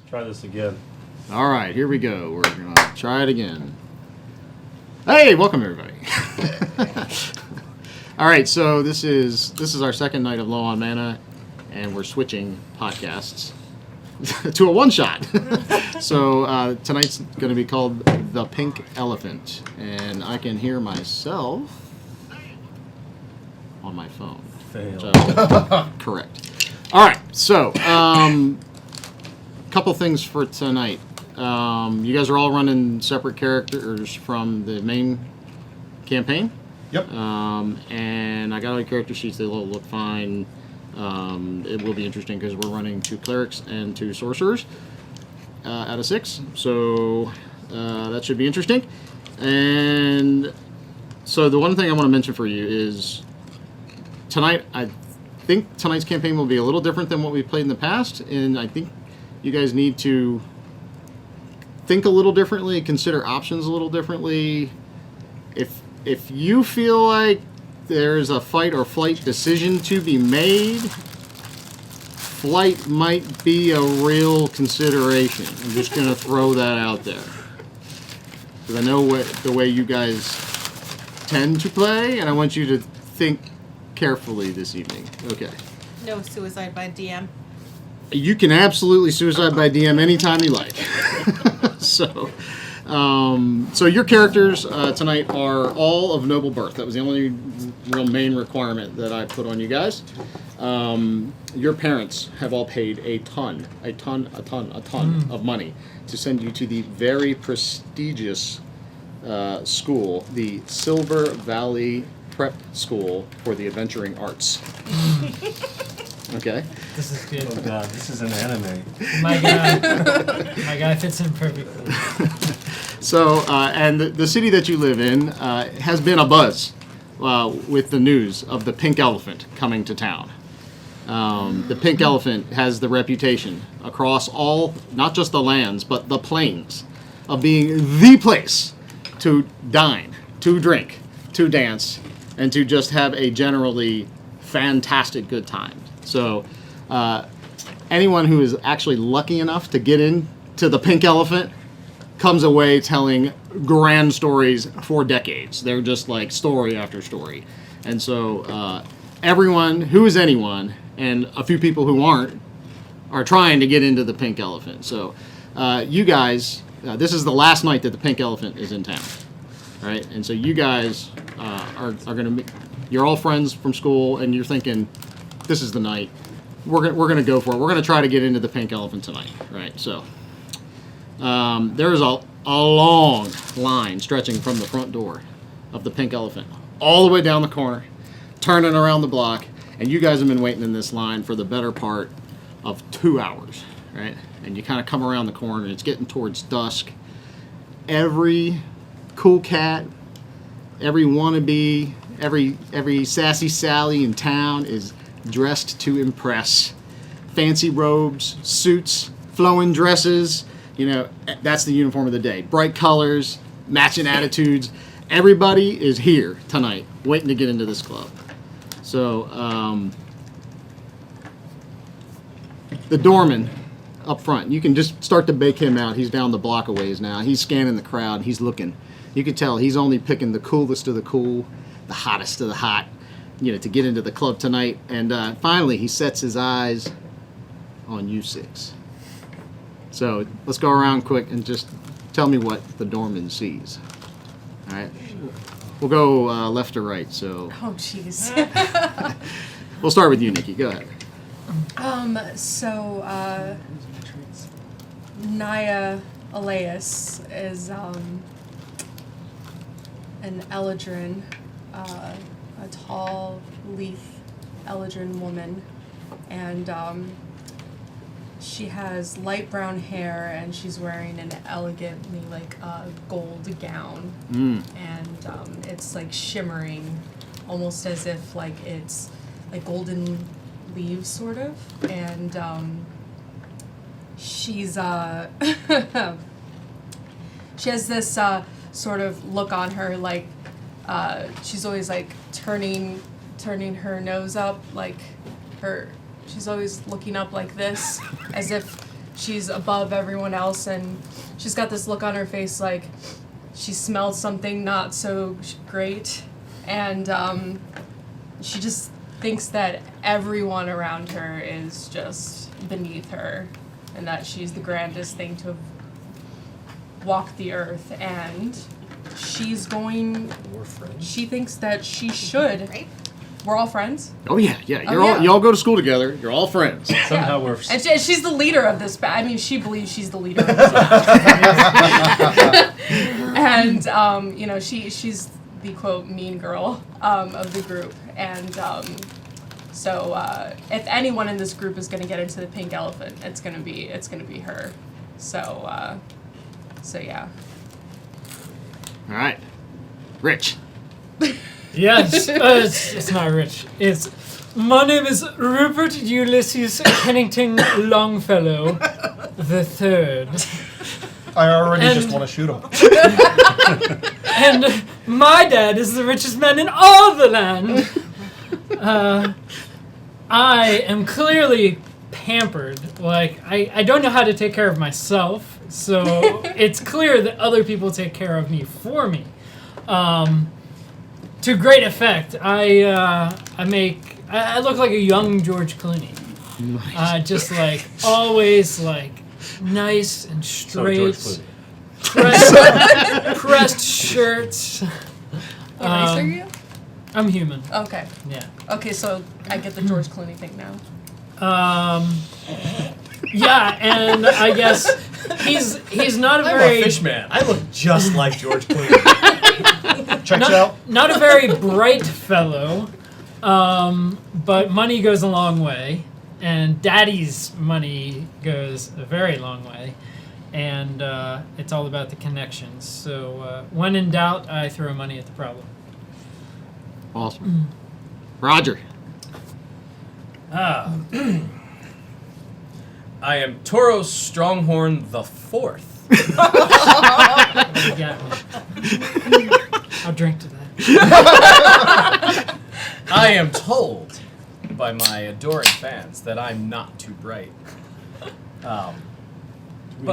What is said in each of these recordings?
Try this again. All right, here we go. We're going to try it again. Hey, welcome everybody. All right, so this is our second night of Low on Mana, and we're switching podcasts to a one-shot. So tonight's going to be called The Pink Elephant, and I can hear myself on my phone. Fail. Correct. All right, so couple things for tonight. You guys are all running separate characters from the main campaign. Yep. And I got all your character sheets. They all look fine. It will be interesting because we're running 2 clerics and 2 sorcerers out of 6. So that should be interesting. And so the one thing I want to mention for you is tonight, I think tonight's campaign will be a little different than what we've played in the past. And I think you guys need to think a little differently, consider options a little differently. If you feel like there's a fight or flight decision to be made, flight might be a real consideration. I'm just going to throw that out there. Because I know the way you guys tend to play, and I want you to think carefully this evening. Okay. No suicide by DM. You can absolutely suicide by DM anytime you like. So your characters tonight are all of noble birth. That was the only real main requirement that I put on you guys. Your parents have all paid a ton of money to send you to the very prestigious school, the Silver Valley Prep School for the Adventuring Arts. Okay. This is good. Oh god, this is an anime. My guy fits in perfectly. So, and the city that you live in has been abuzz with the news of the pink elephant coming to town. The pink elephant has the reputation across all, not just the lands, but the plains, of being the place to dine, to drink, to dance, and to just have a generally fantastic good time. So, anyone who is actually lucky enough to get into the pink elephant comes away telling grand stories for decades. They're just like story after story. And so everyone who is anyone, and a few people who aren't, are trying to get into the pink elephant. So you guys, this is the last night that the pink elephant is in town. Right? And so you guys are going to, you're all friends from school, and you're thinking, this is the night. We're gonna go for it. We're gonna try to get into the pink elephant tonight, right? So there is a long line stretching from the front door of the pink elephant all the way down the corner, turning around the block, and you guys have been waiting in this line for the better part of 2 hours, right? And you kind of come around the corner, and it's getting towards dusk. Every cool cat, every wannabe, every sassy Sally in town is dressed to impress. Fancy robes, suits, flowing dresses, that's the uniform of the day. Bright colors, matching attitudes. Everybody is here tonight waiting to get into this club. So the doorman up front, you can just start to bake him out. He's down the block a ways now. He's scanning the crowd. He's looking. You can tell he's only picking the coolest of the cool, the hottest of the hot, to get into the club tonight. And finally, he sets his eyes on you 6. So let's go around quick and just tell me what the doorman sees. All right? We'll go left to right. So Oh, jeez. we'll start with you, Nikki. Go ahead. Naya Elias is an Eladrin, a tall, lithe Eladrin woman, and she has light brown hair, and she's wearing an elegantly gold gown, and it's shimmering, almost as if it's golden leaves sort of, and she's she has this sort of look on her she's always turning her nose up, she's always looking up like this, as if she's above everyone else, and she's got this look on her face like she smelled something not so great, and she just thinks that everyone around her is just beneath her, and that she's the grandest thing to have walked the earth, and she's going. We're friends. She thinks that she should. Right? We're all friends. Oh yeah. You're Oh, all yeah. you all go to school together. You're all friends. Somehow we're. And she's the leader of this. I mean, she believes she's the leader of this. And you know, she's the quote mean girl of the group. And so if anyone in this group is going to get into the pink elephant, it's going to be her. So yeah. All right, Rich. Yes, it's not Rich. It's my name is Rupert Ulysses Pennington Longfellow the Third, I already And- just want to shoot him. and my dad is the richest man in all the land. I am clearly pampered. Like I don't know how to take care of myself, so it's clear that other people take care of me for me. To great effect. I look like a young George Clooney. Nice. Just like always like nice and So George straight. Clooney. Pressed shirts. What race are you? I'm human. Okay. Yeah. Okay, so I get the George Clooney thing now. Yeah, and I guess he's not a I'm very a fish man. I look just like George Clooney. Checks out. not a very bright fellow, but money goes a long way, and Daddy's money goes a very long way, and it's all about the connections. So when in doubt, I throw money at the problem. Awesome. Roger. Ah. I am Toro Stronghorn the Fourth. You got me. I'll drink to that. I am told by my adoring fans that I'm not too bright. But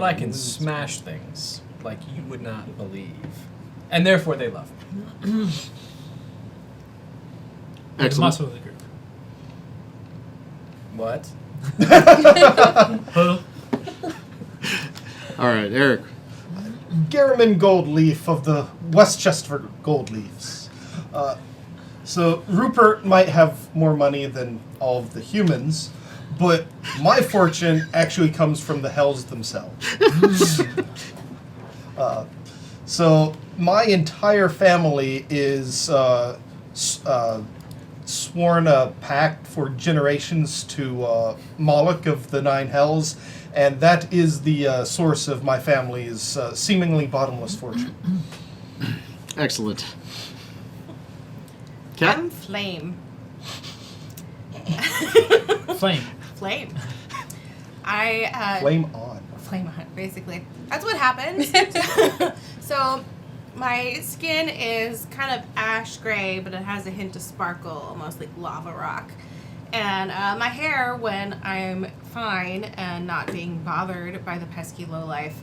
I can smash things like you would not believe. And therefore they love me. The Excellent. muscle of the group. What? Huh? All right, Eric. Garriman Goldleaf of the Westchester Goldleafs. So Rupert might have more money than all of the humans, but my fortune actually comes from the hells themselves. So my entire family is sworn a pact for generations to Moloch of the Nine Hells, and that is the source of my family's seemingly bottomless fortune. Excellent. Cat. I'm Flame. Flame. Flame. I Flame on. flame on, basically. That's what happens. So my skin is kind of ash gray, but it has a hint of sparkle, almost like lava rock. And my hair, when I'm fine and not being bothered by the pesky lowlife,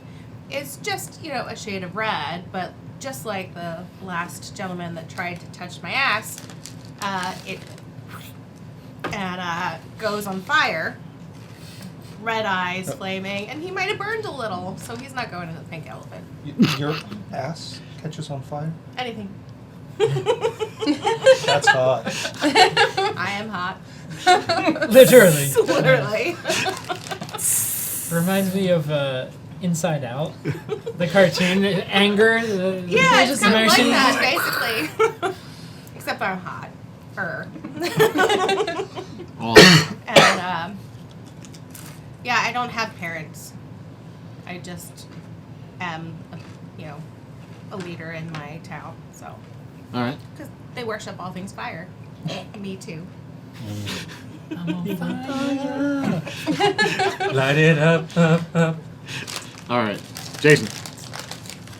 is just, a shade of red. But just like the last gentleman that tried to touch my ass, it goes on fire. Red eyes flaming, and he might have burned a little, so he's not going to the pink elephant. Your ass catches on fire? Anything. That's hot. I am hot. Literally. Literally. Reminds me of Inside Out, the cartoon. Anger. Yeah, it's kind of like emotions. that, basically. Except I'm hot. Awesome. And, yeah, I don't have parents. I just am, a leader in my town, so. All right. Because they worship all things fire. Me too. I'm on fire. Light it up, up, up. All right. Jason.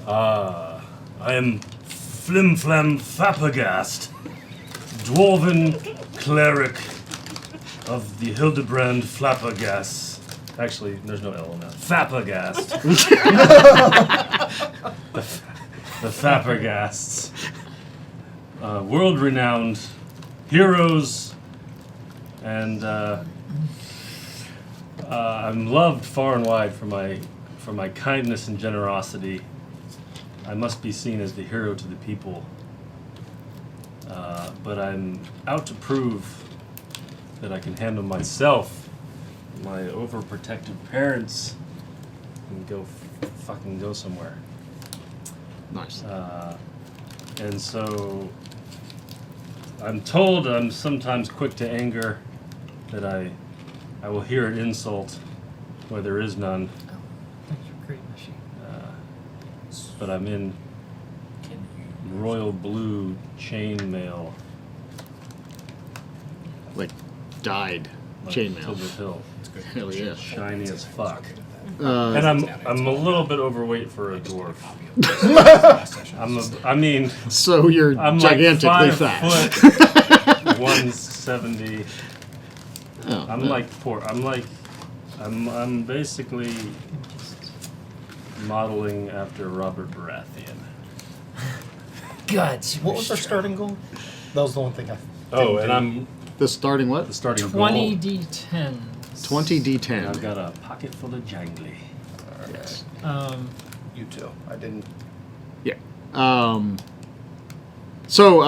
I am Flimflam Fapagast, Dwarven cleric of the Hildebrand Flappergas Actually, there's no L in that. Fapagast. the Fapagasts. World-renowned heroes, and I'm loved far and wide for my kindness and generosity. I must be seen as the hero to the people. But I'm out to prove that I can handle myself, my overprotective parents, and fucking go somewhere. Nice. And so I'm told I'm sometimes quick to anger, that I will hear an insult where there is none. Thanks for creating the sheet. But I'm in royal blue chainmail. Like, dyed Like chainmail. Tilted Hill. Hell yeah. Shiny as fuck. Uh, And I'm a little bit overweight for a dwarf. so you're I'm gigantically like 5 fat. foot, 170. Oh, I'm yeah. like poor. I'm basically modeling after Robert Baratheon. God, What was our starting goal? That was the one thing I. Oh, didn't and do. I'm The starting what? the starting 20 goal. d10. 20 And d10. I've got a pocket full of jangly. Yes. You too. I didn't. Yeah. So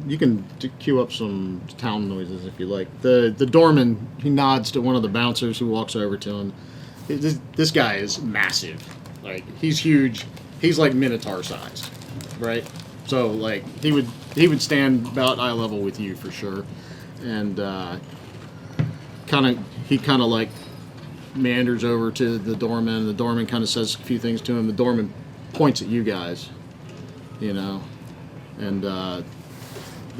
you can cue up some town noises if you like. The doorman, he nods to one of the bouncers who walks over to him. This guy is massive. Like, he's huge. He's like Minotaur sized, right? So like he would stand about eye level with you for sure, and he kind of like meanders over to the doorman. The doorman kind of says a few things to him. The doorman points at you guys, you know, and the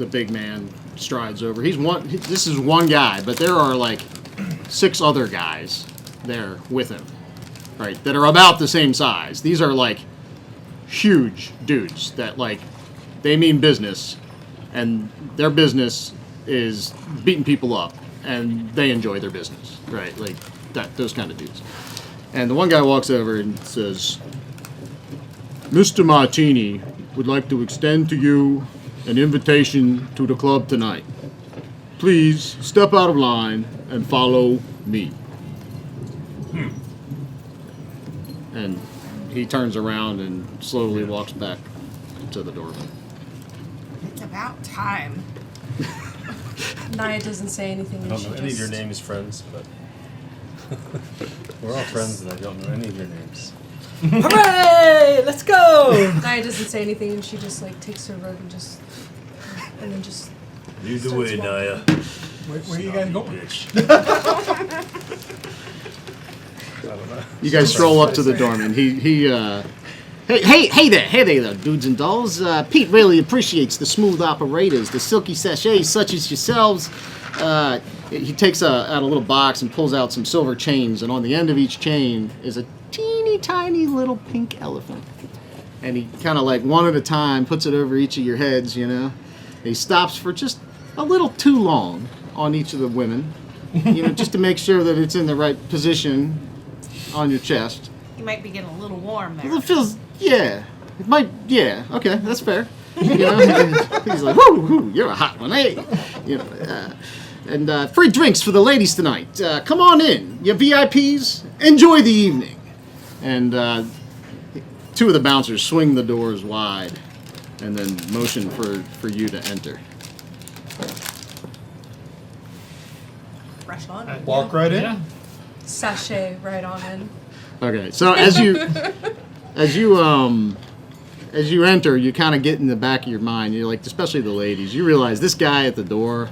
big man strides over. This is one guy, but there are like 6 other guys there with him, right? That are about the same size. These are like huge dudes that like they mean business, and their business is beating people up, and they enjoy their business, right? Like those kind of dudes. And the one guy walks over and says, "Mr. Martini would like to extend to you an invitation to the club tonight. Please step out of line and follow me." And he turns around and slowly walks back to the doorway. It's about time. Naya doesn't say anything. I And don't she know any of your just- names, friends, but we're all friends, and I don't know any of your names. Hooray! Let's go! Naya doesn't say anything, and she just like takes her robe and then just. Lead the Starts way, walking. Naya. Where you guys going? Bitch. I don't know. You guys stroll up to the doorman. Hey there, dudes and dolls. Pete really appreciates the smooth operators, the silky sachets such as yourselves. He takes out a little box and pulls out some silver chains, and on the end of each chain is a teeny tiny little pink elephant. And he kind of like one at a time puts it over each of your heads, you know. He stops for just a little too long on each of the women, you know, just to make sure that it's in the right position on your chest. You might be getting a little warm there. It feels, yeah. It might, yeah. Okay, that's fair. You know, he's like, whoo, you're a hot one, hey. You know, and free drinks for the ladies tonight. Come on in, you VIPs. Enjoy the evening. And 2 of the bouncers swing the doors wide, and then motion for you to enter. Fresh on. Walk right in. Yeah. Sachet right on in. Okay, so as you enter, you kind of get in the back of your mind. You're like, especially the ladies, you realize this guy at the door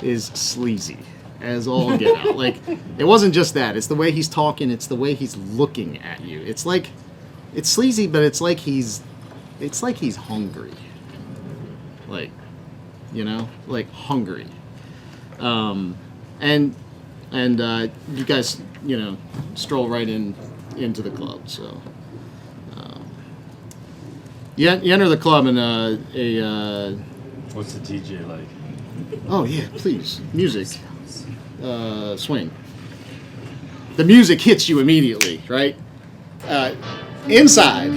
is sleazy as all get out. Like, it wasn't just that. It's the way he's talking. It's the way he's looking at you. It's like, it's sleazy, but it's like he's hungry. Like, you know, like hungry. And you guys, you know, stroll right into the club. So you enter the club and What's the DJ like? oh yeah, please, music, swing. the music hits you immediately, right? Inside,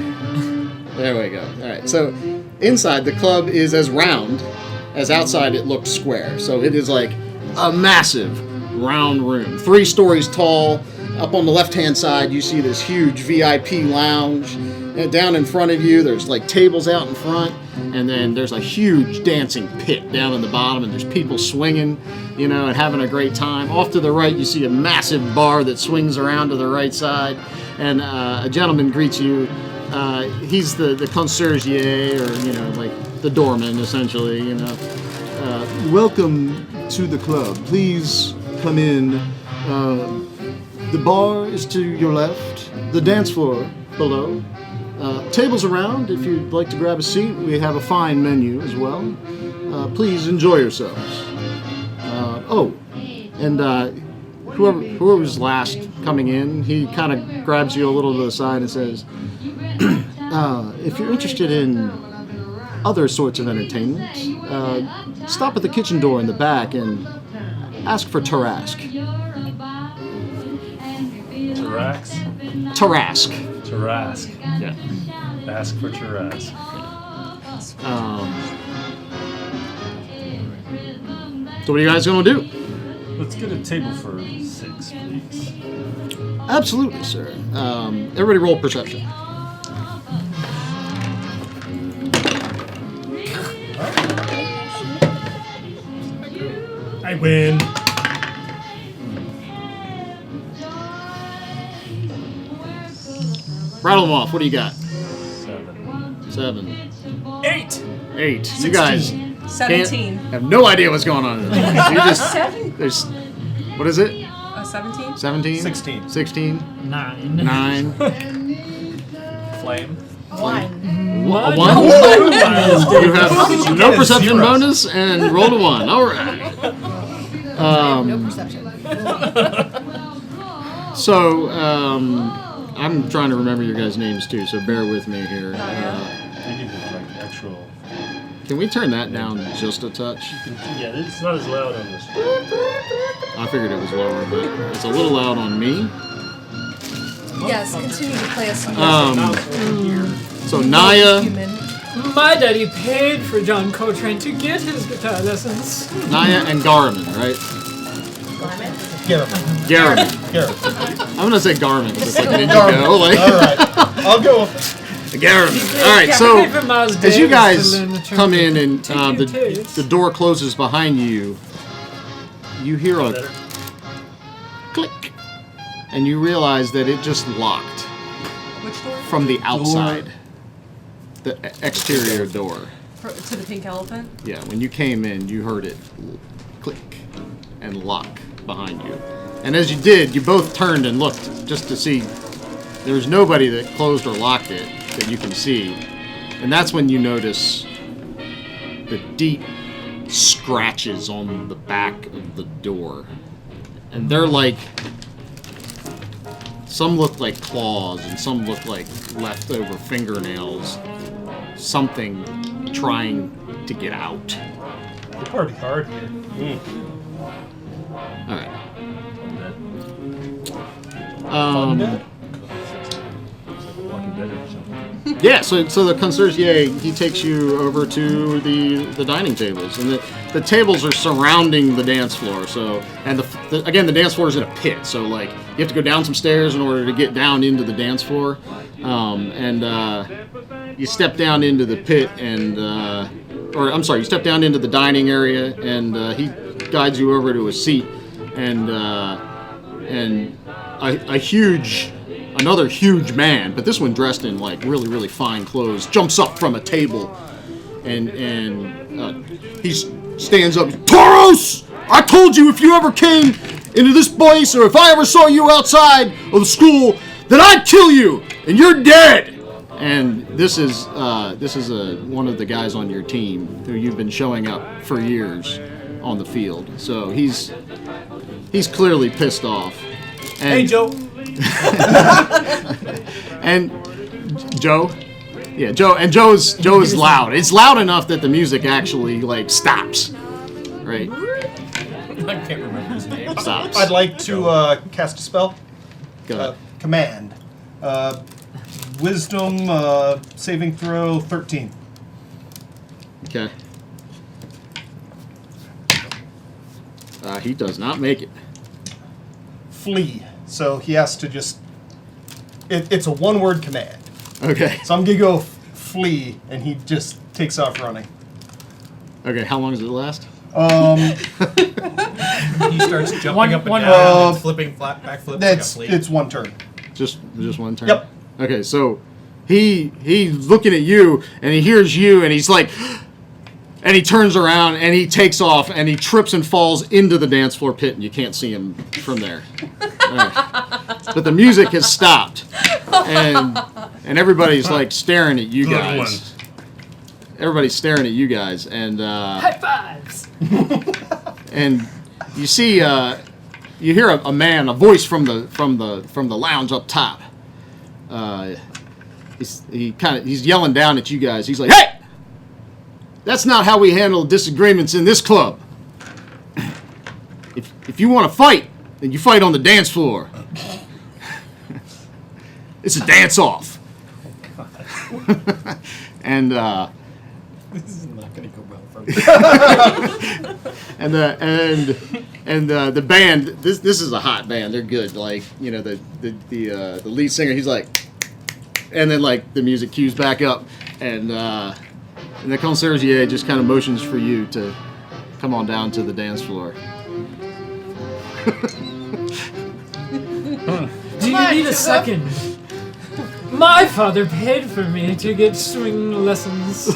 there we go. All right, so inside the club is as round as outside it looks square. So it is like a massive round room, 3 stories tall. Up on the left-hand side, you see this huge VIP lounge. And down in front of you, there's like tables out in front, and then there's a huge dancing pit down in the bottom, and there's people swinging, you know, and having a great time. Off to the right, you see a massive bar that swings around to the right side, and a gentleman greets you. He's the concierge, or, you know, like the doorman, essentially, you know. Welcome to the club. Please come in. The bar is to your left, the dance floor below. Tables around if you'd like to grab a seat. We have a fine menu as well. Please enjoy yourselves. Whoever's last coming in, he kind of grabs you a little to the side and says, if you're interested in other sorts of entertainment, stop at the kitchen door in the back and ask for Tarask. Tarask. Tarask. Yeah. Ask for Tarask. So what are you guys going to do? Let's get a table for 6, please. Absolutely, sir. Everybody roll perception. I win. Rattle them off. What do you got? 7. 7. 8. 8. You guys 17. have no idea what's going on. You just, 7? there's, what is it? 17? 17? 16. 16? 9. 9? Flame. 1. A 1? Oh, You have no get? perception Zeros. bonus and rolled a 1. All right. No perception. So, I'm trying to remember your guys' names too, so bear with me here. We need to like actual. Can we turn that down just a touch? Yeah, it's not as loud on this. I figured it was lower, but it's a little loud on me. Yes, continue to play us. So Naya, Human. My daddy paid for John Coltrane to get his guitar lessons. Naya and Garmin, right? Garmin. I'm gonna say Garmin because it's like Ninjago, like All right. I'll go with Garmin. All right, Yeah, so paid for Miles as you Davis guys to learn the come in trumpet. and Take your taste. the door closes behind you, you hear a Better? click, and you realize that it just locked Which door? from the outside, the exterior door. To the pink elephant? Yeah, when you came in, you heard it click and lock behind you. And as you did, you both turned and looked just to see there's nobody that closed or locked it that you can see. And that's when you notice the deep scratches on the back of the door. And they're like, some look like claws and some look like leftover fingernails. Something trying to get out. the party hard here. All right. Undead? Walking Dead or something. Yeah, so the concierge, he takes you over to the dining tables, and the tables are surrounding the dance floor. So, and again, the dance floor is in a pit, so like you have to go down some stairs in order to get down into the dance floor, and you step down into the pit, and you step down into the dining area, and he guides you over to a seat, and another huge man, but this one dressed in like really, really fine clothes, jumps up from a table, and he stands up. Taurus! I told you if you ever came into this place, or if I ever saw you outside of the school, that I'd kill you, and you're dead. And this is one of the guys on your team who you've been showing up for years on the field. So he's clearly pissed off. And, Hey, Joe. And Joe is loud. It's loud enough that the music actually like stops. Right? I can't remember his name. Stops. I'd like to cast a spell. Go ahead. Command. Wisdom saving throw 13. Okay. He does not make it. Flee. So he has to just. It's a one-word command. Okay. So I'm gonna go flee, and he just takes off running. Okay. How long does it last? He starts jumping One- up and one- down and flipping backflips That's like a flea. it's one turn. Just one turn. Yep. Okay. So he's looking at you, and he hears you, and he's like, and he turns around, and he takes off, and he trips and falls into the dance floor pit, and you can't see him from there. All right. But the music has stopped, and everybody's like staring at you Good guys. Everybody's staring at you guys, and High fives. and you see, you hear a man, a voice from the lounge up top. He's yelling down at you guys. He's like, "Hey, that's not how we handle disagreements in this club. If you want to fight, then you fight on the dance floor. It's a dance off." And This is not going to go well for me. and the band. This is a hot band. They're good. Like, you know, the lead singer. He's like, and then like the music cues back up, and the concierge just kind of motions for you to come on down to the dance floor. Do you need a second? My father paid for me to get swing lessons.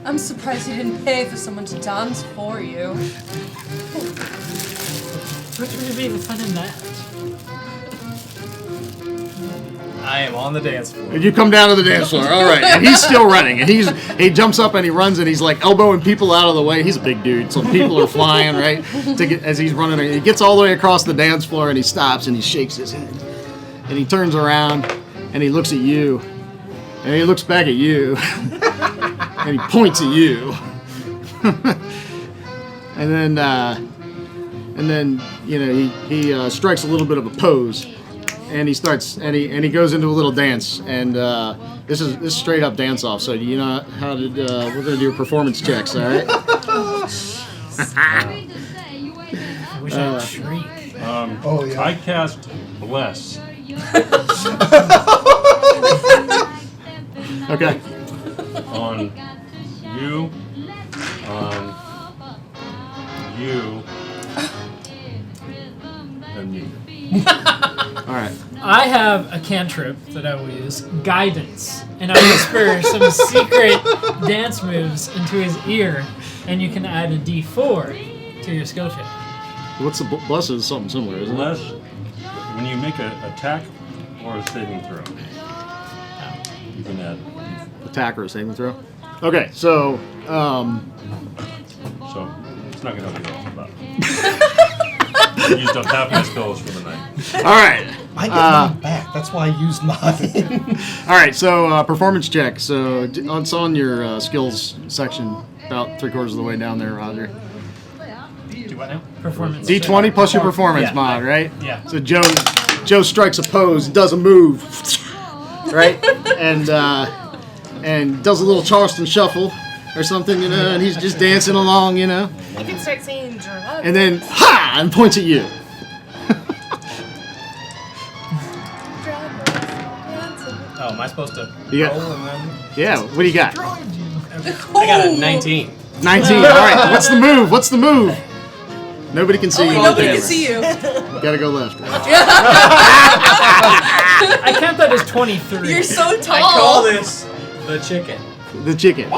I'm surprised you didn't pay for someone to dance for you. What would be the fun in that? I am on the dance floor. And you come down to the dance floor, all right. And he's still running, and he jumps up and he runs, and he's like elbowing people out of the way. He's a big dude, so people are flying right as he's running. He gets all the way across the dance floor, and he stops and he shakes his head, and he turns around and he looks at you, and he looks back at you, and he points at you, and then you know he strikes a little bit of a pose. And he starts, and he goes into a little dance, and this is straight up dance off. So do you know how to? We're gonna do performance checks, all right? I wish I'd shriek. Oh, yeah. I cast Bless Okay. on you, and me. All right. I have a cantrip that I will use, Guidance, and I whisper some secret dance moves into his ear, and you can add a D4 to your skill check. What's the bless is something similar, isn't it? Bless when you make an attack or a saving throw. You can add. Attack or a saving throw. Okay, so So it's not gonna help you all. But I used up half my spells for the night. all right. I get mine back. That's why I used mine. All right, so performance check. So it's on your skills section, about 3/4 of the way down there, Roger. Do what now? Performance. D20 plus your performance Yeah, mod, right? Yeah. So Joe strikes a pose, does a move, right, and does a little Charleston shuffle or something, you know, and he's just dancing along, you know, You can start saying drugs. and then ha, and points at you. Oh, am I supposed to Yeah. roll and then? Yeah, what do you got? I got a 19. 19. All right, what's the move? What's the move? Nobody can see Only you. on nobody camera. can see you. You gotta go left. I count that as 23. You're so tall. I call this the chicken. The chicken.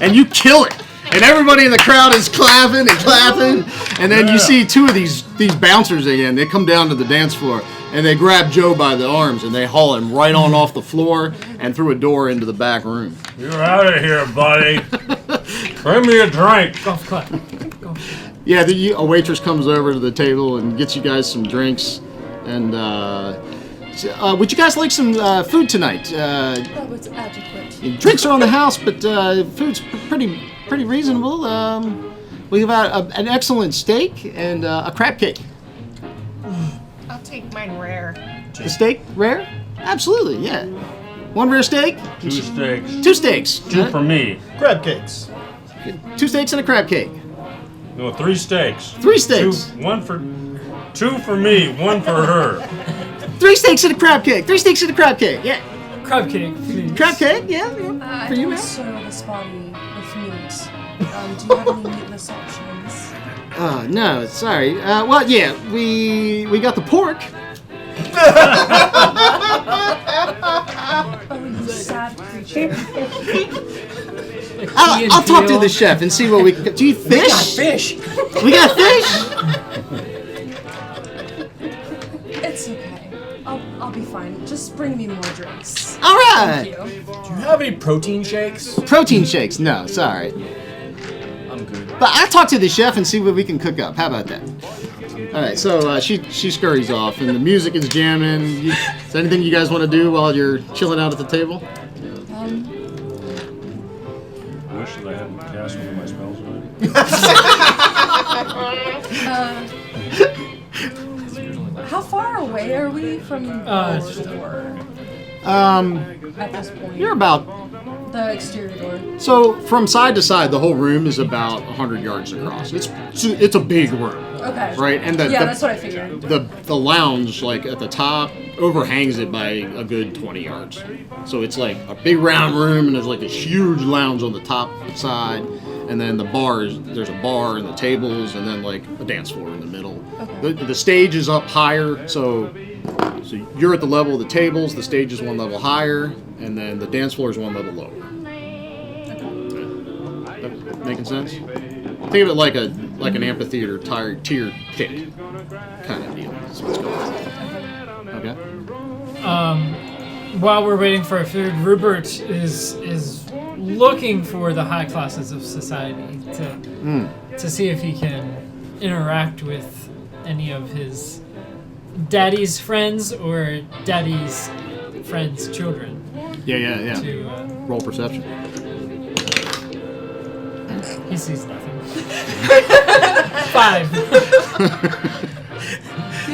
And you kill it. And everybody in the crowd is clapping and clapping. And then you see two of these bouncers again. They come down to the dance floor and they grab Joe by the arms and they haul him right on off the floor and through a door into the back room. You're out of here, buddy. Bring me a drink. Golf clap. Yeah, a waitress comes over to the table and gets you guys some drinks. And would you guys like some food tonight? Oh, it's adequate. Drinks are on the house, but food's pretty reasonable. We've got an excellent steak and a crab cake. I'll take mine rare. The steak rare? Absolutely, yeah. One rare steak, 2 steaks. 2 steaks. 2 for me. Crab cakes. 2 steaks and a crab cake. No, 3 steaks. 3 steaks. 2 for me, 1 for her. 3 steaks and a crab cake. 3 steaks and a crab cake. Yeah. Crab cake, please. Crab cake, yeah. I For you, don't man. serve this body with meat. Do you have any meatless options? No, sorry. Well, yeah, we got the pork. Oh, you sad creature. I'll talk to the chef and see what we can. Do you fish? Fish. We got fish. It's okay. I'll be fine. Just bring me more drinks. All right. Thank you. Do you have any protein shakes? Protein shakes. No, sorry. I'm good. But I'll talk to the chef and see what we can cook up. How about that? All right. So she scurries off, and the music is jamming. Is there anything you guys want to do while you're chilling out at the table? I wish that I hadn't cast one of my spells already. How far away are we from the door at this point? You're about. The exterior door. So from side to side, the whole room is about 100 yards across. It's a big room, Okay. right? And That's what I figured. the lounge, like at the top, overhangs it by a good 20 yards. So it's like a big round room, and there's like this huge lounge on the top side, and then there's a bar and the tables, and then like a dance floor in the middle. Okay. The stage is up higher, so you're at the level of the tables. The stage is one level higher, and then the dance floor is one level lower. That making sense? Think of it like an amphitheater tiered pit kind of deal. That's what's going on. Okay. While we're waiting for our food, Rupert is looking for the high classes of society to see if he can interact with any of his daddy's friends or daddy's friends' children. Yeah. To Roll perception. he sees nothing. 5.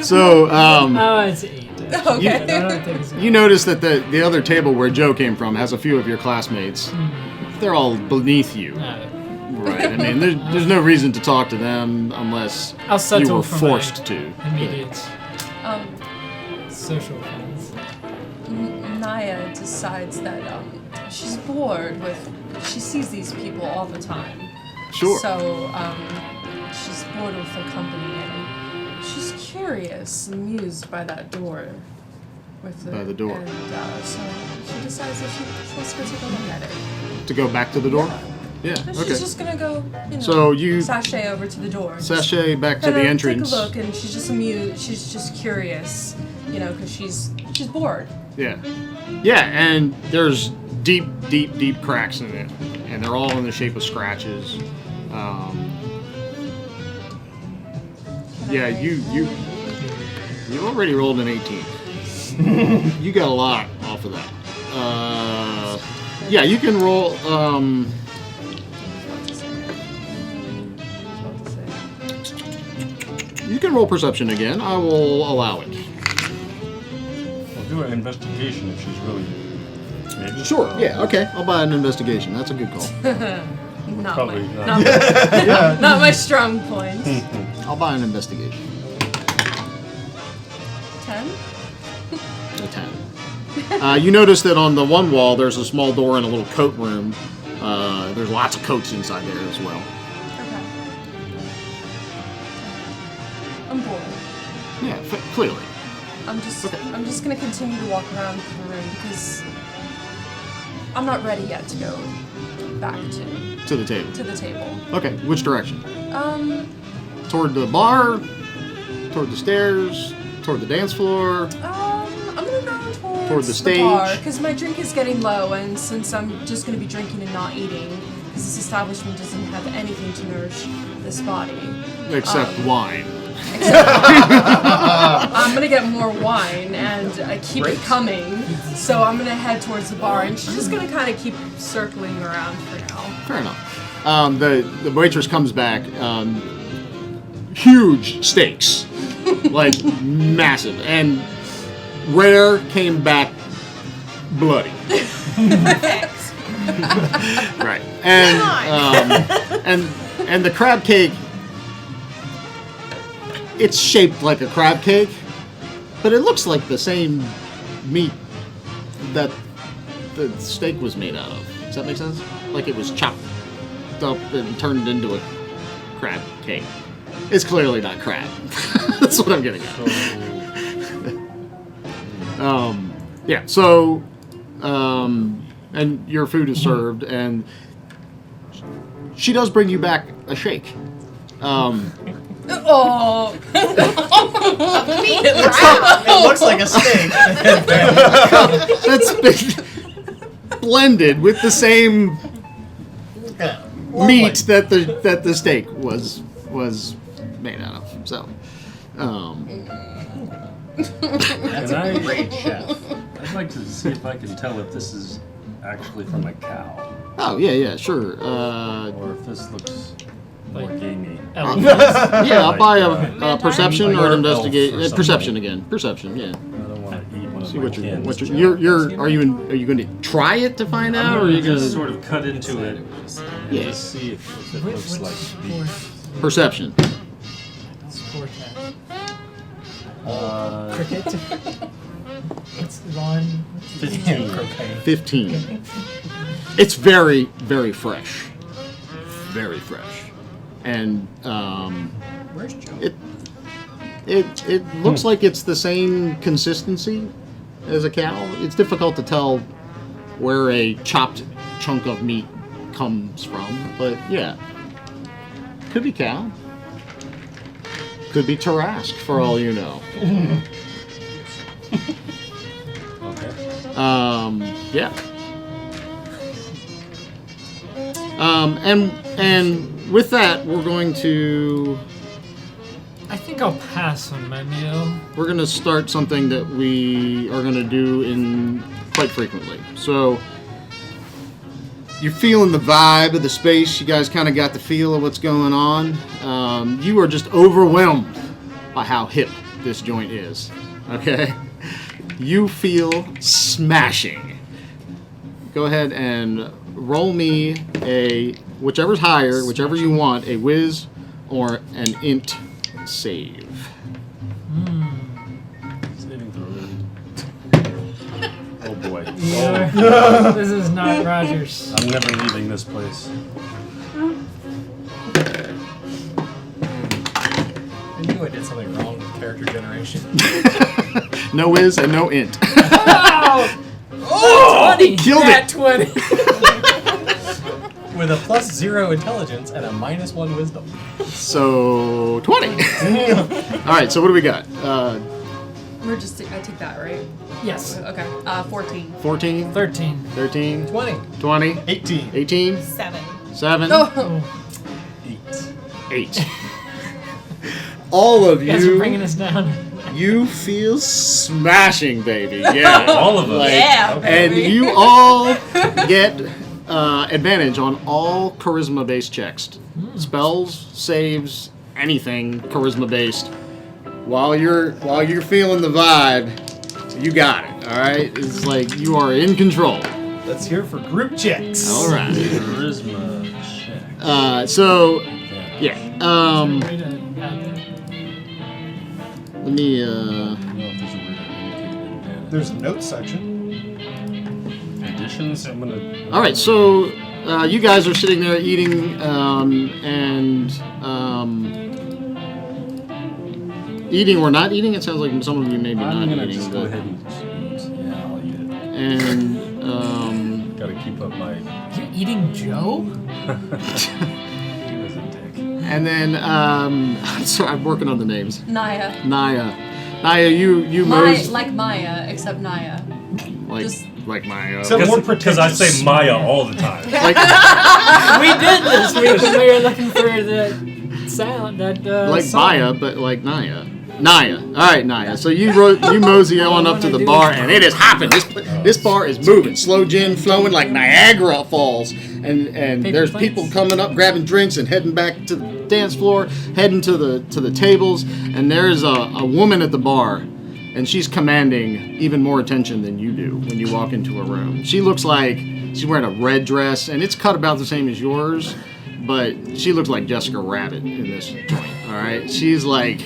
So Oh, it's 8. Okay. I don't think it's you notice that the other table where Joe came from has a few of your classmates. They're all beneath you. Right. I mean, there's no reason to talk to them unless I'll settle you were for forced my to. immediate social friends. Naya decides that she's bored with. She sees these people all the time. Sure. So she's bored with the company, and she's curious, amused by that door. By the door. And so she decides that she wants to go take a look at it. To go back to the door? Yeah, So okay. She's just gonna go, So you sashay over to the door. sashay back to Gonna the entrance. Take a look, and she's just amused. She's just curious, because she's bored. Yeah. Yeah, and there's deep cracks in it. And they're all in the shape of scratches. Yeah, you already rolled an 18. You got a lot off of that. Yeah, you can roll. You can roll perception again. I will allow it. I'll do an investigation if she's really. Maybe. Sure. Yeah. Okay. I'll buy an investigation. That's a good call. Not Probably my, not. not my strong point. I'll buy an investigation. 10. A 10. You notice that on the one wall there's a small door and a little coat room. There's lots of coats inside there as well. Okay. I'm bored. Yeah, clearly. I'm just gonna continue to walk around the room because I'm not ready yet to go back To the table. to the table. Okay, which direction? Um, Toward the bar? Toward the stairs? Toward the dance floor? I'm gonna go towards Toward the stage. bar because my drink is getting low, and since I'm just gonna be drinking and not eating, because this establishment doesn't have anything to nourish this body. Except wine. I'm gonna get more wine and keep it coming. So I'm gonna head towards the bar, and she's just gonna kind of keep circling around for now. Fair enough. The waitress comes back. Huge steaks, like massive, and Rare came back bloody. Perfect. Right, and the crab cake. It's shaped like a crab cake, but it looks like the same meat that the steak was made out of. Does that make sense? Like it was chopped up and turned into a crab cake. It's clearly not crab. That's what I'm getting at. Yeah. So, and your food is served, and she does bring you back a shake. Oh. It looks like a steak. That's been blended with the same meat that the steak was made out of. So, That's Can a I- great chef. I'd like to see if I can tell if this is actually from a cow oh yeah, sure. or if this looks more Like- gamey. Elephants. Yeah, I'll Like, buy a perception Like or an elf or investigate. something. Perception again. Perception. Yeah. I don't want to eat one of See my what cans. are you going to try it to find I'm out, or are gonna you going just to sort of cut into it and Yeah. just see if it What- looks like what's beef. perception? sport cat? Uh, Cricket? What's lawn? 15. 15. It's very, very fresh. Very fresh. And Where's Joe? it looks like it's the same consistency as a cow. It's difficult to tell where a chopped chunk of meat comes from, but yeah. Could be cow. Could be Tarask, for all you know. Okay. Yeah. And with that, we're going to I think I'll pass on my meal. start something that we are going to do in quite frequently. So you're feeling the vibe of the space. You guys kind of got the feel of what's going on. You are just overwhelmed by how hip this joint is. Okay? You feel smashing. Go ahead and roll me whichever's higher, whichever you want, a whiz or an int save. Saving throw. Oh boy. This is not Rogers. I'm never leaving this place. I knew I did something wrong with character generation. No whiz and no int. Oh! 20! Killed Nat it. 20! With a +0 intelligence and a -1 wisdom. So 20. All right. So what do we got? We're just. I take that, right? Yes. Okay. 14. 14, 13. 13, 20. 20, 18. 18, 7. 7, Oh. 8. All of You guys are bringing you, us down. you feel smashing, baby. Yeah. All of us. Like, Yeah. And baby. you all get advantage on all charisma-based checks. Spells, saves, anything charisma-based. While you're feeling the vibe, you got it. All right. It's like you are in control. Let's hear it for group checks. All right. Charisma check. So Yeah. yeah. Way to add that. Let me. I don't know if there's a way to indicate advantage. There's a notes section. Additions? I'm gonna. All right. So you guys are sitting there eating eating or not eating. It sounds like some of you maybe I'm not gonna eating. just go but- ahead and eat. Yeah, I'll eat it. And Gotta keep up my. You eating Joe? He was a dick. and then sorry, I'm working on the names. Naya. Naya, you Maya, most like Maya, except Naya. like just- like my So- more Because I say pretentious. Maya all the time. like We did this week when we were looking for the sound, that like song. Maya, but like Naya. Naya. All right, Naya. So you mosey on up to the bar, and it is hopping. This bar is moving. Slow gin flowing like Niagara Falls, and there's people coming up, grabbing drinks, and heading back to the dance floor, heading to the tables, and there's a woman at the bar, and she's commanding even more attention than you do when you walk into a room. She looks like she's wearing a red dress, and it's cut about the same as yours, but she looks like Jessica Rabbit in this joint. All right, she's like.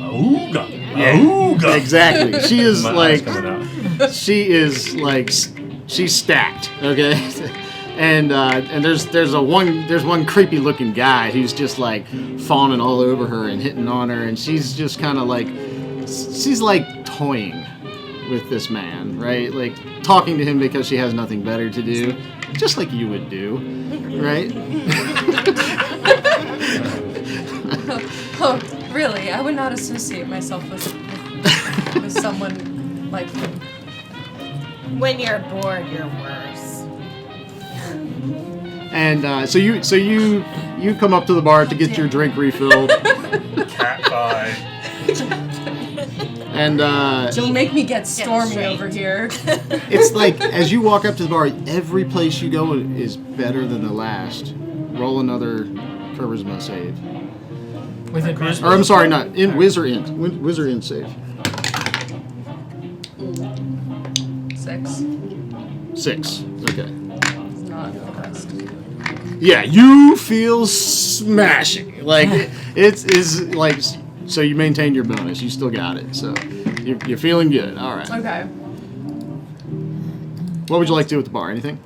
Ooga. Yeah, Ooga. exactly. She is My like, eyes coming out. she's stacked. Okay, and there's one creepy looking guy who's just like fawning all over her and hitting on her, and she's just kind of like, she's like toying with this man, right? Like talking to him because she has nothing better to do, just like you would do, right? Oh, really? I would not associate myself with someone like him. When you're bored, you're worse. And so you come up to the bar to get your drink refilled, Cat eye. and Don't make me get stormy straight. over here. it's like as you walk up to the bar, every place you go is better than the last. Roll another charisma save. With advantage. Or I'm sorry, not in whiz or int. Whiz or int save. 6. 6. Okay. It's not the best. Yeah, you feel smashing. Like it is like so you maintained your bonus. You still got it. So you're feeling good. All right. Okay. What would you like to do with the bar? Anything?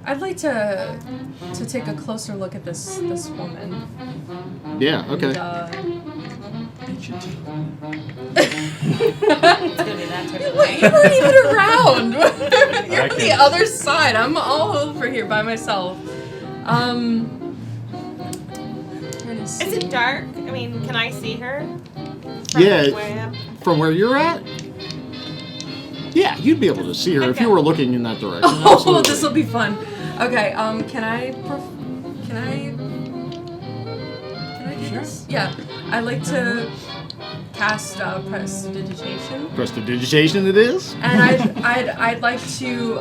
I'd like to take a closer look at this woman. Yeah. Okay. Wait, you weren't even around. You're on the can- other side. I'm all over here by myself. Trying to see. Is it dark? I mean, can I see her? Yeah. Where I am? From where you're at? Yeah, you'd be able to see her if you were looking in that direction. Oh, Absolutely. this will be fun. Okay. Can I do this? Yeah. I'd like to cast prestidigitation. Prestidigitation it is. And I'd like to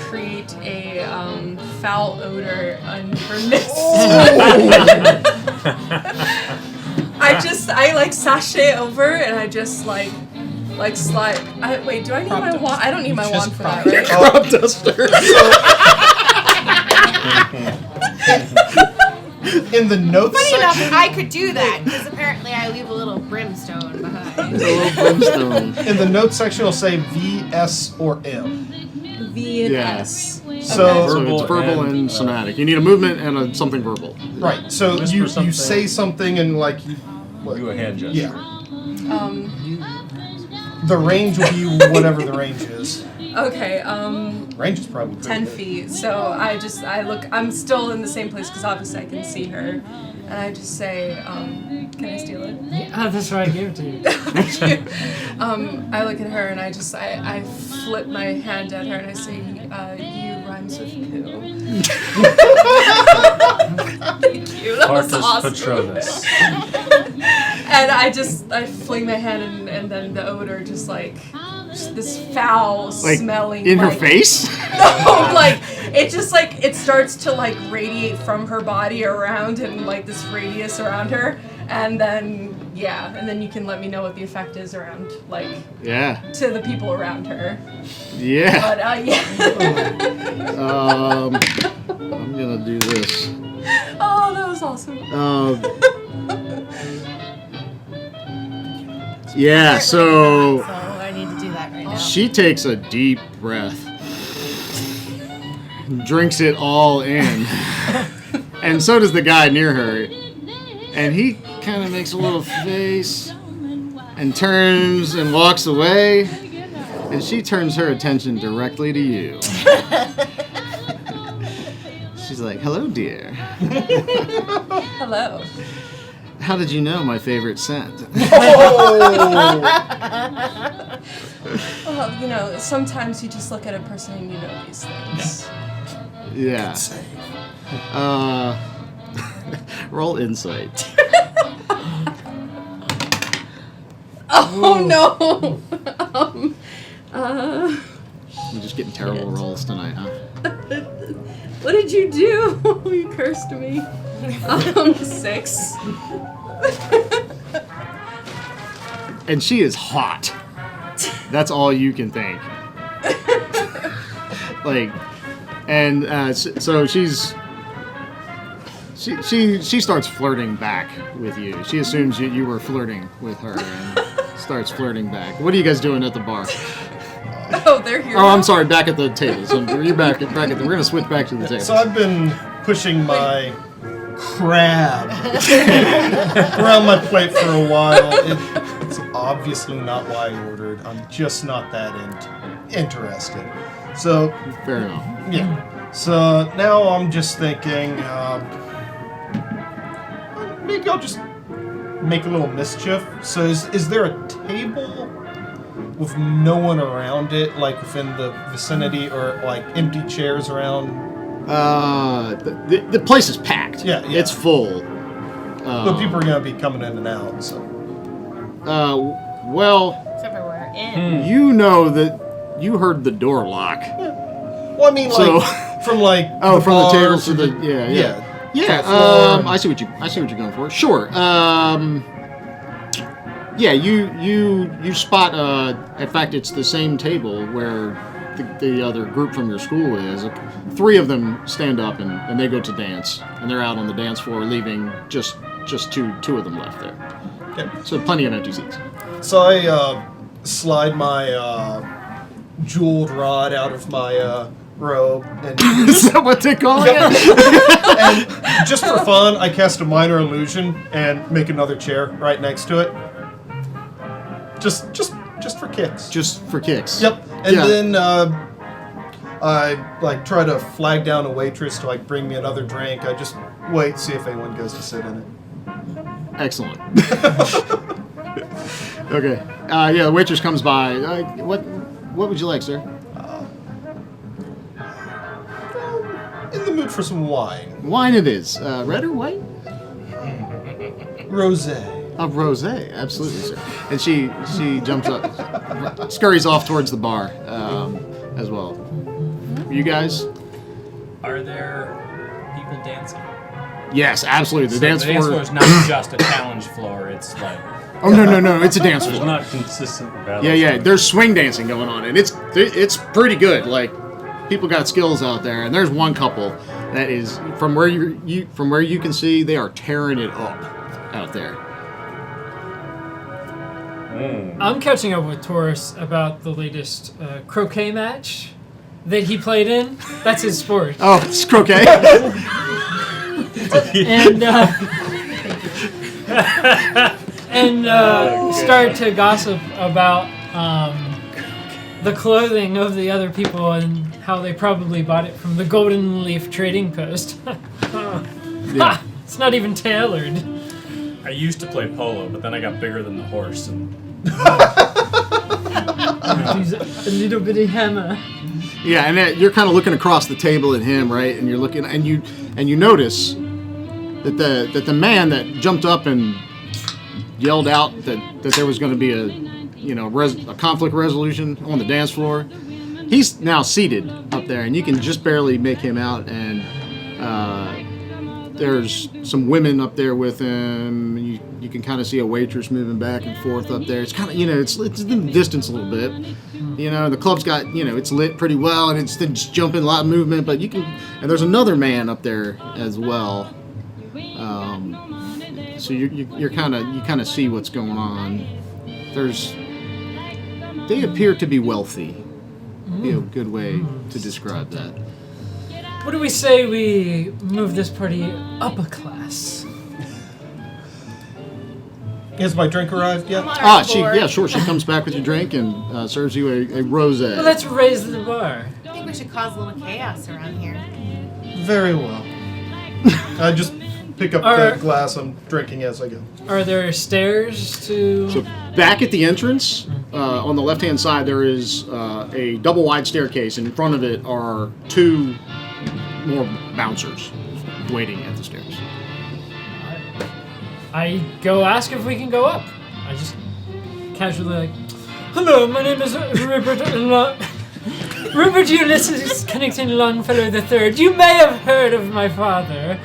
create a foul odor on her mist. I like sashay over and I just like slide. Wait, do I need my wand? I don't need my wand for that, right? Crop duster. In the notes Funny enough, section, I could do that because apparently I leave a little brimstone behind. A little brimstone. in the notes section, it'll say V, S, or M. V and Yeah. S. So- Okay. So it's verbal and somatic. You need a movement and something verbal. Right. So Whisper you something. say something and like you. Do a hand gesture. Yeah. Um. The range will be whatever the range is. Okay. Range is probably pretty 10 good. feet. So I look. I'm still in the same place because obviously I can see her, and I just say, "Can I steal it?" Yeah, that's why I gave it to you. I look at her and I flip my hand at her and I say, "You rhymes with poo." Thank you. That was Artus awesome. Patronus. And I fling my hand and then the odor just like this foul Like smelling in her like- face? No, like it just like it starts to like radiate from her body around and like this radius around her, and then and then you can let me know what the effect is around like Yeah. to the people around her. Yeah. But I'm gonna do this. Oh, that was awesome. Yeah, so So I need to do that right now. she takes a deep breath, drinks it all in, and so does the guy near her. And he kind of makes a little face and turns and walks away, and she turns her attention directly to you. She's like, "Hello, dear. Hello. How did you know my favorite scent?" Well, you know, sometimes you just look at a person and you know these things. Yeah. Roll insight. Oh no. We're just getting terrible rolls tonight, huh? What did you do? You cursed me. 6. And she is hot. That's all you can think. Like, and so she starts flirting back with you. She assumes you were flirting with her and starts flirting back. What are you guys doing at the bar? Oh, they're here. Oh, I'm sorry. Back at the table. So you're back at the. We're gonna switch back to the table. So I've been pushing my crab around my plate for a while. It's obviously not what I ordered. I'm just not that interested. So Fair enough. yeah. So now I'm just thinking, maybe I'll just make a little mischief. So is there a table with no one around it, like within the vicinity, or like empty chairs around? The place is packed. Yeah. It's full. But people are gonna be coming in and out. So Well, Except for we're in. you know that you heard the door lock. well, I mean, like So- from like Oh, from the bar table to to the yeah. floor. I see what you're going for. Sure. Yeah, you spot. In fact, it's the same table where the other group from your school is. 3 of them stand up and they go to dance, and they're out on the dance floor, leaving just two of them left there. Okay. So plenty of empty seats. So I slide my jeweled rod out of my robe and Is that what they call it? and just for fun, I cast a minor illusion and make another chair right next to it. Just for kicks. Just for kicks. Yep. And Yeah. then I like try to flag down a waitress to like bring me another drink. I just wait, see if anyone goes to sit in it. Excellent. Okay. Yeah, the waitress comes by. What would you like, sir? In the mood for some wine. Wine it is. Red or white? Rosé. Of rosé, absolutely, sir. And she jumps up, scurries off towards the bar as well. You guys? Are there people dancing? Yes, absolutely. The So dance the dance floor floor. is not just a challenge floor. It's like Oh no! It's a dance There's floor. not consistent battles. Yeah. There's swing dancing going on, and it's pretty good. Like people got skills out there, and there's one couple that is from where you can see they are tearing it up out there. I'm catching up with Taurus about the latest croquet match that he played in. That's his sport. Oh, it's croquet. And start to gossip about the clothing of the other people and how they probably bought it from the Golden Leaf Trading Post. Yeah. It's not even tailored. I used to play polo, but then I got bigger than the horse, and Use a little bitty hammer. Yeah, and you're kind of looking across the table at him, right? And you're looking, and you notice that the man that jumped up and yelled out that there was going to be a conflict resolution on the dance floor. He's now seated up there, and you can just barely make him out. And there's some women up there with him. You can kind of see a waitress moving back and forth up there. It's kind of it's in the distance a little bit. The club's got it's lit pretty well, and it's just jumping, a lot of movement. But and there's another man up there as well. So you kind of see what's going on. They appear to be wealthy. Be a good way to describe that. What do we say we move this party up a class? Has my drink arrived yet? I'm on our board. Sure. She comes back with your drink and serves you a rosé. Well, let's raise the bar. I think we should cause a little chaos around here. Very well. I just pick up the glass I'm drinking as I go. Are there stairs to... So back at the entrance, on the left-hand side, there is a double-wide staircase, and in front of it are 2 more bouncers waiting at the stairs. I go ask if we can go up. I just casually like, hello, my name is Rupert Rupert Ulysses Kennington Longfellow III. You may have heard of my father.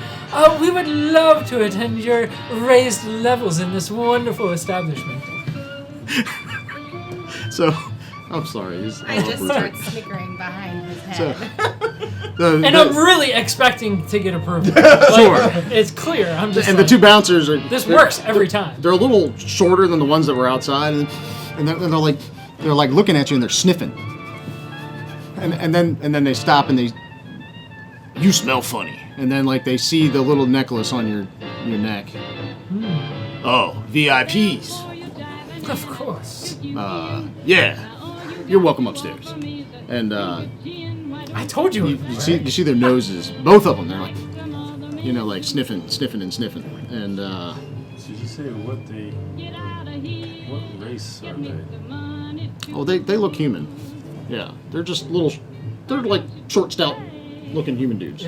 We would love to attend your raised levels in this wonderful establishment. So, I'm sorry. It's I just awkward. start snickering behind his head. So, And I'm really expecting to get approval. Sure. It's clear. I'm just and like, the two bouncers are. this they're- works every time. They're a little shorter than the ones that were outside, and they're like looking at you and they're sniffing. And then they stop and they. You smell funny. And then like they see the little necklace on your neck. Oh, VIPs. Of course. Yeah. You're welcome upstairs. And I told you. you see their noses. Both of them. They're like, like sniffing. And So you say what race are they? they look human. Yeah, they're just they're like short, stout looking human dudes.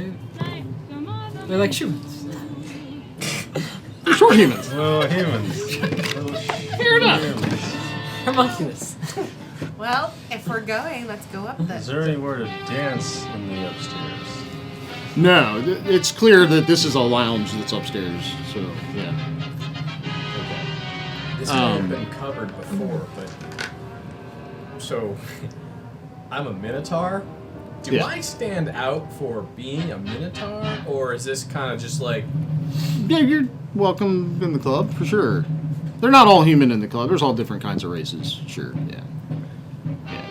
They're like humans. They're short humans. Oh, humans. Fair enough. Homunculus. Well, if we're going, let's go up Is then. there anywhere to dance in the upstairs? No, it's clear that this is a lounge that's upstairs. So yeah. This may have been covered before, but so I'm a Minotaur. Do Yeah. I stand out for being a Minotaur, or is this kind of just like Yeah, you're welcome in the club for sure. They're not all human in the club. There's all different kinds of races. Sure, yeah.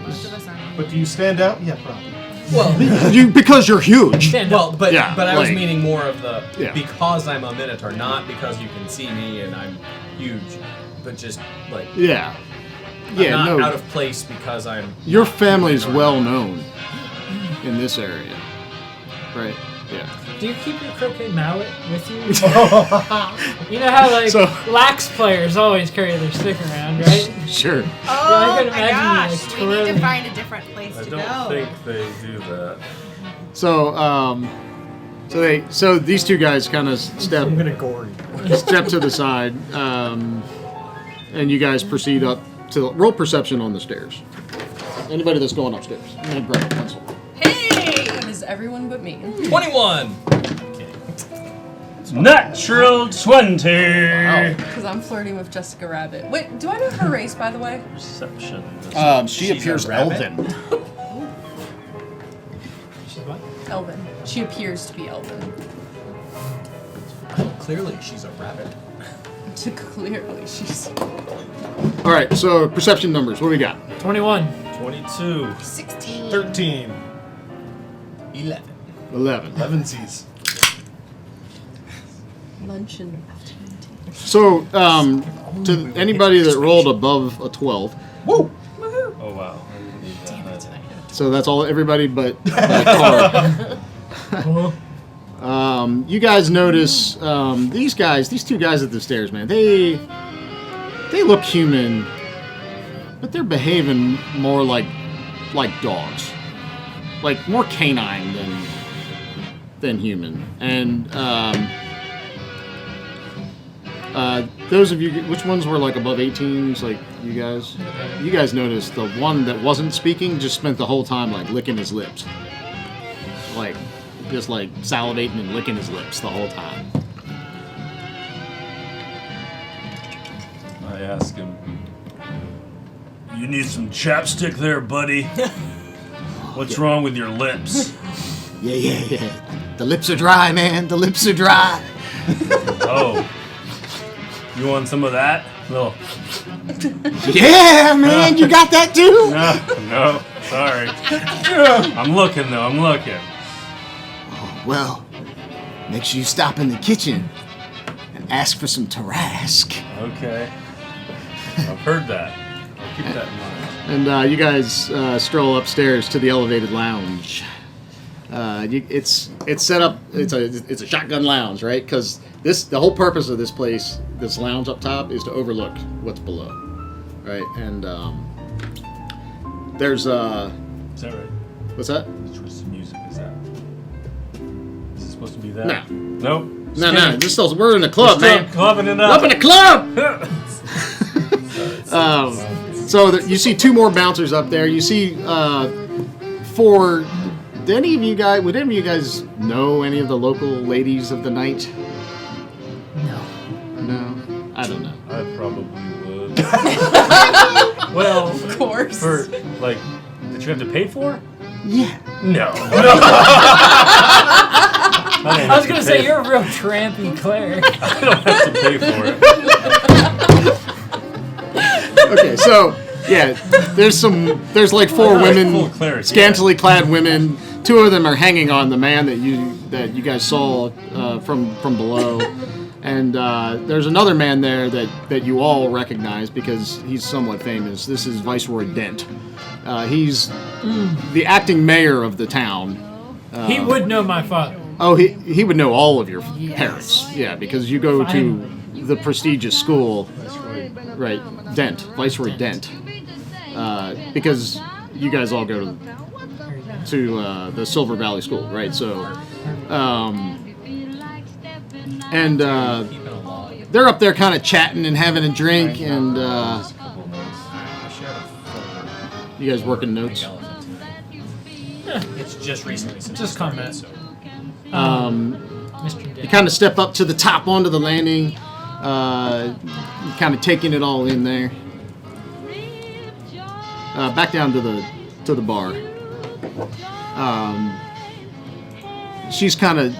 Most of us aren't. But do you stand out? Yeah, probably. well, Because you're huge. Stand well, up. but Yeah, I was like- meaning more of the Yeah. because I'm a Minotaur, not because you can see me and I'm huge, but just like Yeah. I'm Yeah, not no. out of place because I'm. Your not family is human or- well known in this area. Right? Yeah. Do you keep your croquet mallet with you? You know how like So- lax players always carry their stick around, right? Sure. Oh could my imagine you, gosh, like, we need twirling. to find a different place I to don't go. think they do that. So these two guys kind of step I'm gonna gore you. step to the side, and you guys proceed up to roll perception on the stairs. Anybody that's going upstairs, I'm gonna grab a pencil. Hey! It is everyone but me. 21. Natural 20. Because I'm flirting with Jessica Rabbit. Wait, do I know her race, by the way? Perception. She She's appears a rabbit? elven. She's what? Elven. She appears to be Elven. Clearly, she's a rabbit. Clearly, she's All right, so perception numbers. What do we got? 21. 22. 16. 13. 11. 11. 11 Z's. luncheon. So, to anybody that rolled above a 12, Woo! Woohoo! Oh wow. I didn't need that. so that's all everybody but Carl. You guys notice these two guys at the stairs, man. They look human, but they're behaving more like dogs, like more canine than human. And those of you, which ones were like above 18s, like you guys noticed the one that wasn't speaking just spent the whole time like licking his lips, like just like salivating and licking his lips the whole time. I ask him, "You need some chapstick there, buddy? What's wrong with your lips?" Yeah. The lips are dry, man. The lips are dry. Oh. You want some of that? No. Yeah, man. You got that too? No, sorry. I'm looking though, I'm looking. Well, make sure you stop in the kitchen and ask for some Tarrasque. Okay. I've heard that. I'll keep that in mind. And you guys stroll upstairs to the elevated lounge. It's set up. It's a shotgun lounge, right? Because the whole purpose of this place, this lounge up top, is to overlook what's below, right? And there's Is that right? what's that? Which was the music is that? Is it supposed to be that? No. Nope. No. Just those. We're in a club, Still man. clubbing it Up up. in a club. You see two more bouncers up there. You see four. Would any of you guys know any of the local ladies of the night? No, I don't know. I probably would. Well, Of course. for like that you have to pay for? Yeah. No. I was gonna say you're a real trampy cleric. I don't have to pay for it. Okay, so yeah, there's like four Full women, cleric, scantily clad women. Two of them are hanging on the man that you guys saw from below, and there's another man there that you all recognize because he's somewhat famous. This is Viceroy Dent. He's the acting mayor of the town. He would know my father. Oh, he would know all of your parents. Yeah, because you go to the prestigious school, right? Dent, Viceroy Dent, because you guys all go to the Silver Valley School, right? So, and they're up there kind of chatting and having a drink, and you guys working notes. It's just recently since Just we started, comment. so. Mr. You Dent. kind of step up to the top onto the landing, kind of taking it all in there. Back down to the bar. She's kind of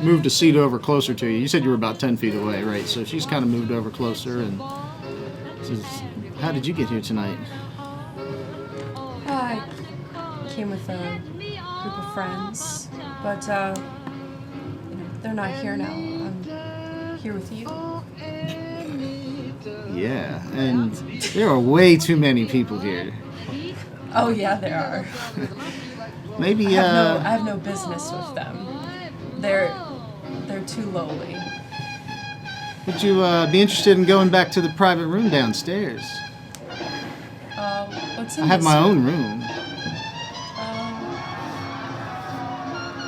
moved a seat over closer to you. You said you were about 10 feet away, right? So she's kind of moved over closer and says, "How did you get here tonight?" I came with a group of friends, but they're not here now. I'm here with you. Yeah, and there are way too many people here. Oh yeah, there are. Maybe, I have no business with them. They're too lowly. would you be interested in going back to the private room downstairs? What's in I have this my own room.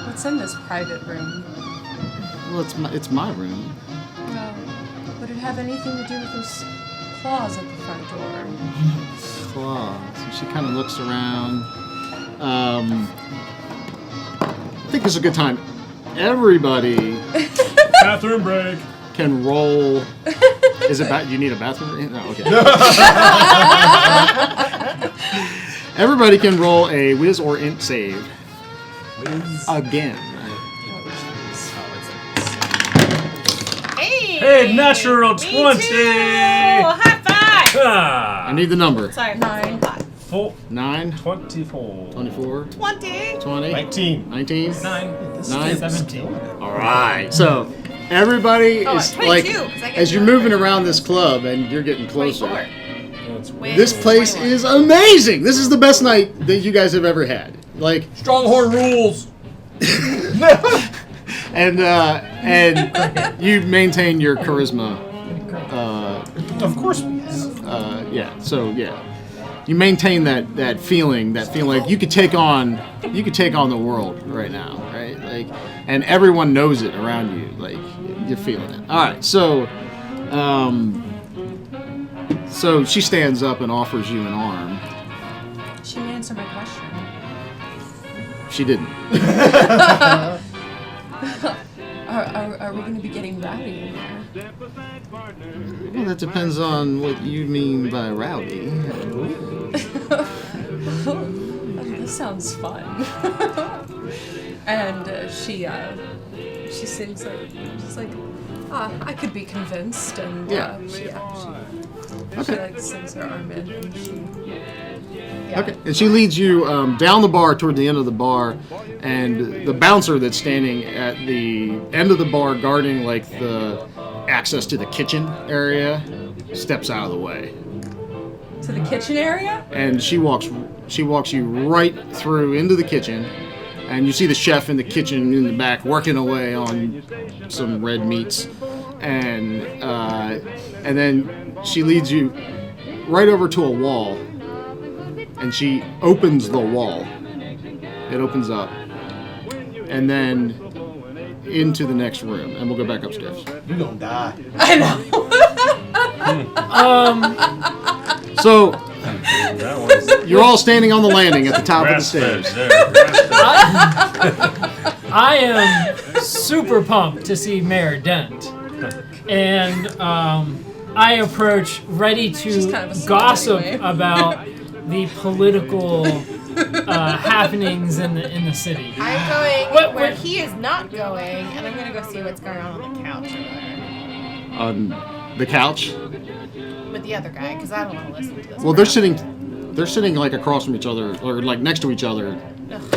What's in this private room? Well, it's my room. Well, would it have anything to do with those claws at the front door? Claws. And she kind of looks around. I think this is a good time. Everybody Bathroom break. can roll. Is it you need a bathroom? No, okay. Everybody can roll a whiz or int save. Again. Hey, natural 20. High five! Ah. I need the number. Sorry. 9. 9, 24. 24, 20. 20, 19. 19, 9. 9. 17. All right. So everybody Oh, is 22, like, 'cause I get as you're your moving number. around this club and you're getting closer. 24. Wait, This place 21. is amazing. This is the best night that you guys have ever had. Like, Stronghorn rules. and you maintain your charisma. Of course we have. Yeah. So yeah, you maintain that feeling like you could take on the world right now, right? Like, and everyone knows it around you. Like, you're feeling it. All right. So, so she stands up and offers you an arm. She didn't answer my question. She didn't. Are we going to be getting rowdy in there? Well, that depends on what you mean by rowdy. This sounds fun. And she seems like she's like, I could be convinced, and Yeah. she Okay. like sinks her arm in, and she. Yeah. Okay. And she leads you down the bar toward the end of the bar, and the bouncer that's standing at the end of the bar guarding like the access to the kitchen area steps out of the way. To the kitchen area? And she walks you right through into the kitchen, and you see the chef in the kitchen in the back working away on some red meats, and then she leads you right over to a wall, and she opens the wall. It opens up, and then into the next room, and we'll go back upstairs. You're gonna die. I know. So That one's you're all standing on the landing at the top of the grass-fed stairs. there. Grass-fed. I am super pumped to see Mayor Dent. And I approach ready She's to kind of a slut gossip anyway. about the political happenings in the city. I'm going where What- he is not going, and I'm gonna go see what's going on the couch over there On the couch. with the other guy, because I don't want to listen to this. Well, they're crap. sitting like across from each other, or like next to each other,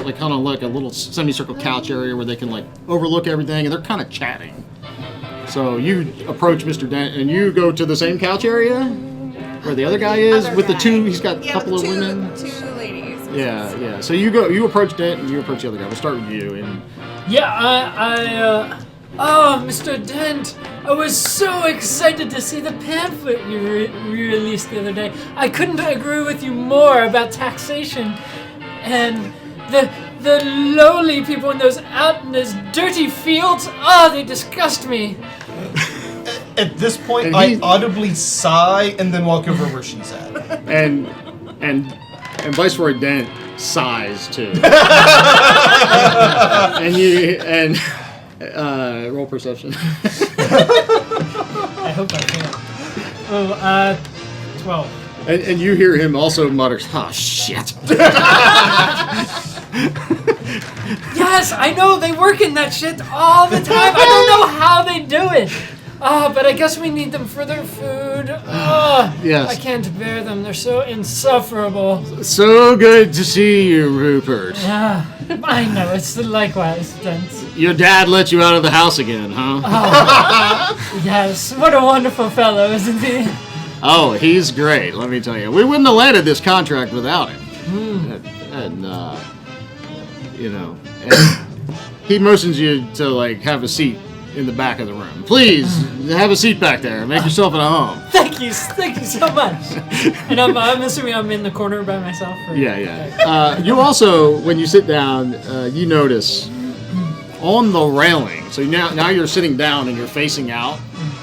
like kind of like a little semicircle couch area where they can like overlook everything, and they're kind of chatting. So you approach Mr. Dent, and you go to the same couch area where the other guy is Other with the guy. two. He's got a Yeah, couple of two women. ladies. Yeah. So you approach Dent, and you approach the other guy. We'll start with you. And Yeah, oh, Mr. Dent, I was so excited to see the pamphlet you released the other day. I couldn't agree with you more about taxation and the lowly people in those dirty fields. Oh, they disgust me. At this point, And I he- audibly sigh and then walk over where she's at. and Viceroy Dent sighs too. and roll perception. I hope I can. Oh, 12. And you hear him also mutters, "Oh shit." Yes, I know, they work in that shit all the time. I don't know how they do it. Oh, but I guess we need them for their food. Oh, Yes. I can't bear them. They're so insufferable. So good to see you, Rupert. Yeah, I know. It's likewise, Dent. Your dad let you out of the house again, huh? Yes, what a wonderful fellow, isn't he? Oh, he's great, let me tell you. We wouldn't have landed this contract without him. And he motions you to, like, have a seat in the back of the room. Please, have a seat back there. Make yourself at home. Thank you so much. And I'm assuming I'm in the corner by myself. Or, Yeah. You also, when you sit down, you notice on the railing, so now you're sitting down and you're facing out,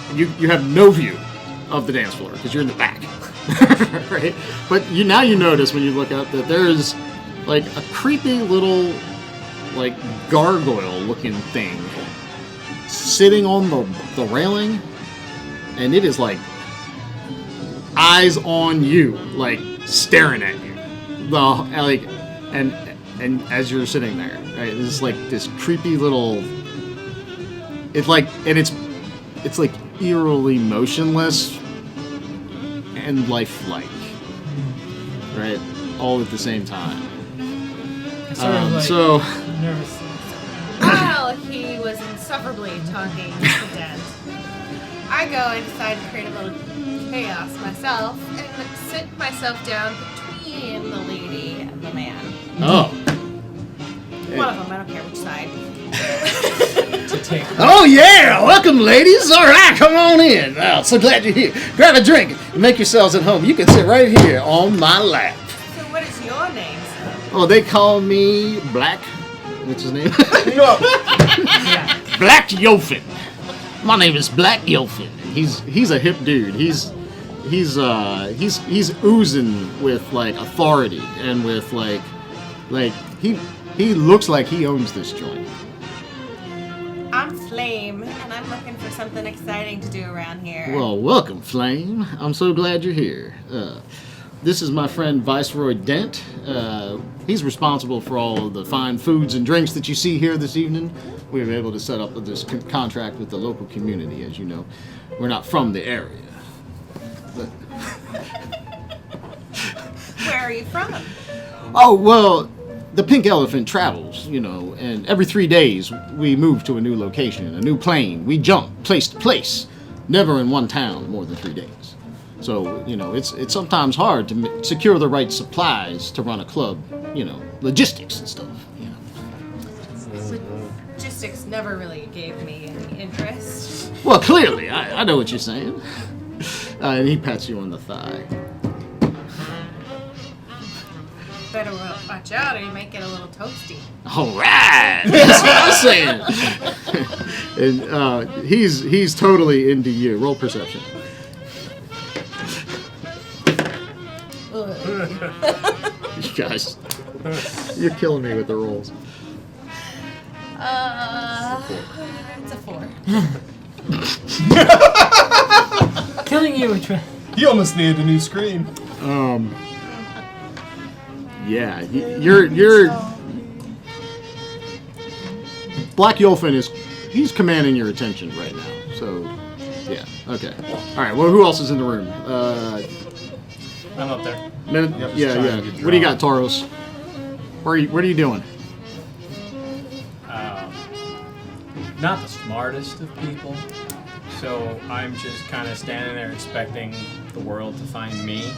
and you have no view of the dance floor because you're in the back. Right? But you notice when you look up that there's like a creepy little like gargoyle looking thing sitting on the railing, and it is like eyes on you, like staring at you. And as you're sitting there, right, it's like this creepy little. It's like eerily motionless and lifelike, right, all at the same time. Sort of like So. nervous. While he was insufferably talking to Dent, I go and decide to create a little chaos myself and sit myself down between the lady and the man. Oh. One of them, I don't care which side. To take. Oh yeah! Welcome, ladies. All right, come on in. Oh, so glad you're here. Grab a drink. Make yourselves at home. You can sit right here on my lap. So what is your name, sir? Oh, they call me Black. What's his name? No. Black Yofin. My name is Black Yofin. He's a hip dude. He's oozing with like authority and with like he looks like he owns this joint. I'm Flame, and I'm looking for something exciting to do around here. Well, welcome, Flame. I'm so glad you're here. This is my friend Viceroy Dent. He's responsible for all of the fine foods and drinks that you see here this evening. We were able to set up this contract with the local community, as you know. We're not from the area. But Where are you from? oh, well, the Pink Elephant travels, and every 3 days we move to a new location, a new plane. We jump place to place, never in one town more than 3 days. So, it's sometimes hard to secure the right supplies to run a club, logistics and stuff. Logistics never really gave me any interest. Well, clearly, I know what you're saying. And he pats you on the thigh. But better watch out or you might get a little toasty. All right, that's what I'm saying. And he's totally into you. Roll perception. You guys, you're killing me with the rolls. It's a 4. Killing you with You almost needed a new screen. Yeah, you're Black Yolfin he's commanding your attention right now. So, yeah, okay. All right. Well, who else is in the room? I'm up there. Yeah, trying to yeah. get What do you got, Tauros? What are you doing? Not the smartest of people, so I'm just kind of standing there expecting the world to find me.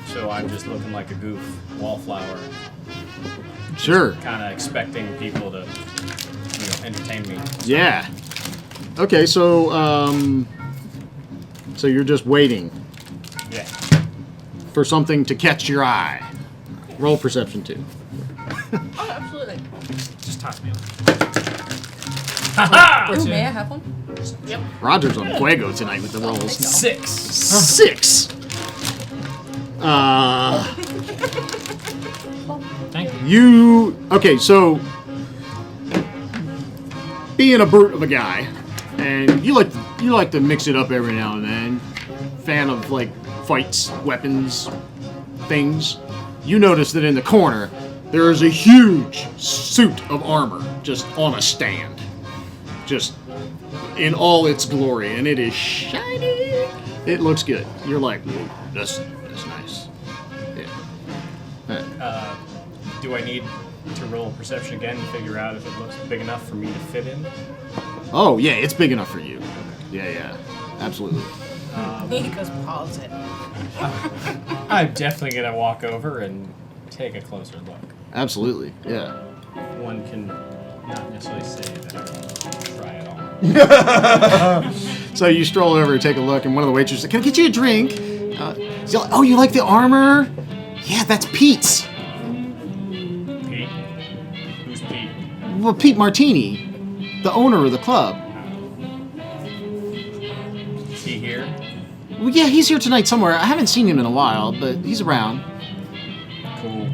So I'm just looking like a goof, wallflower, Sure. kind of expecting people to, entertain me. Yeah. Okay, so so you're just waiting Yeah. for something to catch your eye. Roll perception 2. Oh, absolutely. just toss me on. Ha Ooh, may I have one? Roger's on fuego tonight with the rolls. 6. 6. Thank you. Okay, so being a brute of a guy, and you like to mix it up every now and then. Fan of like fights, weapons, things. You notice that in the corner there is a huge suit of armor just on a stand, just in all its glory, and it is shiny. It looks good. You're like, "Ooh, that's nice." Yeah. Do I need to roll perception again to figure out if it looks big enough for me to fit in? Oh yeah, it's big enough for you. Yeah, absolutely. He goes pause it. I'm definitely gonna walk over and take a closer look. Absolutely, yeah. One can not necessarily say that I will try it all. So you stroll over and take a look, and one of the waitresses says, "Can I get you a drink?" He's like, "Oh, you like the armor? Yeah, that's Pete's. Pete? Who's Pete? Well, Pete Martini, the owner of the club. Is he here? Well, yeah, he's here tonight somewhere. I haven't seen him in a while, but he's around." Cool.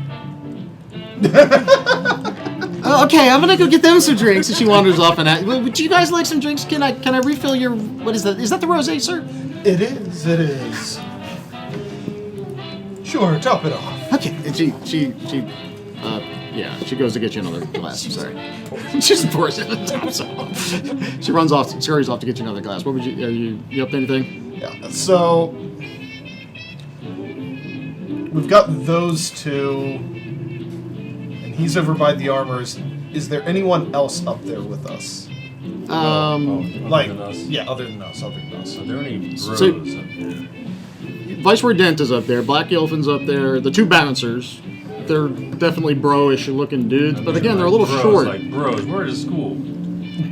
Oh, okay, I'm gonna go get them some drinks. And she wanders off and would you guys like some drinks? Can I refill your, what is that? Is that the rosé, sir? It is. Sure, top it off. Okay. And she goes to get you another glass. I'm sorry. She just pours it on top. So she scurries off to get you another glass. What would you? Are you up to anything? Yeah. So we've got those two, and he's over by the armors. Is there anyone else up there with us? Like, yeah, other than us. Are there any bros So- up there? Viceroy Dent is up there. Black Yelfin's up there. The two bouncers. They're definitely bro-ish looking dudes, but again, they're a little bros, short. Like bros, where is school?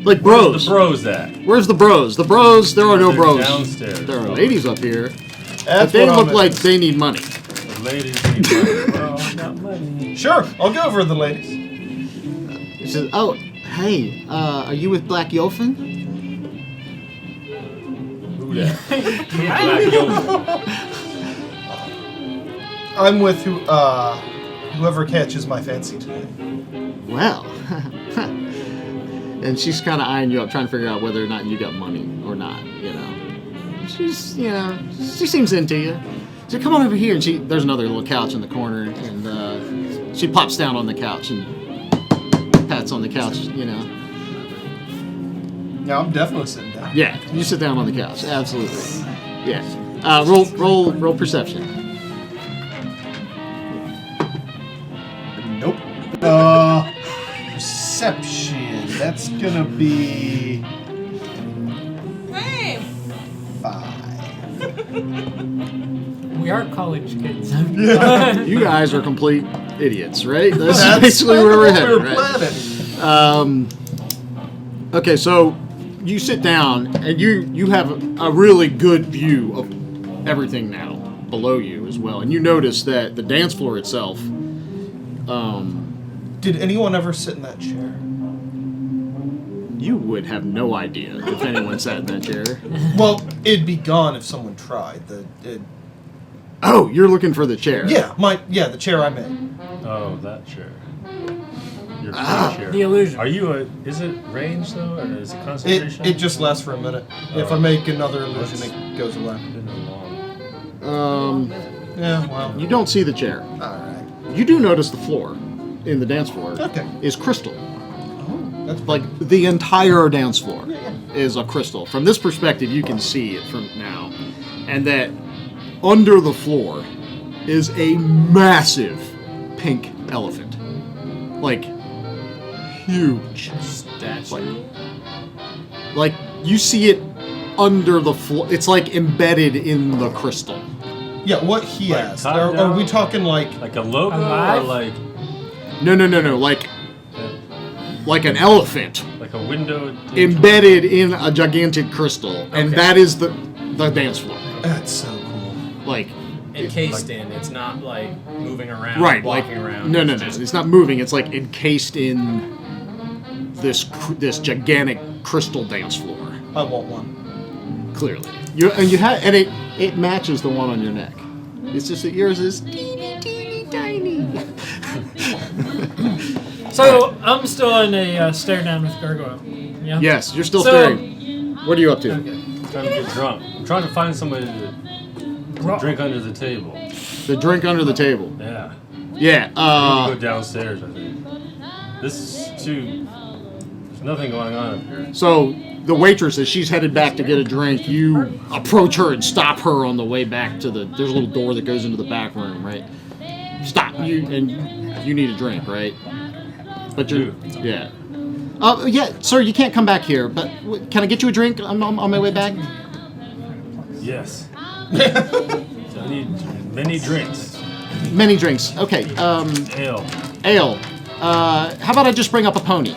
Like Where's bros. the bros at? Where's the bros? The bros, there are no They're bros. downstairs. There are ladies up here, but That's they what look I'm like in. they need money. The ladies need money. Well, not money. Sure, I'll go over the ladies. He says, "Oh, hey, are you with Black Yelfin?" Who that? Black Yoda. I'm with whoever catches my fancy today. Well, and she's kind of eyeing you up, trying to figure out whether or not you got money or not. She seems into you. So come on over here, and there's another little couch in the corner, and she plops down on the couch and pats on the couch. Yeah, I'm definitely sitting down. Yeah, you sit down on the couch. Absolutely. Yeah. Roll perception. Nope. Perception. That's gonna be Hey! 5. We are college kids. You guys are complete idiots, right? That's That's basically kind where of we're what headed, we're right? planning. Okay, so you sit down and you have a really good view of everything now below you as well, and you notice that the dance floor itself Did anyone ever sit in that chair? You would have no idea if anyone sat in that chair. Well, it'd be gone if someone tried. Oh, you're looking for the chair. The chair I'm in. Oh, that chair. Your chair. The illusion. Are you is it range though, or is it concentration? It just lasts for a minute. If I make another illusion, it goes away. Been a long. Yeah, well. You don't see the chair. Alright. You do notice the floor, in the dance floor, Okay. is crystal. Oh, that's Like the entire dance floor is a crystal. From this perspective, you can see it from now, and that under the floor is a massive pink elephant, like huge. Statue. Like you see it under the floor. It's like embedded in the crystal. Yeah, what he Like asked. top Are we down? talking like? Like a logo Alive? or like No. Like an elephant a window embedded in a gigantic crystal, and Okay. that is the dance floor. That's so cool. Like Encased in. It's not like moving around, right, walking like around. no. Just- It's not moving. It's like encased in this gigantic crystal dance floor. I want one. Clearly, you have, and it matches the one on your neck. It's just that yours is teeny tiny. So I'm still in a stare down with Gargoyle. Yeah. Yes, you're still So- staring. What are you up to? Okay. trying to get drunk. I'm trying to find somebody to drink under the table. The drink under the table. Yeah. Yeah. Go downstairs, I think. This is too. There's nothing going on up here. So the waitress, as she's headed back to get a drink, you approach her and stop her on the way back to the. There's a little door that goes into the back room, right? Stop you, and you need a drink, right? But you're, yeah. Yeah, sir, you can't come back here. But can I get you a drink? I'm on my way back. Yes. So I need many drinks. Many drinks. Okay. Ale. Ale. How about I just bring up a pony?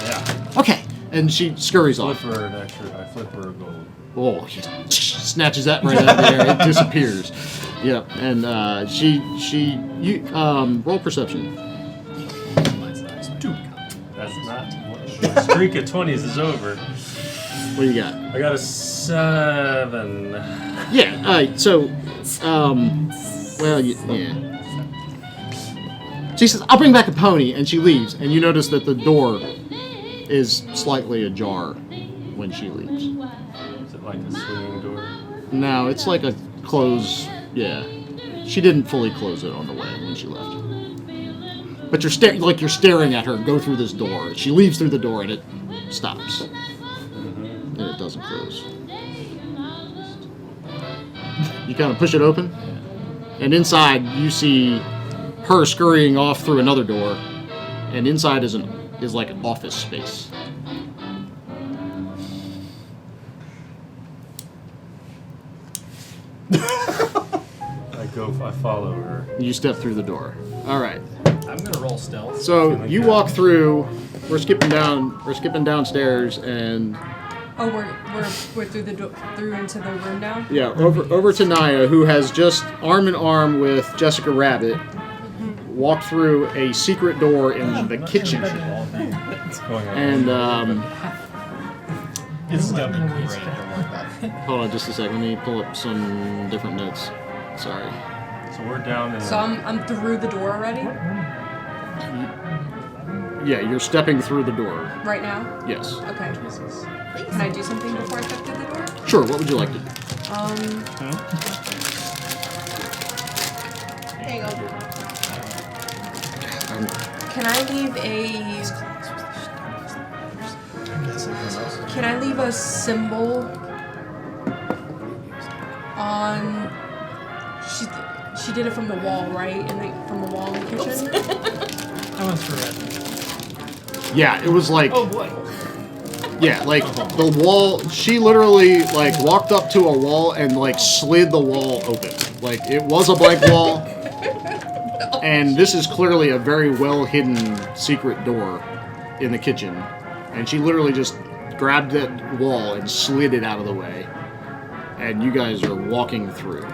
Yeah. Okay. And she scurries Flip off. her an extra. I flip her a gold. Oh, he snatches that right out of the air. It disappears. Yep. And you roll perception. That's not. The streak of 20s is over. What do you got? I got a 7. Yeah. All right. So, well, yeah. She says, "I'll bring back a pony," and she leaves. And you notice that the door is slightly ajar when she leaves. Is it like a swinging door? No, it's like a close. Yeah, she didn't fully close it on the way when she left. But you're staring at her go through this door. She leaves through the door and it stops, and it doesn't close. You kind of push it open, and inside you see her scurrying off through another door, and inside is like an office space. I follow her. You step through the door. All right. I'm gonna roll stealth. So you walk through. We're skipping downstairs, and Oh, we're through through into the room now. yeah, over to Naya, who has just arm in arm with Jessica Rabbit, walked through a secret door in the kitchen, What's going on? and It's gonna be great. Don't worry about it. hold on just a second. Let me pull up some different notes. Sorry. So we're down in. So I'm through the door already Yeah, you're stepping through the door. right now. Yes. Okay. Can I do something before I step through the door? Sure. What would you like to do? There you go. Can I leave Can I leave a symbol on? She did it from the wall, right? From the wall in the kitchen. I was for red. Yeah, it was like. Oh boy. Yeah, like the wall. She literally like walked up to a wall and like slid the wall open. Like it was a blank wall, and this is clearly a very well hidden secret door in the kitchen. And she literally just grabbed that wall and slid it out of the way. And you guys are walking through.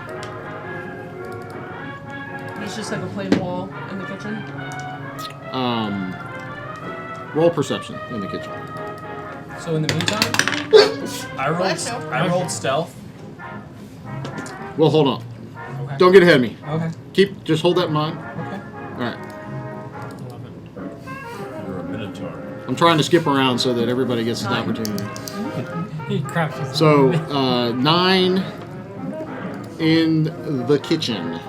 It's just like a plain wall in the kitchen. kitchen? Roll perception in the kitchen. So in the meantime, Bless you. I rolled stealth. Well, hold on. Okay. Don't get ahead of me. Okay. Just hold that in mind. Okay. All right. You're a minotaur. I'm trying to skip around so that everybody gets an 9. opportunity. He crouches. So 9 in the kitchen.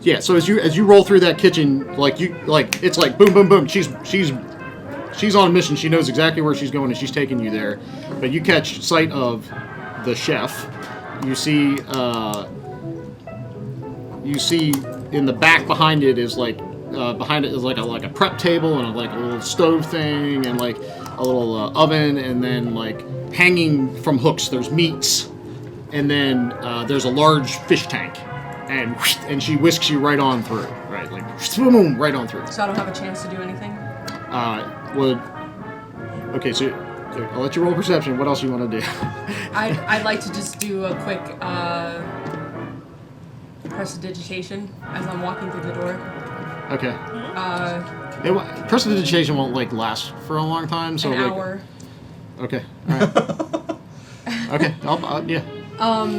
Yeah. So as you roll through that kitchen, it's like boom, boom, boom. She's on a mission. She knows exactly where she's going, and she's taking you there. But you catch sight of the chef. You see in the back behind it is like a prep table and like a little stove thing and like a little oven, and then like hanging from hooks there's meats, and then there's a large fish tank, and she whisks you right on through, right, like boom, right on through. So I don't have a chance to do anything? Okay, so I'll let you roll perception. What else you want to do? I'd like to just do a quick prestidigitation as I'm walking through the door. Okay. Prestidigitation won't like last for a long time, so An like. hour. Okay. All right. Okay. Yeah.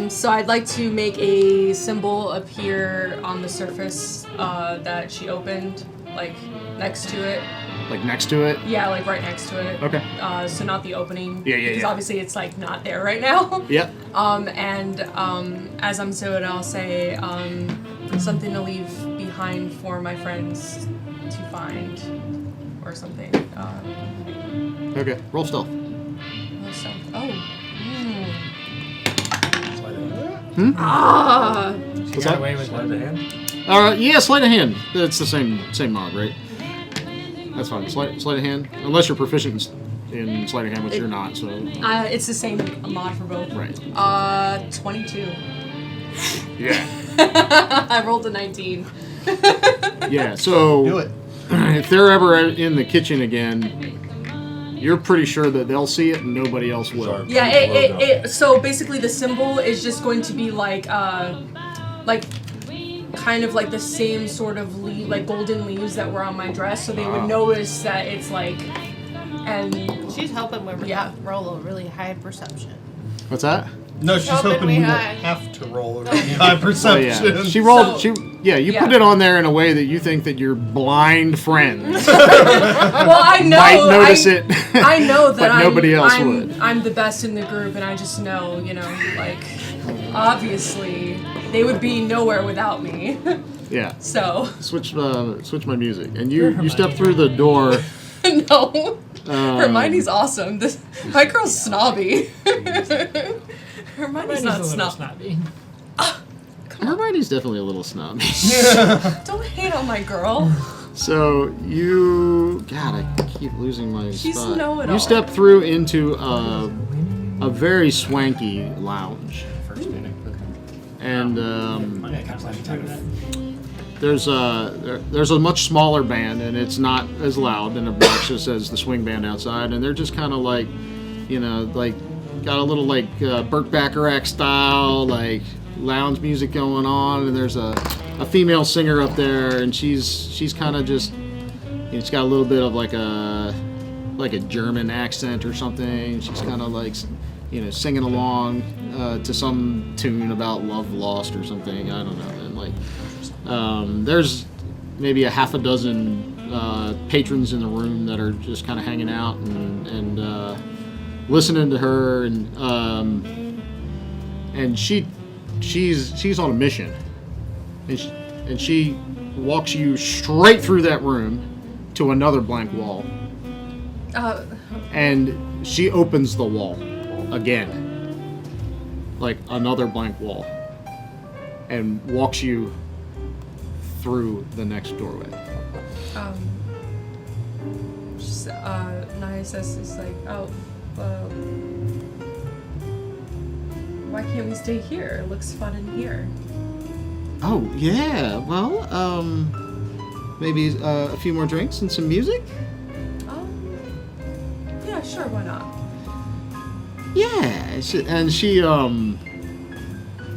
So I'd like to make a symbol appear on the surface that she opened, like next to it. Like next to it. Yeah, like right next to it. Okay. So not the opening. Yeah. Because obviously it's like not there right now. Yep. And as I'm so it, I'll say something to leave behind for my friends to find, or something. Okay. Roll stealth. So, She What's got that? away with Slide it. the hand. Yeah, sleight of hand. It's the same mod, right? That's fine. Sleight of hand, unless you're proficient in sleight of hand, which you're not. So. it's the same mod for both. Right. 22. Yeah. I rolled a 19. Yeah. So. Do it. If they're ever in the kitchen again, you're pretty sure that they'll see it and nobody else will. Sorry. Yeah, it so basically the symbol is just going to be like kind of like the same sort of like golden leaves that were on my dress, so they would notice that it's like, and She's hoping we Yeah. roll a really high perception. What's that? No, she's Hoping hoping we we won't hide. have to roll a really high perception. Oh, yeah. She rolled. So- You yeah. put it on there in a way that you think that your blind friends well, I know might notice it. I know that but nobody else I'm, would. I'm the best in the group, and I just know, like, obviously they would be nowhere without me. Yeah. So Switch my music, and you step through the door. no, Hermione's awesome. My girl's snobby. Hermione's Hermione's not a little snobby. snobby. Hermione's definitely a little snobby. Don't hate on my girl. So God, I keep losing my She's spot. know-it-all. You step through into a very swanky lounge, First meeting. and Yeah, kind of like there's a much smaller band, and it's not as loud and obnoxious as the swing band outside, and they're just kind of like, like got a little like Burt Bacharach style like lounge music going on, and there's a female singer up there, and she's kind of just, it's got a little bit of like a German accent or something. She's kind of like, singing along to some tune about love lost or something. I don't know. And like, there's maybe a half a dozen patrons in the room that are just kind of hanging out and listening to her, and she's on a mission, and she walks you straight through that room to another blank wall, and she opens the wall again, like another blank wall, and walks you through the next doorway. Naya says it's like, why can't we stay here? It looks fun in here. Oh yeah, well, maybe a few more drinks and some music. Yeah, sure, why not? Yeah, and she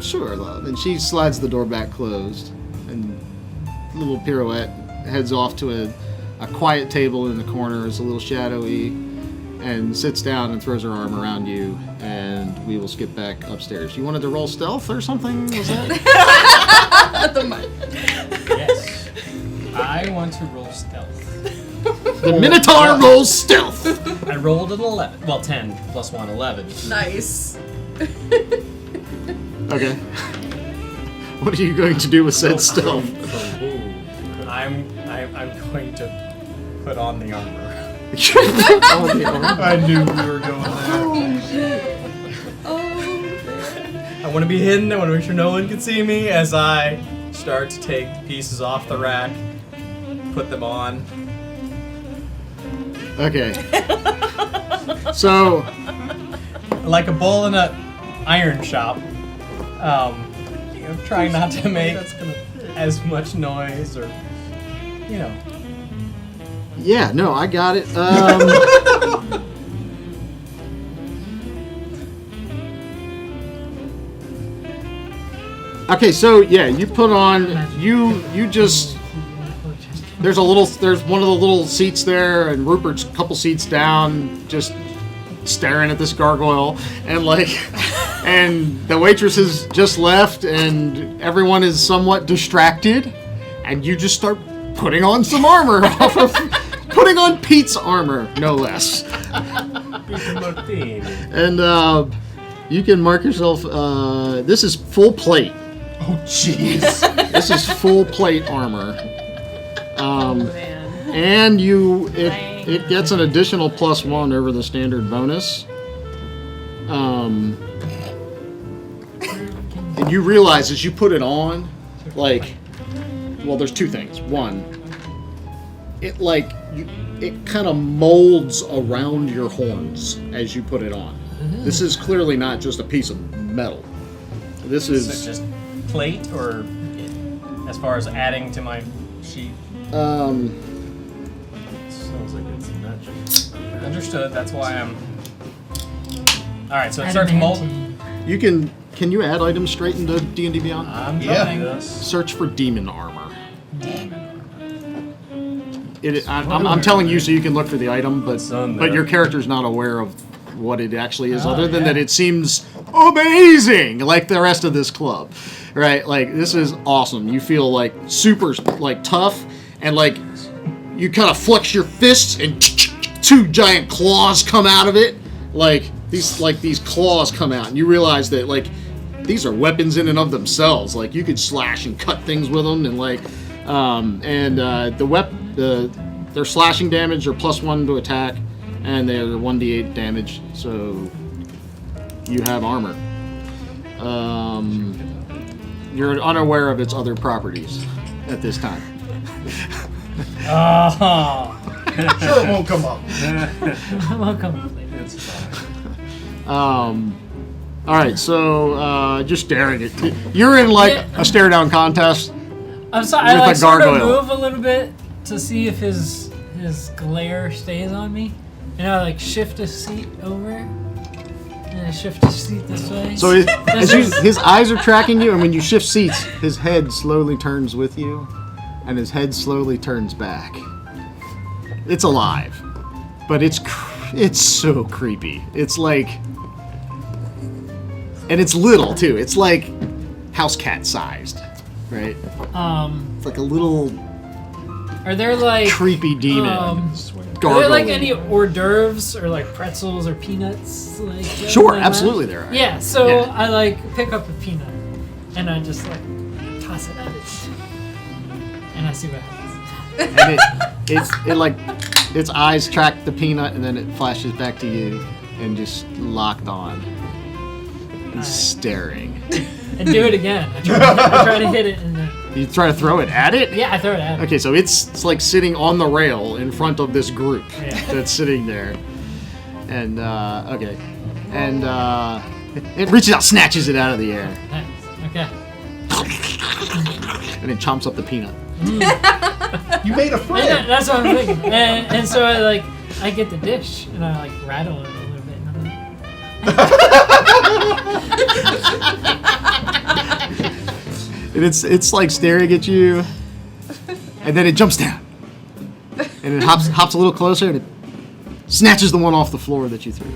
Sure, love. And she slides the door back closed, and little pirouette heads off to a quiet table in the corner. It's a little shadowy, and sits down and throws her arm around you, and we will skip back upstairs. You wanted to roll stealth or something? Was that? Yes. I want to roll stealth. The Minotaur rolls stealth. I rolled an 11. Well, 10 plus 1, 11. Nice. Okay. What are you going to do with said stealth? I'm going to put on the armor. I knew we were going there. I want to be hidden. I want to make sure no one can see me as I start to take pieces off the rack, put them on. Okay. So, Like a bull in a iron shop. Trying not to make as much noise or, yeah, no, I got it. Okay, so yeah, you put on you just there's one of the little seats there, and Rupert's a couple seats down, just staring at this gargoyle, and and the waitress has just left, and everyone is somewhat distracted, and you just start putting on some armor, putting on Pete's armor, no less. And you can mark yourself. This is full plate. Oh, jeez. This is full plate armor. Man. And it gets an additional +1 over the standard bonus. And you realize as you put it on, well, there's two things. One, it kind of molds around your horns as you put it on. Mm-hmm. This is clearly not just a piece of metal. This is it just plate, or as far as adding to my sheet? Sounds like it's magic. Understood. That's why I'm. All right, so it starts molting. you can you add items straight into D&D Beyond? I'm Yeah. trying. Yes. Search for demon armor. I'm telling you so you can look for the item, It's on but there. your character's not aware of what it actually is, other than that it seems amazing, like the rest of this club, right? Like, this is awesome. You feel like super tough, and you kind of flex your fists, and two giant claws come out of it. These claws come out, and you realize that these are weapons in and of themselves. You could slash and cut things with them, and their slashing damage are +1 to attack, and they're 1d8 damage. So you have armor. You're unaware of its other properties at this time. Oh. Sure, it won't come up. Welcome. It's fine. All right, so just staring at you're in a stare down contest. I'm sorry. With I a sort of gargoyle. move a little bit to see if his glare stays on me, and I shift a seat over, and I shift a seat this way. So his eyes are tracking you, and when you shift seats, his head slowly turns with you, and his head slowly turns back. It's alive, but it's so creepy. It's and it's little too. It's house cat sized, right? It's a little Are there creepy demon. Are gargoyle. there any hors d'oeuvres or pretzels or peanuts? Sure, that? absolutely there are. Yeah, so Yeah. I pick up a peanut and I just toss it at it, and I see what happens. And its eyes track the peanut, and then it flashes back to you, and just locked on, and staring. And do it again. I try to hit it, and You try to throw it at it? yeah, I throw it at it. Okay, so it's sitting on the rail in front of this group Yeah. that's sitting there, and it reaches out, snatches it out of the air, Nice. Okay. and it chomps up the peanut. You made a And friend. that's what I'm thinking. And so I get the dish and I rattle it a little bit. And I'm And it's like staring at you, and then it jumps down, and it hops a little closer, and it snatches the one off the floor that you threw.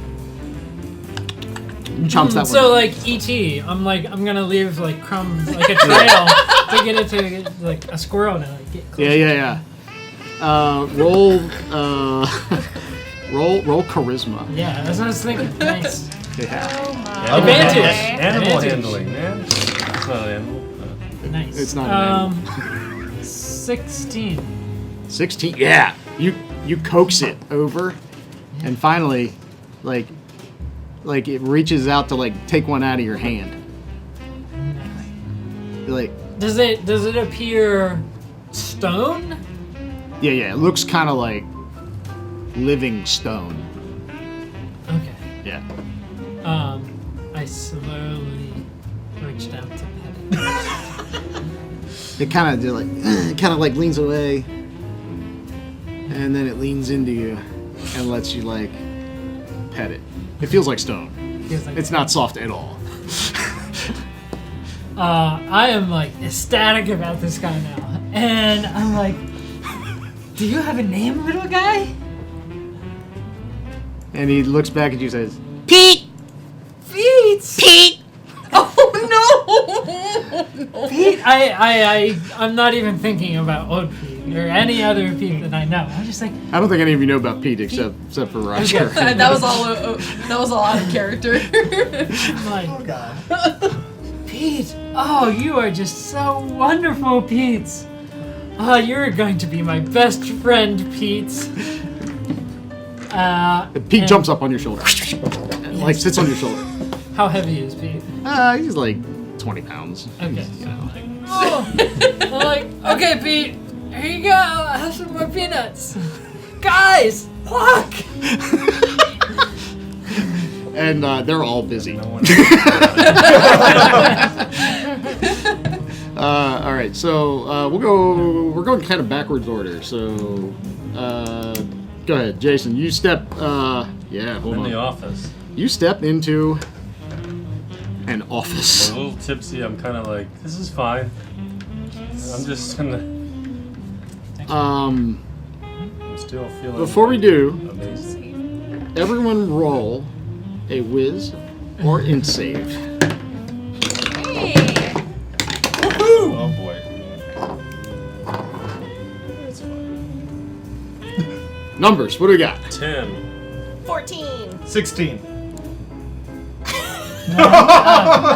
And chomps that So one. like E.T., I'm gonna leave like crumbs, like a trail to get it to like a squirrel to like get close. Yeah. Roll charisma. Yeah, that's what I was thinking. Nice. Yeah. Oh my. Advantage. Animal Advantage. handling, man. It's not an animal. Nice. It's not an 16. 16. Yeah. You coax it over, and finally, like it reaches out to like take one out of your hand. Like Does it appear stone? yeah. It looks kind of like living stone. Okay. Yeah. I slowly reached out to pet it. It kind of like leans away, and then it leans into you and lets you like pet it. It feels like stone. Feels like- It's not soft at all. I am like ecstatic about this guy now, and I'm like, "Do you have a name, little guy?" And he looks back at you and says, "Pete! Pete. Pete!" Oh no! Pete. I'm not even thinking about old Pete or any other Pete that I know. I'm just like, I don't think any of you know about Pete except for Roger. That was all out of character. I'm like, Oh god. Pete. Oh, you are just so wonderful, Pete. Oh, you're going to be my best friend, Pete. Pete and jumps up on your shoulder, and, like sits on your shoulder. How heavy is Pete? He's like 20 pounds. Okay. You know. Oh, I'm like, okay, Pete, here you go. Have some more peanuts. Guys, walk. And they're all busy. No one. All right, so we're going kind of backwards order. So go ahead, Jason. You step. Hold in the on. office. You step into an I'm office. a little tipsy. I'm kind of like, this is fine. I'm just gonna. I'm still feeling. Before we do, amazing. everyone roll a whiz or int save. Hey. Oh boy. Numbers. What do we got? 10. 14. 16.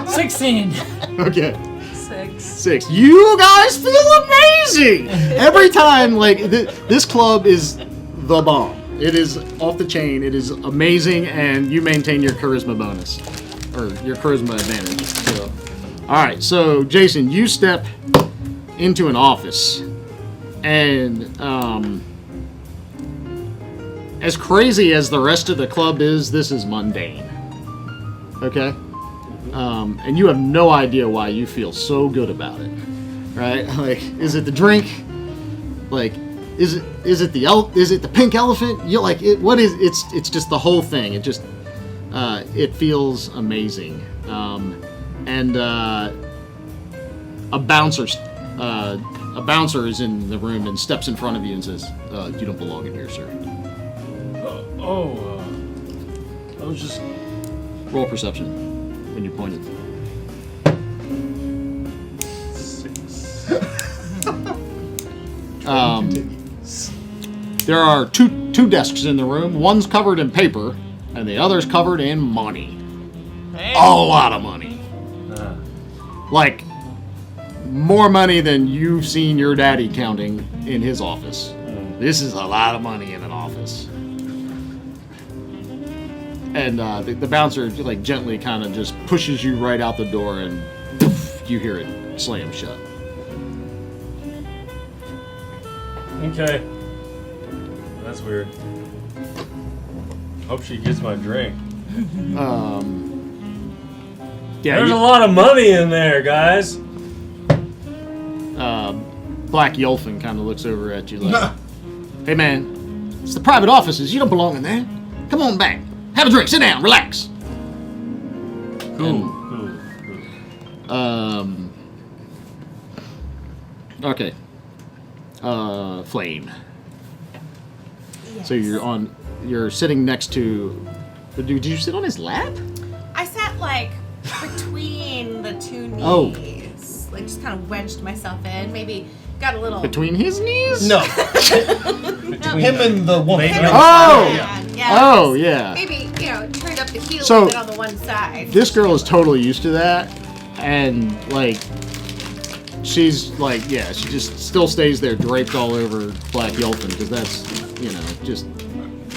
16. Okay. 6. 6. You guys feel amazing every time. Like this club is the bomb. It is off the chain. It is amazing, and you maintain your charisma bonus or your charisma advantage. So, all right. So, Jason, you step into an office, and as crazy as the rest of the club is, this is mundane. Okay. And you have no idea why you feel so good about it, right? Like, is it the drink? Like, is it the pink elephant? You like it? What is? It's just the whole thing. It just it feels amazing. And a bouncer is in the room and steps in front of you and says, "You don't belong in here, sir." I was just. Roll perception when you pointed. 6. There are two desks in the room. One's covered in paper, and the other's covered in money. Hey. A lot of money. Like, more money than you've seen your daddy counting in his office. This is a lot of money in an office. And the bouncer, like, gently kind of just pushes you right out the door, and poof, you hear it slam shut. Okay. That's weird. Hope she gets my drink. Yeah, There's a lot of money in there, guys. Black Yolfin kind of looks over at you like, "Hey man, it's the private offices. You don't belong in there. Come on back. Have a drink. Sit down. Relax." Cool. Okay. Flame. Yes. So you're sitting next to. Did you sit on his lap? I sat like between the two knees. Oh. Like just kind of wedged myself in. Maybe got a little. Between his knees? No. Between Him and the woman. Him and the Oh! man, yes. Oh, yeah. Maybe, turned up the heel So, a bit on the one side. This girl is totally used to that, and like, she's like, yeah, she just still stays there draped all over Black Yelfin because that's, just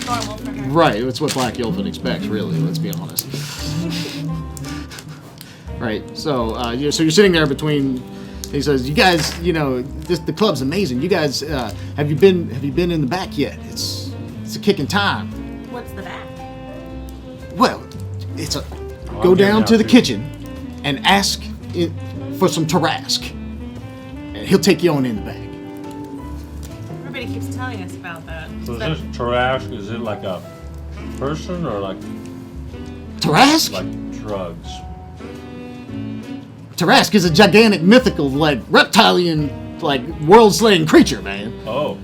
Normal for her. right. It's what Black Yelfin expects, really. Let's be honest. Right. So, so you're sitting there between. He says, "You guys, the club's amazing. You guys, have you been in the back yet? It's a kicking time. What's the back? Well, it's a I'll go get down out to the too. kitchen and ask for some Tarask, and he'll take you on in the back. Everybody keeps telling us about that. So But is this trash? Is it like a person or like Tarask? drugs? Tarask is a gigantic, mythical, reptilian, world-slaying creature, man. Oh,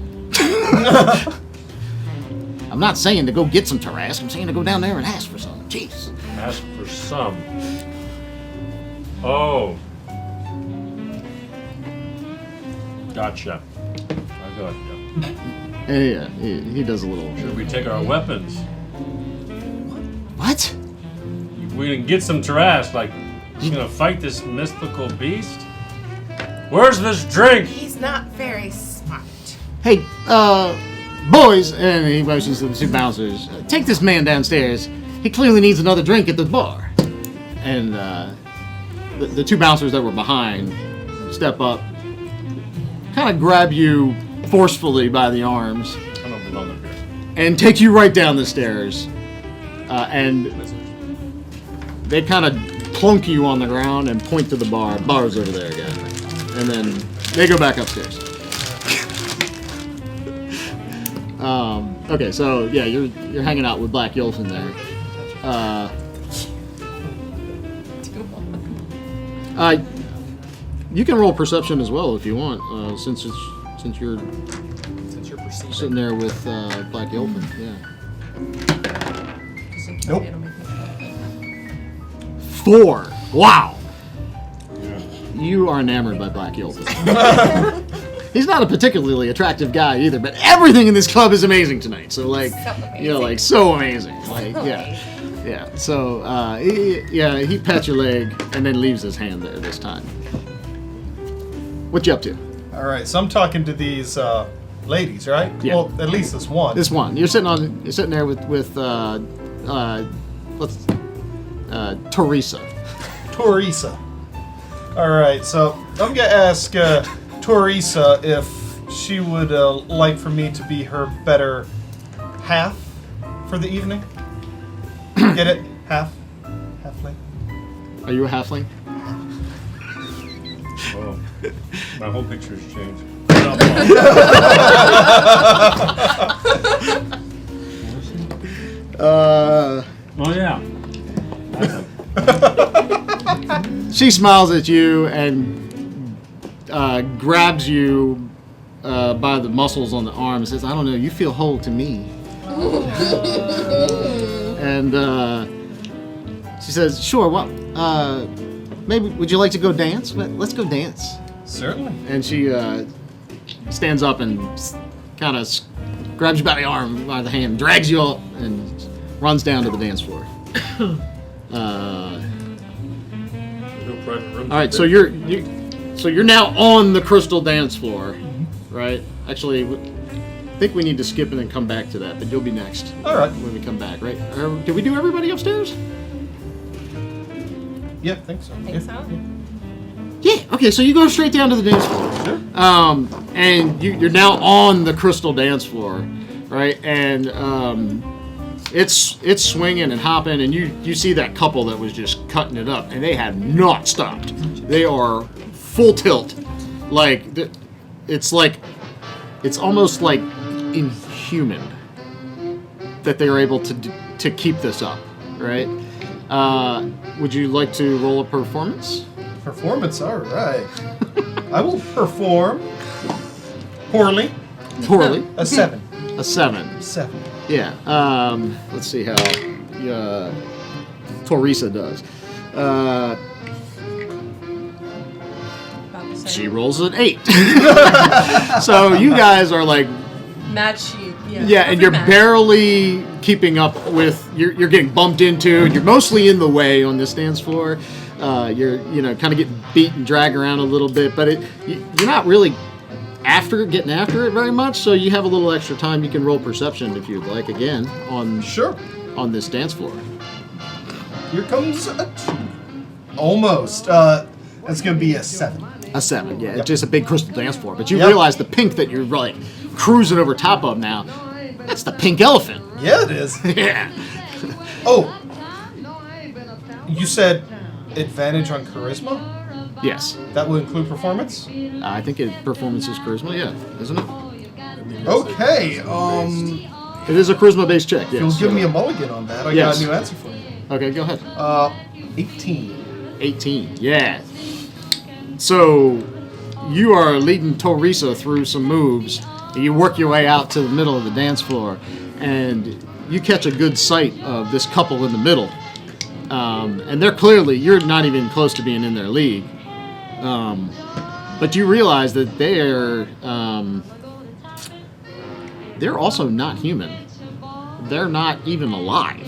I'm not saying to go get some Tarask. I'm saying to go down there and ask for some. Jeez. ask for some. Oh. Gotcha. I got you. Yeah, he does a little. Should we take our weapons? What? We can get some trash. Like, you gonna fight this mystical beast? Where's this drink? he's not very smart. Hey, boys, and he motions to the two bouncers. Take this man downstairs. He clearly needs another drink at the bar. And the two bouncers that were behind step up, kind of grab you forcefully by the arms, I don't belong up here. and take you right down the stairs. And they kind of plunk you on the ground and point to the bar. Bar's over there again. And then they go back upstairs. Okay, so yeah, you're hanging out with Black Yelfin there. You can roll perception as well if you want, since you're perceiving. sitting there with Black Yelfin. Yeah. Nope. 4. Wow. You are enamored by Black Yelfin. He's not a particularly attractive guy either, but everything in this club is amazing tonight. So so amazing. Yeah. So he pats your leg and then leaves his hand there this time. What you up to? All right, so I'm talking to these ladies, right? Yeah. Well, at least this one. This one. You're sitting there with Teresa. Teresa. All right, so I'm gonna ask Teresa if she would like for me to be her better half for the evening. Get it? Halfling. Are you a halfling? Oh, my whole picture's changed. Oh yeah. She smiles at you and grabs you by the muscles on the arm and says, "I don't know, you feel whole to me." And she says, "Sure, well, maybe would you like to go dance? Let's go dance." Certainly. And she stands up and kind of grabs you by the arm, by the hand, drags you up, and runs down to the dance floor. All right, so you're now on the crystal dance floor, right? Actually, I think we need to skip and then come back to that, but you'll be next. All right. When we come back, right? Did we do everybody upstairs? Yeah, I think so. Think so? Yeah. Okay, so you go straight down to the dance floor. Sure. And you're now on the crystal dance floor, right? And it's swinging and hopping, and you see that couple that was just cutting it up, and they have not stopped. They are full tilt, it's almost like inhuman that they are able to keep this up, right? Would you like to roll a performance? Performance, all right. I will perform Poorly. Poorly. A 7. A 7. 7. Yeah. Let's see how Teresa does. About the same. She rolls an 8. So you guys are like, Match sheet. Yeah. yeah, and Perfect you're match. barely keeping up with. You're getting bumped into. And you're mostly in the way on this dance floor. You're kind of getting beat and dragged around a little bit, but you're not really getting after it very much. So you have a little extra time. You can roll perception if you'd like again on Sure. on this dance floor. Here comes a 2. Almost. That's going to be a 7. A 7, yeah. Yep. It's just a big crystal dance floor. But you Yep. realize the pink that you're like cruising over top of now, that's the pink elephant. Yeah, it is. Yeah. Oh, you said advantage on charisma? Yes. That will include performance? I think performance is charisma, yeah, isn't it? Okay, It is a charisma-based check, yes. you'll give me a mulligan on that. I Yes. got a new answer for you. Okay, go ahead. 18. 18, yeah. So, you are leading Teresa through some moves. And you work your way out to the middle of the dance floor, and you catch a good sight of this couple in the middle. And you're not even close to being in their league. But you realize that they're also not human. They're not even alive.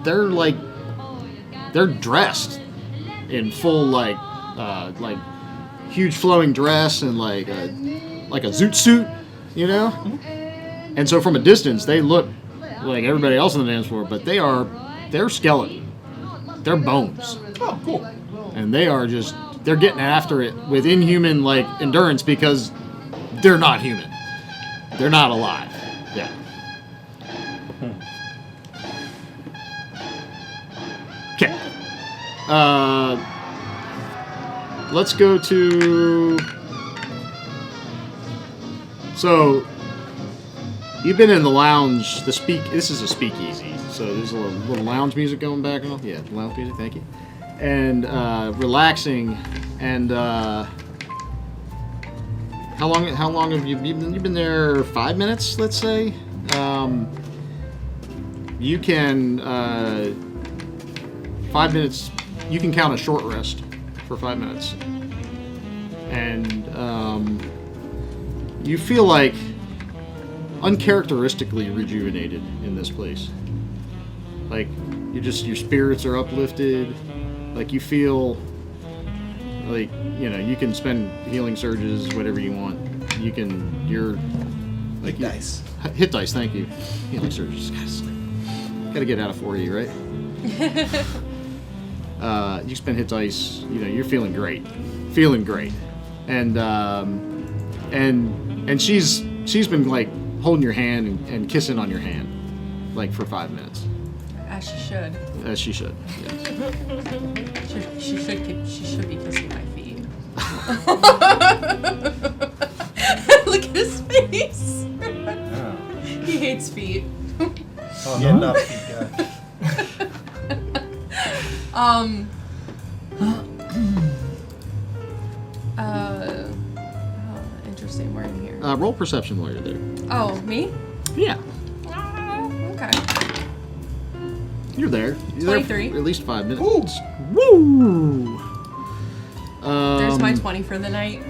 They're dressed in full like huge flowing dress and like a zoot suit, And so from a distance, they look like everybody else on the dance floor, but they're skeleton. They're bones. Oh, cool. And they're getting after it with inhuman endurance because they're not human. They're not alive. Yeah. Okay. Let's go to. So, you've been in the lounge. This is a speakeasy, so there's a little lounge music going back and all. Yeah, lounge music. Thank you. And relaxing. And how long have you been? You've been there 5 minutes, let's say. You can 5 minutes. You can count a short rest for 5 minutes, and you feel like uncharacteristically rejuvenated in this place. Like your spirits are uplifted. Like you feel like you can spend healing surges, whatever you want. You're like Nice. Hit dice, thank you. Healing surges, gotta get out of 4E, right? You spend hit dice. You're feeling great, and she's been like holding your hand and kissing on your hand, like for 5 minutes. As she should. As she should. Yes. She should be kissing my feet. Look at his face. He hates feet. Oh, yeah, not a feet Interesting. We're in here. Roll perception while you're there. Oh, me? Yeah, Okay. you're there. You're 23. there for at least 5 minutes. Ooh. Woo! There's my 20 for the night.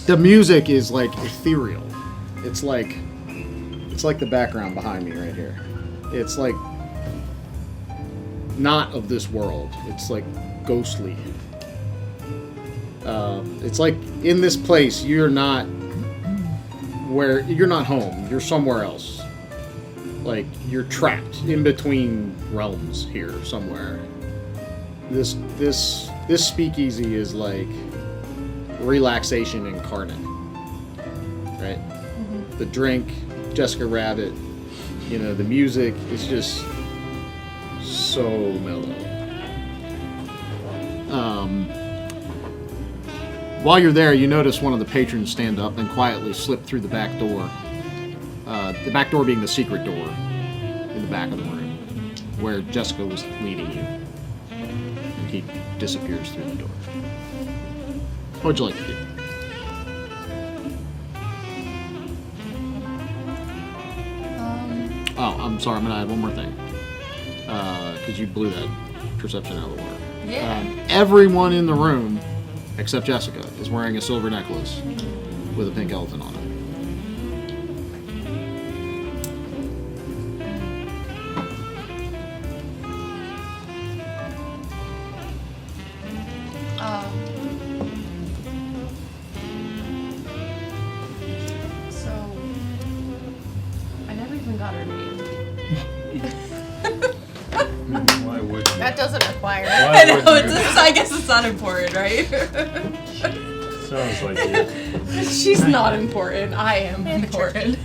The music is like ethereal. It's like the background behind me right here. It's like not of this world. It's like ghostly. It's like in this place you're not home. You're somewhere else. Like you're trapped in between realms here somewhere. This speakeasy is like relaxation incarnate, right? Mm-hmm. The drink, Jessica Rabbit, the music is just so mellow. While you're there, you notice one of the patrons stand up and quietly slip through the back door. The back door being the secret door in the back of the room, where Jessica was leading you. And he disappears through the door. What would you like to do? I'm sorry, I'm gonna add one more thing. Because you blew that perception out of the water. Yeah. Everyone in the room, except Jessica, is wearing a silver necklace with a pink elephant on it. So, I never even got her name. Why would you? That doesn't require. Why I know, would you? I guess it's not important, right? Sounds like you. She's not important. I am important.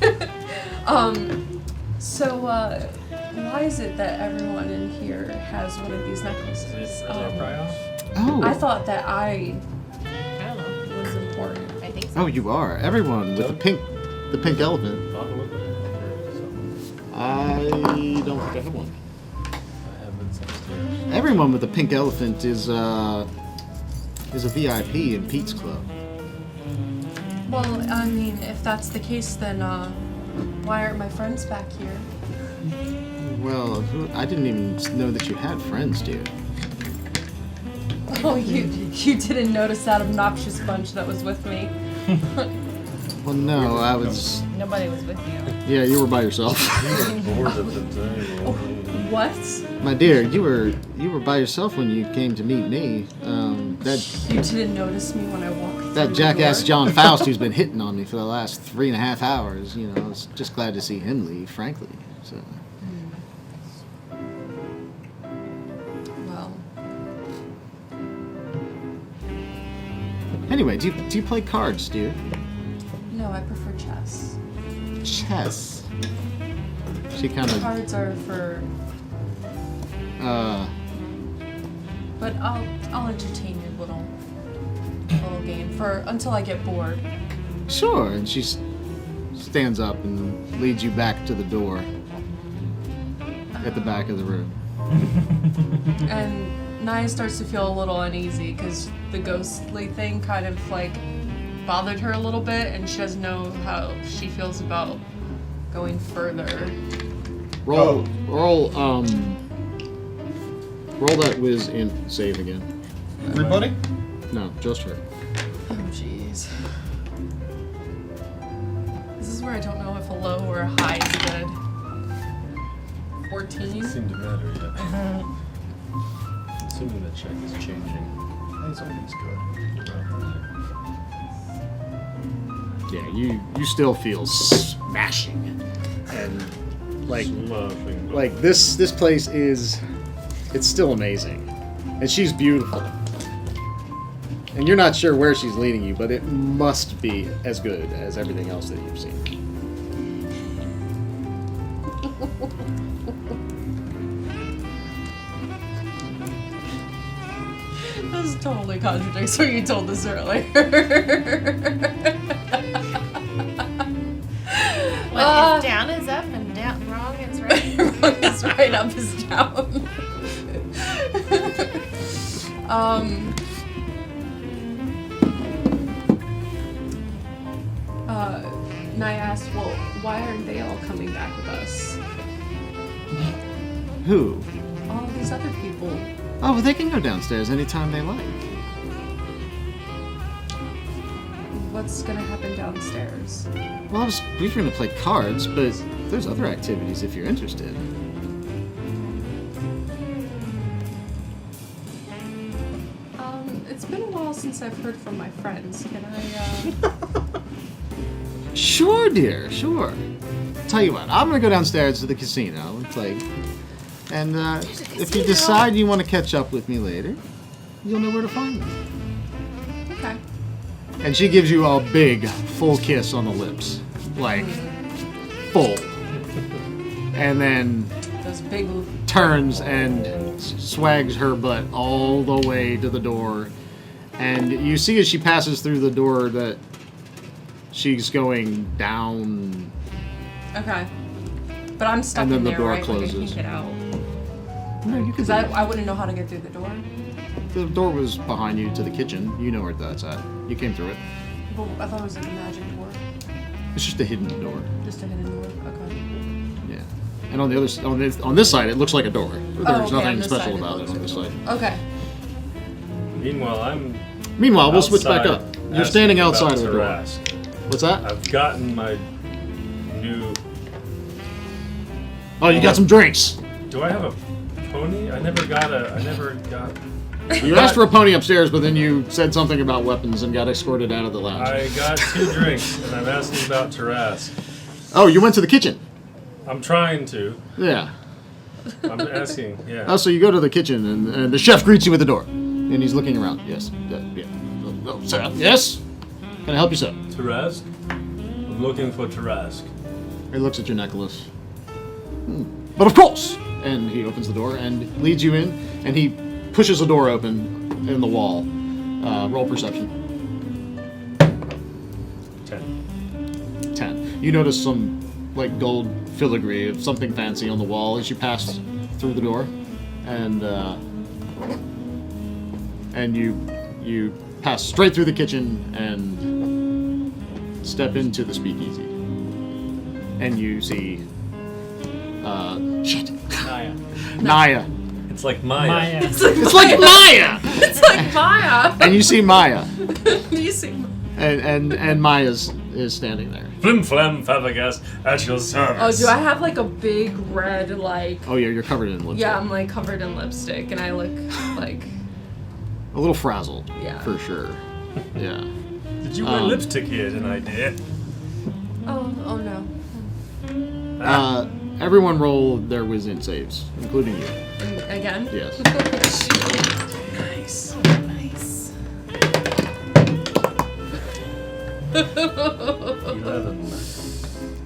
So, why is it that everyone in here has one of these necklaces? Is it a pry off? Oh. I thought that I I don't know. was important. I think so. Oh, you are. Everyone with the pink elephant. Thought it was something. I don't think I have one. I have been upstairs. Everyone with the pink elephant is a VIP in Pete's Club. Well, I mean, if that's the case, then why aren't my friends back here? Well, I didn't even know that you had friends, dear. Oh, you didn't notice that obnoxious bunch that was with me? Well, no, I was. Nobody was with you. Yeah, you were by yourself. You were bored at the table. What? My dear, you were by yourself when you came to meet me. You didn't notice me when I walked through That the jackass door? John Faust who's been hitting on me for the last 3.5 hours. You know, I was just glad to see him leave, frankly. So. Well, Anyway, do you play cards, dear? no, I prefer chess. Chess. She kind of. Cards are for, but I'll entertain your little game for until I get bored. Sure. And she stands up and leads you back to the door at the back of the room. And Naya starts to feel a little uneasy because the ghostly thing kind of like bothered her a little bit, and she doesn't know how she feels about going further. Roll that whiz in save again. Everybody? No, just her. Oh, jeez. This is where I don't know if a low or a high is good. 14? Doesn't seem to matter yet. Assuming the check is changing. That's always good. Yeah, you still feel smashing, and like this place is, it's still amazing, and she's beautiful, and you're not sure where she's leading you, but it must be as good as everything else that you've seen. This totally contradicts what you told us earlier. What is down is up and down wrong is right. Wrong is right, up is down. Naya asked, well, why aren't they all coming back with us? Who? All of these other people. Oh, well, they can go downstairs anytime they like. What's gonna happen downstairs? Well, we were gonna play cards, but there's other activities if you're interested. It's been a while since I've heard from my friends. Can I, Sure, dear, sure. Tell you what, I'm gonna go downstairs to the casino and play. And if you decide you want to catch up with me later, you'll know where to find me. Okay. And she gives you a big, full kiss on the lips. Like, full. And then Those big. turns and swags her butt all the way to the door. And you see as she passes through the door that she's going down. Okay. But I'm stuck And then in the there, door right? Like I closes. can't get out. No, you could. Because I wouldn't know how to get through the door. The door was behind you to the kitchen. You know where that's at. You came through it. Well, I thought it was like a magic door. It's just a hidden door. Just a hidden door. Okay. Yeah. And on the other on this side, it looks like a door. There's okay, on nothing this special side, about it it looks on this like side. Okay. Meanwhile, I'm Meanwhile, we'll switch back up. outside You're standing asking outside of about the door. Tarask. What's that? I've gotten my new. Oh, you got some drinks. Do I have a pony? I never got. You asked for a pony upstairs, but then you said something about weapons and got escorted out of the lounge. I got 2 drinks, and I'm asking about Tarask. Oh, you went to the kitchen. I'm trying to. Yeah. I'm asking. Yeah. Oh, so you go to the kitchen, and the chef greets you at the door. And he's looking around. Yes. Yeah. Oh, sir. Yes? Can I help you, sir? Tarask? I'm looking for Tarask. He looks at your necklace. But of course! And he opens the door and leads you in, and he pushes a door open in the wall. Roll perception. 10. You notice some, like, gold filigree of something fancy on the wall as you pass through the door. And you pass straight through the kitchen and step into the speakeasy. And you see shit. Naya. It's like Maya. Maya. It's like Maya! It's like Maya. And you see Maya. You see. And Maya is standing there. Flim flam Fabregas at your Oh, service. do I have like a big red like? Oh yeah, you're covered in lipstick. Yeah, I'm like covered in lipstick, and I look like. A little frazzled. Yeah. For sure. Yeah. Did you wear lipstick here tonight, dear? Oh no. Everyone roll their wisdom saves, including you. Again. Yes. Nice. 11.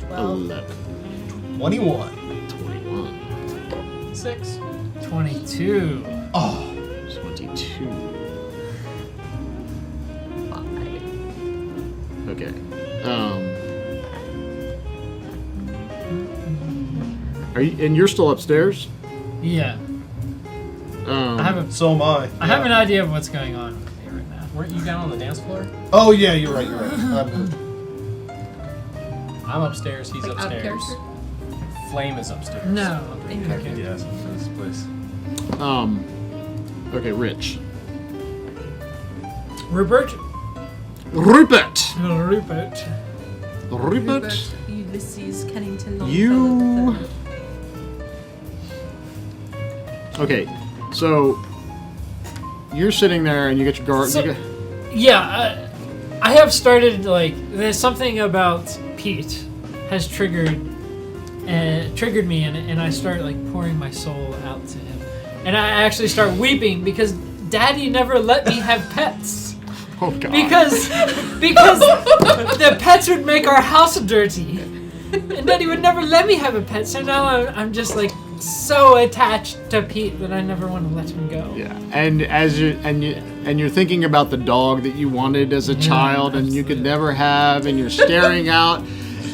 11. 21. 21. 6. 22. Oh. 22. 5. Okay. And you're still upstairs? Yeah. I have a. So am I. I have an idea of what's going on with me right now. Weren't you down on the dance floor? Oh yeah, you're right. I'm upstairs. He's Like out of upstairs. character. Flame is upstairs. No. In character. Yes, this place. Okay, Rich. Rupert. Rupert! Rupert. Rupert? Ulysses Kennington. You... Okay, so you're sitting there and you get your guard. So- Yeah, I have started like there's something about Pete has triggered me, and I start like pouring my soul out to him, and I actually start weeping because Daddy never let me have pets Oh God! because the pets would make our house dirty, and Daddy would never let me have a pet. So now I'm just like so attached to Pete that I never want to let him go. Yeah, and you're thinking about the dog that you wanted as a child and you could never have, and you're staring out,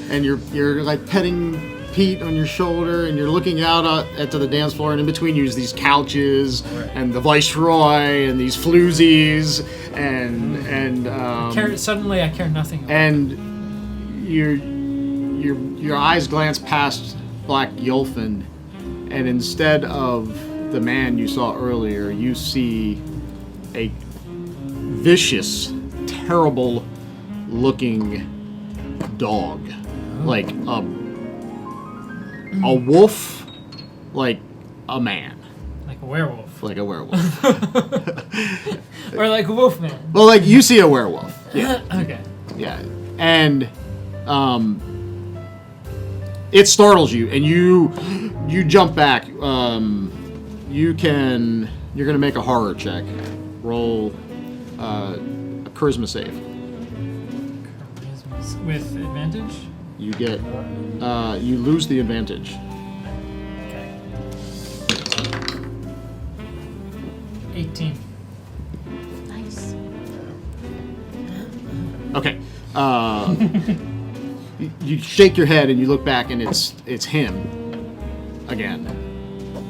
and you're like petting Pete on your shoulder, and you're looking out to the dance floor, and in between you is these couches and the Viceroy and these floozies and Suddenly I care nothing about and your eyes glance past Black Yolfin, and instead of the man you saw earlier, you see a vicious, terrible-looking dog, like a wolf, like a man, like a werewolf. like a werewolf. Or like a wolfman. Well, like you see a werewolf. Yeah, Okay. yeah, and it startles you, and you jump back. You're gonna make a horror check. Roll a charisma save. With advantage? You get you lose the advantage. Okay. 18. Nice. Okay. You shake your head and you look back, and it's him again,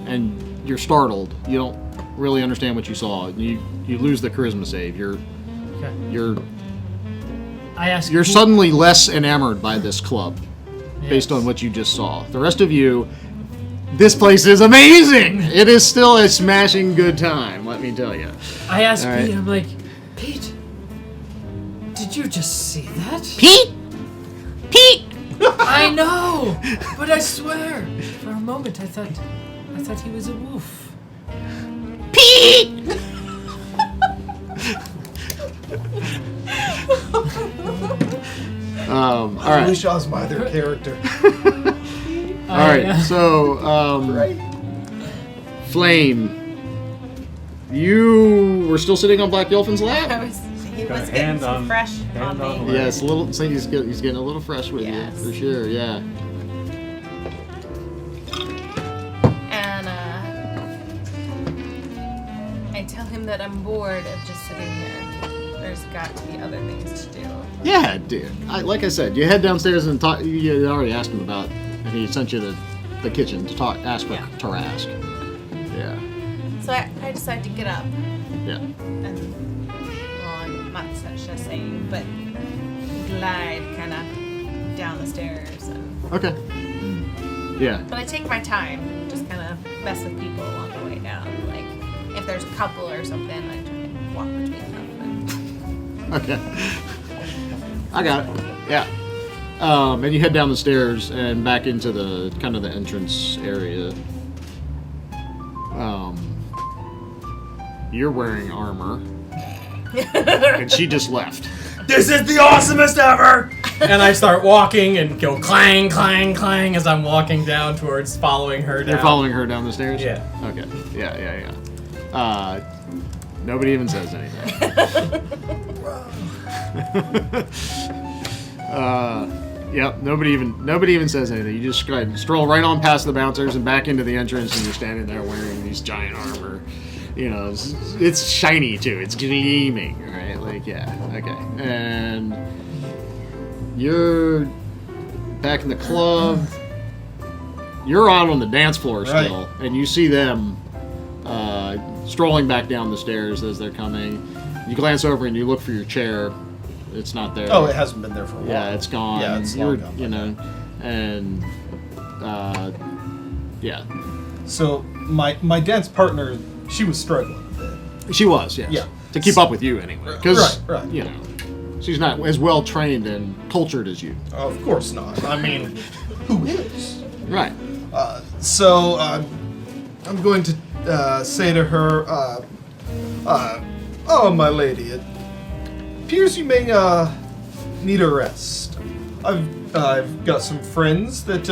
and you're startled. You don't really understand what you saw. You lose the charisma save. Okay. I ask. You're who- suddenly less enamored by this club, Yes. based on what you just saw. The rest of you this place is amazing. It is still a smashing good time, let me tell you. I asked All right. Pete, I'm like, Pete, did you just see that? Pete! Pete! I know, but I swear, for a moment I thought he was a wolf. Pete! All I right. wish I was my other character. All right. So, Flame, you were still sitting on Black Yelfin's lap? He Got was a getting hand some on- fresh hand on on me. the- Yes, a little. So he's getting a little fresh with Yes. you, for sure. Yeah. And I tell him that I'm bored of just sitting here. There's got to be other things to do. Yeah, dude. Like I said, you head downstairs and talk. You already asked him about, and he sent you to the kitchen to talk. Ask for Yeah. Tarask. Yeah. So I decide to get up Yeah. and, well, I'm not just saying, but glide kind of down the stairs. Okay. Yeah. But I take my time, just kind of mess with people along the way down. Like, if there's a couple or something, I try to walk between them. Okay. I got it. Yeah. And you head down the stairs and back into the kind of the entrance area. You're wearing armor, and she just left. This is the awesomest ever! And I start walking and go clang, clang, clang as I'm walking down towards following her down. You're following her down the stairs? Yeah. Okay. Yeah. Nobody even says anything. Yep, nobody even says anything. You just kind of stroll right on past the bouncers and back into the entrance, and you're standing there wearing these giant armor. You know, it's shiny too. It's gleaming, right? Like, yeah, okay. And you're back in the club. You're out on the dance floor still, and you see them strolling back down the stairs as they're coming. You glance over and you look for your chair. It's not there. Oh, it hasn't been there for a while. Yeah, it's gone. Yeah, it's You're, long gone by you know, and yeah, So my dance partner, she was struggling a bit. she was. Yes. Yeah. To keep up with you anyway, because Right. you know, she's not as well trained and cultured as you. Of course not. I mean, who is? Right. So I'm going to say to her, oh my lady, it appears you may need a rest. I've got some friends that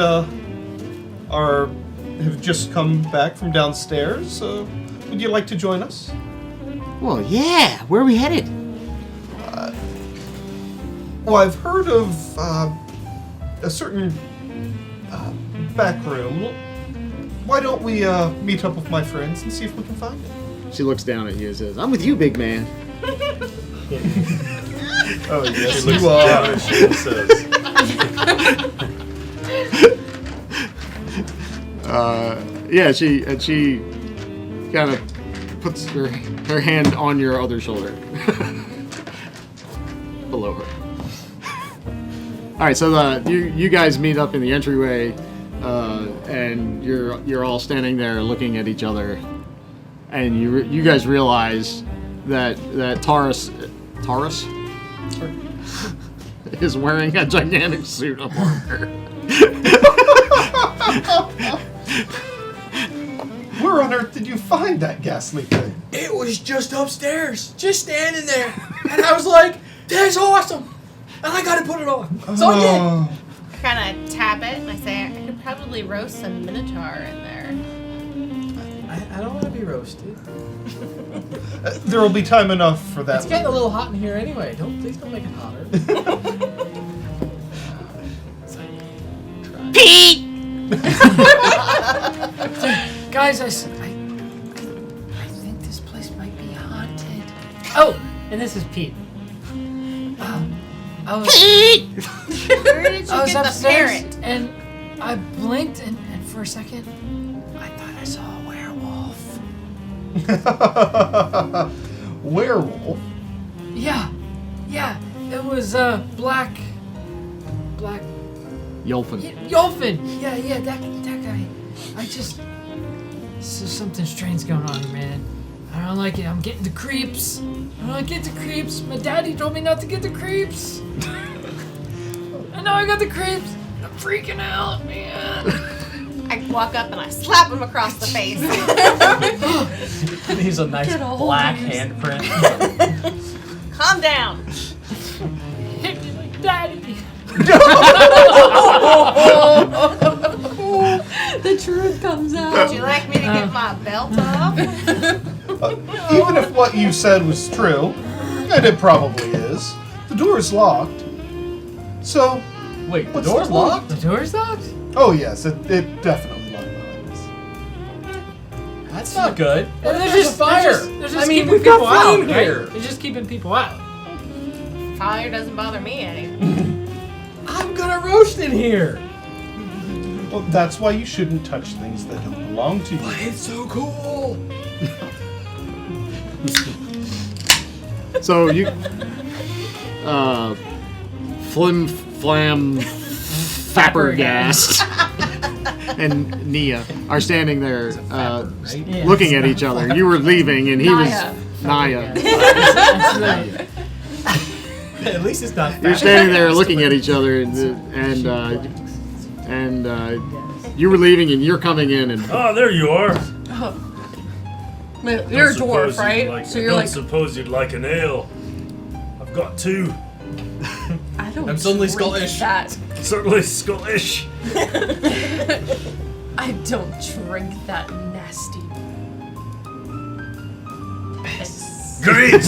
have just come back from downstairs. Would you like to join us? Well, yeah. Where are we headed? Well, I've heard of a certain back room. Why don't we meet up with my friends and see if we can find it? She looks down at you and says, "I'm with you, big man." Oh yes, She looks you are. down and she says, Yeah, she kind of puts her hand on your other shoulder, below her. All right, so you guys meet up in the entryway, and you're all standing there looking at each other, and you guys realize that Taurus is wearing a gigantic suit of armor. Where on earth did you find that ghastly thing? It was just upstairs, just standing there. And I was like, that's awesome. And I gotta put it on. So I did. Oh, I kind of tap it and I say, I could probably roast some minotaur in there. I don't want to be roasted. there will be time enough for that. It's getting a little hot in here anyway. Please don't make it hotter. Pete! Guys, I think this place might be haunted. Oh, and this is Pete. I was Where did you I was get the upstairs parrot? and I blinked and for a second I thought I saw a werewolf. Werewolf? Yeah, it was black Yolfin. Yolfin. Yeah, that guy. There's something strange going on here, man. I don't like it. I'm getting the creeps. I don't like get the creeps. My daddy told me not to get the creeps. And now I got the creeps. I'm freaking out, man. I walk up and I slap him across the face. He's a nice Get all black these. handprint. Calm down. Hit me like daddy. The truth comes Would out. you like me to get my belt off? Even if what you said was true, and it probably is, the door is locked. So, Wait, the What's door's the point? locked? The door's locked? oh yes, it definitely locked behind us. That's not good. They're There's a fire. They're just I mean, keeping we've got people out, flame right? here. They're just keeping people out. Fire doesn't bother me any. I'm gonna roast in here. Well, that's why you shouldn't touch things that don't belong to you. It's so cool. So you, flam, Fappergast, and Nia are standing there, Right? looking at each other. You were leaving, and he Naya. was Naya. That's right. At least it's not. You're fat. standing there looking at each other, and you were leaving, and you're coming in, and Oh, there you are. You're a Don't dwarf, suppose right? you'd like- So you're don't like, suppose you'd like an ale. I've got two. I don't. I'm suddenly drink Scottish. That Certainly Scottish. I don't drink that nasty. piss. Great.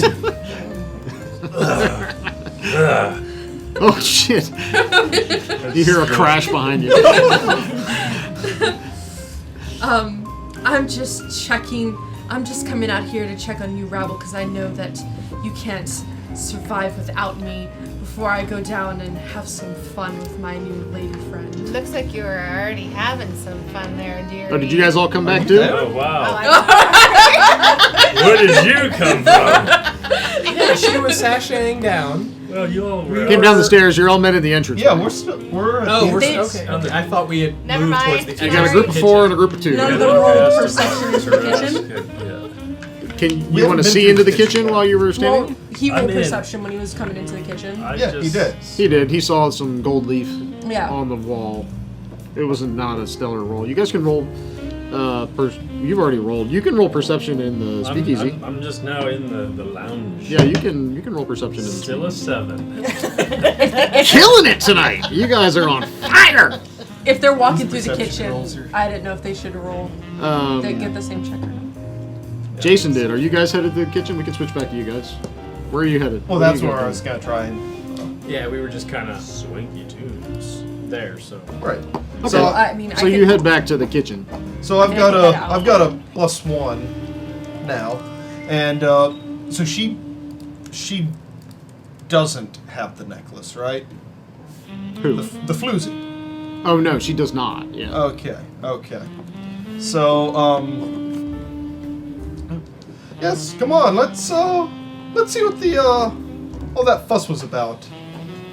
oh shit! You hear a crash behind you. I'm just checking. I'm just coming out here to check on you, Rabble, because I know that you can't survive without me before I go down and have some fun with my new lady friend. Looks like you were already having some fun there, dearie. Oh, did you guys all come back too? Oh Oh, wow. I Where did you come from? Yeah, she was sashaying down. Well, you all were. Came down the stairs. You're all met at the entrance. Yeah, we're. At Oh, the we're They- okay. I thought we had Never moved mind. towards the You You got a exit group of kitchen. four and a group of two. None of Yeah, them rolled that's- perception into the kitchen. Yeah. Can We you want to haven't been see through into the the kitchen kitchen while you were standing? Well, he rolled I'm in. perception when he was coming into the kitchen. Yeah, he did. He did. He saw some gold leaf Yeah. on the wall. It was not a stellar roll. You guys can roll. You've already rolled. You can roll perception in the speakeasy. I'm just now in the lounge. Yeah, you can roll perception in the Still a 7. Killing it tonight. You guys are on fire. If they're walking through the Perception rolls kitchen, are- I didn't know if they should roll. They get the same check or not. Jason did. Are you guys headed to the kitchen? We can switch back to you guys. Where are you headed? Well, What are that's you where I guys was gonna try and. Yeah, we were just kind of Swanky tunes. there, so. Right. Okay. So, I mean, So I you can, head back to the kitchen. so I've I got can a get out. I've got a +1 now, and so she doesn't have the necklace, right? Who? The floozy. Oh no, she does not. Yeah. Okay. So yes, come on, let's see what the all that fuss was about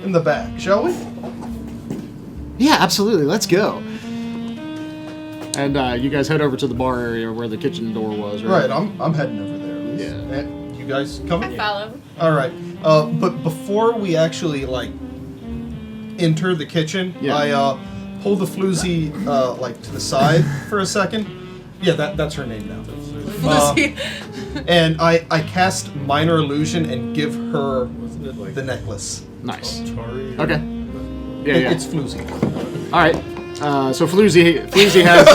in the back, shall we? Yeah, absolutely. Let's go. And you guys head over to the bar area where the kitchen door was, right? Right, I'm heading over there. Yeah. And you guys coming? I followed. All right. But before we actually like enter the kitchen, Yeah. I pull the floozy like to the side for a second. Yeah, that's her name now. Lucy. And I cast minor illusion and give her Wasn't it like the necklace. Nice. Atari? Okay. Yeah. It's floozy. All right. So Floozy has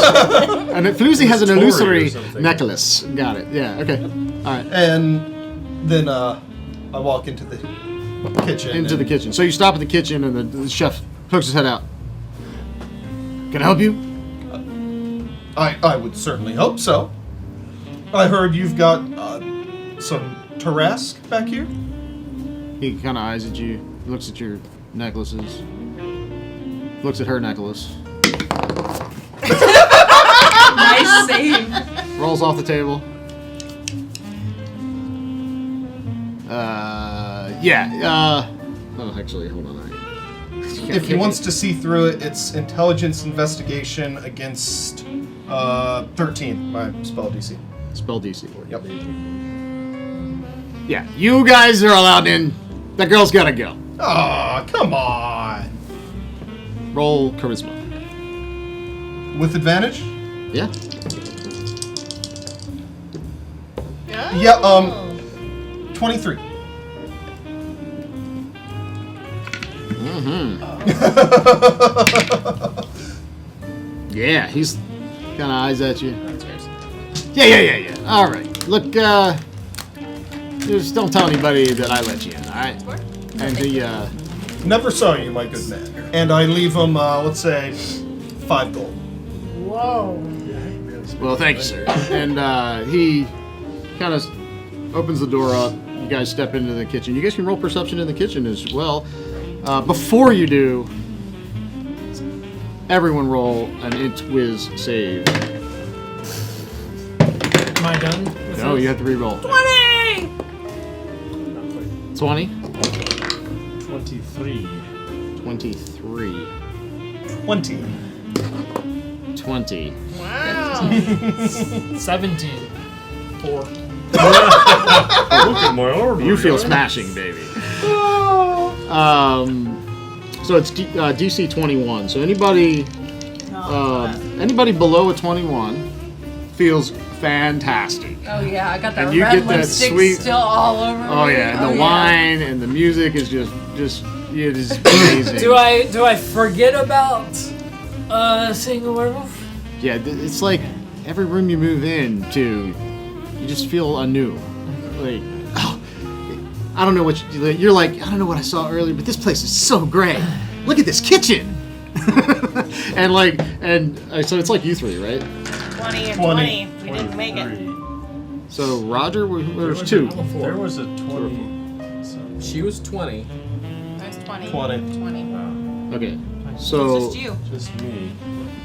Floozy has an Story or illusory something. necklace. Got it. Yeah. Okay. All right. And then I walk into the kitchen. Into the and- kitchen. So you stop at the kitchen, and the chef pokes his head out. Can I help you? I would certainly hope so. I heard you've got some Tarrasque back here. He kind of eyes at you, looks at your necklaces, looks at her necklace, Nice save. rolls off the table. Oh, actually, hold on. If he wants to see through it, it's intelligence investigation against 13, my spell DC. Spell DC. Yep. Yeah, you guys are allowed in. That girl's gotta go. Aw, come on. Roll charisma. With advantage? Yeah. Yeah, 23. Yeah, he's kind of eyes at you. Yeah. All right. Look, just don't tell anybody that I let you in, all right? And he, Never saw you, my good man. And I leave him, let's say, 5 gold. Whoa. well, thank you, sir. And he kind of opens the door up. You guys step into the kitchen. You guys can roll perception in the kitchen as well. Before you do, everyone roll an int whiz save. Am I done? with No, this? you have to re-roll. 20! 20? 23. 23. 20. 20. Wow. 17. 4. Look at my order. You feel smashing, baby. So it's DC 21. So anybody below a 21 feels fantastic. Oh yeah, I got that And you red get that lipstick sweet- still all over Oh me. yeah, and the wine and the music is just it is amazing. Do I forget about seeing a werewolf? Yeah, it's like every room you move into, you just feel anew. Like, oh, I don't know what you're like. I don't know what I saw earlier, but this place is so great. Look at this kitchen. So it's like you three, right? 20 and 20. 20. We didn't make it. 23. So Roger, there's two. There was a 20. She was 20. I was 20. 20. 20. Okay, It's so just you. Just me.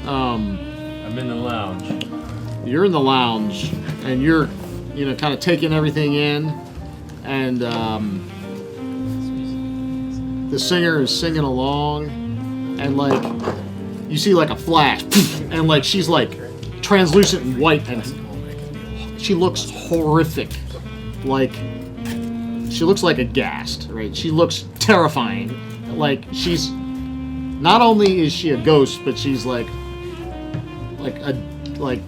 um, I'm in the lounge. you're in the lounge and you're, kind of taking everything in, and the singer is singing along, and like you see like a flash, and like she's like translucent and white, and she looks horrific. Like she looks like aghast, right? She looks terrifying. Like she's not only is she a ghost, but she's like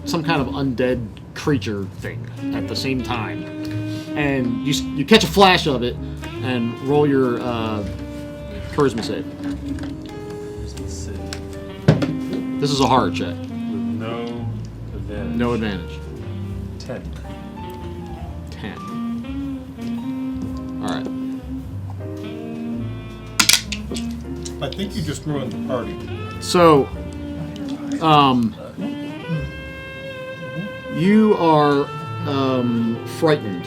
some kind of undead creature thing at the same time. And you catch a flash of it, and roll your charisma save. Let's see. This is a horror check. With no advantage. No advantage. 10. 10. All right. I think you just ruined the party. So, you are frightened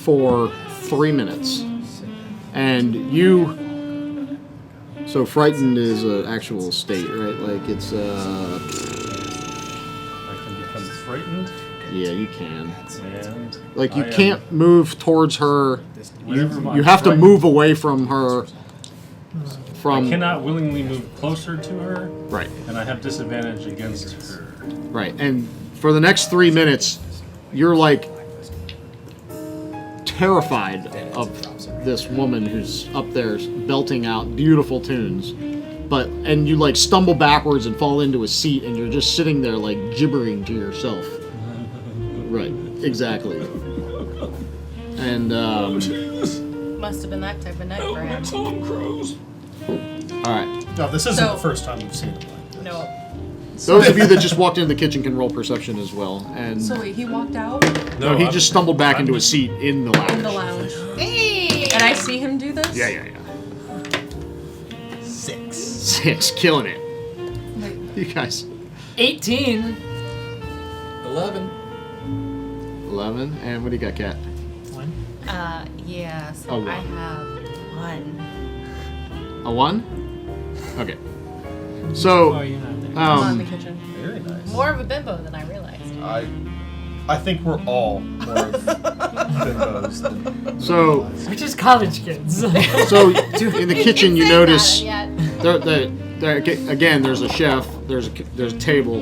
for 3 minutes, and so frightened is an actual state, right? Like it's I can become frightened. yeah, you can. And Like you I am- can't move towards her. whenever my You have to friend- move away from her. I From cannot willingly move closer to her, right. and I have disadvantage against her. Right, and for the next 3 minutes, you're like terrified of this woman who's up there belting out beautiful tunes, and you like stumble backwards and fall into a seat, and you're just sitting there like gibbering to yourself. Right, exactly. And Must have been that type of night for him. all right, No, this isn't So- the first time we've seen him. No. those of you that just walked into the kitchen can roll perception as well. And So wait, he walked out no, he I'm- just stumbled back I'm into a just- seat in the lounge. in the lounge, Hey! and I see him do this. Yeah. 6, killing it. Like, You guys. 18. 11. 11, and what do you got, Kat? Yeah, so A one. I have 1. A 1? Okay. So, Oh, you're not there. I'm in the um, kitchen. Very nice. More of a bimbo than I realized. I think we're all more of bimbos than so, We're just college kids. in the kitchen, you Say notice that, again. There's a chef. There's a table,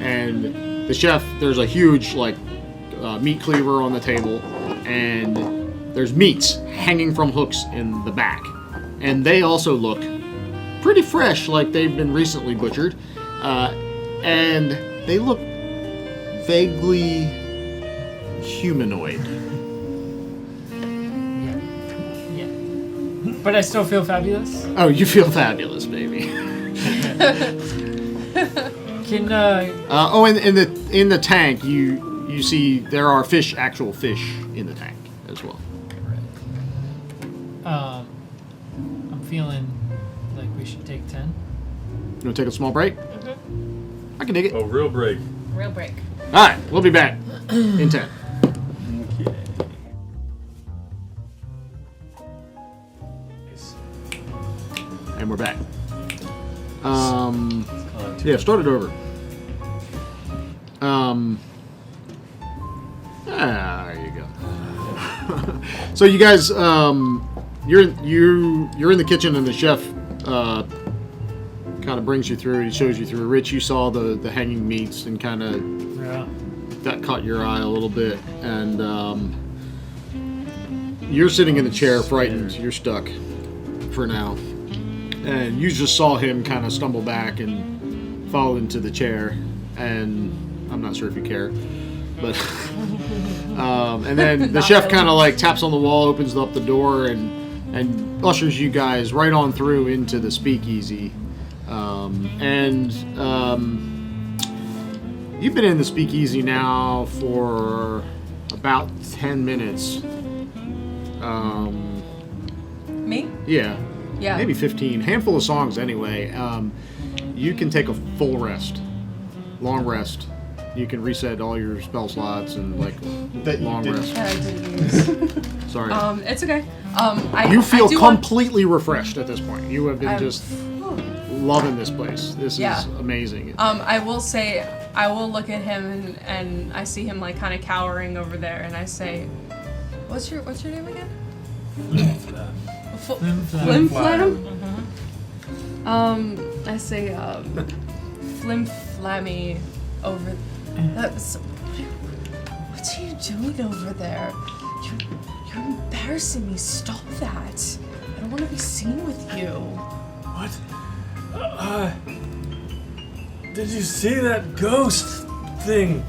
And the chef, there's a huge meat cleaver on the table, and there's meats hanging from hooks in the back, and they also look pretty fresh, like they've been recently butchered, and they look vaguely humanoid. Yeah. But I still feel fabulous. Oh, you feel fabulous, baby. Can In the tank, you see there are actual fish in the tank as well. I'm feeling like we should take 10. You want to take a small break? I can dig it. Oh, real break. Real break. All right, we'll be back in 10. Okay. And we're back. Yeah, start it over. There you go. So you guys, you're in the kitchen, and the chef kind of brings you through. He shows you through. Rich, you saw the hanging meats, and kind of that caught your eye a little bit, and you're sitting in the chair, frightened. You're stuck for now, and you just saw him kind of stumble back and fall into the chair, and I'm not sure if you care, but and then the chef kind of taps on the wall, opens up the door, and ushers you guys right on through into the speakeasy. You've been in the speakeasy now for about 10 minutes. Me? Yeah. Yeah. Maybe 15. Handful of songs anyway. You can take a full rest. Long rest. You can reset all your spell slots and That you long didn't. rest. That I didn't use. Sorry. It's okay. You I feel do want- completely refreshed at this point. You have been I'm- just loving this place. This Yeah. is amazing. I will say, I will look at him and I see him kind of cowering over there, and I say, "What's your name again?" Flim Flam. I say, Flim Flammy over. What are you doing over there? You're embarrassing me. Stop that. I don't want to be seen with you. What? Did you see that ghost thing?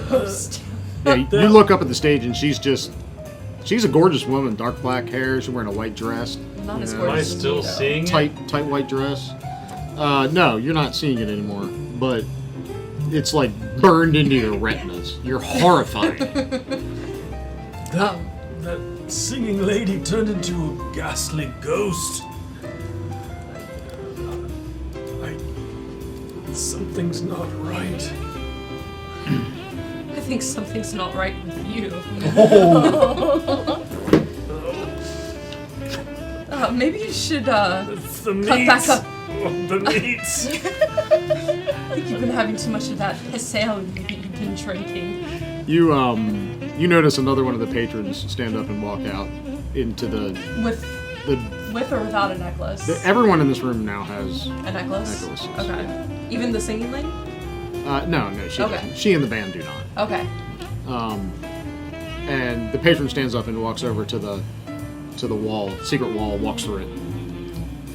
Ghost. Yeah, you look up at the stage, and she's a gorgeous woman. Dark black hair. She's wearing a white dress. Not as Yeah. Am I gorgeous as still me, though. seeing it? Tight white dress. No, you're not seeing it anymore. But it's burned into your retinas. You're horrified. That singing lady turned into a ghastly ghost. Something's not right. I think something's not right with you. Maybe you should It's the cut meats. back up. The meats. I think you've been having too much of that piss ale that you've been drinking. You notice another one of the patrons stand up and walk out into the With or without a necklace? everyone in this room now has A necklace? necklaces. Okay. Even the singing lady? no, she Okay. doesn't. She and the band do not. Okay. And the patron stands up and walks over to the wall, secret wall, walks through it,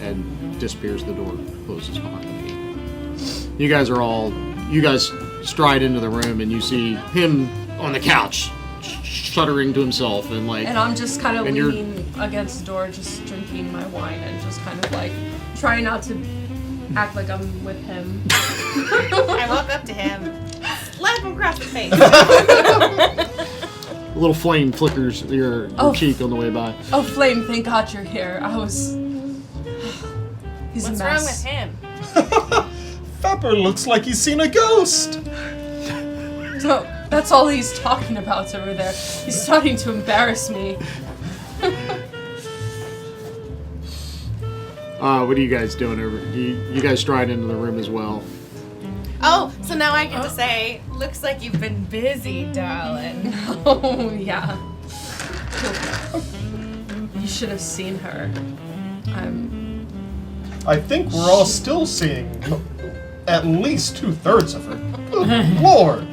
and disappears. The door closes behind him. You guys stride into the room, and you see him on the couch, shuddering to himself, and And I'm just kind of and you're- leaning against the door, just drinking my wine and just kind of trying not to act like I'm with him. I walk up to him, slap him across the face. a little flame flickers your Oh. cheek on the way by. Oh, Flame, thank God you're here. He's What's a wrong mess. with him? Fapper looks like he's seen a ghost. So, that's all he's talking about over there. He's starting to embarrass me. What are you guys doing over? You guys stride into the room as well. Oh, so now I get to say, looks like you've been busy, darling. Oh, yeah. You should have seen her. I think we're all still seeing at least 2/3 of her. Good Lord.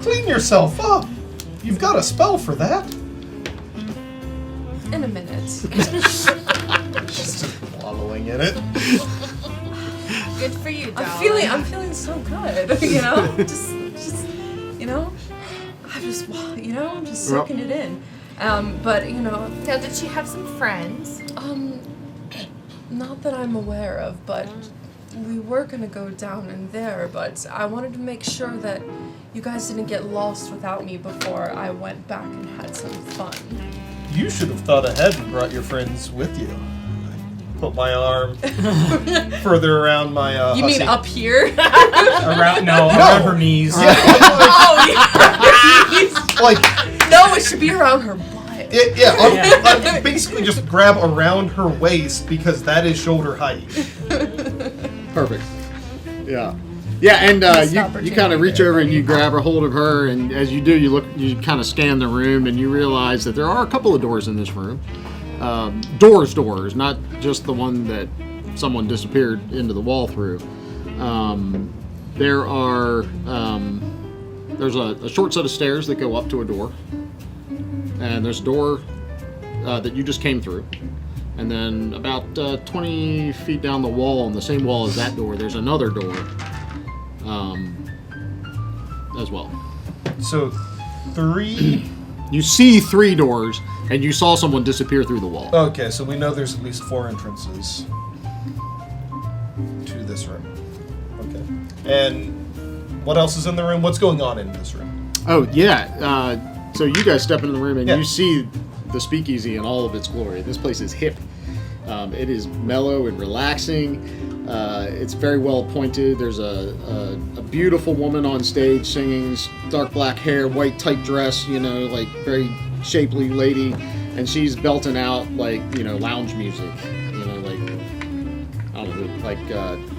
Clean yourself up. You've got a spell for that. In a minute. She's just wallowing in it. Good for you, I'm darling. feeling so good. You know, just you know, I'm just soaking it in. But you know, Now, did she have some friends? not that I'm aware of, but we were gonna go down in there. But I wanted to make sure that you guys didn't get lost without me before I went back and had some fun. You should have thought ahead and brought your friends with you. I put my arm further around my. You mean hussy. up here? Around her knees. Oh, yeah. Like, No, it should be around her butt. I'll basically just grab around her waist because that is shoulder height. Perfect. Yeah. Yeah, and Missed you opportunity kind of reach there, over and buddy. you grab a hold of her, and as you do, you kind of scan the room, and you realize that there are a couple of doors in this room. Doors, not just the one that someone disappeared into the wall through. There are there's a short set of stairs that go up to a door, and there's a door that you just came through. And then about 20 feet down the wall, on the same wall as that door, there's another door as well. So, 3. You see 3 doors, and you saw someone disappear through the wall. Okay, so we know there's at least 4 entrances to this room. Okay. And what else is in the room? What's going on in this room? Oh, yeah. So you guys step into the room, and Yeah. you see the speakeasy in all of its glory. This place is hip. It is mellow and relaxing. It's very well appointed. There's a beautiful woman on stage singing, dark black hair, white tight dress, like very shapely lady, and she's belting out lounge music, like I don't know, like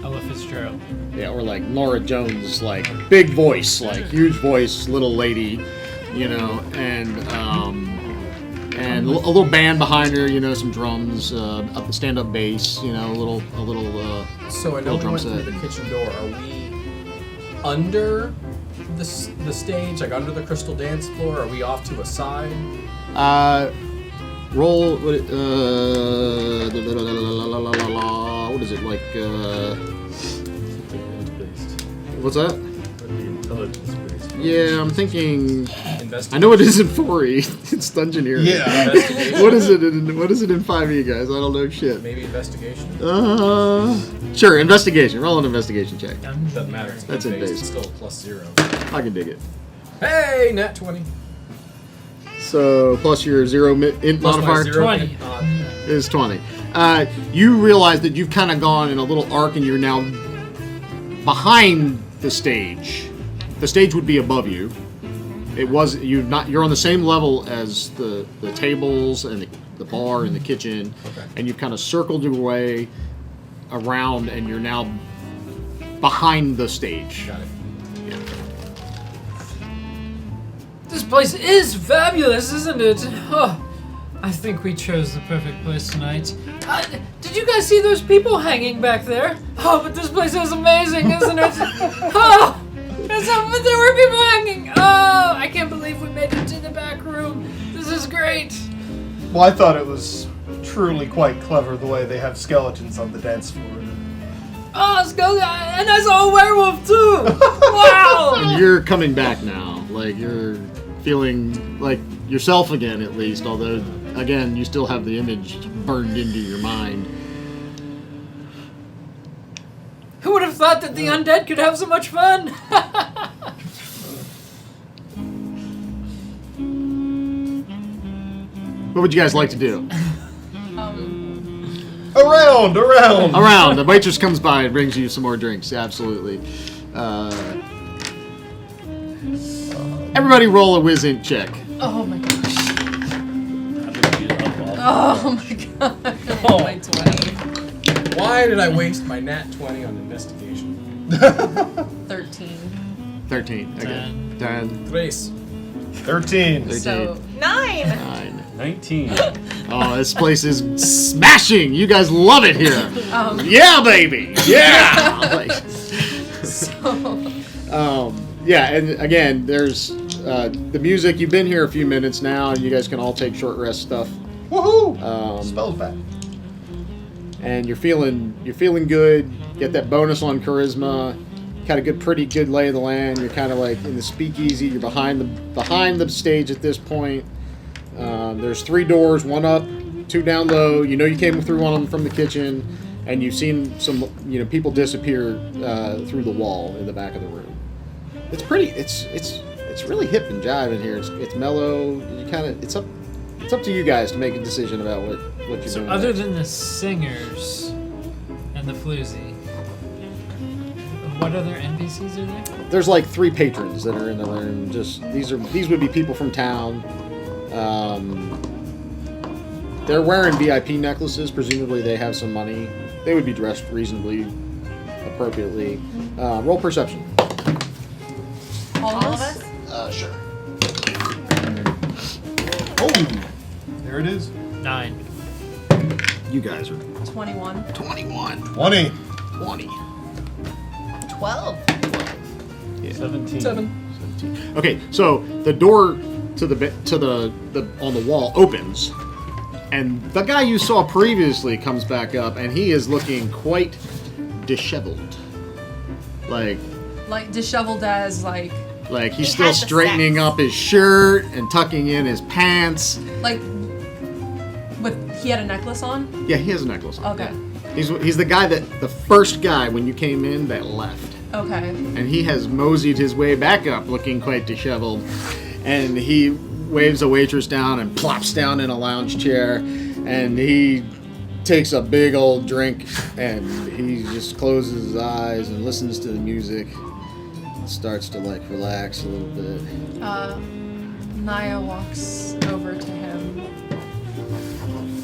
Ella Fitzgerald. yeah, or like Laura Jones, like big voice, like huge voice, little lady, and a little band behind her, some drums, a stand-up bass, a little. So I know Little we drum went through set. the kitchen door. Are we under the stage, like under the crystal dance floor? Are we off to a side? Roll. What is it like? What's that? Yeah, I'm thinking. I know it isn't 4E. It's Dungeoneering. Yeah. Investigation. What is it in 5E, guys? I don't know shit. Maybe investigation. Sure, investigation. Roll an investigation check. Doesn't matter. It's That's based. in base. It's still +0. I can dig it. Hey, nat 20. So plus your int Plus my modifier 0 20. is 20. You realize that you've kind of gone in a little arc, and you're now behind the stage. The stage would be above you. You're on the same level as the tables and the bar and the kitchen, Okay. and you've kind of circled your way around, and you're now behind the stage. Got it. Yeah. This place is fabulous, isn't it? Oh, I think we chose the perfect place tonight. Did you guys see those people hanging back there? Oh, but this place is amazing, isn't it? Oh, but there were people hanging. Oh, I can't believe we made it to the back room. This is great. Well, I thought it was truly quite clever the way they have skeletons on the dance floor. Oh, skull guy, and I saw a werewolf too. Wow. And you're coming back now. Like, you're feeling like yourself again, at least, although, again, you still have the image burned into your mind. Who would have thought that the undead could have so much fun? What would you guys like to do? Around! Around. The waitress comes by and brings you some more drinks. Absolutely. Everybody roll a whiz int check. Oh my gosh. Oh my god. Oh my 20. Why did I waste my nat 20 on investigation? 13. 13. Okay. 10. Grace. 13. So 9. 9. 19. Oh, this place is smashing. You guys love it here. Yeah, baby. Yeah. Like, Yeah, and again, there's the music. You've been here a few minutes now, and you guys can all take short rest stuff. Woohoo! Spells back. And you're feeling good. Get that bonus on charisma. Got a pretty good lay of the land. You're kind of like in the speakeasy. You're behind the stage at this point. There's 3 doors, 1 up, 2 down low. You know you came through one of them from the kitchen, and you've seen some people disappear through the wall in the back of the room. It's pretty. It's really hip and jive in here. It's mellow. You kind of. It's up to you guys to make a decision about what you're doing. So other next. than the singers and the floozy, what other NPCs are there? There's like 3 patrons that are in the room. Just these would be people from town. They're wearing VIP necklaces. Presumably they have some money. They would be dressed reasonably appropriately. Roll perception. All of us? Sure. Oh, there it is. 9. You guys are 21. 21. 20. 20. 12. 17. 7. Okay, so the door to the on the wall opens, and the guy you saw previously comes back up, and he is looking quite disheveled. Like Disheveled as like he's He still had the straightening sex. up his shirt and tucking in his pants. he had a necklace on. Yeah, he has a necklace on. Okay. Yeah. He's the guy the first guy when you came in that left. Okay. And he has moseyed his way back up looking quite disheveled. And he waves a waitress down and plops down in a lounge chair. And he takes a big old drink and he just closes his eyes and listens to the music. And starts to relax a little bit. Naya walks over to him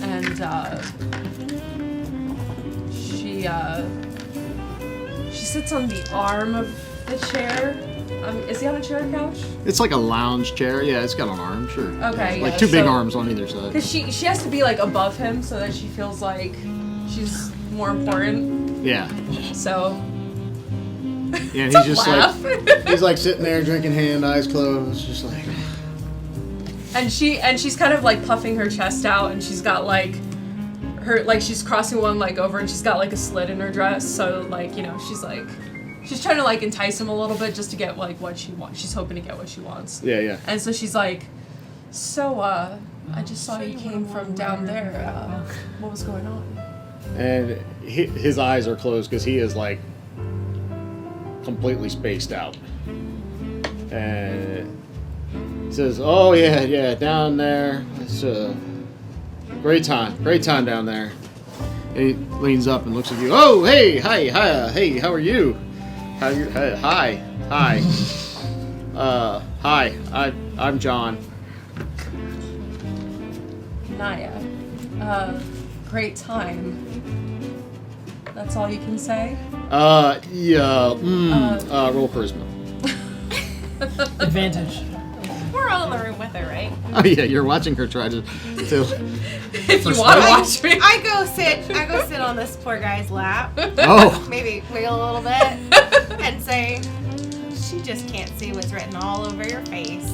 and she sits on the arm of the chair. Is he on a chair or couch? It's like a lounge chair. Yeah, it's got an arm, sure. Okay, Like yeah, 2 big so- arms on either side. Because she has to be above him so that she feels like she's more important. Yeah. So Yeah, and don't he's just laugh. he's sitting there drinking hand, eyes closed, just like. and she's kind of puffing her chest out, and she's got she's crossing one leg over, and she's got a slit in her dress. So she's trying to entice him a little bit just to get what she wants. She's hoping to get what she wants. Yeah, yeah. And so she's like, so I just saw you came from down there. What was going on? And his eyes are closed because he is completely spaced out. And he says, "Oh yeah, down there. It's a great time down there." And he leans up and looks at you. "Oh, hey, hi, how are you? Hi. Hi, I'm John." Naya, great time. That's all you can say? Yeah, roll charisma. Advantage. We're all in the room with her, right? Oh yeah, you're watching her try to If you want to watch me. I go sit on this poor guy's lap. Oh, Maybe wiggle a little bit and say, "She just can't see what's written all over your face."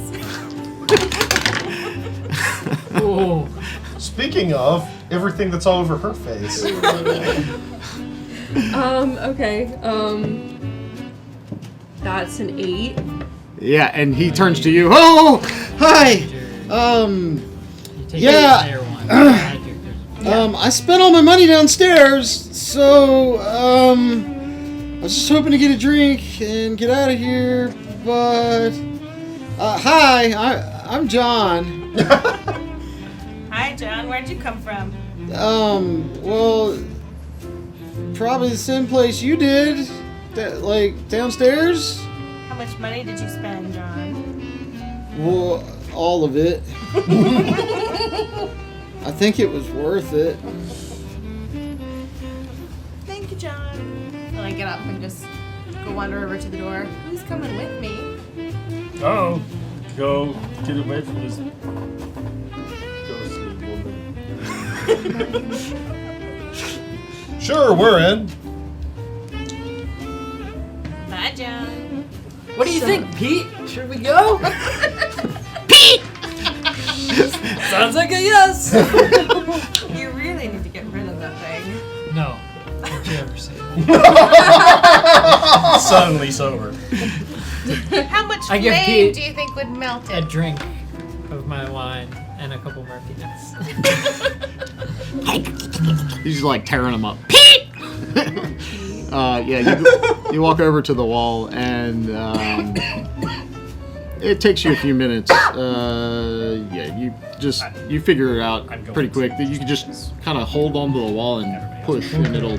Whoa. Speaking of everything that's all over her face. Okay. That's an 8. yeah, and he turns to you. "Oh, hi. You take Yeah. the higher one. I spent all my money downstairs, so I was just hoping to get a drink and get out of here. But hi, I'm John. Hi, John. Where'd you come from? Well, probably the same place you did, downstairs. How much money did you spend, John? Well, all of it. I think it was worth it." Thank you, John. And I get up and just go wander over to the door. Who's coming with me? Oh, go get away from this ghostly woman. Sure, we're in. Bye, John. What do you think, Pete? Should we go? Pete! Sounds like a yes. You really need to get rid of that thing. No. Don't you ever say that. Suddenly sober. How much I give flame Pete do you think would melt A it? drink of my wine and a couple more peanuts. He's just like tearing them up. Pete! Yeah, you walk over to the wall, and it takes you a few minutes. Yeah, you figure it out I'm going pretty to- quick that you can just kind of hold onto the wall and push, and it'll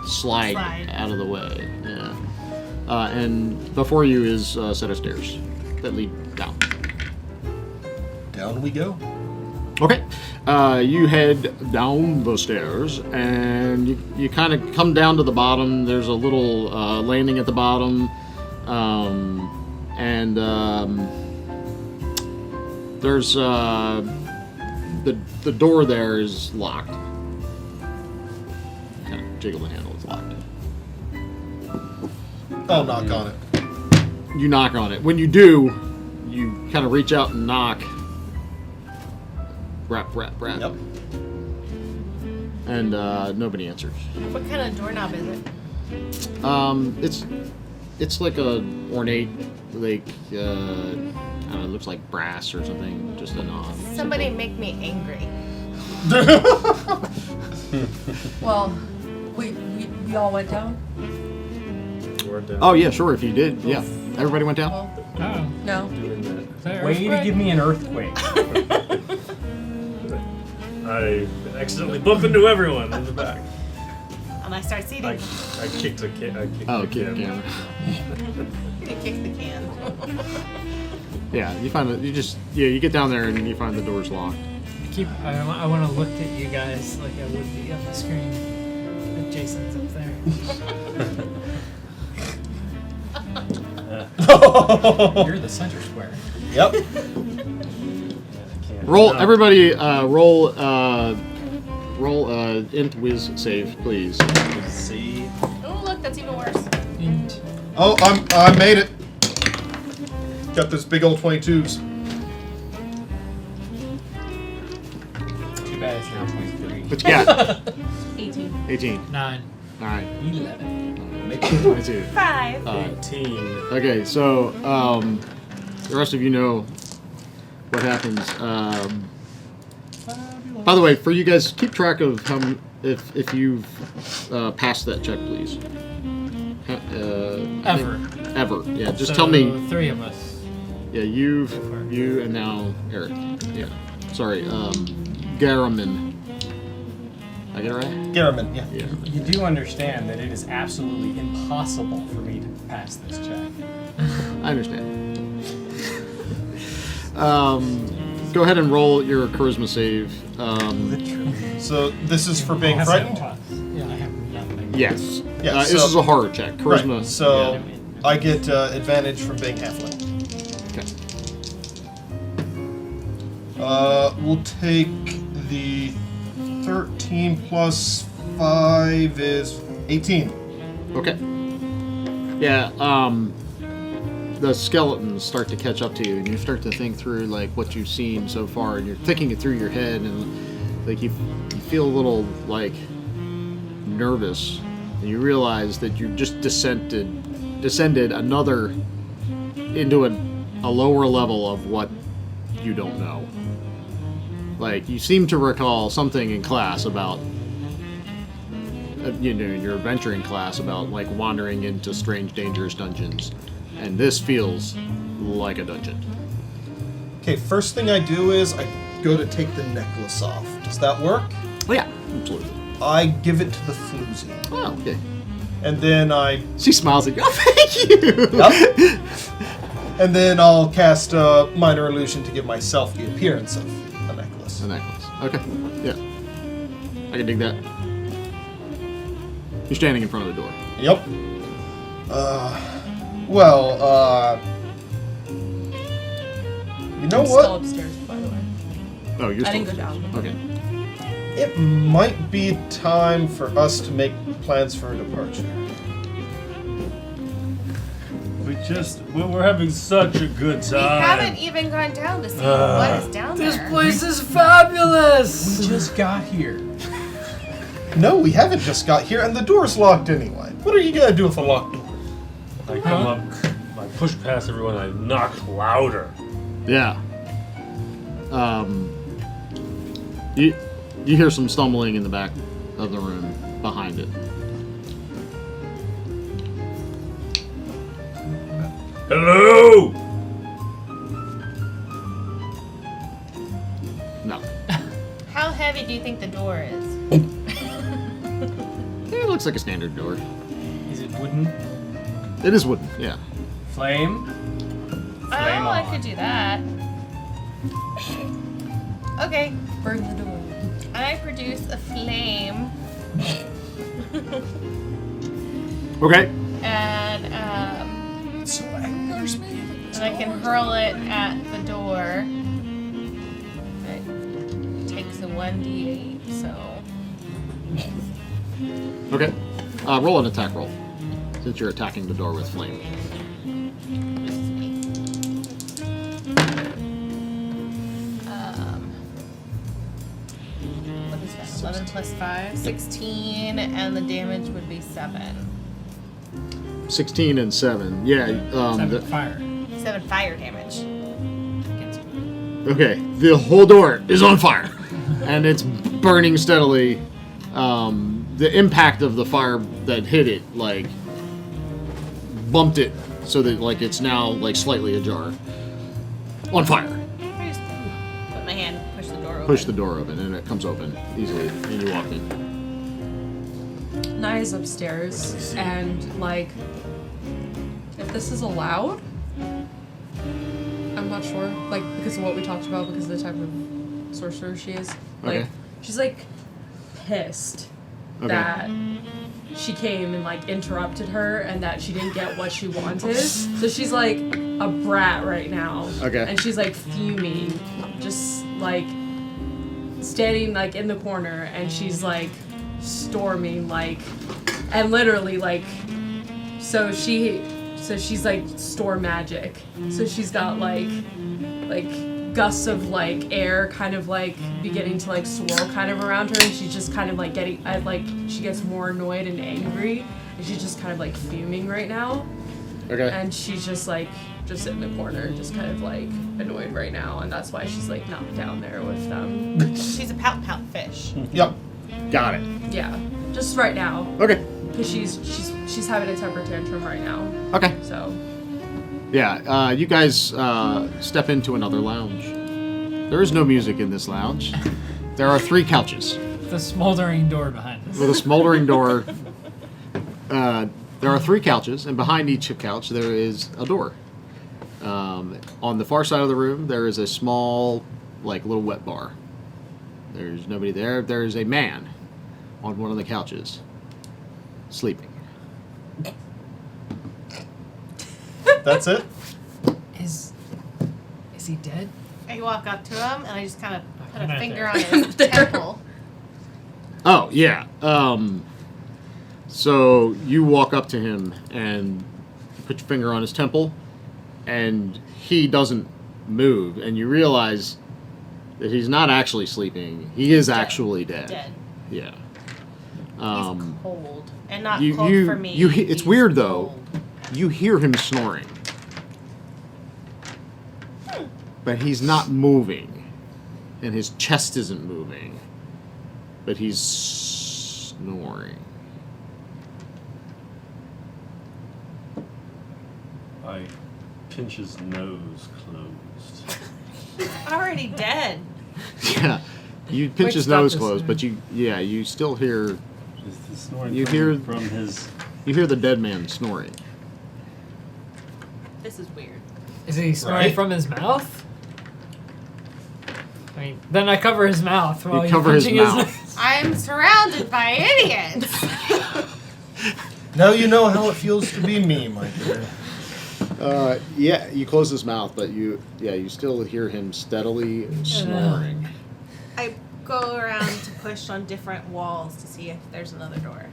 slide Slide. out of the way. Yeah, and before you is a set of stairs that lead down. Down we go. Okay. You head down the stairs, and you kind of come down to the bottom. There's a little landing at the bottom, and there's the door there is locked. Kind of jiggle the handle. It's locked. I'll knock on it. You knock on it. When you do, you kind of reach out and knock. Rap. Yep. And nobody answers. What kind of doorknob is it? It's like a ornate, like I don't know, it looks like brass or something. Just a knob. Somebody make me angry. Well, we all went down. We're down. Oh yeah, sure. If you did, yeah. Everybody went down. Well, Oh. no. Doing that. Way to give me an earthquake. I accidentally bump into everyone in the back. And I start seating. I kicked a kid. Oh, kick the camera. You kick the can. Yeah, you find it. You get down there and you find the door's locked. I want to look at you guys like I would be on the screen. But Jason's up there. You're the center square. Yep. Roll, everybody. Roll int whiz save, please. See. Oh, look, that's even worse. And Oh, I made it. Got this big old 22s. Too bad it's now 23. What you got? 18. 18. 9. All right. 11. 22. 5. 18. Okay, so the rest of you know what happens. By the way, for you guys, keep track of if you've passed that check, please. Ever. Ever. Yeah, just So, tell me. 3 of us. Yeah, you, and now Eric. Yeah. Sorry, Garriman. I get it right? Garriman, yeah. Yeah. You do understand that it is absolutely impossible for me to pass this check. I understand. Go ahead and roll your charisma save. So this is for being Has frightened? that- Yeah, I have nothing. Yes. Yeah, This so- is a horror check. Charisma. Right, so yeah. I get advantage from being halfling. Okay. We'll take the 13 plus 5 is 18. Okay. Yeah, the skeletons start to catch up to you, and you start to think through like what you've seen so far, and you're thinking it through your head, and like you feel a little like nervous, and you realize that you just descended another into a lower level of what you don't know. Like you seem to recall something in class about your adventuring class about like wandering into strange, dangerous dungeons, and this feels like a dungeon. Okay, first thing I do is I go to take the necklace off. Does that work? Oh yeah, absolutely. I give it to the floozy. Oh, okay. And then She smiles at you. Oh, thank you. Yep. And then I'll cast a minor illusion to give myself the appearance of a necklace. A necklace. Okay. Yeah. I can dig that. You're standing in front of the door. Yep. You know I'm what? still upstairs, by the way. Oh, you're I still didn't go down. Okay. It might be time for us to make plans for a departure. We're having such a good We time. haven't even gone down to see what is down This there. place is fabulous. We just got here. No, we haven't just got here, and the door's locked anyway. What are you gonna do with a locked door? I come up, I push past everyone, I knock louder. Yeah. You hear some stumbling in the back of the room behind it. Hello! No. How heavy do you think the door is? It looks like a standard door. Is it wooden? It is wooden, yeah. Flame. Oh, Flame I on. could do that. Okay, Burn the door. I produce a flame Okay. and So angers me. and I can hurl it at the door. It takes a 1d8, so Okay. Roll an attack roll. Since you're attacking the door with flame. what is that? 11 plus 5, 16, and the damage would be 7. 16 and 7. Yeah. 7 fire. 7 fire damage. Okay. The whole door is on fire. And it's burning steadily. The impact of the fire that hit it, like, bumped it so that, like, it's now, like, slightly ajar. On fire. I just put my hand, push the door open. Push the door open, and it comes open easily, and you walk in. Naya's upstairs, and like, if this is allowed, I'm not sure. Like, because of what we talked about, because of the type of sorcerer she is. Like, Okay. she's like pissed Okay. that she came and like interrupted her, and that she didn't get what she wanted. So she's like a brat right now. Okay. And she's like fuming, just like standing like in the corner, and she's like storming like, and literally like, so she's like store magic. So she's got like gusts of like air kind of like beginning to like swirl kind of around her, and she's just kind of like getting she gets more annoyed and angry, and she's just kind of like fuming right now. Okay. And she's just like just in the corner, just kind of like annoyed right now, and that's why she's like not down there with them. She's a pout fish. Yep. Got it. Yeah, just right now, Okay. because she's having a temper tantrum right now. Okay. So Yeah, you guys step into another lounge. There is no music in this lounge. There are 3 couches The smoldering door behind us. with a smoldering door. There are 3 couches, and behind each couch there is a door. On the far side of the room, there is a small, like, little wet bar. There's nobody there. There is a man on one of the couches, sleeping. That's it. Is he dead? I walk up to him and I just kind of put You're a not finger there. on his temple. Oh, yeah. So you walk up to him and put your finger on his temple, and he doesn't move, and you realize that he's not actually sleeping. He is actually dead. Dead. Yeah. He's cold. And not you- cold you- for me. it's He's weird, though. cold. You hear him snoring. But he's not moving. And his chest isn't moving. But he's snoring. I pinch his nose closed. Already dead. Yeah. You pinch Wait, his stop nose this closed, now. but you still hear Is the snoring You from, hear- from his... you hear the dead man snoring. This is weird. Is he snoring Right. from his mouth? I mean, then I cover his mouth while You he's cover his pinching mouth. nose. I'm surrounded by idiots. Now you know how it feels to be me, my dear. Yeah, you close his mouth, but you still hear him steadily snoring. I go around to push on different walls to see if there's another door.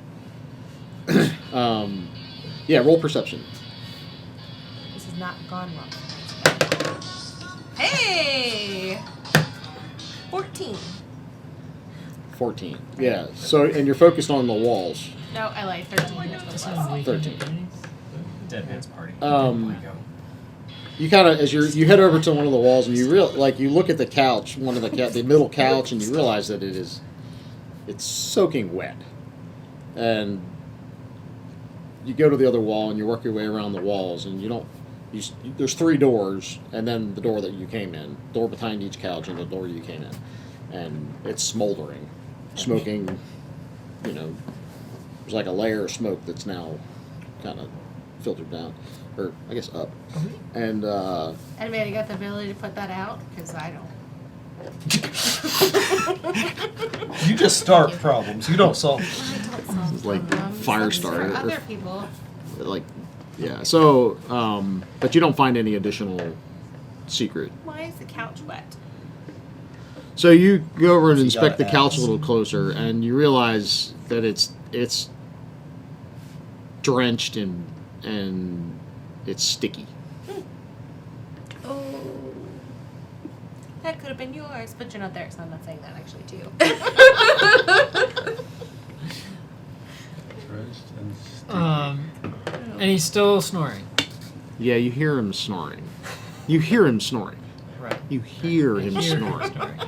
Yeah, roll perception. has not gone well. Hey! 14. 14. Yeah. So, and you're focused on the walls. No, I lied. 13. This That's is what it was. 13. Dead man's party. You kind of, as you head over to one of the walls, and you you look at the couch, the middle couch, and you realize that it's soaking wet. And you go to the other wall, and you work your way around the walls, and there's 3 doors, and then the door that you came in, door behind each couch, and the door you came in, and it's smoldering, smoking. There's like a layer of smoke that's now kind of filtered down, or I guess up. And Anybody got the ability to put that out? Because I don't. You just start problems. You don't solve them. I don't solve It's like problems. fire That's for starter. other people. Yeah. So, but you don't find any additional secret. Why is the couch wet? So you go over and You inspect the gotta couch ask. a little closer, and you realize that it's drenched and it's sticky. Oh. That could have been yours, but you're not there, so I'm not saying that actually to you. Drenched and sticky. And he's still snoring. Yeah, you hear him snoring. You hear him snoring. Right. You hear him Hear him snoring. snoring.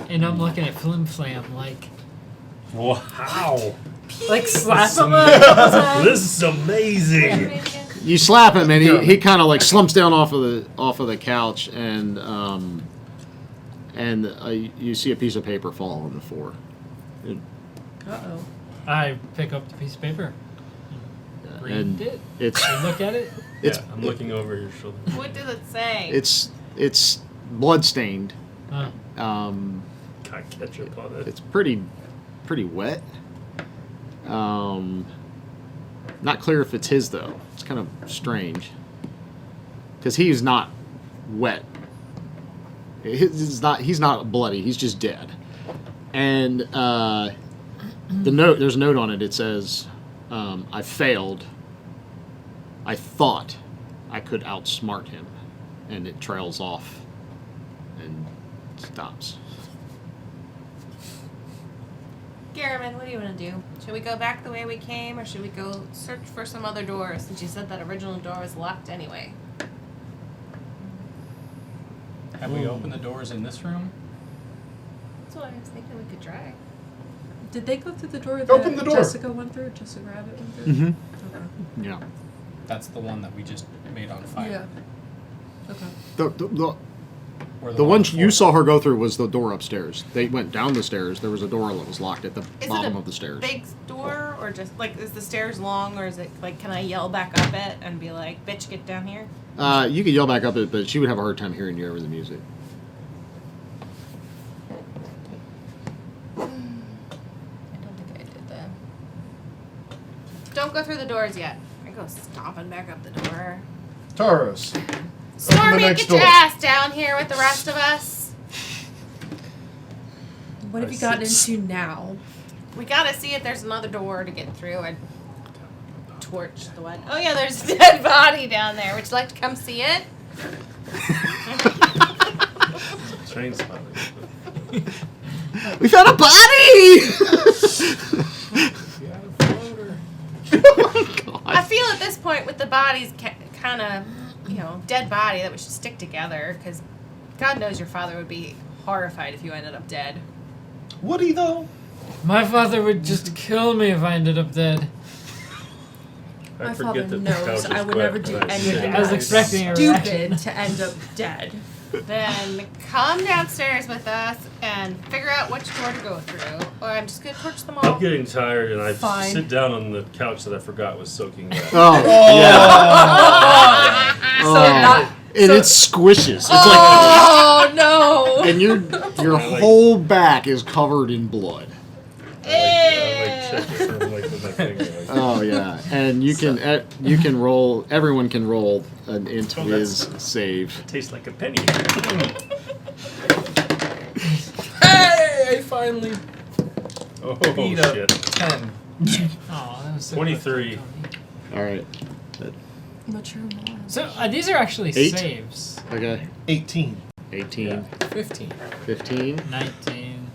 And I'm looking at Flim Flam like Wow. slap him. This is amazing. You slap him, and he kind of like slumps down off of the couch, and you see a piece of paper fall on the floor. Uh-oh. I pick up the piece of paper. Read And it. it's I look at it. It's- I'm looking over your shoulder. What does it say? it's blood stained. Oh. Can't catch up on it. It's pretty wet. Not clear if it's his though. It's kind of strange because he's not wet. He's not bloody. He's just dead. And there's a note on it. It says, "I failed. I thought I could outsmart him," and it trails off and stops. Garriman, what do you want to do? Should we go back the way we came, or should we go search for some other doors, since you said that original door was locked anyway? Have we opened the doors in this room? That's what I was thinking we could try. Did they go through the door that Open the door. Jessica went through? Jessica Rabbit went through? Mm-hmm. Okay. Yeah. That's the one that we just made on fire. Yeah. Okay. Or The one you before. saw her go through was the door upstairs. They went down the stairs. There was a door that was locked at the Is bottom it a of the stairs. big door, or just like is the stairs long, or is it like can I yell back up it and be like, "Bitch, get down here"? You could yell back up it, but she would have a hard time hearing you over the music. I don't think I did that. Don't go through the doors yet. I go stomping back up the door. Taurus. Stormy, next get your door. ass down here with the rest of us. What have you gotten into now? We gotta see if there's another door to get through. I torch the one. Oh yeah, there's a dead body down there. Would you like to come see it? Train spotting. We found a body! I feel at this point with the bodies kind of, dead body that we should stick together because God knows your father would be horrified if you ended up dead. Would he though? My father would just kill me if I ended up dead. My I father forget that the knows couch I is would wet never do when I anything sit. I was that expecting a stupid reaction. to end up dead. Then come downstairs with us and figure out which door to go through, or I'm just gonna torch them all. I'm getting tired, and I Fine. sit down on the couch that I forgot was soaking wet. Oh, yeah. So not. And it squishes. It's Oh no! like, and your whole back is covered in blood. I check it sort of like with my finger. Like, Oh yeah, and you can roll. Everyone can roll an int whiz save. tastes like a penny. Hey! Finally Oh beat a shit! 10. Oh, that was so 23. All right. Mature more. So these are actually 8? saves. Okay. 18. 18, 15. 15, 19.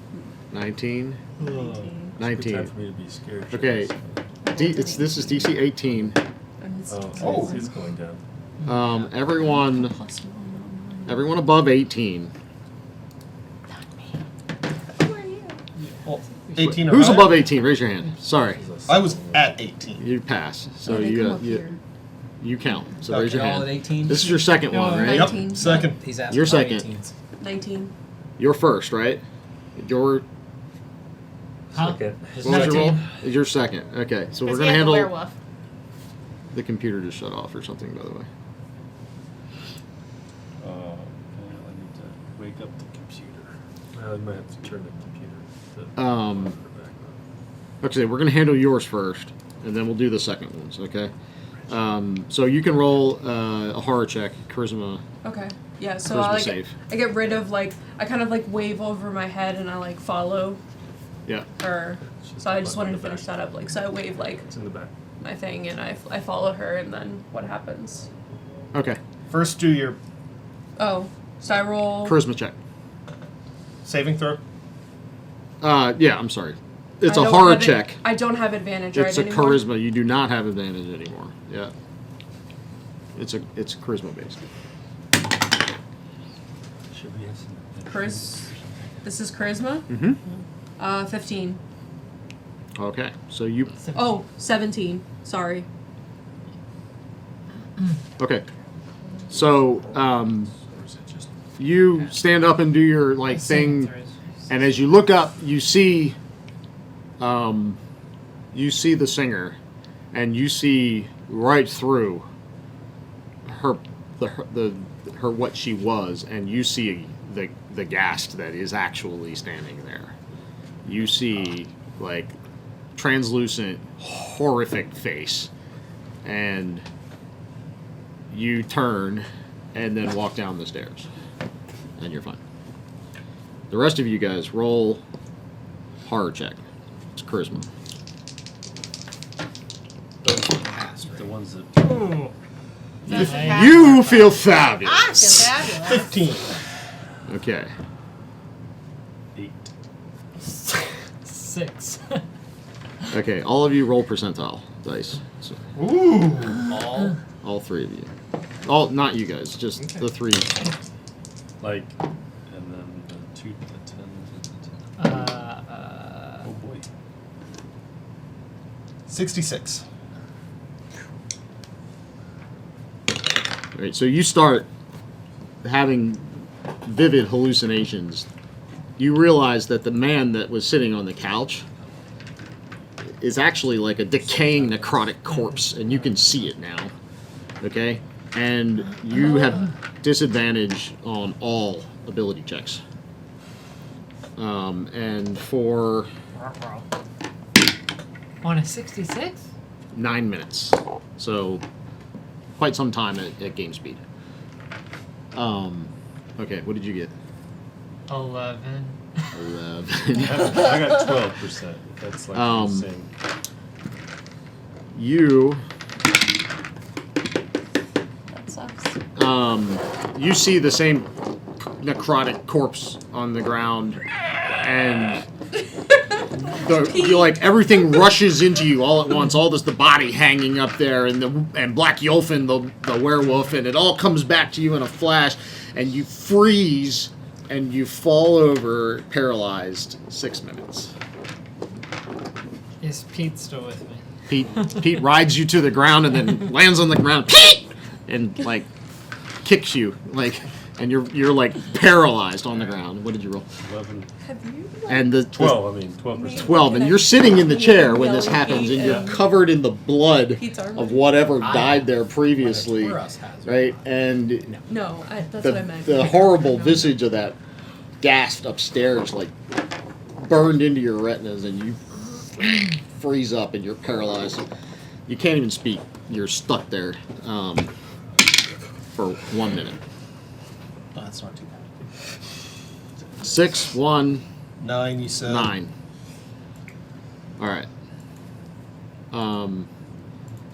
19, It's a good time 19. for me to be scared. Okay. This is DC 18. Oh, it's going down. Everyone Plus one. everyone above 18. Who are you? 18 or Who's higher? above 18? Raise your hand. Sorry. I was at 18. You pass. So They you come up you, here. you count. So Okay. raise your You're all at hand. 18? This is your second No, one, right? 19. Yep. Second. He's asking You're for second. 18s. 19. You're first, right? Your Huh? Second. what was your 19. roll? You're second. Okay. So we're Is gonna he the handle. werewolf? The computer just shut off or something, by the way. I need to wake up the computer. I might have to turn the computer. Okay, we're gonna handle yours first, and then we'll do the second ones. Okay. So you can roll a horror check, charisma. Okay. Yeah, so Charisma I like save. I get rid of like I kind of like wave over my head and I like follow Yeah. her. So I just wanted to finish that up. Like so I wave like It's in the back. my thing and I follow her and then what happens? Okay. First, do your Oh, so I roll. Charisma check. saving throw. Yeah. I'm sorry. It's I a don't horror have check. I don't have advantage It's right a anymore. charisma. You do not have advantage anymore. Yeah. It's charisma based. Should we have some? This is charisma. Mm-hmm. 15. Okay. So you. Oh, 17. Sorry. Okay. So you stand up and do your like thing, and as you look up, you see the singer, and you see right through her what she was, and you see the ghast that is actually standing there. You see like translucent, horrific face, and you turn and then walk down the stairs, and you're fine. The rest of you guys roll horror check. It's charisma. The ones that. Ooh. That's Yeah. You feel I fabulous. feel fabulous. 15. Okay. 8. 6. Okay. All of you roll percentile dice. So, Ooh. all three of you. All not you guys. Just Okay. the three. Like, and then the 2, the 10, and the 10. Oh boy. 66. All right. So you start having vivid hallucinations. You realize that the man that was sitting on the couch is actually like a decaying necrotic corpse, and you can see it now. Okay? And you have disadvantage on all ability checks. And for On a 66? 9 minutes. So, quite some time at game speed. Okay, what did you get? 11. 11. I got 12%. That's like insane. You That sucks. you see the same necrotic corpse on the ground, and you like everything rushes into you all at once. All this, the body hanging up there, and Black Yolfin, the werewolf, and it all comes back to you in a flash, and you freeze and you fall over, paralyzed. 6 minutes. Is Pete still with me? Pete rides you to the ground and then lands on the ground. Pete! And like kicks you like, and you're like paralyzed on the ground. What did you roll? 11. Have you? And the 12, I mean, 12%. 12, and you're sitting in the chair when this happens, and you're covered in the blood Pete's armor? of whatever died there previously, Taurus has, right? And No, that's what I meant. the horrible visage of that ghast upstairs, like burned into your retinas, and you freeze up, and you're paralyzed. You can't even speak. You're stuck there for 1 minute. Oh, that's not too bad. 6, 1, 9, you said. 9. All right.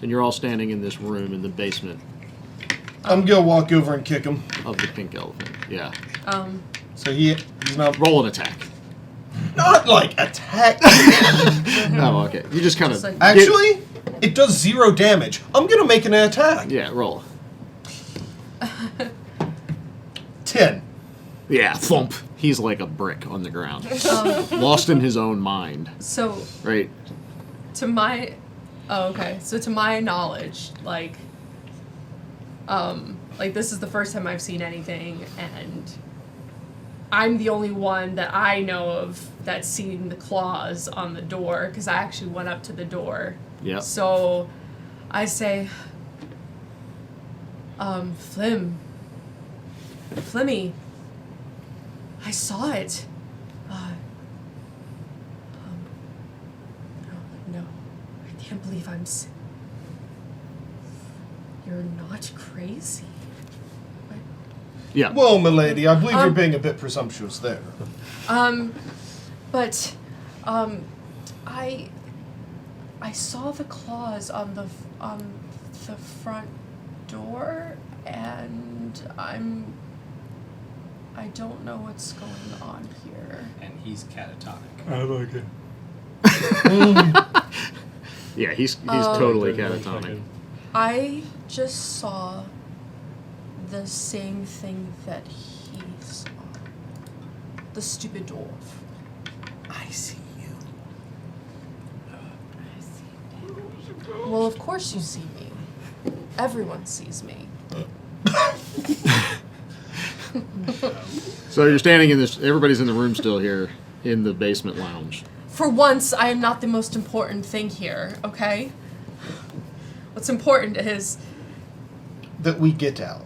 and you're all standing in this room in the basement I'm gonna walk over and kick him. of the pink elephant. Yeah. So he's not Roll an attack. not like attack. Oh, okay. You just kind of... Just like- Actually, it does 0 damage. I'm gonna make an attack. Yeah, roll. 10. Yeah, thump. He's like a brick on the ground. Lost in his own mind. So Right? to my so to my knowledge, like this is the first time I've seen anything, and I'm the only one that I know of that's seen the claws on the door, because I actually went up to the door. Yep. So I say, Flimmy, I saw it. No, I can't believe you're not crazy. Yeah. Whoa, milady, I believe you're being a bit presumptuous there. But, I saw the claws on the front door, and I don't know what's going on here. And he's catatonic. I like it. Yeah, he's totally catatonic. I just saw the same thing that he saw. The stupid dwarf. I see you. Well, of course you see me. Everyone sees me. So you're standing in this... Everybody's in the room still here in the basement lounge. For once, I am not the most important thing here, okay? What's important is That we get out.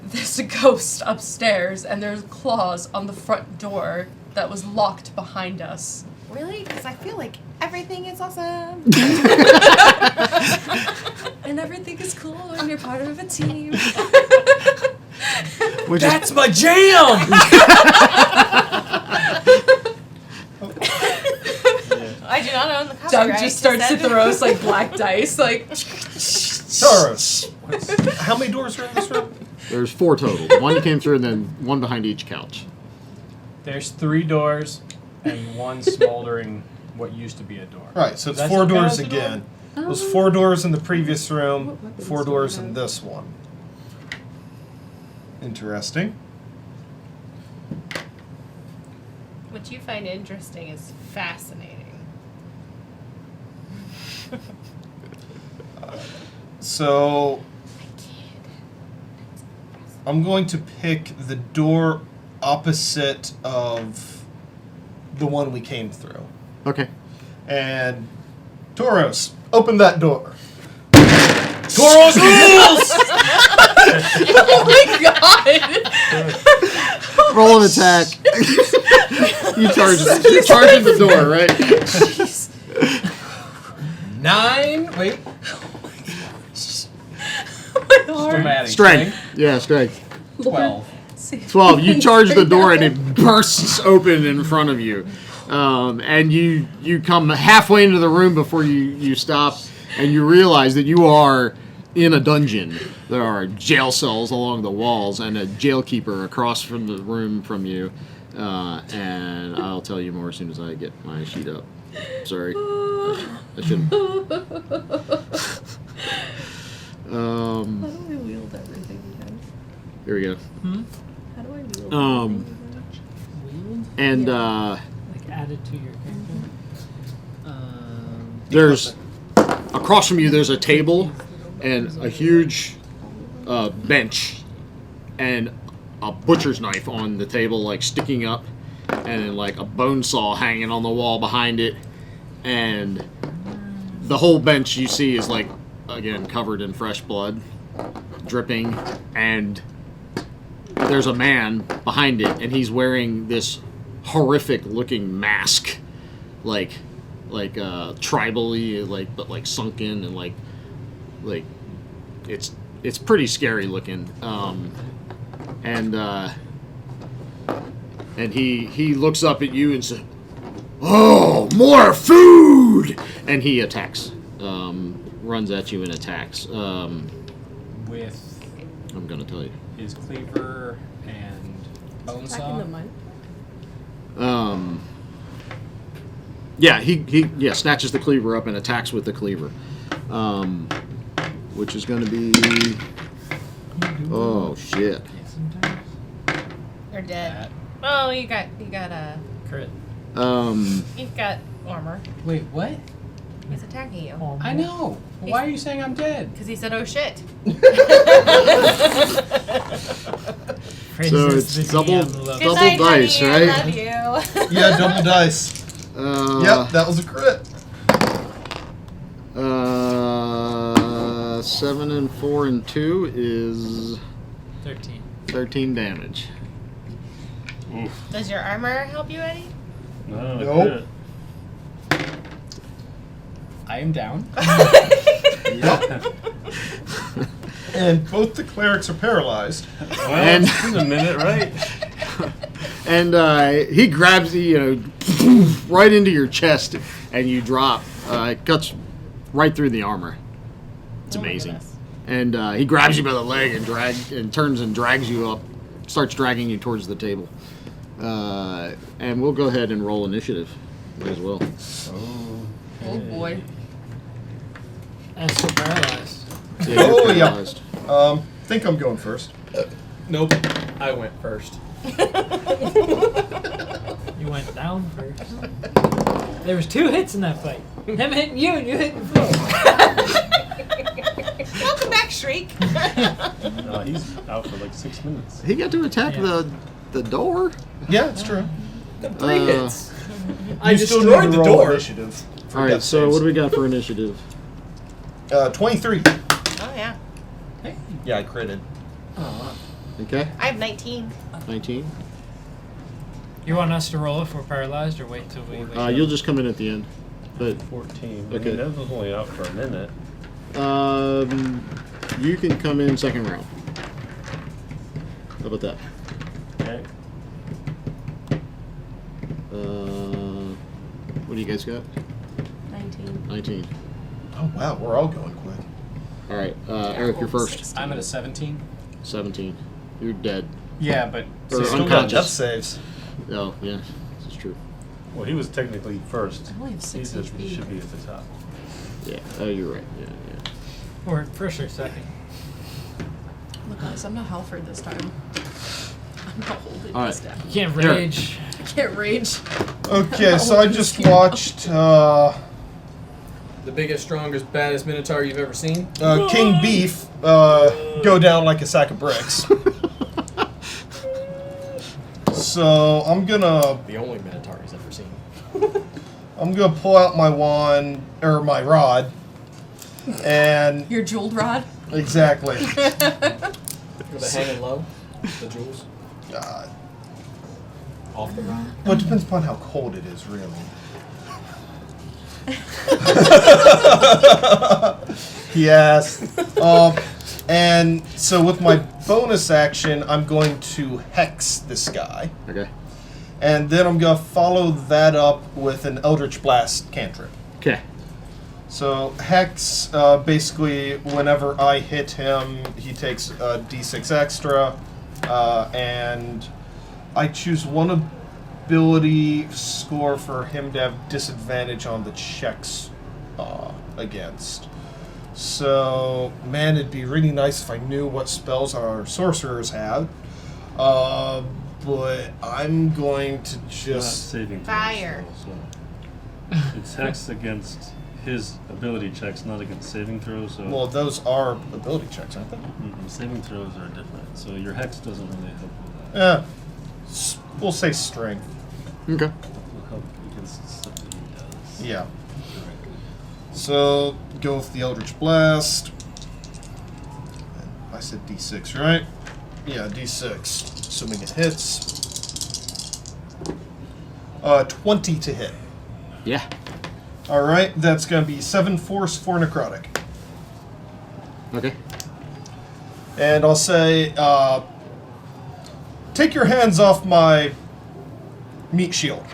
there's a ghost upstairs, and there's claws on the front door that was locked behind us. Really? Because I feel like everything is awesome. And everything is cool when you're part of a team. That's my jam! I do not own the copyright. Doug just starts to throw us like black dice, like. Taurus, how many doors are in this room? There's 4 total. One you came through, and then one behind each couch. There's 3 doors and one smoldering what used to be a door. Right, so it's Does 4 it count doors as a door? again. There's 4 doors in the previous room, 4 doors in this one. Interesting. What you find interesting is fascinating. So I'm going to pick the door opposite of the one we came through. Okay. And Tauros, open that door. Tauros rules! Oh my god! Roll an attack. You're charging the door, right? Jeez. 9. Wait. My heart. Dramatic. Strength. Yeah, strength. 12. 12. You charge the door and it bursts open in front of you. And you come halfway into the room before you stop, and you realize that you are in a dungeon. There are jail cells along the walls and a jailkeeper across from the room from you. And I'll tell you more as soon as I get my sheet up. Sorry. I shouldn't. How do I wield everything again? Here we go. How do I wield Wield? And Like added to your character? there's across from you. There's a table and a huge bench and a butcher's knife on the table, like sticking up, and then like a bone saw hanging on the wall behind it, and the whole bench you see is like again covered in fresh blood, dripping, and there's a man behind it, and he's wearing this horrific looking mask, like tribally, like, but like sunken and like it's pretty scary looking. And he looks up at you and says, "Oh, more food!" And he attacks. Roll runs at you and attacks. With I'm gonna tell you. his cleaver and bone Back in saw. the mud. Yeah, he snatches the cleaver up and attacks with the cleaver, which is going to be. Oh shit! You're dead. That. Oh, you got Crit. you've got armor. Wait, what? He's attacking you. I know. Why are you saying I'm dead? Because he said, "Oh shit." So it's double Good double night, dice, honey, right? I love you. Yeah, double dice. Yep, that was a crit. 7 and 4 and 2 is 13. 13 damage. Oof. Does your armor help you, Eddie? No, Nope. crit. I am down. And both the clerics are paralyzed. Well, And- it's been a minute, right? And he grabs you, right into your chest, and you drop. It cuts right through the armor. It's Oh my amazing. goodness. And he grabs you by the leg and turns and drags you up, starts dragging you towards the table. And we'll go ahead and roll initiative as well. Oh boy. And still paralyzed. Yeah, Oh, you're yeah. paralyzed. Think I'm going first. Nope. I went first. You went down first. There was 2 hits in that fight. Him hitting you and you hitting Flo. Welcome back, Shriek. No, he's out for like 6 minutes. He got to attack Yeah. the door. Yeah, it's true. Got 3 hits. I You still destroyed need to the roll door. Initiative for All right, death so saves. what do we got for initiative? 23. Oh yeah. Yeah, I critted. Okay, I have 19. 19. You want us to roll if we're paralyzed or wait till we wake up? You'll just come in at the end. But 14. Okay. I mean, that was only out for a minute. you can come in second round. How about that? Okay. What do you guys got? 19. 19. Oh, wow, we're all going quick. All right, Eric, you're first. I'm at a 17. 17. You're dead. Yeah, but Or Still got unconscious. death saves. Oh, yeah, this is true. Well, he was technically first. I only have 6 He just HP. should be at the top. Yeah. Oh, you're right. Yeah. Or first or second. Look, guys, I'm not Halford this time. I'm not holding All this right. down. You can't Here. rage. I can't rage. Okay, so I just watched the biggest, strongest, baddest Minotaur you've ever seen. King Beef go down like a sack of bricks. So I'm gonna The only Minotaur he's ever seen. pull out my wand or my rod, and Your jeweled rod? exactly. With the hanging low, the jewels off the rod. Well, it depends upon how cold it is, really. Yes. And so with my bonus action, I'm going to hex this guy. Okay. And then I'm going to follow that up with an Eldritch Blast cantrip. Okay. So Hex, basically, whenever I hit him, he takes a d6 extra, and I choose one ability score for him to have disadvantage on the checks against. So, man, it'd be really nice if I knew what spells our sorcerers have. But I'm going to Not just... saving throws, Fire. So it's hex against his ability checks, not against saving throws. So Well, those are ability checks, aren't they? saving throws are different. So your hex doesn't really help with that. Yeah. We'll say strength. Okay. It'll help against stuff that he does. Yeah. So, go with the Eldritch Blast. I said D6, right? Yeah, D6. Assuming it hits. 20 to hit. Yeah. Alright, that's going to be 7 force, 4 necrotic. Okay. And I'll say, take your hands off my meat shield.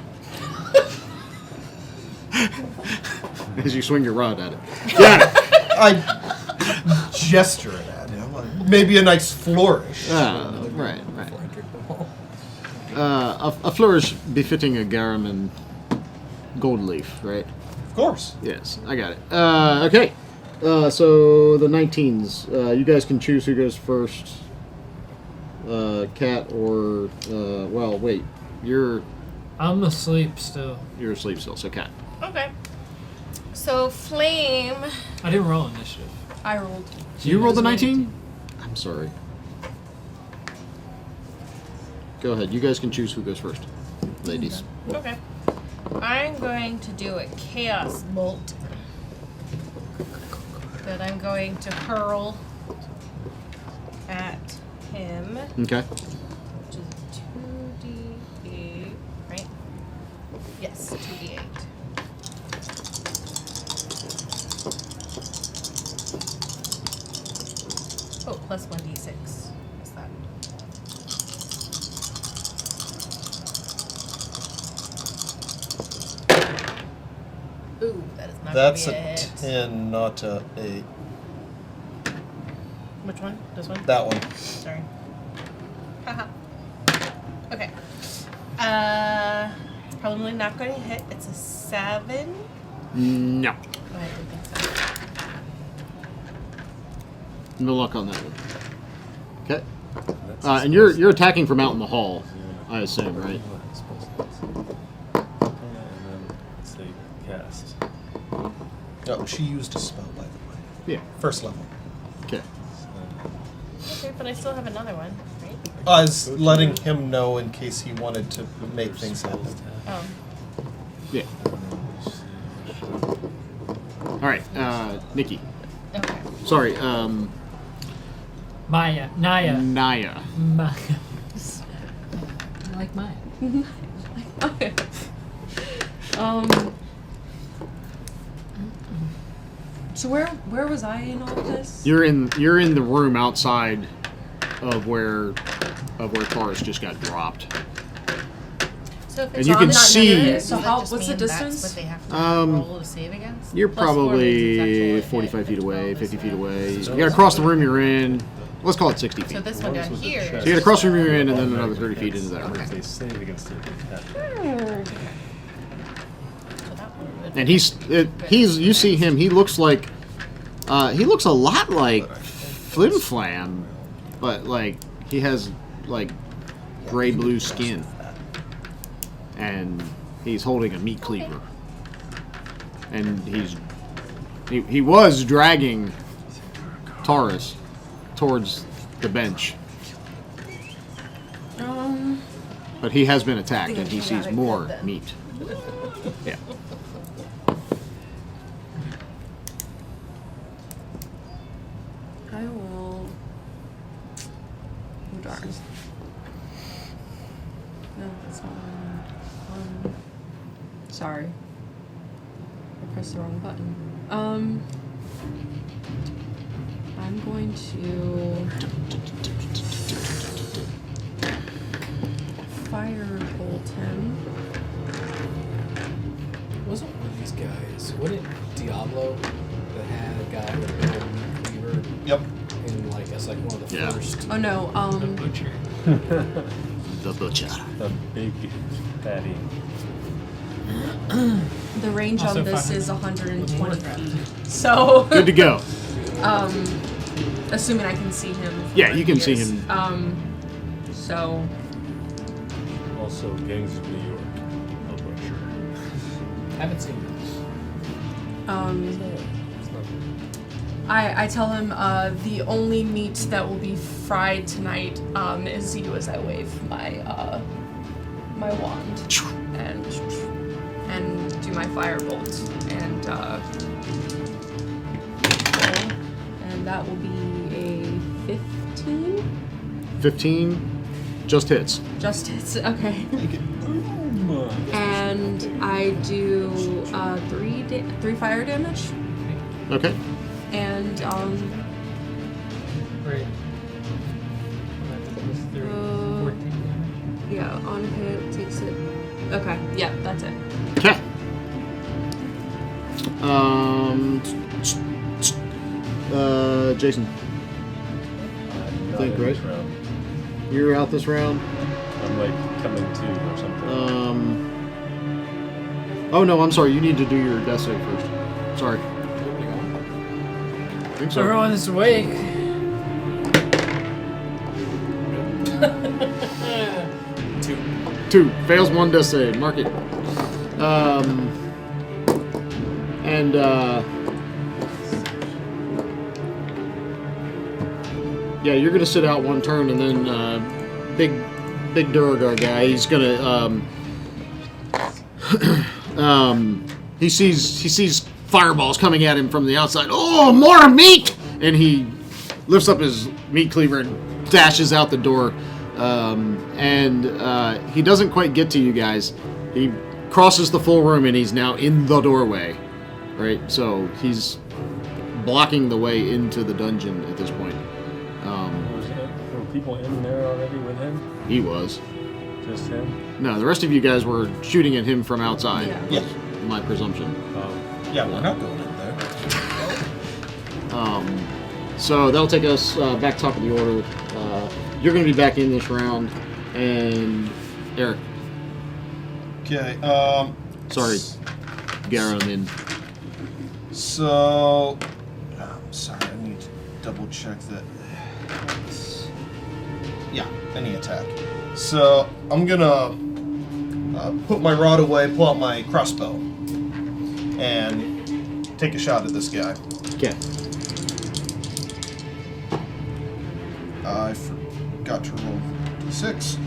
As you swing your rod at it. Got it. I gesture it at him. Maybe a nice flourish. Right. A flourish befitting a Garriman gold leaf, right? Of course. Yes, I got it. Okay. So the 19s. You guys can choose who goes first. Cat or well, wait. I'm asleep still. You're asleep still, so Cat. Okay. So Flame. I didn't roll initiative. I rolled. You rolled a 19? I'm sorry. Go ahead. You guys can choose who goes first. Ladies. Okay. I'm going to do a Chaos Bolt that I'm going to hurl at him, Okay. which is 2d8, right? Yes, 2d8. Oh, plus 1d6. What's that? Ooh, that is not That's gonna be a hit. 10, not a 8. Which one? This one? That one. Sorry. Haha. Okay. Probably not going to hit. It's a 7. No. Oh, I didn't think so. No luck on that one. Okay. And you're attacking from out in the hall, I assume, right? And then say cast. No, she used a spell, by the way. Yeah. First level. Okay. Okay, but I still have another one, right? I was letting him know in case he wanted to make things happen. Oh. Yeah. All right. Nikki. Okay. Sorry. Naya. Naya. Maya. I like mine. Okay. So where was I in all of this? You're in the room outside of where Taurus just got dropped. So if And it's you on can that see- negative, So does that how- just what's the mean that's distance? what they have to roll to save against? You're Plus 4 means probably it's actually 45 feet a away, bonus 50 feet there. away. You got to cross the room you're in. Let's call it 60 feet. So this one down here. So you got to cross the room you're in, and then another 30 feet into that room. They save against it. So that one would And he's you see him. He looks like he looks a lot like Flim Flam, but like he has like gray blue skin, and he's holding a meat cleaver, and he was dragging Taurus towards the bench, but he has been attacked, and he sees more meat. Yeah. I will. Oh darn. No, that's not one. Sorry. I pressed the wrong button. I'm going to firebolt him. Wasn't one of these guys, wasn't it Diablo that had a guy with a big cleaver Yep. in like as like one of the Yeah. first? Oh no, The butcher. The butcher. The big fatty. the range Also on this 500. is 120 feet. So, Good to go. assuming I can see him. from Yeah, where you can he see is. him. So, Also, Gangs of New York. A butcher. Haven't seen it. It's not I tell him the only meat that will be fried tonight is you as I wave my my wand and do my firebolt and roll, and that will be a 15. 15 just hits. Just hits. Okay. And I do 3 fire damage Okay. and Great. Plus 3, 14 damage. yeah, on hit takes it. Okay, yeah, that's it. Okay. Jason, I'm not Think, in this right? round. you're out this round. I'm like coming to or something. Oh no, I'm sorry. You need to do your death save first. Sorry. I think so. Everyone is awake. Two fails, one death save. Mark it. Yeah, you're gonna sit out one turn, and then big Duragar guy. He's gonna he sees fireballs coming at him from the outside. Oh, more meat! And he lifts up his meat cleaver and dashes out the door. He doesn't quite get to you guys. He crosses the full room and he's now in the doorway. Right? So he's blocking the way into the dungeon at this point. Were people in there already with him? He was. Just him? No, the rest of you guys were shooting at him from outside. Yeah. Yeah. My presumption. Yeah, we're not going in there. So that'll take us back top of the order. You're going to be back in this round, and Eric. Okay. Sorry, Garamond. So, I'm sorry. I need to double check that. Yeah, any attack. So I'm gonna put my rod away, pull out my crossbow, and take a shot at this guy. Okay. I forgot to roll d6.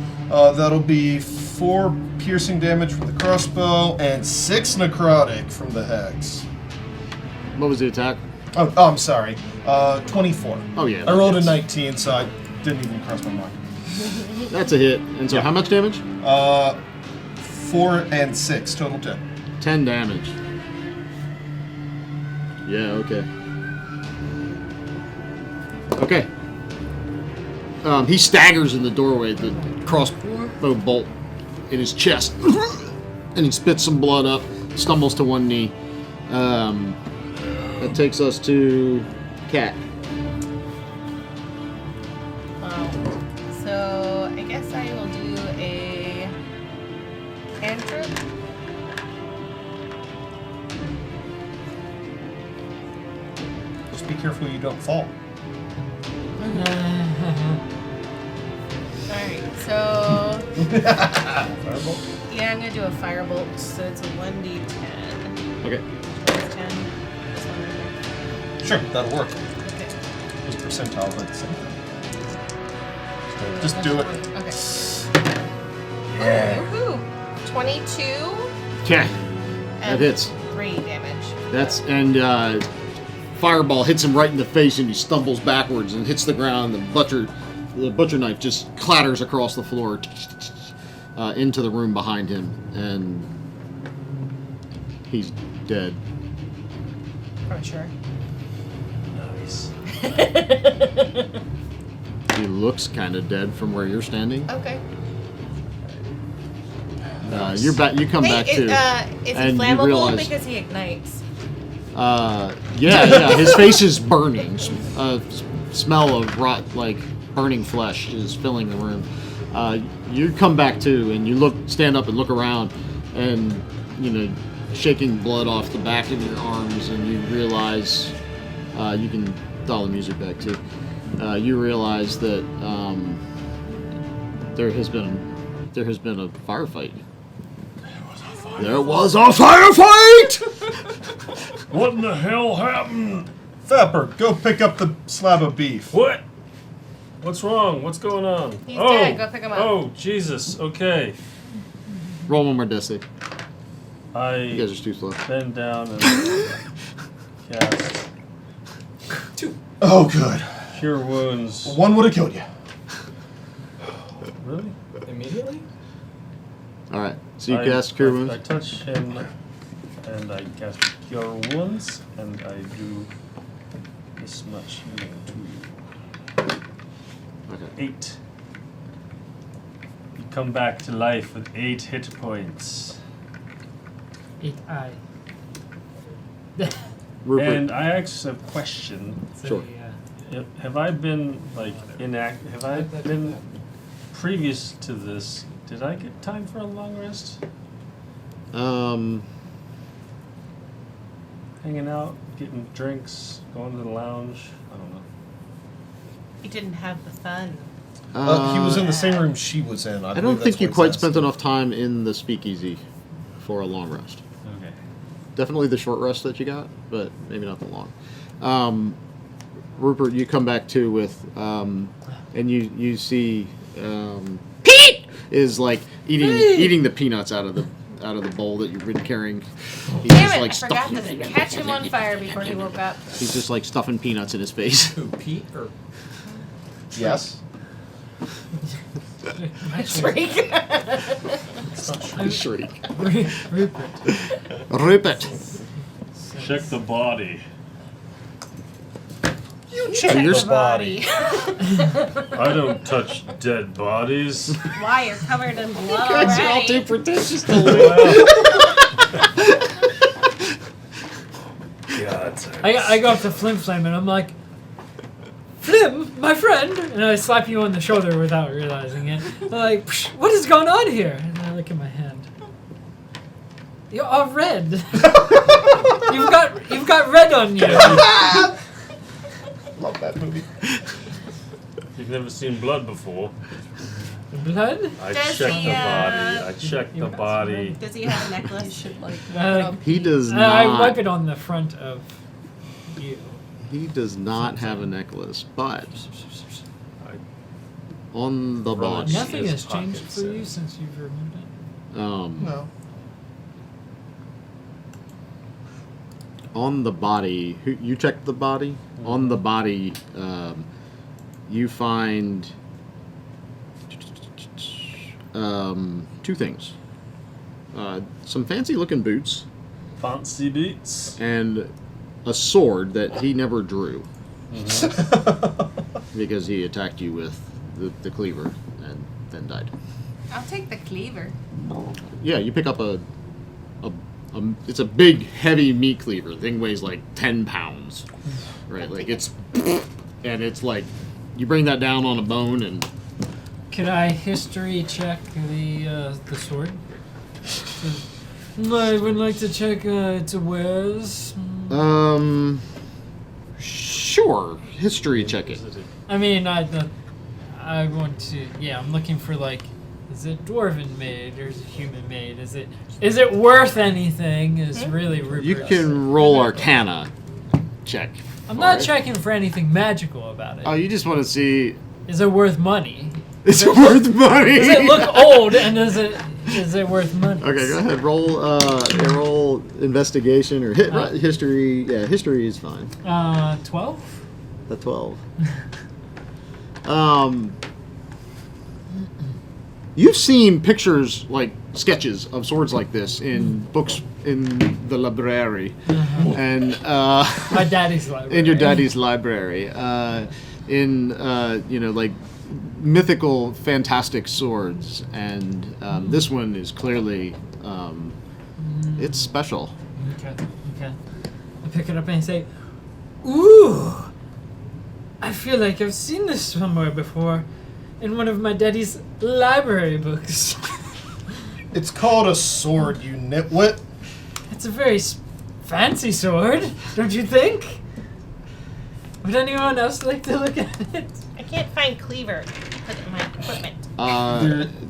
That'll be 4 piercing damage from the crossbow and 6 necrotic from the hex. What was the attack? Oh, I'm sorry. 24. Oh yeah. I rolled a hits. 19, so I didn't even cross my mind. That's a hit. And so Yeah. how much damage? 4 and 6, total 10. 10 damage. Yeah. Okay. Okay. He staggers in the doorway, the crossbow bolt in his chest, and he spits some blood up, stumbles to one knee. That takes us to Cat. So I guess I will do a cantrip. Just be careful you don't fall. Alright, so Firebolt? yeah, I'm gonna do a firebolt, so it's a 1d10. Okay. Times 10. This one right here. Sure, that'll work. Okay. Those percentiles at the same time. Just do it. Okay. Yeah. Woohoo! 22 Okay. That and hits. 3 damage. Fireball hits him right in the face, and he stumbles backwards and hits the ground. The butcher knife just clatters across the floor into the room behind him, and he's dead. For sure. Nice. He looks kind of dead from where you're standing. Okay. You're back. You come back too. Is he and you flammable realize- because he ignites? Yeah. His face is burning. Smell of burning flesh is filling the room. You come back too, and you stand up and look around, and shaking blood off the back of your arms, and you realize you can dial the music back too. You realize that there has been a firefight. There was a firefight. What in the hell happened? Fapper, go pick up the slab of beef. What? What's wrong? What's going on? He's dead. Go pick him up. Oh, Jesus. Okay. Roll one more death save. You guys I are too slow. bend down and cast Oh, good. Cure Wounds. One would have killed you. Really? Immediately? All right. So you cast Cure Wounds. I touch him and I cast Cure Wounds and I do this much healing to you. Okay. 8. You come back to life with 8 hit points. 8 eye. Rupert. And I actually have a question. Sure. Have I been like inactive? Have I been previous to this? Did I get time for a long rest? Hanging out, getting drinks, going to the lounge. I don't know. You didn't have the fun. He was in the same room she was in. I don't think you quite spent enough time in the speakeasy for a long rest. Okay. Definitely the short rest that you got, but maybe not the long. Rupert, you come back too with, and you see Pete is like eating the peanuts out of the bowl that you've been carrying. He's Damn just, it! like, I forgot stuffing- to catch him on fire before he woke up. He's just like stuffing peanuts in his face. Who, Pete or Yes. Shriek. Shriek. Rupert. Rupert. Check the body. You So check you're the body. I don't touch dead bodies. Why you're covered in blood Guys are all already? too pretentious to live. God. I go up to Flim Flam and I'm like, Flim, my friend, and I slap you on the shoulder without realizing it. I'm like, "Psh, what is going on here? And I look at my hand. You're all red. you've got red on you. Love that movie. You've never seen blood before. Blood? I Does checked he, the body. I checked the body. Does he have a You necklace? should like. He does I not. wipe it on the front of you. He does not have a necklace, but on the Rummage. body, Nothing his has changed pockets, for you since you've removed it. No. on the body, you checked the body. On the body, you find two things: some fancy-looking boots Fancy boots. and a sword that he never drew because he attacked you with the cleaver and then died. I'll take the cleaver. Yeah, you pick up a it's a big, heavy meat cleaver. The thing weighs like 10 pounds, right? Like it's, and it's like you bring that down on a bone and. Could I history check the sword? I would like to check its wares. Sure. History check it. I mean, I want to. Yeah, I'm looking for like, is it dwarven made or is it human made? Is it worth anything? Is really Rupert's. You can roll Arcana check. I'm for not it. checking for anything magical about it. Oh, you just want to see. Is it worth money? Is it worth money? Does it look old and is it worth money? Okay, go ahead. Roll investigation or history. Yeah, history is fine. 12. A 12. You've seen pictures, like sketches of swords like this in books in the library, and My daddy's library. in your daddy's library, in like mythical, fantastic swords, and this one is clearly it's special. Okay. I pick it up and I say, "Ooh, I feel like I've seen this somewhere before, in one of my daddy's library books." It's called a sword, you nitwit. It's a very fancy sword, don't you think? Would anyone else like to look at it? I can't find cleaver to put in my equipment.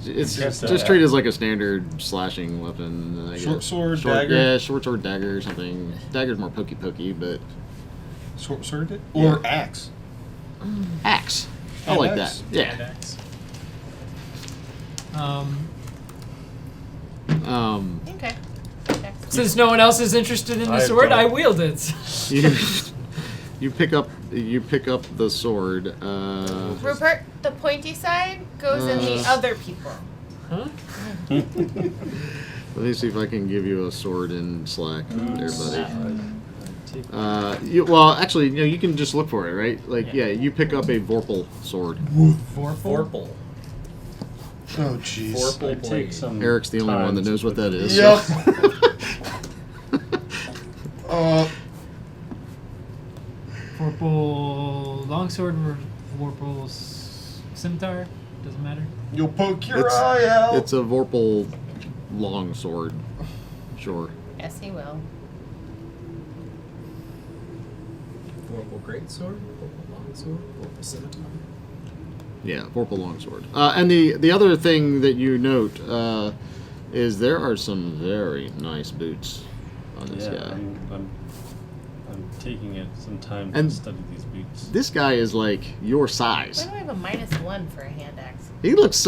It's Just, just treated as like a standard slashing weapon. I Short guess. sword, dagger? Yeah, short sword, dagger, or something. Dagger's more pokey, but Sword? Or axe. axe. I Hand like axe? that. Yeah. Okay. Since no one else is interested in the I sword, don't. I wield it. You pick up the sword. Rupert, the pointy side goes in the other people. Huh? Let me see if I can give you a sword in Slack, there, buddy. Actually, you can just look for it, right? Like, yeah, you pick up a Vorpal sword. Vorpal? Oh, jeez. I take some. Eric's the only one that time knows to what that is. Yep. Vorpal longsword or Vorpal scimitar? Doesn't matter. You'll poke your eye out. It's a Vorpal longsword. Sure. Yes, he will. Vorpal greatsword, Vorpal longsword, Vorpal scimitar. Yeah, Vorpal longsword. And the other thing that you note is there are some very nice boots on this Yeah, guy. I'm taking it some time And to study these boots. This guy is like your Why size. do I have a -1 for a hand axe? He looks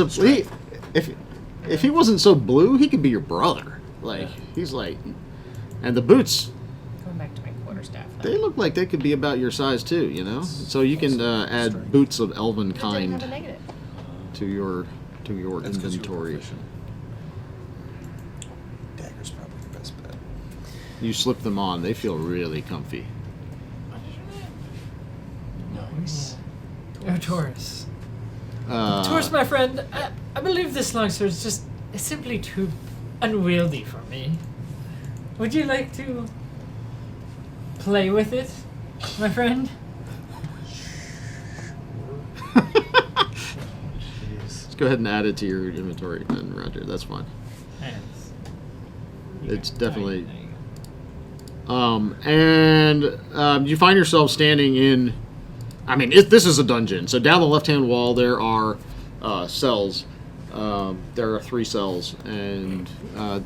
if he wasn't so blue, he could be your brother. Like he's like, and the boots, Going back to my quarterstaff. they look like they could be about your size too. You know, so you can add boots of elven It didn't have a kind negative. to your That's 'cause you were inventory. proficient. Dagger's probably the best bet. You slip them on; they feel really comfy. Nice. Oh, Taurus. Uh, Taurus, my friend, I believe this longsword is just simply too unwieldy for me. Would you like to play with it, my friend? Let's go ahead and add it to your inventory, then, Roger. That's fine. Yes. It's definitely. There you go. And you find yourself standing in. I mean, this is a dungeon. So down the left-hand wall there are cells. There are 3 cells, and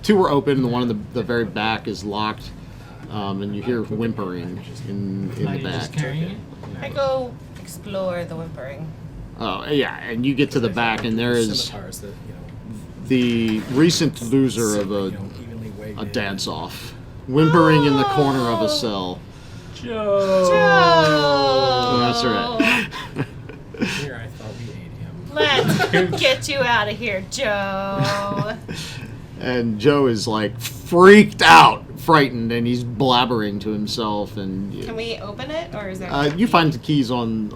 2 are open. The one in the very back is locked, and you hear whimpering in Are the you just back. carrying it? I go explore the whimpering. Oh yeah, and you get to the back, and there is Scimitars that, the recent loser of evenly weighed a in. dance-off, whimpering in the corner of a cell. Joe! Oh, that's right. Here, I thought we ate him. Let's get you out of here, Joe. And Joe is like freaked out, frightened, and he's blabbering to himself. And Can we open it, or is there? you find the keys on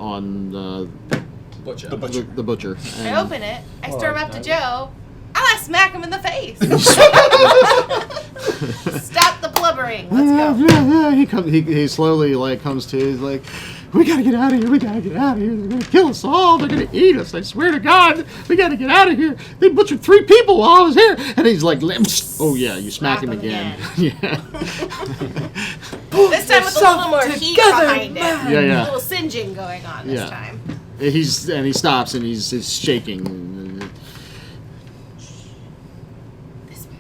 Butcher. The butcher. the butcher. I And open it. I storm up to Joe. I smack him in the face. Stop the blubbering. Let's go. He comes. He slowly like comes to. He's like, "We gotta get out of here. We gotta get out of here. They're gonna kill us all. They're gonna eat us. I swear to God, we gotta get out of here. They butchered 3 people while I was here." And he's like, "Oh yeah, you smack him Slap him again." Yeah. This time with a little more heat together, behind it. man. Yeah, A yeah. little singeing going on this Yeah. time. He stops and he's shaking. This way.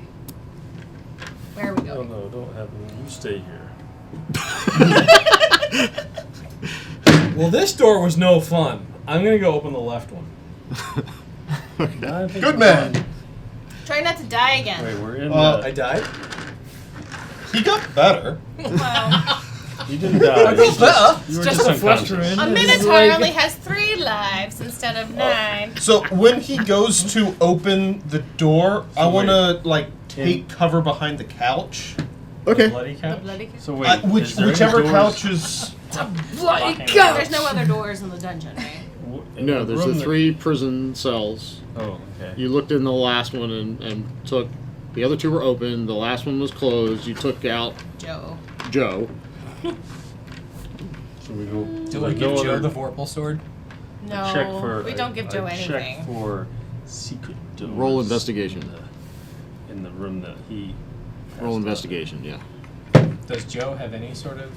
Where are we No, going? no, don't have them. You stay here. Well, this door was no fun. I'm gonna go open the left one. I think Good we're man. fine. Try not to die again. Wait, we're in I died? He got better. Well, You didn't die. I feel better. You were Just just a flesh unconscious. wound. a It's minotaur like- only has 3 lives instead of 9. So when he goes to open the door, I So want to like Tim- take cover behind the couch. Okay. Bloody The couch. bloody. So wait, is there any Whichever doors? couch is. Bloody Fucking God. There's no other doors in the dungeon, right? In No, the there's room the that- 3 prison cells. Oh, okay. You looked in the last one and took. The other 2 were open. The last one was closed. You took out Joe. Joe. So we go. Do I give Joe the Vorpal sword? No, check for. we don't give Joe I anything. Check for secret doors. Roll investigation. In the room that he. passed Roll out. investigation. Yeah. Does Joe have any sort of?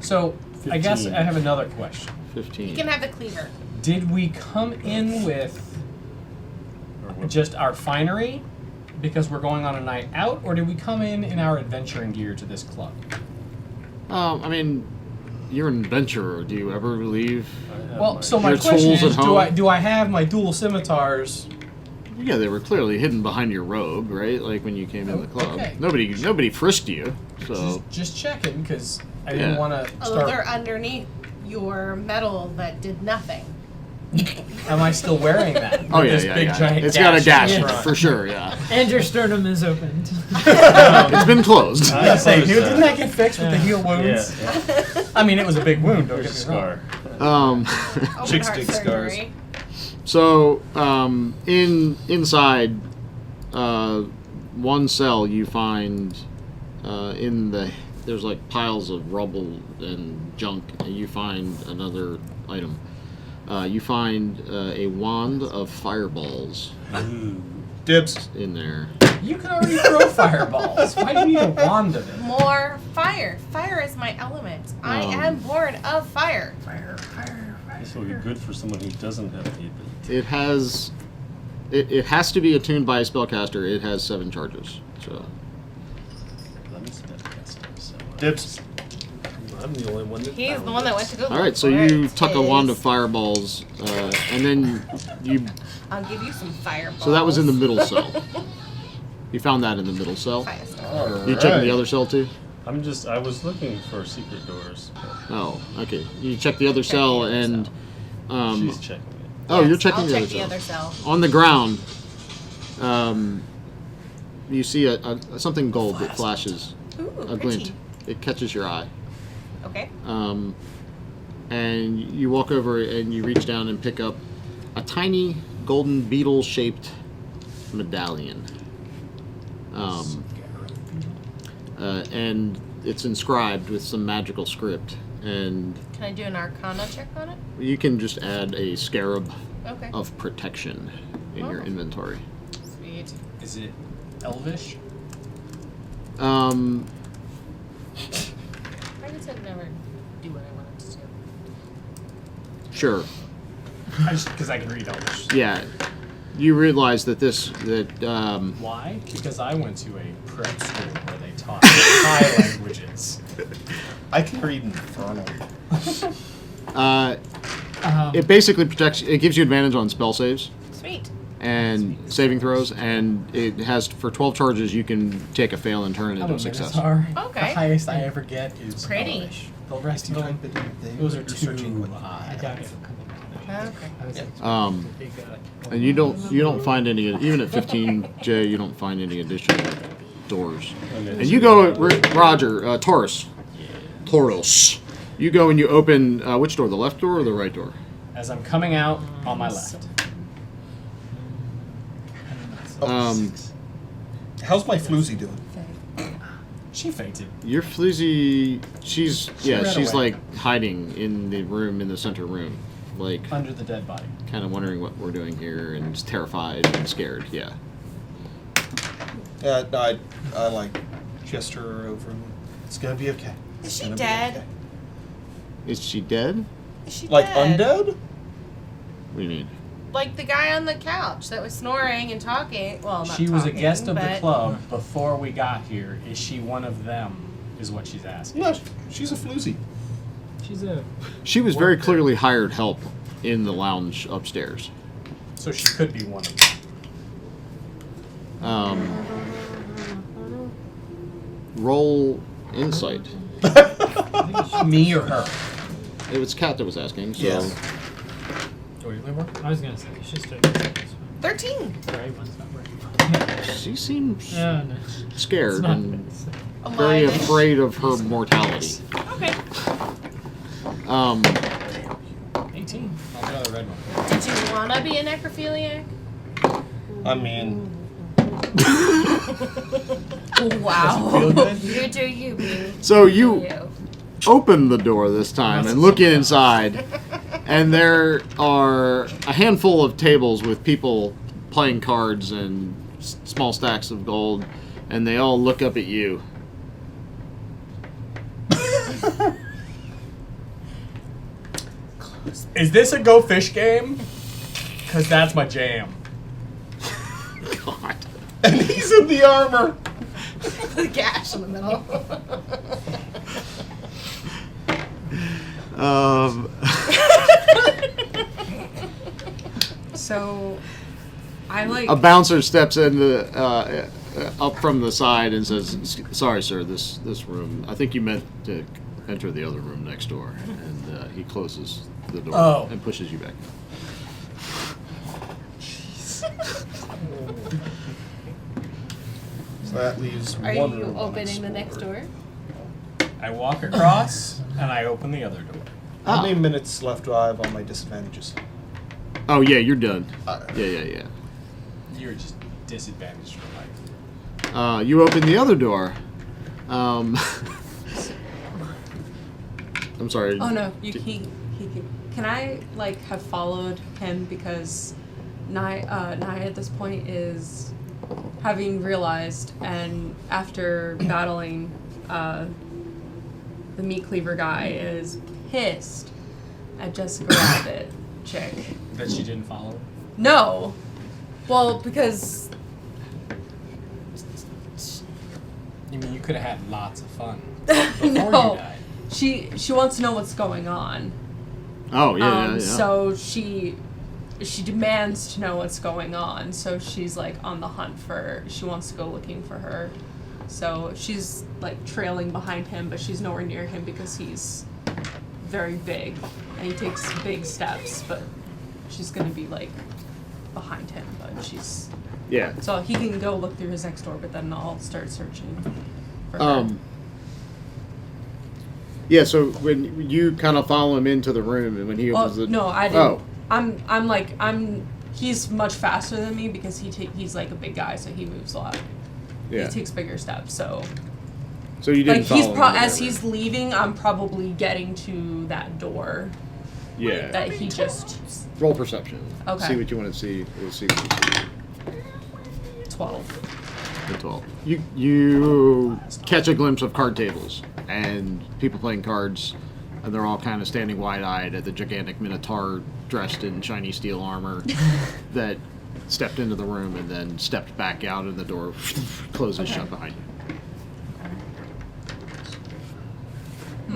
So I guess 15. I have another question. 15. You can have the cleaver. Did we come in with Or what- just our finery because we're going on a night out, or did we come in our adventuring gear to this club? I mean, you're an adventurer. Do you ever leave? I have Well, my- so my Your question tools is, at home? do I have my dual scimitars? Yeah, they were clearly hidden behind your robe, right? Like when you came in the club. Okay. Nobody frisked you. So Just checking, because I didn't Yeah. want to Oh, start. they're underneath your metal that did nothing. Am I still wearing that? oh With yeah, this yeah, big yeah. giant It's got a gash in in it front. for sure. Yeah, And your sternum is opened. it's been closed. I was saying, noticed dude, that. didn't that get fixed with the heel wounds? Yeah. I mean, it was a big wound. Don't There's a get me wrong. scar. Open Chicks heart dig scars. surgery. So inside one cell you find in the there's like piles of rubble and junk, and you find another item. You find a wand of fireballs Dibs. in there. You can already throw fireballs. Why do you need a wand of it? More fire. Fire is my element. I am born of fire. This will be good for someone who doesn't have the ability. It has to be attuned by a spellcaster. It has 7 charges. So Let me spell cast it, so, Dibs. I'm the only one that. He's the one that went to go. all right, so look for you it. tuck a wand of Tis. fireballs, and then you. I'll give you some fireballs. So that was in the middle cell. You found that in the middle cell. Fire stuff. All You checking the other cell too? I was looking for secret doors. But Oh, okay. You check the other cell, the other and she's checking it. oh, you're Yes, checking I'll the check other the cell. other cell. On the ground, you see something gold that flashes, Ooh, a glint. It catches your eye. Okay. And you walk over and you reach down and pick up a tiny golden beetle-shaped medallion. And it's inscribed with some magical script. And Can I do an Arcana check on it? you can just add a scarab Okay. of protection in your Oh. inventory. Sweet. Is it Elvish? I just said never do what I wanted to do. Sure. Because I can read Elvish. Yeah. You realize that Why? Because I went to a prep school where they taught Thai languages. I can read Infernal. it basically protects. It gives you advantage on spell saves Sweet. and saving throws, and it has for 12 charges you can take a fail and turn it into a success. Okay. The highest I ever get is Pretty. Elvish. The rest of them, those are too high. Okay. And you don't find any, even at 15J, you don't find any additional doors. Okay. And you go, Roger, Taurus. You go and you open which door? The left door or the right door? As I'm coming out on my left. How's my floozy doing? She fainted. Your floozy, she's ran away. like hiding in the room, in the center room, like Under the dead body. kind of wondering what we're doing here and is terrified and scared. Yeah. I like gesture her over. It's gonna be okay. Is It's she gonna be dead? okay. Is she dead? Is she Like dead? undead? What do you mean? Like the guy on the couch that was snoring and talking. Well, not She was a talking, guest of the but- club before we got here. Is she one of them? Is what she's asking. No, she's a floozy. She's a. She was very clearly hired help in the lounge upstairs. So she could be one of them. Roll insight. Me or her? It was Kat that was asking. So Yes. Do we leave her? I was gonna say she's straight. 13. Sorry, one's not working. she seems No, no. scared It's not and very Alive. afraid of her mortality. Okay. 18. I'll get another red one. Did you wanna be a necrophiliac? I mean, Wow. Feel good? You do you, boo. So you You. open the door this time and look inside, and there are a handful of tables with people playing cards and small stacks of gold, and they all look up at you. Is this a go fish game? Because that's my jam. God. and he's in the armor. The gash in the middle. So, I like. A bouncer steps into up from the side and says, "Sorry, sir, this room. I think you meant to enter the other room next door." And he closes the door Oh. and pushes you back. So that leaves Are one you room opening the next door? I walk across and I open the other door. How many minutes left do I have on my disadvantages? Oh yeah, you're done. Alright. Yeah. You're just disadvantaged for life. You open the other door. I'm sorry. Oh no, he can I like have followed him because Naya at this point is having realized and after battling the meat cleaver guy is pissed at Jessica Rabbit chick. That she didn't follow. No. Well, because You mean you could have had lots of fun before you no. died? She wants to know what's going on. Oh yeah. So she demands to know what's going on. So she's like on the hunt for. She wants to go looking for her. So she's like trailing behind him, but she's nowhere near him because he's very big and he takes big steps. But she's gonna be like behind him, but she's. Yeah. So he can go look through his next door, but then I'll start searching for her. Yeah, so when you kind of follow him into the room and when he opens the... No, I didn't. Oh. He's much faster than me because he's like a big guy, so he moves a lot. Yeah. He takes bigger steps, so. So you didn't Like follow him into as that he's room. leaving, I'm probably getting to that door Yeah. that he just. Roll perception. Okay. See what you want to see. We'll see what you see. 12. The 12. You catch a glimpse of card tables and people playing cards, and they're all kind of standing wide-eyed at the gigantic minotaur dressed in shiny steel armor that stepped into the room and then stepped back out, and the door closes shut behind you.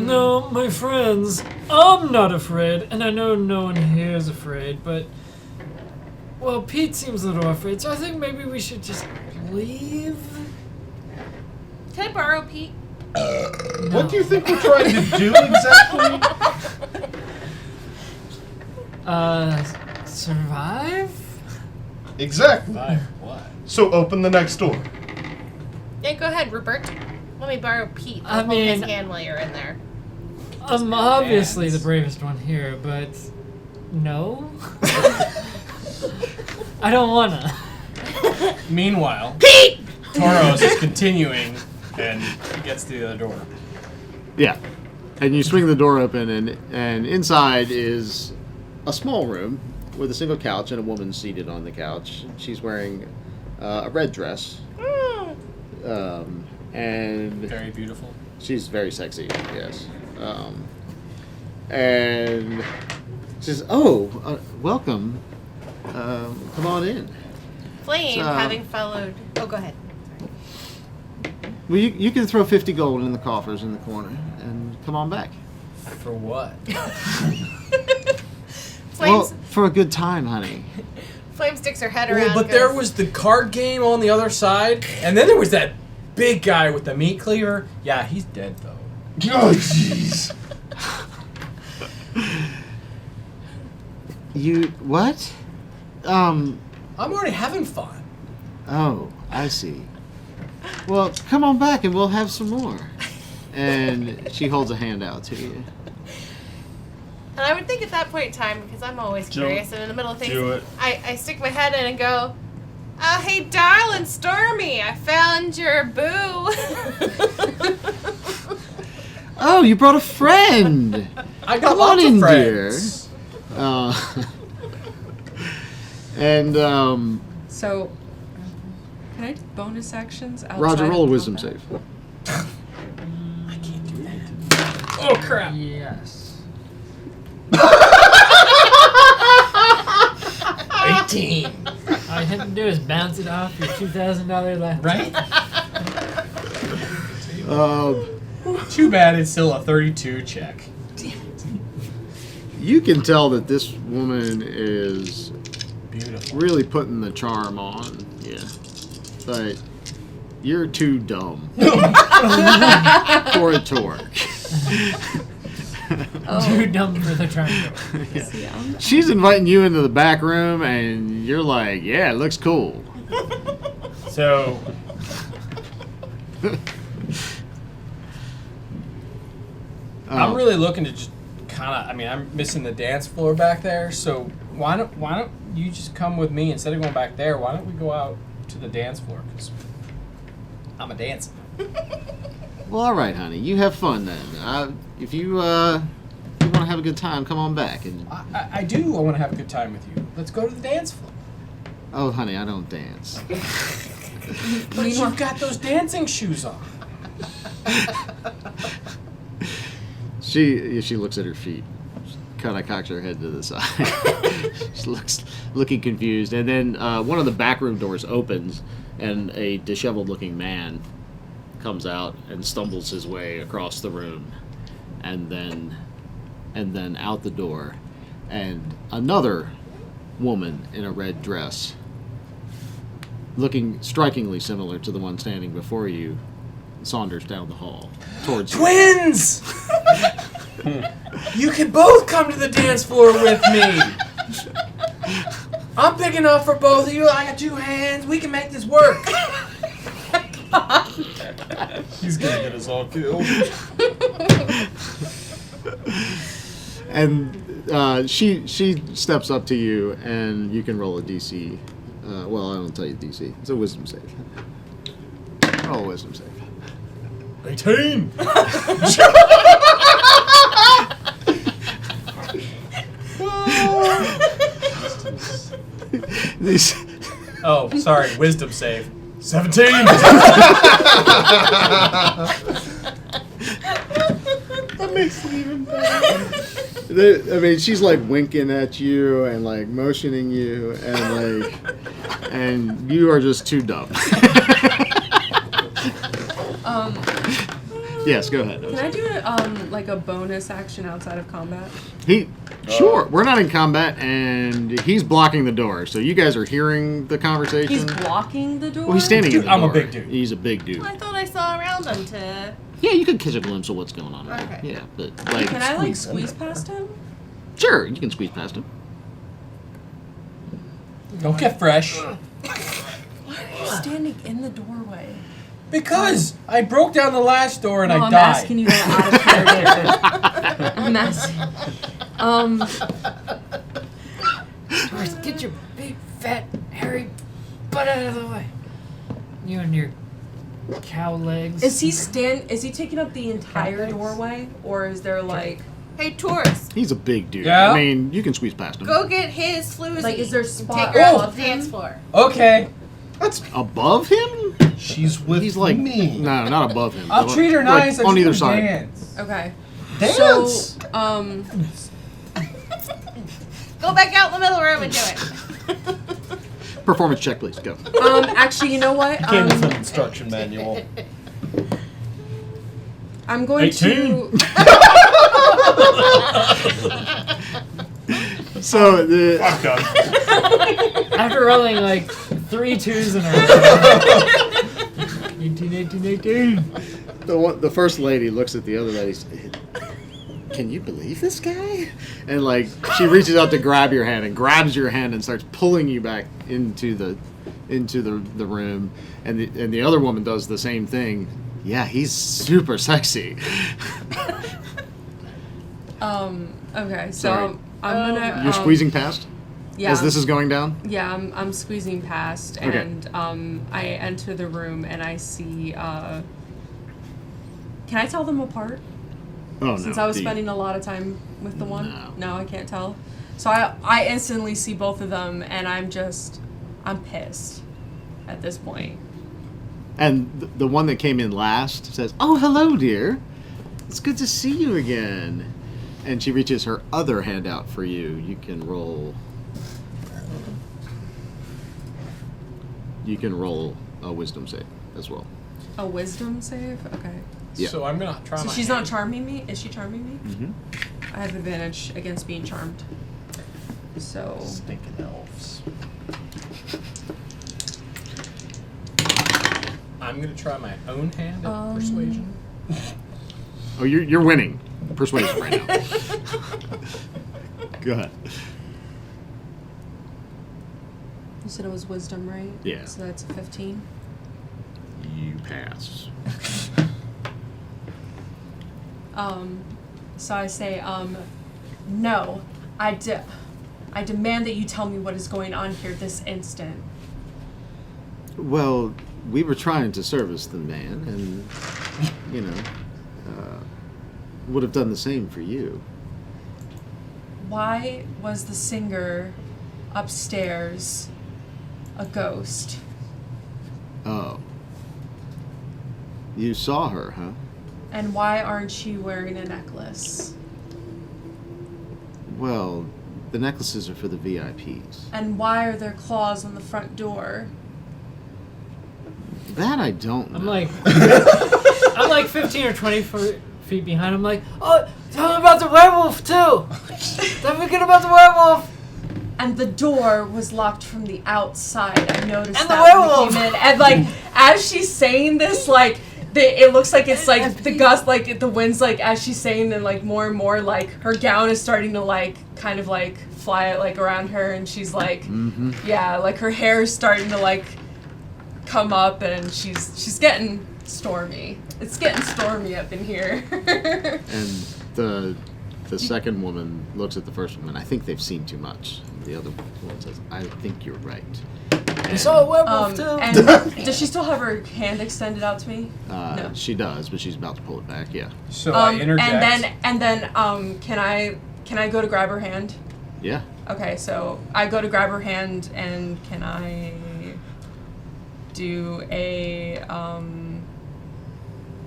No, my friends, I'm not afraid, and I know no one here is afraid, but... Well, Pete seems a little afraid, so I think maybe we should just leave? Can I borrow Pete? What do you think we're trying to do exactly? Survive? Exactly. What? So open the next door. Yeah, go ahead, Rupert. Let me borrow Pete. I I'll hold his mean- hand while you're in there. I'm obviously hands. the bravest one here, but... No? I don't wanna. Meanwhile, Pete! Toros is continuing and gets to the other door. Yeah. And you swing the door open, and inside is a small room with a single couch and a woman seated on the couch. She's wearing a red dress. And Very beautiful. she's very sexy, yes. And she says, "Oh, welcome. Come on in." Flame, So- having followed. Oh, go ahead. Well, you can throw 50 gold in the coffers in the corner and come on back. For what? Well, Flames, for a good time, honey. Flame sticks her head around. Well, but goes, there was the card game on the other side, and then there was that big guy with the meat cleaver. Yeah, he's dead though. Oh, jeez. You what? I'm already having fun. Oh, I see. Well, come on back and we'll have some more. And she holds a hand out to you. And I would think at that point in time, because I'm always Do curious it. and in the middle of things, Do it. I stick my head in and go, hey, darling Stormy, I found your boo. Oh, you brought a friend. I got Come lots on of in, friends. And So, can I do bonus actions outside Roger, roll a of wisdom combat? save. I can't do that. Oh crap! Yes. 18. All you have to do is bounce it off your $2,000 left. Right? Um, Too bad it's still a 32 check. you can tell that this woman is Beautiful. really putting the charm on. Yeah, but you're too dumb for it to work. Too dumb for the triangle. Yeah. She's inviting you into the back room, and you're like, "Yeah, it looks cool." So, I'm really looking to just kind of. I mean, I'm missing the dance floor back there. So why don't you just come with me instead of going back there? Why don't we go out to the dance floor? Because I'm a dancer. Well, all right, honey. You have fun then. If you want to have a good time, come on back. And I do. I want to have a good time with you. Let's go to the dance floor. oh, honey, I don't dance. But you've got those dancing shoes on. She looks at her feet. Kind of cocks her head to the side. She looks looking confused, and then one of the back room doors opens, and a disheveled-looking man comes out and stumbles his way across the room, and then out the door, and another woman in a red dress, looking strikingly similar to the one standing before you, saunders down the hall towards you. Twins! You can both come to the dance floor with me. I'm big enough for both of you. I got 2 hands. We can make this work. He's gonna get us all killed. And she steps up to you, and you can roll a DC. Well, I don't tell you DC. It's a wisdom save. Roll a wisdom save. 18. These. Oh, sorry, wisdom save. 17. That makes it even better. I mean, she's like winking at you and like motioning you, and and you are just too dumb. Yes, go ahead. Can I do like a bonus action outside of combat? Sure. We're not in combat, and he's blocking the door, so you guys are hearing the conversation. He's blocking the door? Well, he's standing in the door. I'm a big dude. He's a big dude. I thought I saw around him to. Yeah, you can catch a glimpse of what's going on. Okay. Yeah, but like, Can I like squeeze past him? sure, you can squeeze past him. Don't get fresh. Why are you standing in the doorway? Because I broke down the last door and No, I I'm died. asking you out of character. I'm asking. Doris, get your big, fat, hairy butt out of the way. You and your cow legs. Is he taking up the entire doorway, or is there like Hey, Taurus, He's a big dude. Yeah? I mean, you can squeeze past him. go get his floozy. Like, is there spot Take her out above to the dance him? floor. Okay. That's Above him? she's with He's like me. no, not above him. I'll but treat her like, nice. I on just either wanna side. Dance. Okay. Dance. So Go back out in the middle room and do it. Performance check, please. Go. actually, you know what? Came with an instruction manual. I'm going 18. to. So the I'm done. After rolling like 3 2s in a row. 18. the first lady looks at the other lady. Can you believe this guy? And like she reaches out to grab your hand and grabs your hand and starts pulling you back into the room. And the other woman does the same thing. Yeah, he's super sexy. Okay, so Sorry. I'm gonna. You're squeezing past Yeah. as this is going down. Yeah, I'm squeezing past, Okay. and I enter the room and I see. Can I tell them apart? Oh no! Since I was spending a lot of time with the one. No. I can't tell. So I instantly see both of them, and I'm pissed at this point. And the one that came in last says, "Oh, hello, dear. It's good to see you again." And she reaches her other hand out for you. You can roll. You can roll a wisdom save as well. A wisdom save? Okay. Yeah. So I'm gonna try So my she's hand. not charming me? Is she charming me? Mm-hmm. I have advantage against being charmed. So Stinking elves. I'm gonna try my own hand at persuasion. Oh, you're winning persuasion right now. Go ahead. you said it was wisdom, right? Yeah. So that's a 15. You pass. So I say, no, I demand that you tell me what is going on here this instant. Well, we were trying to service the man, and would have done the same for you. Why was the singer upstairs a ghost? Oh. You saw her, huh? And why aren't she wearing a necklace? Well, the necklaces are for the VIPs. And why are there claws on the front door? That I don't know. I'm like, I'm like 15 or 20 feet behind. I'm like, oh, tell me about the werewolf too. Don't forget about the werewolf. And the door was locked from the outside. I noticed And the that when werewolf! we came in. And like, as she's saying this, like, it looks like it's like the gust, like the wind's like as she's saying, and like more and more, like her gown is starting to like kind of like fly like around her, and she's like, yeah, like her hair is starting to like come up, and she's getting stormy. It's getting stormy up in here. And the second woman looks at the first woman. I think they've seen too much. The other woman says, I think you're right. I saw a werewolf too. And does she still have her hand extended out to me? No. She does, but she's about to pull it back, yeah. So I interject. And then can I go to grab her hand? Yeah. Okay, so I go to grab her hand, and can I do a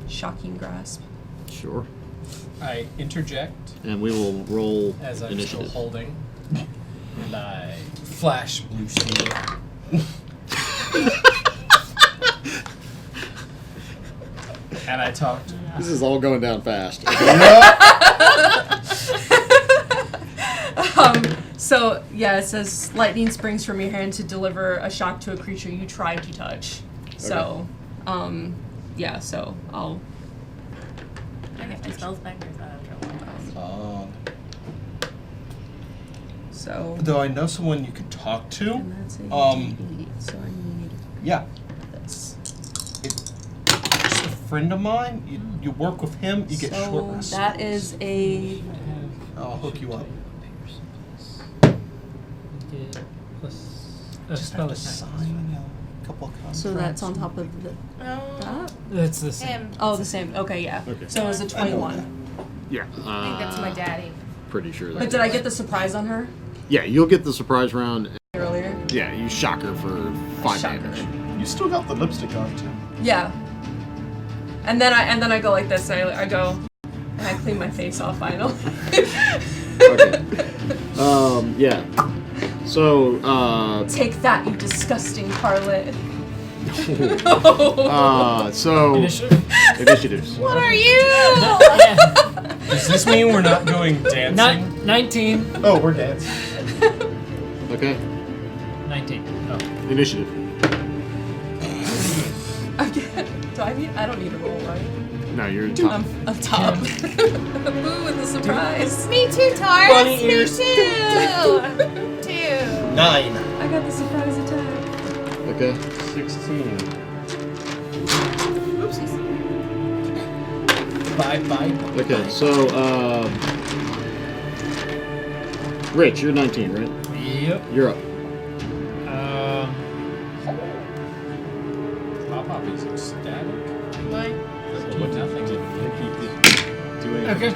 shocking grasp? Sure. I interject And we will roll as I'm initiative. still holding, and I flash blue steel. And I talked. This is all going down fast. So yeah, it says lightning springs from your hand to deliver a shock to a creature you tried to touch. So, yeah. So I'll. I get my spells back or is that after a while? So. Though I know someone you could talk to. And that's a D8, so I need Yeah, this. just a friend of mine. You work with him, you get short So rests. that is a. I'll hook you up. Plus a Just spell have to attack. sign a couple of contracts. So that's on top of the. Oh, That? It's the same. him. Oh, the same. Okay, yeah. Okay. So it was a I know 21. Yeah. I think that's my daddy. Pretty sure that. But did I get the surprise on her Yeah, you'll get the surprise round. earlier? Yeah, you shock her for 5 Shock her. damage. You still got the lipstick on too. Yeah. And then I go like this. And I go and I clean my face off finally. Okay. Yeah. So, Take that, you disgusting harlot. Initiative. Initiatives. What are you? Does this mean we're not going dancing? 19. Oh, we're dancing. Okay. 19. Oh. Initiative. I don't need a roll, right? No, you're top. I'm top. Woo, with the surprise. Me too, Taurus. Bunny Me ears. too. 2. 9. I got the surprise attack. Okay. 16. Oopsies. Bye. Okay, so, Rich, you're 19, right? Yep. You're up. Pop is ecstatic. Why? What nothing. Okay.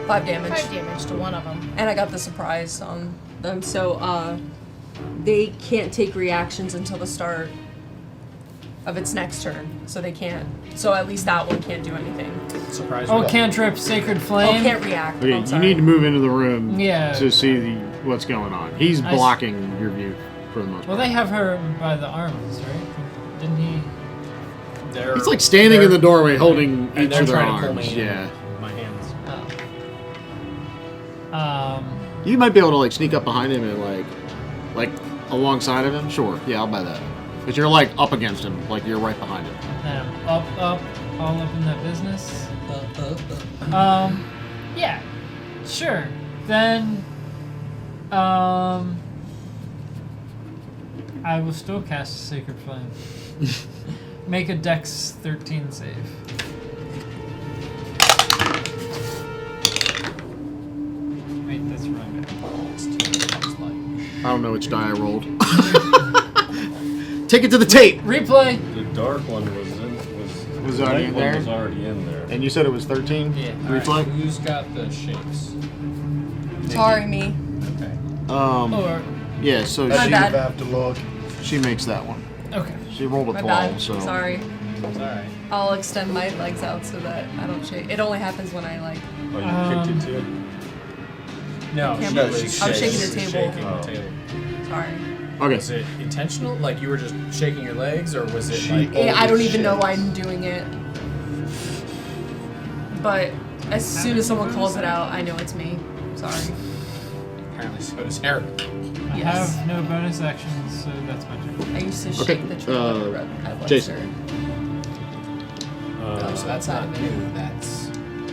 5 damage. 5 damage to one of them. And I got the surprise on them, so they can't take reactions until the start of its next turn. So they can't. So at least that one can't do anything. Surprise. Oh, roll. cantrip, sacred Oh, flame. can't react. Okay, I'm you sorry. need to move into the room Yeah. to see what's going on. He's I s- blocking your view for the most Well, part. they have her by the arms, right? Didn't he? They're- He's like standing in the doorway holding and each they're of their trying to pull arms. me in Yeah. with my hands. Oh. You might be able to like sneak up behind him and like alongside of him. Sure. Yeah, I'll buy that. But you're like up against him, like you're right behind him. And I'm all up in that business. Yeah, sure. Then, I will still cast Sacred Flame. Make a Dex 13 save. Wait, that's wrong. I don't know which die I rolled. Take it to the tape. Replay. dark one was in. Was the already light in one there? was already in there. And you said it was 13? Yeah. Reflect? Who's got the shapes? Sorry, me. Okay. Or Yeah, so My she, bad. Have to log. she makes that one. okay. She rolled a My 12, bad. so. Sorry. It's alright. I'll extend my legs out so that I don't shake. It only happens when I like. Oh, you kicked it too? No, Can't she believe- was I'm shaking the shaking table. the table. Sorry. Okay. Was it intentional? Like you were just shaking your legs, or was it She- like? Yeah, I don't Holy even know shit. I'm doing it. But as soon as someone calls it out, I know it's me. Sorry. Apparently, so does Eric. I Yes. have no bonus actions, so that's my turn. I used to Okay, shake the tree at Jason. Webster. Oh, so that's not outside of it. new.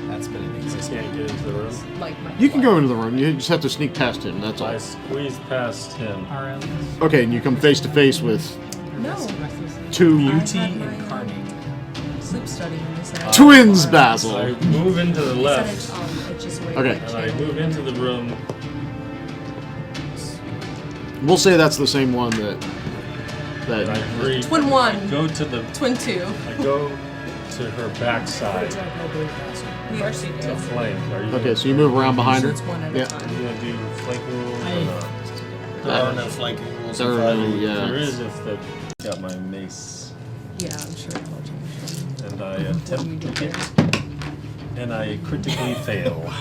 That's been in I existence. can't get into the room. Like my You can go into the room. You just have to sneak past him, that's I all. squeezed past him. RL. Okay, and you come face to face with No. two Beauty I had my, incarnate. Sleep study in this area. twins, I Basil. move into the He said left, it just wait. Okay. and I move into the room. We'll say that's the same one that. And I breathe. Twin one. Go to the. Twin two. I go to her backside Yes, you to do. flank. Are you? Okay, so you move around behind So her. it's one at Yeah. a time. You gonna do flanking rules I- or not? There are no flanking rules. There in are 5e. no, yeah. There is if the got my mace, Yeah, I'm sure it will change. and I What do you attempt do to there? hit, and I critically fail.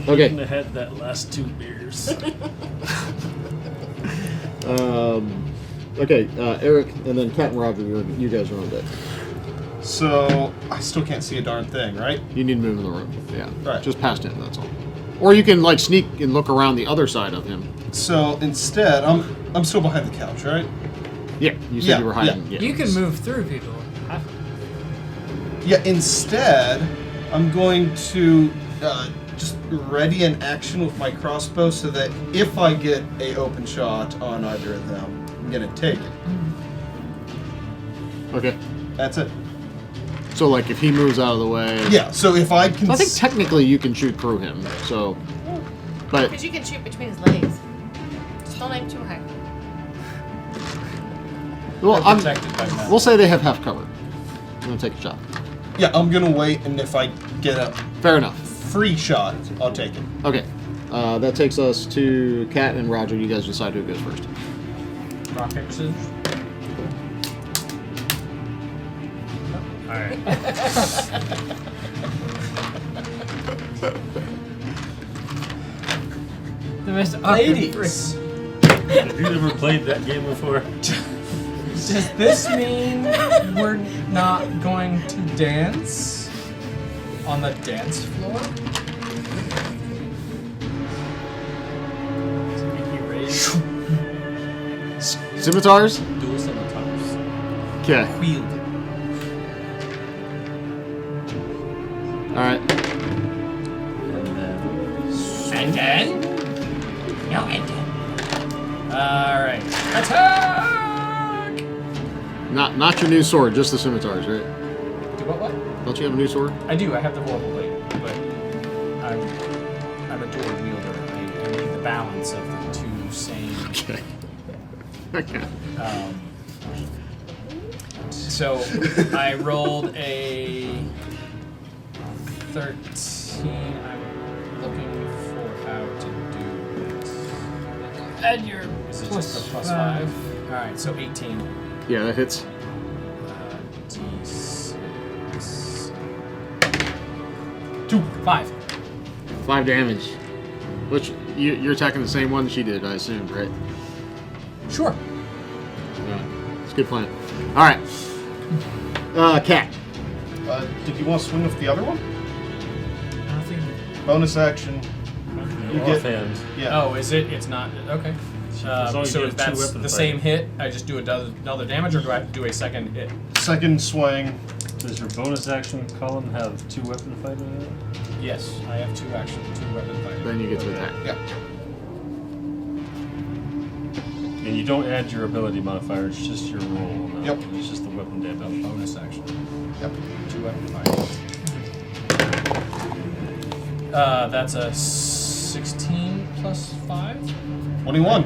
Okay. Shouldn't have had that last 2 beers. Okay, Eric, and then Cat and Roger, you guys are on deck. So I still can't see a darn thing, right? You need to move in the room. Yeah. Right. Just past him, that's all. Or you can like sneak and look around the other side of him. So instead, I'm still behind the couch, right? Yeah, you said Yeah, you were hiding. Yeah. You can move through people. Yeah. Instead, I'm going to just ready an action with my crossbow so that if I get a open shot on either of them, I'm gonna take it. Okay. That's it. So like if he moves out of the way. Yeah. So if I can. I think technically you can shoot through him. So, but Because you can shoot between his legs. Just don't aim too high. well, They're protected by metal. we'll say they have half cover. I'm gonna take a shot. Yeah, I'm gonna wait, and if I get a Fair enough. free shot, I'll take it. Okay. That takes us to Cat and Roger. You guys decide who goes first. Rock, paper, scissors. Alright. The most Ladies, Have you ever played that game before? does this mean we're not going to dance on the dance floor? Scimitars? Dual scimitars. Okay. Wielded. Alright. And then? No, and then. Alright. Attack! Not your new sword, just the scimitars, right? Do what? Don't you have a new sword? I do. I have the horrible blade, but I'm a dual wielder. I need the balance of the two same. Okay. Okay. So I rolled a 13. I'm looking for how to do it. And your Is it plus just a plus 5? All right, so 18. Yeah, that hits. D6. 5. 5 damage. Which you're attacking the same one she did, I assume, right? Sure. It's a good plan. All right. Cat. Did you want to swing with the other one? I don't think Bonus action. You get- Offhand. Yeah. Oh, is it? It's not. Okay. As long as So you if have 2 that's weapon the fighting. same hit, I just do another damage, or do I have to do a second hit? Second swing. Does your bonus action column have 2 weapon fight in it? Yes, I have 2 weapon fighting. Then you get to attack. Yeah. And you don't add your ability modifier, it's just your roll. No, Yep. It's just the weapon No, damage. bonus action. Yep. 2 weapon fighting. That's a 16 plus 5 21.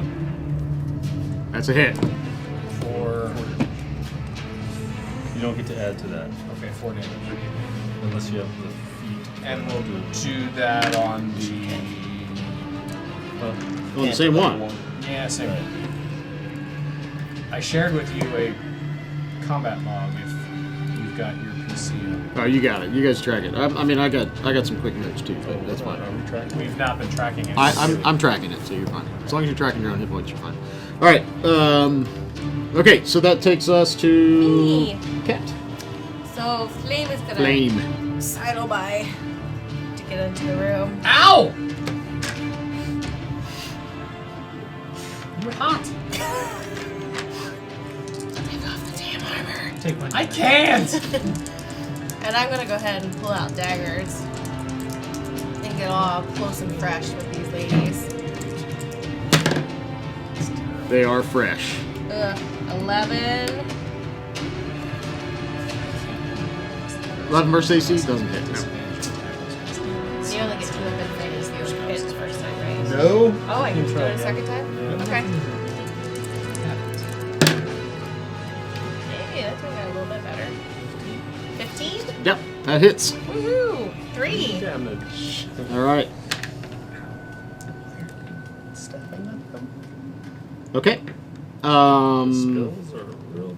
That's a hit. for You don't get to add to that Okay, 4 damage. unless you have the feet. And we'll do that on the. On the same one. Yeah, same. I shared with you a combat log if you've got your PC up. Oh, you got it. You guys track it. I mean, I got some quick notes too, but that's fine. Are we tracking? We've not been tracking it. I'm tracking it, so you're fine. As long as you're tracking your own hit points, you're fine. All right. Okay, so that takes us to Me. Cat. So Flame is gonna Flame. sidle by to get into the room. Ow! You're hot. Take off the damn armor. Take one. I can't! And I'm gonna go ahead and pull out daggers and get all close and fresh with these ladies. They are fresh. 11. 11 versus AC doesn't hit. No. So you only get 2 of them things if you hit the first time, right? No. Oh, I can do it a second time? Okay. Hey, that's making it a little bit better. 15? Yep, that hits. Woohoo! 3. Damage. All right. Okay. Skills are real.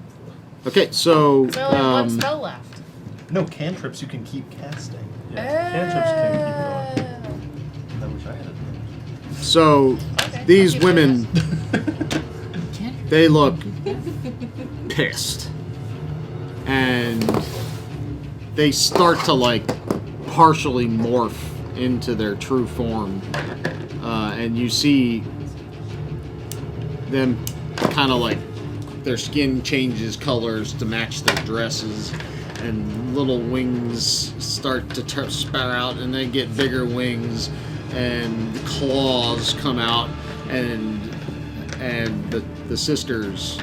Okay, so So only one spell left. No cantrips you can keep casting. Cantrips can keep going. I wish I had it. so Okay, these I'll keep doing women, they look pissed, and they start to like partially morph into their true form, and you see them kind of like their skin changes colors to match their dresses, and little wings start to sprout out, and they get bigger wings, and claws come out, and the sisters,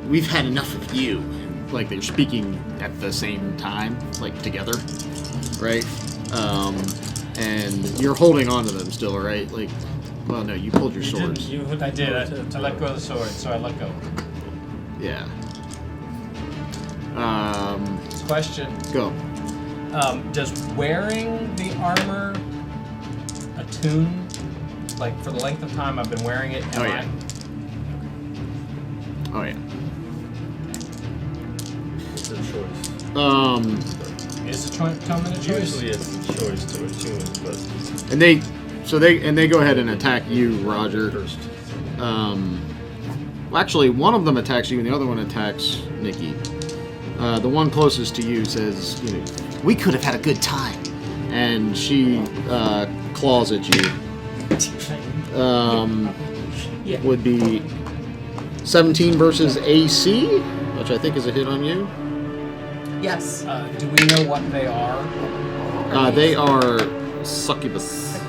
we've had enough of you. Like they're speaking at the same time, like together, right? And you're holding on to them still, right? Like, well, no, you pulled your swords. I did. I let go of the sword, so I let go. Yeah. Question. Go. Does wearing the armor attune? Like, for the length of time I've been wearing it, Oh, yeah. Oh yeah. It's a choice. Is the tournament a choice? Usually it's a choice to attune, but And they go ahead and attack you, Roger. first. Well, actually, one of them attacks you, and the other one attacks Nikki. The one closest to you says, "You know, we could have had a good time," and she claws at you. Would be 17 versus AC, which I think is a hit on you. Yes. Do we know what they are? They are succubus.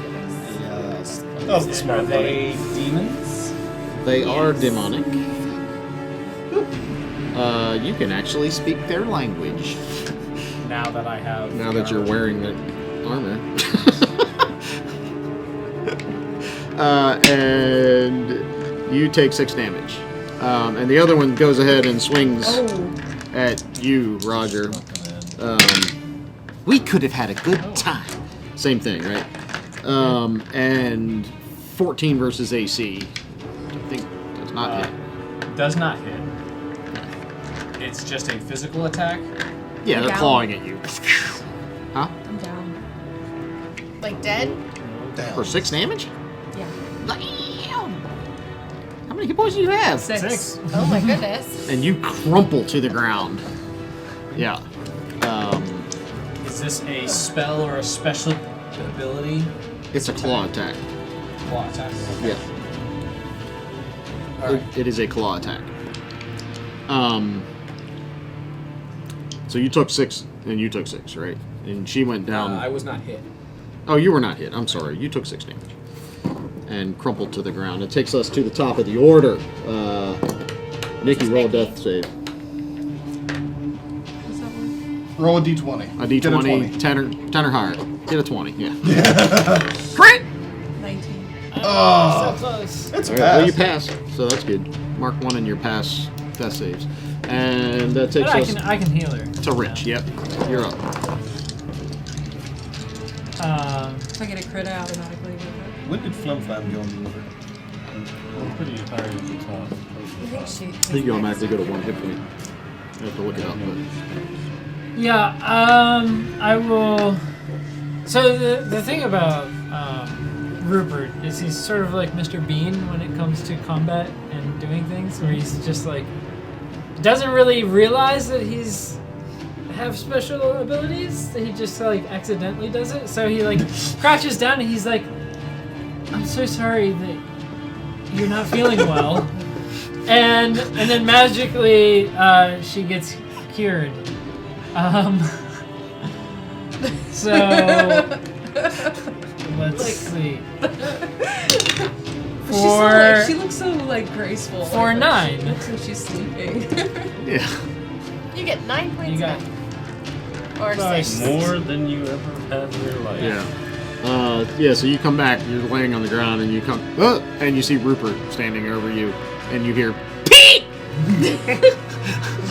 That was the Are smart they demons? They are demonic. You can actually speak their language Now that I have. now that you're wearing the armor. And you take 6 damage. And the other one goes ahead and swings at you, Roger. We could have had a good time. Same thing, right? And 14 versus AC. I think does not hit. Does not hit. It's just a physical attack. Yeah, they're down. clawing at you. Huh? I'm down. Like dead? For 6 damage? Yeah. Damn! How many hit points do you have? 6. Oh my goodness. And you crumple to the ground. Yeah. Is this a spell or a special ability? It's a claw attack. Claw attack. Yeah. Alright. It is a claw attack. So you took 6 and you took 6, right? And she went down. I was not hit. Oh, you were not hit. I'm sorry. You took 6 damage. And crumpled to the ground. It takes us to the top of the order. Nikki, roll a death save. What's that one? Roll a d20. A Get d20, 10 or higher. Get a 20, yeah. Crit! 19. Oh, So close. it's All right, well, you passed. pass, so that's good. Mark 1 in your pass death saves. And that takes But us I can heal her. to Rich. Yep, you're up. If I get a crit, I automatically move it. When did Flim Flam go in the river? I'm pretty high at the top. I think she. I think you automatically go to 1 hit point. You have to look it up. But Yeah, I will. So the thing about Rupert is he's sort of like Mr. Bean when it comes to combat and doing things, where he's just like doesn't really realize that he's have special abilities. He just like accidentally does it. So he like crouches down and he's like, "I'm so sorry that you're not feeling well," and then magically she gets cured. So let's see. She looks so like graceful. For 9. Looks like she's sleeping. yeah. You get 9 points You got back. Or Nice. 6. More than you ever had in your life. Yeah. Yeah, so you come back, you're laying on the ground, and you come, and you see Rupert standing over you, and you hear, Pete!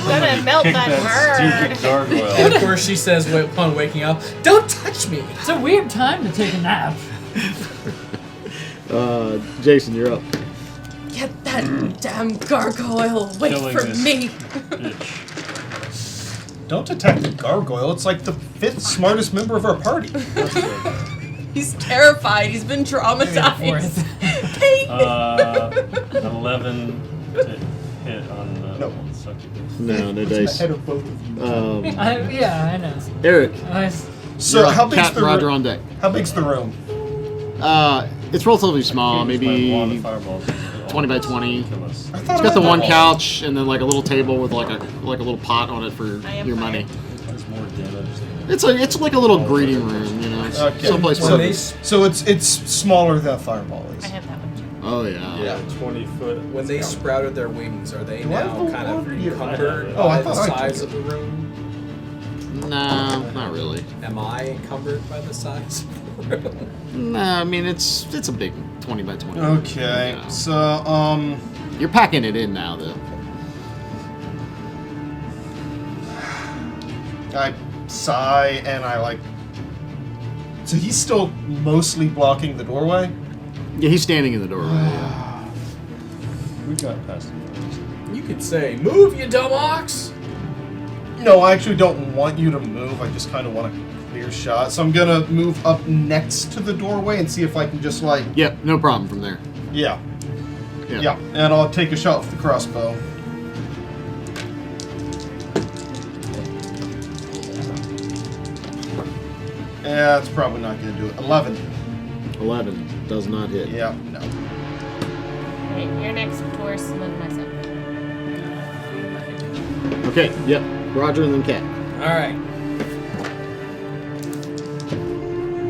Gonna melt that Stupid bird. gargoyle. And of course, she says upon waking up, "Don't touch me." It's a weird time to take a nap. Jason, you're up. Get that damn gargoyle away Killing from this me. bitch. Don't attack the gargoyle. It's like the 5th smartest member of our party. He's terrified. He's been traumatized. Kate! 11 to hit on the No. succubus. No, no It's dice. ahead of both of you. Yeah, I know. Eric, So you're up. how big's Cat the Roger room? on deck. How big's the room? It's relatively small, Use my wand of maybe fireballs. 20 by 20. Kill us. I thought It's I got had the one that couch and then like a little table with like a little pot on it for I am your fire. money. There's more damage. It's like a little greeting room, you know, Okay. someplace So, for. so it's smaller than a fireball is. I have that one too. Oh yeah. Yeah. 20-foot. When they sprouted their wings, are they Do I now have kind the of one? Yeah. encumbered Oh, I by the thought I took size it. of the room? Nah, not really. Am I encumbered by the size of the room? Nah, I mean it's a big 20 by 20. Okay. Yeah. So You're packing it in now though. I sigh and I like. So he's still mostly blocking the doorway. Yeah, he's standing in the doorway. Yeah. We got past it. You could say, "Move, you dumb ox!" No, I actually don't want you to move. I just kind of want a clear shot. So I'm gonna move up next to the doorway and see if I can just like. Yep, no problem from there. Yeah. Yeah. Yeah. And I'll take a shot with the crossbow. Yeah, it's probably not gonna do it. 11. 11 does not hit. Yeah. No. Alright, you're next, Taurus, and then myself. Okay. Yep. Roger and then Cat. All right.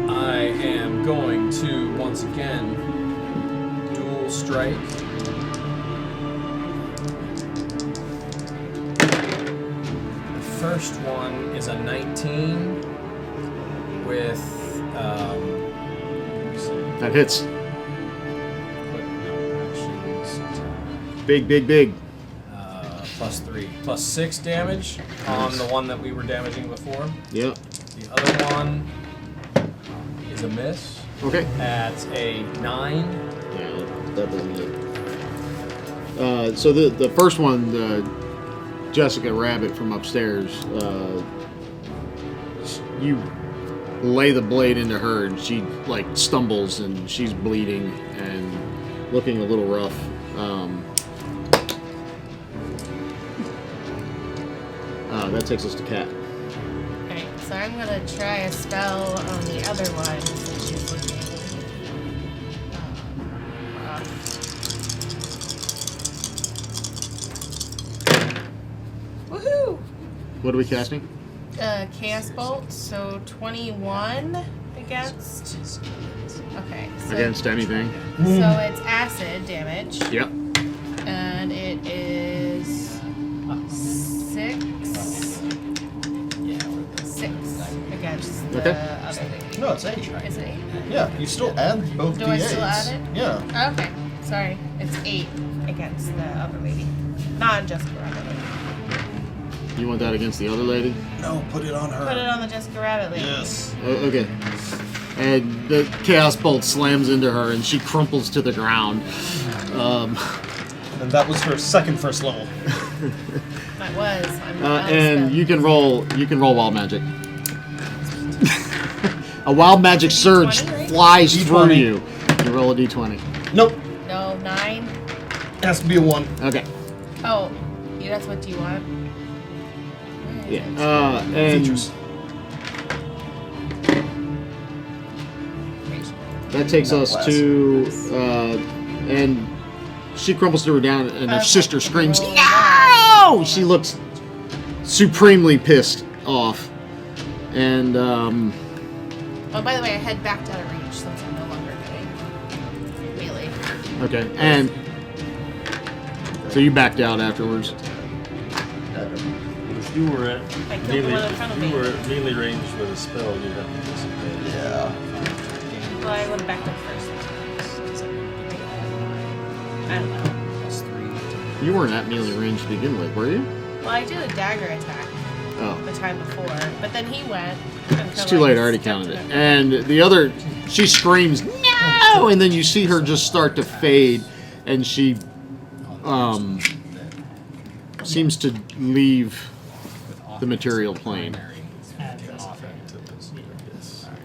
I am going to once again dual strike. The first one is a 19 with That hits. quick actions attack. Big. +3, +6 damage on the one that we were damaging before. Yep. The other one is a miss. Okay. That's a 9. Yeah, that doesn't hit. So the first one, Jessica Rabbit from upstairs, you lay the blade into her, and she like stumbles and she's bleeding and looking a little rough. That takes us to Cat. Alright, so I'm gonna try a spell on the other one since she's looking rough. Woohoo! What are we casting? Chaos Bolt, so 21 against. Okay, so, Against anything? so it's acid damage, Yep. and it is 6. Yeah. 6 against the Okay. other lady. No, it's 8. Is it 8? Yeah, you still add both Do D8s. I still add it? Yeah. Okay, sorry. It's 8 against the other lady. Not just the other lady. You want that against the other lady? No, put it on her. Put it on the Jessica Rabbit lady. Yes. Okay. And the chaos bolt slams into her, and she crumples to the ground. And that was her second first level. That was. And you can roll wild magic. A wild magic surge 20, right? flies through D20. you. You roll a d20. Nope. No, 9. It has to be a 1. Okay. Oh, yeah, that's what you want. Yeah. And Features. that takes us Less. to and she crumbles to her down, and her Okay. sister screams, Roll "No!" She looks supremely pissed off, and Oh, by the way, I head back out of reach since I'm no longer doing melee. okay, and so you backed out afterwards. If you were at I killed the one in front of me. you were at melee range with a spell, you'd have to disadvantage. Yeah. Well, I would have backed up first. I don't know. You weren't at melee range to begin with, were you? Well, I did a dagger attack Oh, the time before, but then he went. it's too late. I already counted it. And the other, she screams, "No!" And then you see her just start to fade, and she seems to leave the material plane.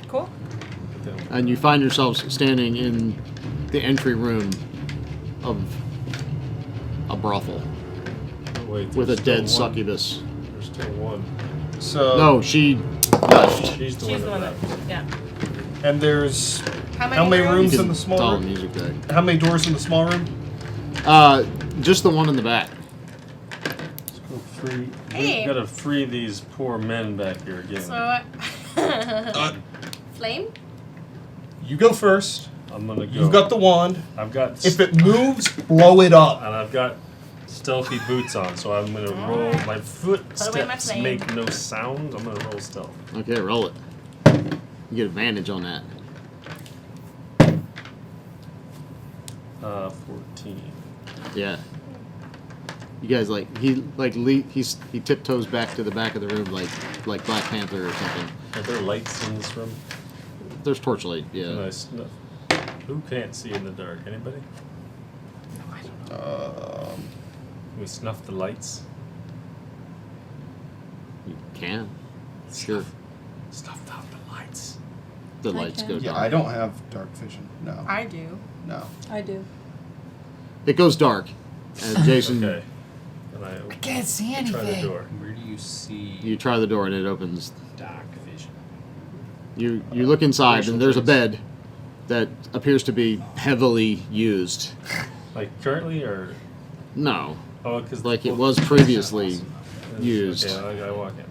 Cool. And you find yourselves standing in the entry room of a brothel Wait, with a there's dead still one. succubus. There's still one. So. No, she left. She's the She's the one one that that. Yeah. And there's How how many rooms You in can the small follow room? the music back. How many doors in the small room? Just the one in the back. Let's go free. Hey. We've got to free these poor men back here again. So. Flame? You go first. I'm gonna go. You've got the wand. I've got. If it moves, blow it up. And I've got stealthy boots on, so I'm gonna roll. My away my footsteps flame. make no sound. I'm gonna roll stealth. Okay, roll it. You get advantage on that. 14. Yeah. You guys he tiptoes back to the back of the room like Black Panther or something. Are there lights in this room? There's torchlight. Can Yeah. I snuff? Who can't see in the dark? Anybody? Can we snuff the lights? You can. Sure. Snuff out the lights. The I lights can. go Yeah, dark. I don't have dark vision. No. I do. No. I do. It goes dark. And Jason, Okay. And I Can't see try the anything. door. Where do you see you try the door and it opens. dark vision? You look inside Racial and there's a traits. bed that appears to be heavily used. Like currently, or No, oh, because like it was previously used. Okay, I walk in.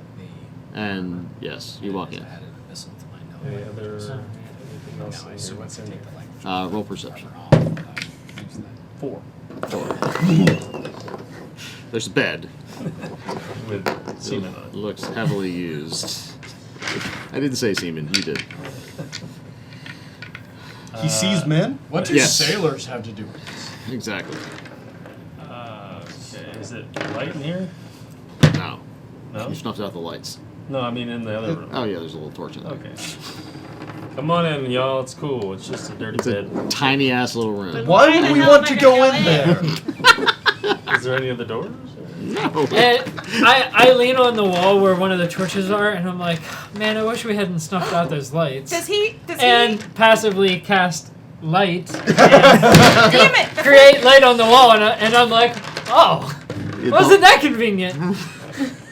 And yes, you walk in. I added a missile to my note. Any other anything else No, I in here? assume What's it's in take here? the language. Roll perception. Use that. 4 There's a bed. with semen on It it. looks heavily used. I didn't say semen. You did. He sees men? What do Yes. sailors have to do with this? Exactly. Okay, is it light in here? No. No. You snuffed out the lights. No, I mean in the other room. Oh yeah, there's a little torch in there. Okay. Come on in, y'all. It's cool. It's just a dirty It's a bed. tiny ass little room. Why would we want to go in there? Is there any other doors? No. And I lean on the wall where one of the torches are, and I'm like, man, I wish we hadn't snuffed out those lights. Does he? And passively cast light, Damn it! create light on the wall, and I'm like, oh, wasn't that convenient?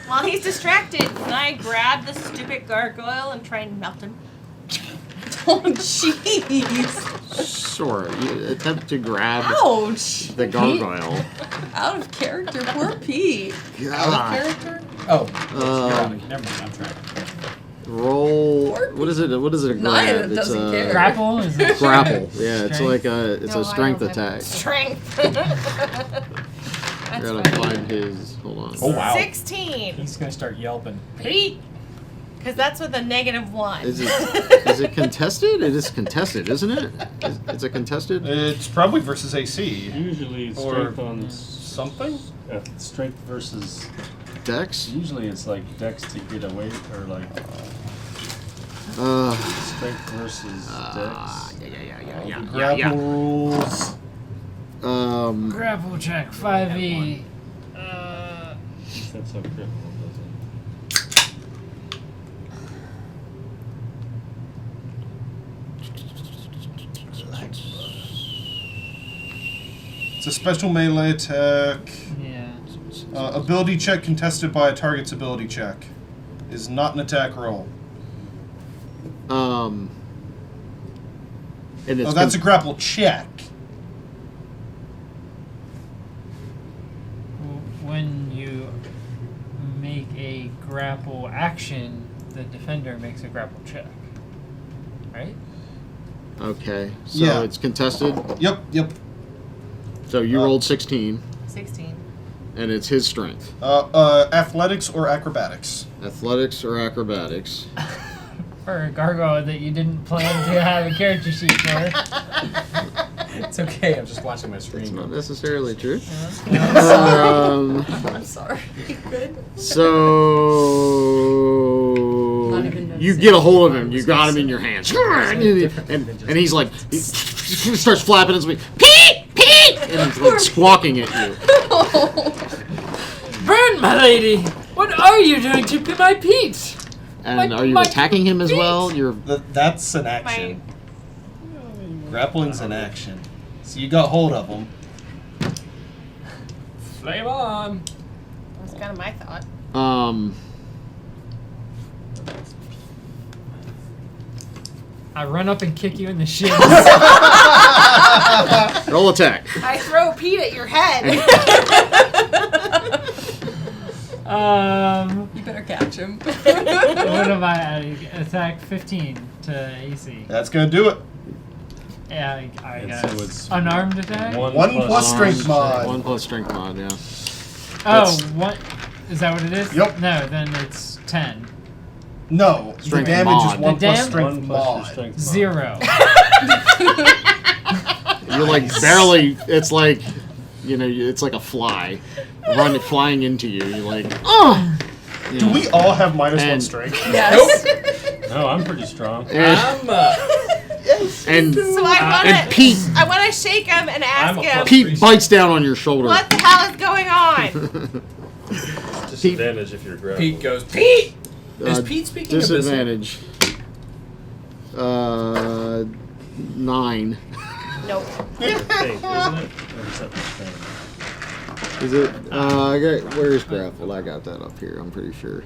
While he's distracted, can I grab the stupid gargoyle and try and melt him? Oh, jeez. Sure. You attempt to grab Ouch. the gargoyle. Out of character. Poor Pete. Out of God. character? Oh, you're out Um, of- never mind. I'm trying. roll. Poor What is it? What is it? A Naya grab? It's doesn't a care. Grapple? Is it grapple. Yeah, it's Strength? like it's No, a I strength don't have attack. Strength. I That's gotta funny. find his. Hold on. Oh, wow. 16. He's gonna start yelping. Pete. Because that's with a -1. Is it contested? It is contested, isn't it? It's a contested. It's probably versus AC. Usually Or strength on something? strength versus Dex? Usually it's like Dex to get away, or like strength versus Dex. Yeah. Grapple rules. Grapple check 5e. That's how critical does it. It's a special melee attack. Yeah. Ability check contested by a target's ability check. Is not an attack roll. And it's That's a grapple check. When you make a grapple action, the defender makes a grapple check. Right? okay. So Yeah. it's contested. Yep. So you rolled 16, 16. and it's his strength. Athletics or acrobatics. Athletics or acrobatics. For a gargoyle that you didn't plan to have a character sheet for. It's okay. I'm just watching my That's screen. not necessarily true. I'm sorry. Good. So Not even noticing. you get a hold of him. You got him in your hands, and he's like, he starts flapping his wings, Pete, Pete, and he's like squawking at you. Burn, my lady! What are you doing to my Pete? And My- are you my attacking him as well? You're That's an action. Grappling's an action. So you got hold of him. Flame on. That's kind of my thought. I run up and kick you in the shins. roll attack. I throw Pete at your head. You better catch him. What am I adding? Attack 15 to AC. That's gonna do it. Yeah, I And guess. so it's Unarmed attack? One plus strength mod. 1 plus strength mod. Yeah. Oh, That's- what? Is that what it is? Yep. No, then it's 10. No, Strength the damage mod. is 1 The plus dam- strength 1 plus your mod. strength mod. 0. You're like barely. It's like, it's like a fly, flying into you. You're like, oh. Do we all have minus 1 And- strength? Yes. No, I'm pretty strong. And, I'm and So I and Pete want to shake him and ask I'm a him, puppet. Pete bites down on your shoulder. what the hell is going on? Disadvantage if you're grappling. Pete goes, Pete! Is Pete speaking abyssal? Disadvantage. 9. Nope. I think, isn't it? Or is that the thing? Is it? Where's grappled? I got that up here. I'm pretty sure.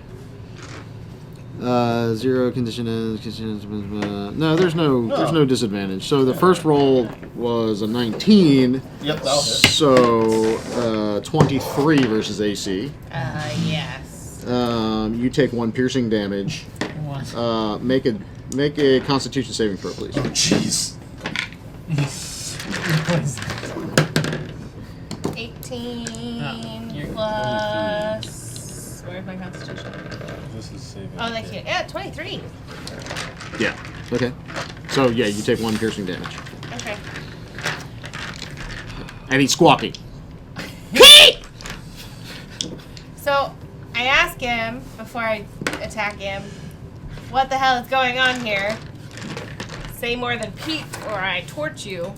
0 condition ends. No, there's no disadvantage. So the first roll was a 19. Yep, that'll hit. So 23 versus AC. Yes. You take 1 piercing damage. One. Make a Constitution saving throw, please. Oh, jeez. 18 you're- plus. Where's my constitution? This is saving. Oh, thank you. Yeah, 23. Yeah. Okay. So yeah, you take 1 piercing damage, Okay. and he's squawking. So I ask him before I attack him, what the hell is going on here? Say more than Pete or I torch you.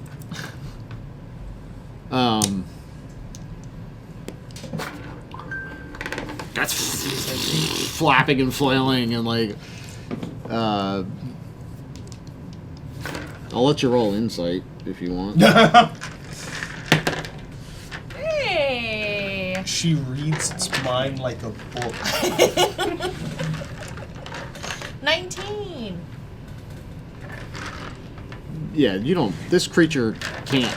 That's flapping and flailing and like. I'll let you roll insight if you want. Hey! She reads its mind like a book. 19. Yeah, you don't. This creature can't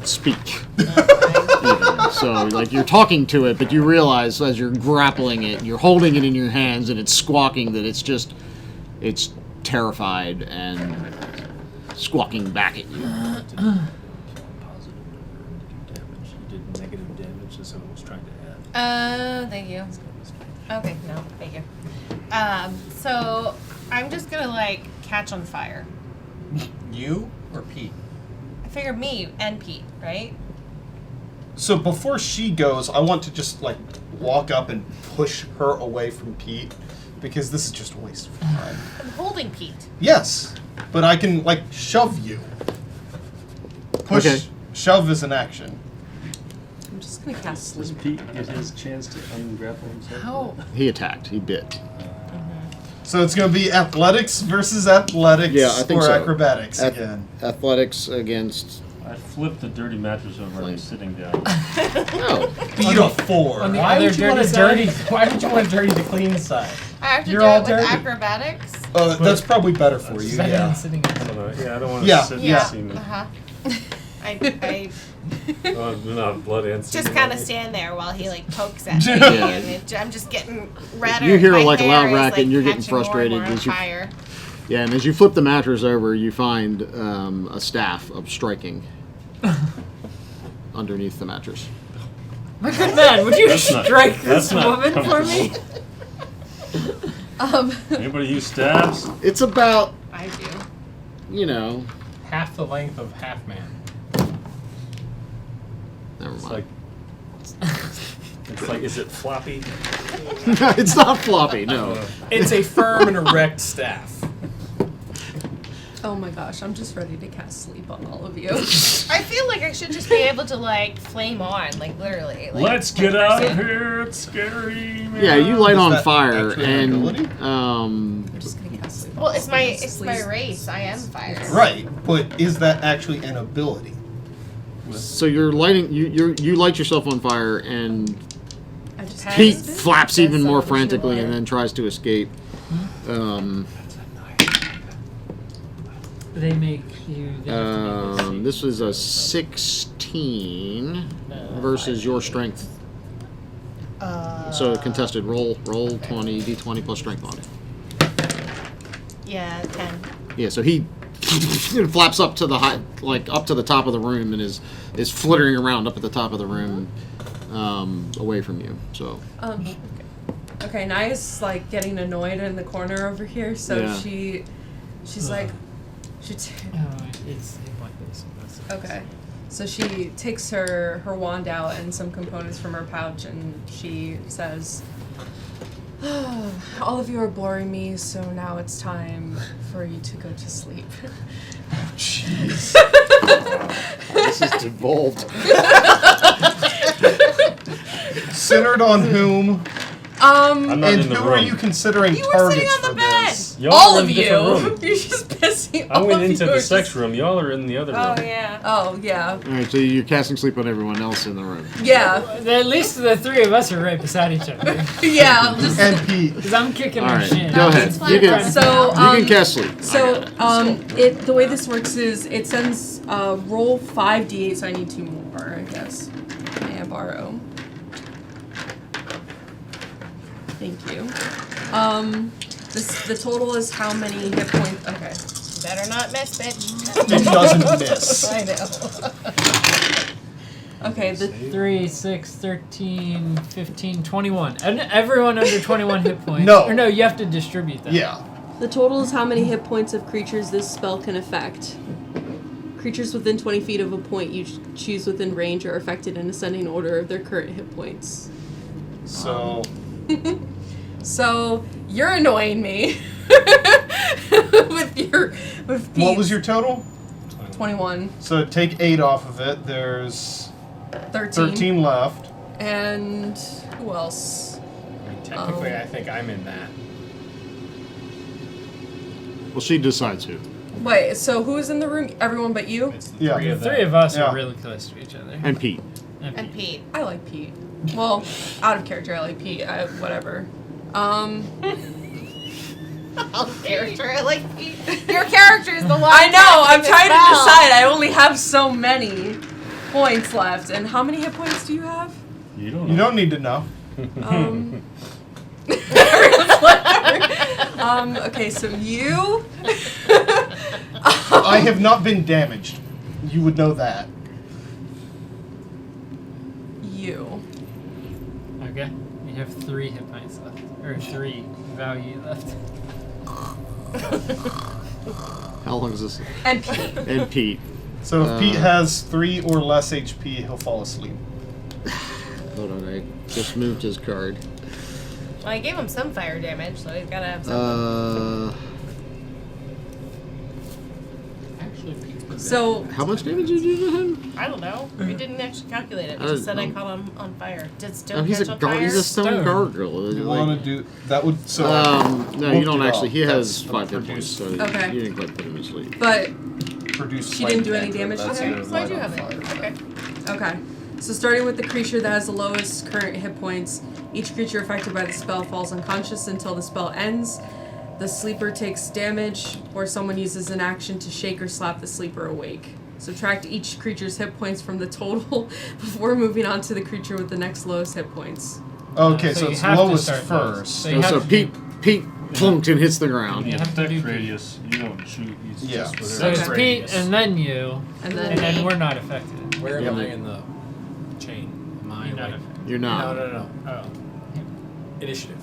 speak. Even. So, like, you're talking to it, but you realize as you're grappling it, you're holding it in your hands, and it's squawking that it's terrified and squawking back at you. Positive damage. You did negative damage, so someone was trying to add. Thank you. Okay, no, thank you. So I'm just gonna catch on fire. You or Pete? I figure me and Pete, right? So before she goes, I want to just walk up and push her away from Pete because this is just a waste of time. I'm holding Pete. Yes, but I can like shove you. Push, Okay. shove is an action. I'm just gonna cast Does sleep. Pete get his chance to ungrapple himself? How? He attacked. He bit. So it's going to be athletics versus athletics Yeah, I think or so. acrobatics Ath- again. Athletics against. I flipped the dirty mattress over and I'm sitting down. Oh. Beat a 4. On the Why other would you want a dirty dirty? Why would you want a dirty to clean side? I have to You're do all it with dirty. acrobatics. That's probably better for you. better Yeah. than sitting I don't know. Yeah, I don't want to Yeah, sit yeah. and see me. Uh-huh. I Oh, not blood and just kind of stand there while he like pokes at me, Yeah. and I'm just getting redder. You hear, My like, a hair loud is, racket and you're getting catching more and frustrated more on as you- fire. Yeah, and as you flip the mattress over, you find a staff of striking underneath the mattress. My good man, would you That's not- strike that's this not woman for me? Anybody use stabs? It's about, I do. you know, Half the length of Half Man. never It's mind. like. It's like, is it floppy? It's not floppy, no. It's a firm and erect staff. Oh my gosh, I'm just ready to cast sleep on all of you. I feel like I should just be able to like flame on, like literally. Like, Let's get out of person. here. It's scary, man. Yeah, you light Is on that fire actually an ability? and I'm just gonna cast sleep. Well, it's my Please. race. I am fire. Right, but is that actually an ability? so you're lighting you light yourself on fire and I just Pete cast it. flaps That's even more not frantically sure. and then tries to escape. They make you. They have to make a This is a 16 versus your strength. So contested roll 20 d20 plus strength on it. Yeah, 10. Yeah, so he flaps up to the high, like up to the top of the room and is flittering around up at the top of the room, away from you. So Okay, Naya's like getting annoyed in the corner over here, so Yeah. she's like, it's like this. okay. So she takes her wand out and some components from her pouch, and she says, "All of you are boring me, so now it's time for you to go to sleep." Jeez. this is devolved. Centered on whom? I'm not And in the who room. are you considering You were targets sitting on for the bed. this? Y'all All are of in you. different rooms. You're just pissing. I all went of into you the are sex just- room. Y'all are in the other room. Oh yeah. Oh yeah, All right, so you're casting sleep on everyone else in the room. yeah, At least the three of us are right beside each other. yeah. Just And Pete. Because I'm kicking All her right, shin. go ahead. It's fine. You can so you can cast sleep. So, the way this works is it sends roll 5d8, so I need 2 more, I guess. May I borrow? Thank you. The total is how many hit points? Okay. Better not miss, bitch. It doesn't miss. I know. Okay, the 3, 6, 13, 15, 21. And everyone under 21 hit points. No. Or no, you have to distribute them. Yeah. the total is how many hit points of creatures this spell can affect. Creatures within 20 feet of a point you choose within range are affected in ascending order of their current hit points. So So you're annoying me with Pete. what was your total? 21, So take 8 off of it. There's 13 left. and who else? I mean, technically, I think I'm in that. Well, she decides who. Wait, so who's in the room? Everyone but you? It's the Yeah. three The of them. three of us Yeah. are really close to each other. And Pete. And Pete. I like Pete. Well, out of character, I like Pete. Whatever. Character, I like Pete. Your character is the one. I know. I'm casting the trying to spell. decide. I only have so many points left. And how many hit points do you have? You don't know. You don't need to know. Okay, so you. I have not been damaged. You would know that. You. Okay. You have 3 hit points left. Or 3 value left. How long is this? And Pete. And Pete. So if Pete has 3 or less HP, he'll fall asleep. Hold on, I just moved his card. Well, I gave him some fire damage, so he's gotta have something. Actually, Pete, So How much damage did you do to him? I don't know. We didn't actually calculate it. We just said I caught him on fire. Did stone Oh, he's catch a on fire? he's a stone Stone. gargoyle. You Like- want to do that? Would so? no, you don't moved it actually. up. He has That's 5 hit points, so Okay. you didn't quite put him to sleep. but produce. She didn't do flame any damage to That's him? gonna So I light do on have it. fire. Okay. okay. So starting with the creature that has the lowest current hit points, each creature affected by the spell falls unconscious until the spell ends. The sleeper takes damage, or someone uses an action to shake or slap the sleeper awake. Subtract each creature's hit points from the total before moving on to the creature with the next lowest hit points. Okay, So so you it's have to lowest start lowest. first. So you have So to Pete plunked and hits the ground. The You have to effect do- radius, you don't shoot. It's Yeah. just So whatever. it's That's Pete radius. and then you, And and then then we're not affected. Where Yep. am I in the chain? Am I You're not like, affected. You're not. No. Oh. Initiative.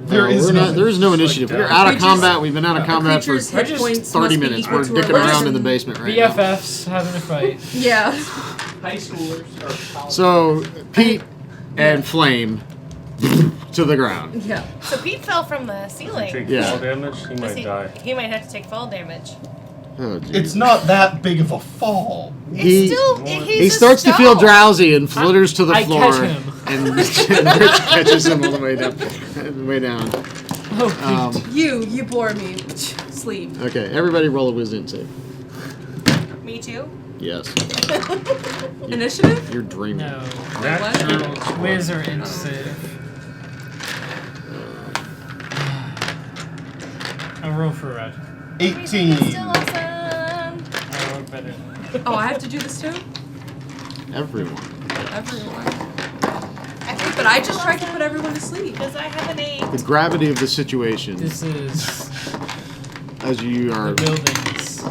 There is we're no. not, there is no initiative. We're out of Creatures- combat. We've been out of a combat for creature's hit just points 30 must be minutes. equal We're to or dicking less around in the than- basement right now. BFFs having a fight. Yeah. High schoolers or college. So Pete and Flame to the ground. Yeah. So Pete fell from the Take ceiling. Yeah. fall damage, he Does might die. He might have to take fall damage. Oh, geez. It's not that big of a fall. He- It's still. He He's a starts to feel stone. drowsy and flutters to the I floor, catch him. and Rich catches him all the way down. The way down. Oh, Pete. You bore me. Sleep. Okay, everybody roll a wisdom save. Me too. Yes, Initiative? you're dreaming. No. Natural Wiz or int save. I'll roll for Roger. 18. Still awesome. I roll better. Oh, I have to do this too? Everyone. Everyone. But I just tried to put everyone to sleep. Because I have an 8. The gravity of the situation, This is as you the are buildings.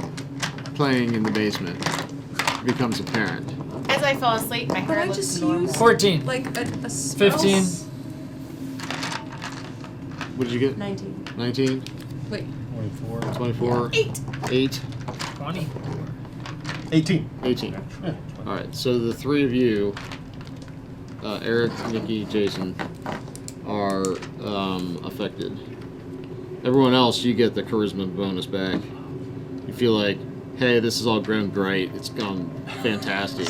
playing in the basement, becomes apparent. As I fall asleep, my But hair I looks just normal. used 14. like a spell. 15. What did you get? 19. 19? Wait. 24. 24? 8. 8? 24. 18. 18. Alright, so the three of you, Eric, Nikki, Jason, are affected. Everyone else, you get the charisma bonus back. You feel like, hey, this has all grown great. It's gone fantastic.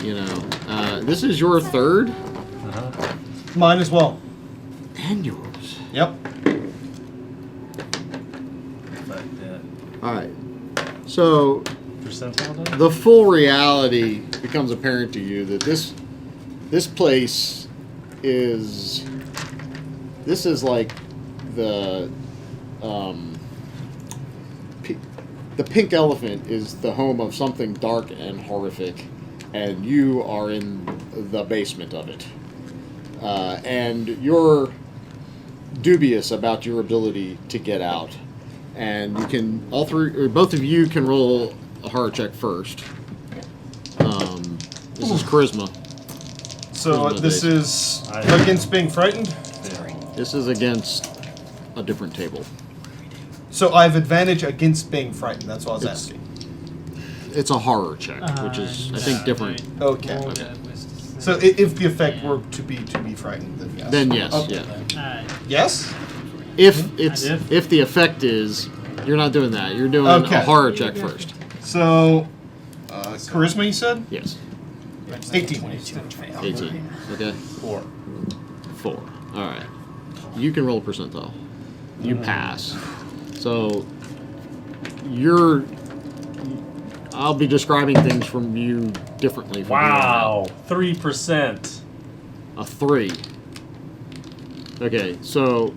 You know, this is your third Uh-huh. Mine as well. and yours. Yep. Like that. Alright, so Percentile die? the full reality becomes apparent to you that this place is like the the pink elephant is the home of something dark and horrific, and you are in the basement of it, and you're dubious about your ability to get out, and you can both of you can roll a horror check first. This is charisma. So Charisma this based. is I- against being frightened. This is against a different table. So I have advantage against being frightened. That's what I was It's- asking. It's a horror check, which is I think different. Okay. Roll Okay. that wisdom. So if the effect were to be frightened, then yes. Then yes, Okay. yeah. Yes. If it's If- if the effect is, you're not doing that. You're doing Okay. a horror check first. So charisma, you said? Yes. 18. 18. Okay. 4. 4. All right. You can roll a percentile. You pass. So I'll be describing things from you differently. From here on out. Wow. 3%. A 3. Okay, so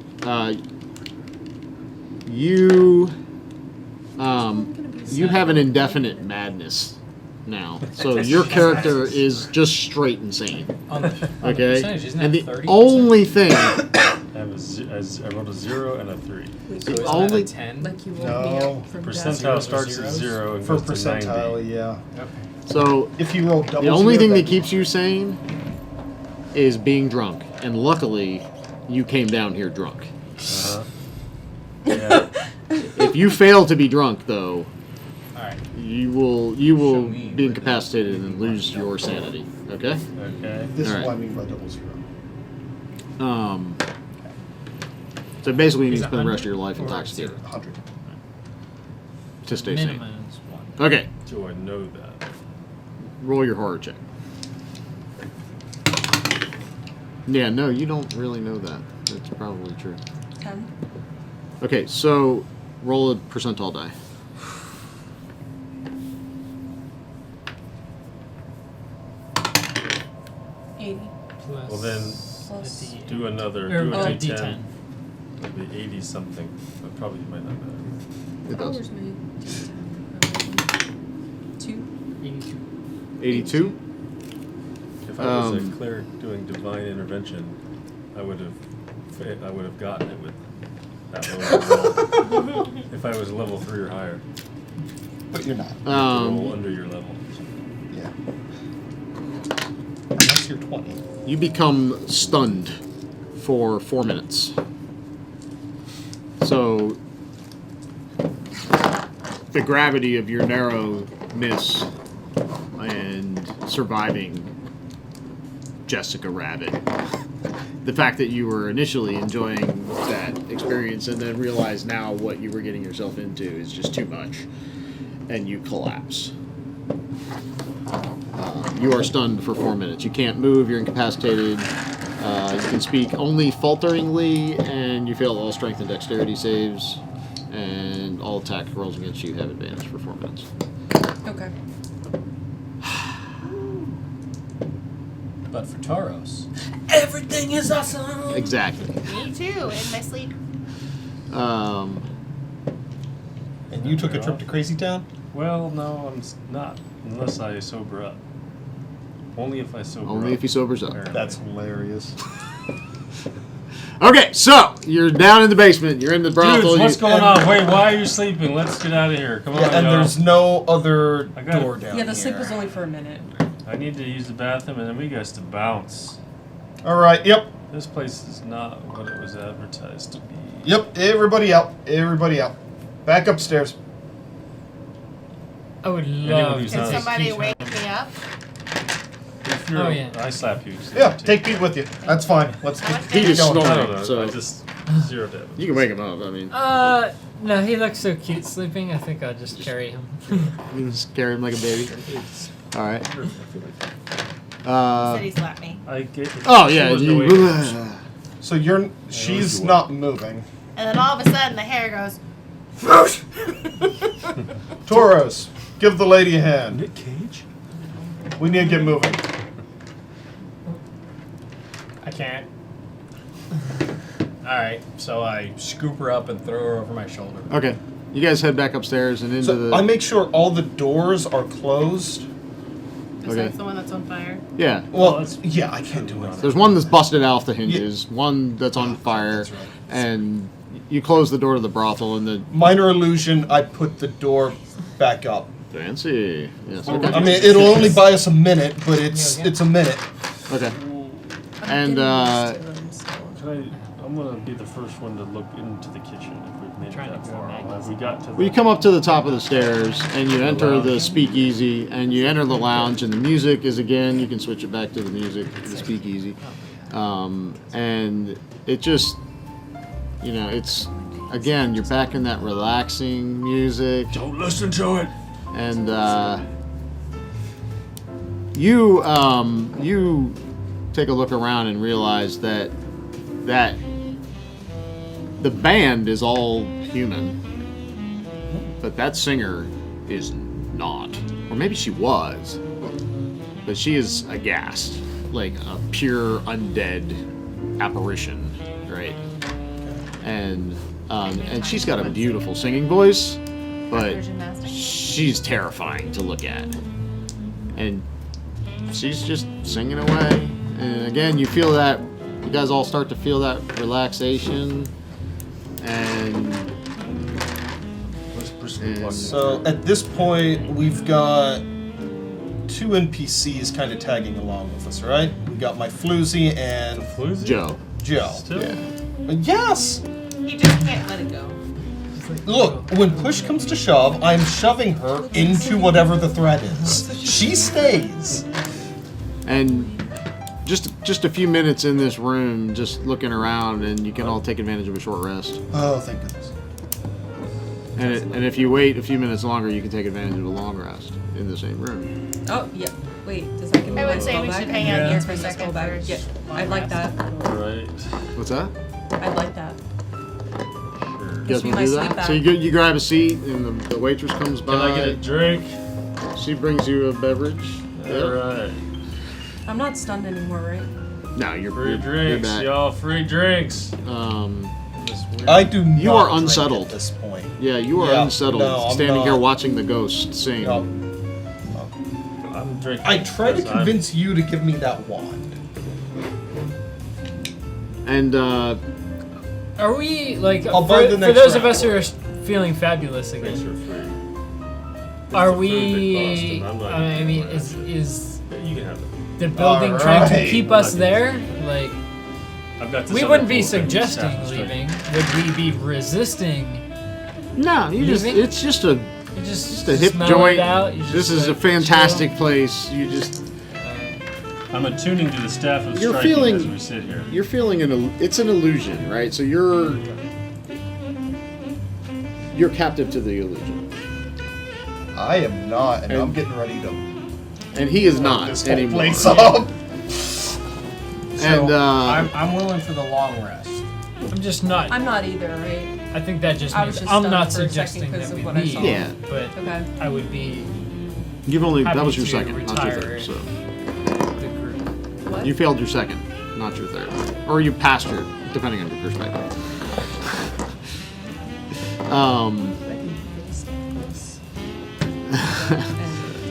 you have an indefinite madness now. So your character is just straight insane. On the Okay, percentage, isn't and that the 30%? only thing, I rolled a 0 and a 3. So isn't only- that a 10? Like you woke me No. up from Percentile Zeros or starts at zeros? 0 and For goes to 90. percentile, yeah. Okay. so If you roll double the only zero, thing that then- keeps you sane is being drunk. And luckily, you came down here drunk. Uh-huh. Yeah. If you fail to be drunk, though, Alright. You will Show me be where incapacitated the- and lose your sanity. Okay. Okay. This is Alright. what I mean by double zero. So basically, you need Is to it spend the rest of your 100 life or intoxicated 100. to stay sane. Minimum is 1. Okay. Do I know that? Roll your horror check. Yeah, no, you don't really know that. That's probably true. 10. Okay, so roll a percentile die. Plus Well, then Plus- a D8. do another. Or, Do a a D10. D10. It'll be 80 something. But probably might not matter. It Oh, does. where's my D10? 2. 82. 82? If I was a Um, cleric doing divine intervention, I would have gotten it with that low roll. If I was level 3 or higher. But you're not. You have to roll under your level. Yeah. Unless you're 20. You become stunned for 4 minutes. So, the gravity of your narrow miss and surviving Jessica Rabbit, the fact that you were initially enjoying that experience and then realize now what you were getting yourself into is just too much, and you collapse. You are stunned for 4 minutes. You can't move, you're incapacitated. You can speak only falteringly, and you fail all strength and dexterity saves, and all attack rolls against you have advantage for 4 minutes. Okay. But for Tauros, everything is awesome. Exactly. Me too, in my sleep. Um, And you took a trip to Crazy Town? Well, no, not. Unless I sober up. Only if I sober up. only if he sobers up. apparently. That's hilarious. Okay, so you're down in the basement. You're in the brothel. Dudes, what's you- going on? Wait, why are you sleeping? Let's get out of here. Come on, Yeah, and y'all. there's no other I got it. door down Yeah, the here. sleep was only for a minute. I need to use the bathroom, and then we got to bounce. All right. Yep. This place is not what it was advertised to be. Yep. Everybody out. Everybody out. Back upstairs. I would Anyone love who's to not- Can take somebody Keith wake home. me up? If you're, Oh, yeah. I slap you. so Yeah. you Take Pete with you. That's fine. Let's How much keep Pete is going. I snoring, don't know. so I just zero damage. you can wake him up. I mean, No, he looks so cute sleeping. I think I'll just carry him. you can just carry him like a baby. All right. He Uh, said he slapped me. I get. oh yeah. She wasn't You, awake. So you're. She's you not moving. And then all of a sudden the hair goes. Tauros, give the lady a hand. Nick Cage? We need to get moving. I can't. Alright, so I scoop her up and throw her over my shoulder. okay. You guys head back upstairs and into So the. I make sure all the doors are closed. Besides the one that's on fire. Yeah. Well, that's- yeah, I can't do it. There's one that's busted out off the hinges, one that's on fire, that's right. and you close the door to the brothel, and the Minor illusion. I put the door back up. fancy. Yes. I Okay. mean, it'll only buy us a minute, but it's a minute. Okay. I'm And, getting used to them still. I'm gonna be the first one to look into the kitchen if we've made Trying it to that go far. back. Have we got to? Well, you come up to the top of the stairs, and you enter the speakeasy, and you enter the lounge, and the music is again. You can switch it back to the music, the speakeasy, and it just, it's again. You're back in that relaxing music. Don't listen to it. And you take a look around and realize that the band is all human, but that singer is not, or maybe she was, but she is aghast, like a pure undead apparition, right? And she's got a beautiful singing voice, but Gymnastics. she's terrifying to look at. And she's just singing away. And again, you guys all start to feel that relaxation. And So at this point, we've got 2 NPCs kind of tagging along with us, right? We got my floozy and Floozy? Joe. Joe. Still? Yeah. Yes. He just can't let it go. It's like Look, when push comes to shove, I'm shoving her into whatever the threat is. She stays. And just a few minutes in this room, just looking around, and you can all take advantage of a short rest. Oh, thank goodness. And if you wait a few minutes longer, you can take advantage of a long rest in the same room. Oh, yeah. Wait, does that give me I my would say spell we back? should hang out here for a Spell second back. first. Yeah, I'd like that. All right. What's that? I'd like that. Sure. You guys Gives me want my to do sleep that? So back. you grab a seat, and the waitress comes by. Can I get a drink? She brings you a beverage. All right. I'm not stunned anymore, right? No, you're Free you're drinks, back. y'all. Free drinks. This weird. I do not You are drink unsettled. at this point. Yeah, you are Yeah, unsettled, no, I'm standing here not. watching the ghost sing. I'm drinking. I try to because I'm- convince you to give me that wand. And Are we like I'll for, buy the for next those of round. us who are feeling fabulous Drinks again? are free. It's Are the food we? that costs them. I'm not I gonna mean, do is you can have it. the building trying to Alright. keep us there? Like I've got this we other wouldn't be cool thing, suggesting staff strength. leaving. Would we be resisting? no, you just Leaving? it's just a You just a hip smell joint. It out, you This just, is a like, fantastic chill. place. You just I'm attuning to the staff of You're striking feeling- as we sit here. you're feeling it's an illusion, right? So you're captive to the illusion, I am not, and I'm And- getting ready to and he is blow not this whole anymore. place up. And I'm willing for the long rest. I'm just not. I'm not either, right? I think that just I means was just I'm stunned not for a second suggesting 'cause that of we what I leave. saw. Yeah. But Okay. I would be you've only that happy was your to second, not your retire. third. So the group. What? you failed your second, not your third, or you passed your, depending on your perspective.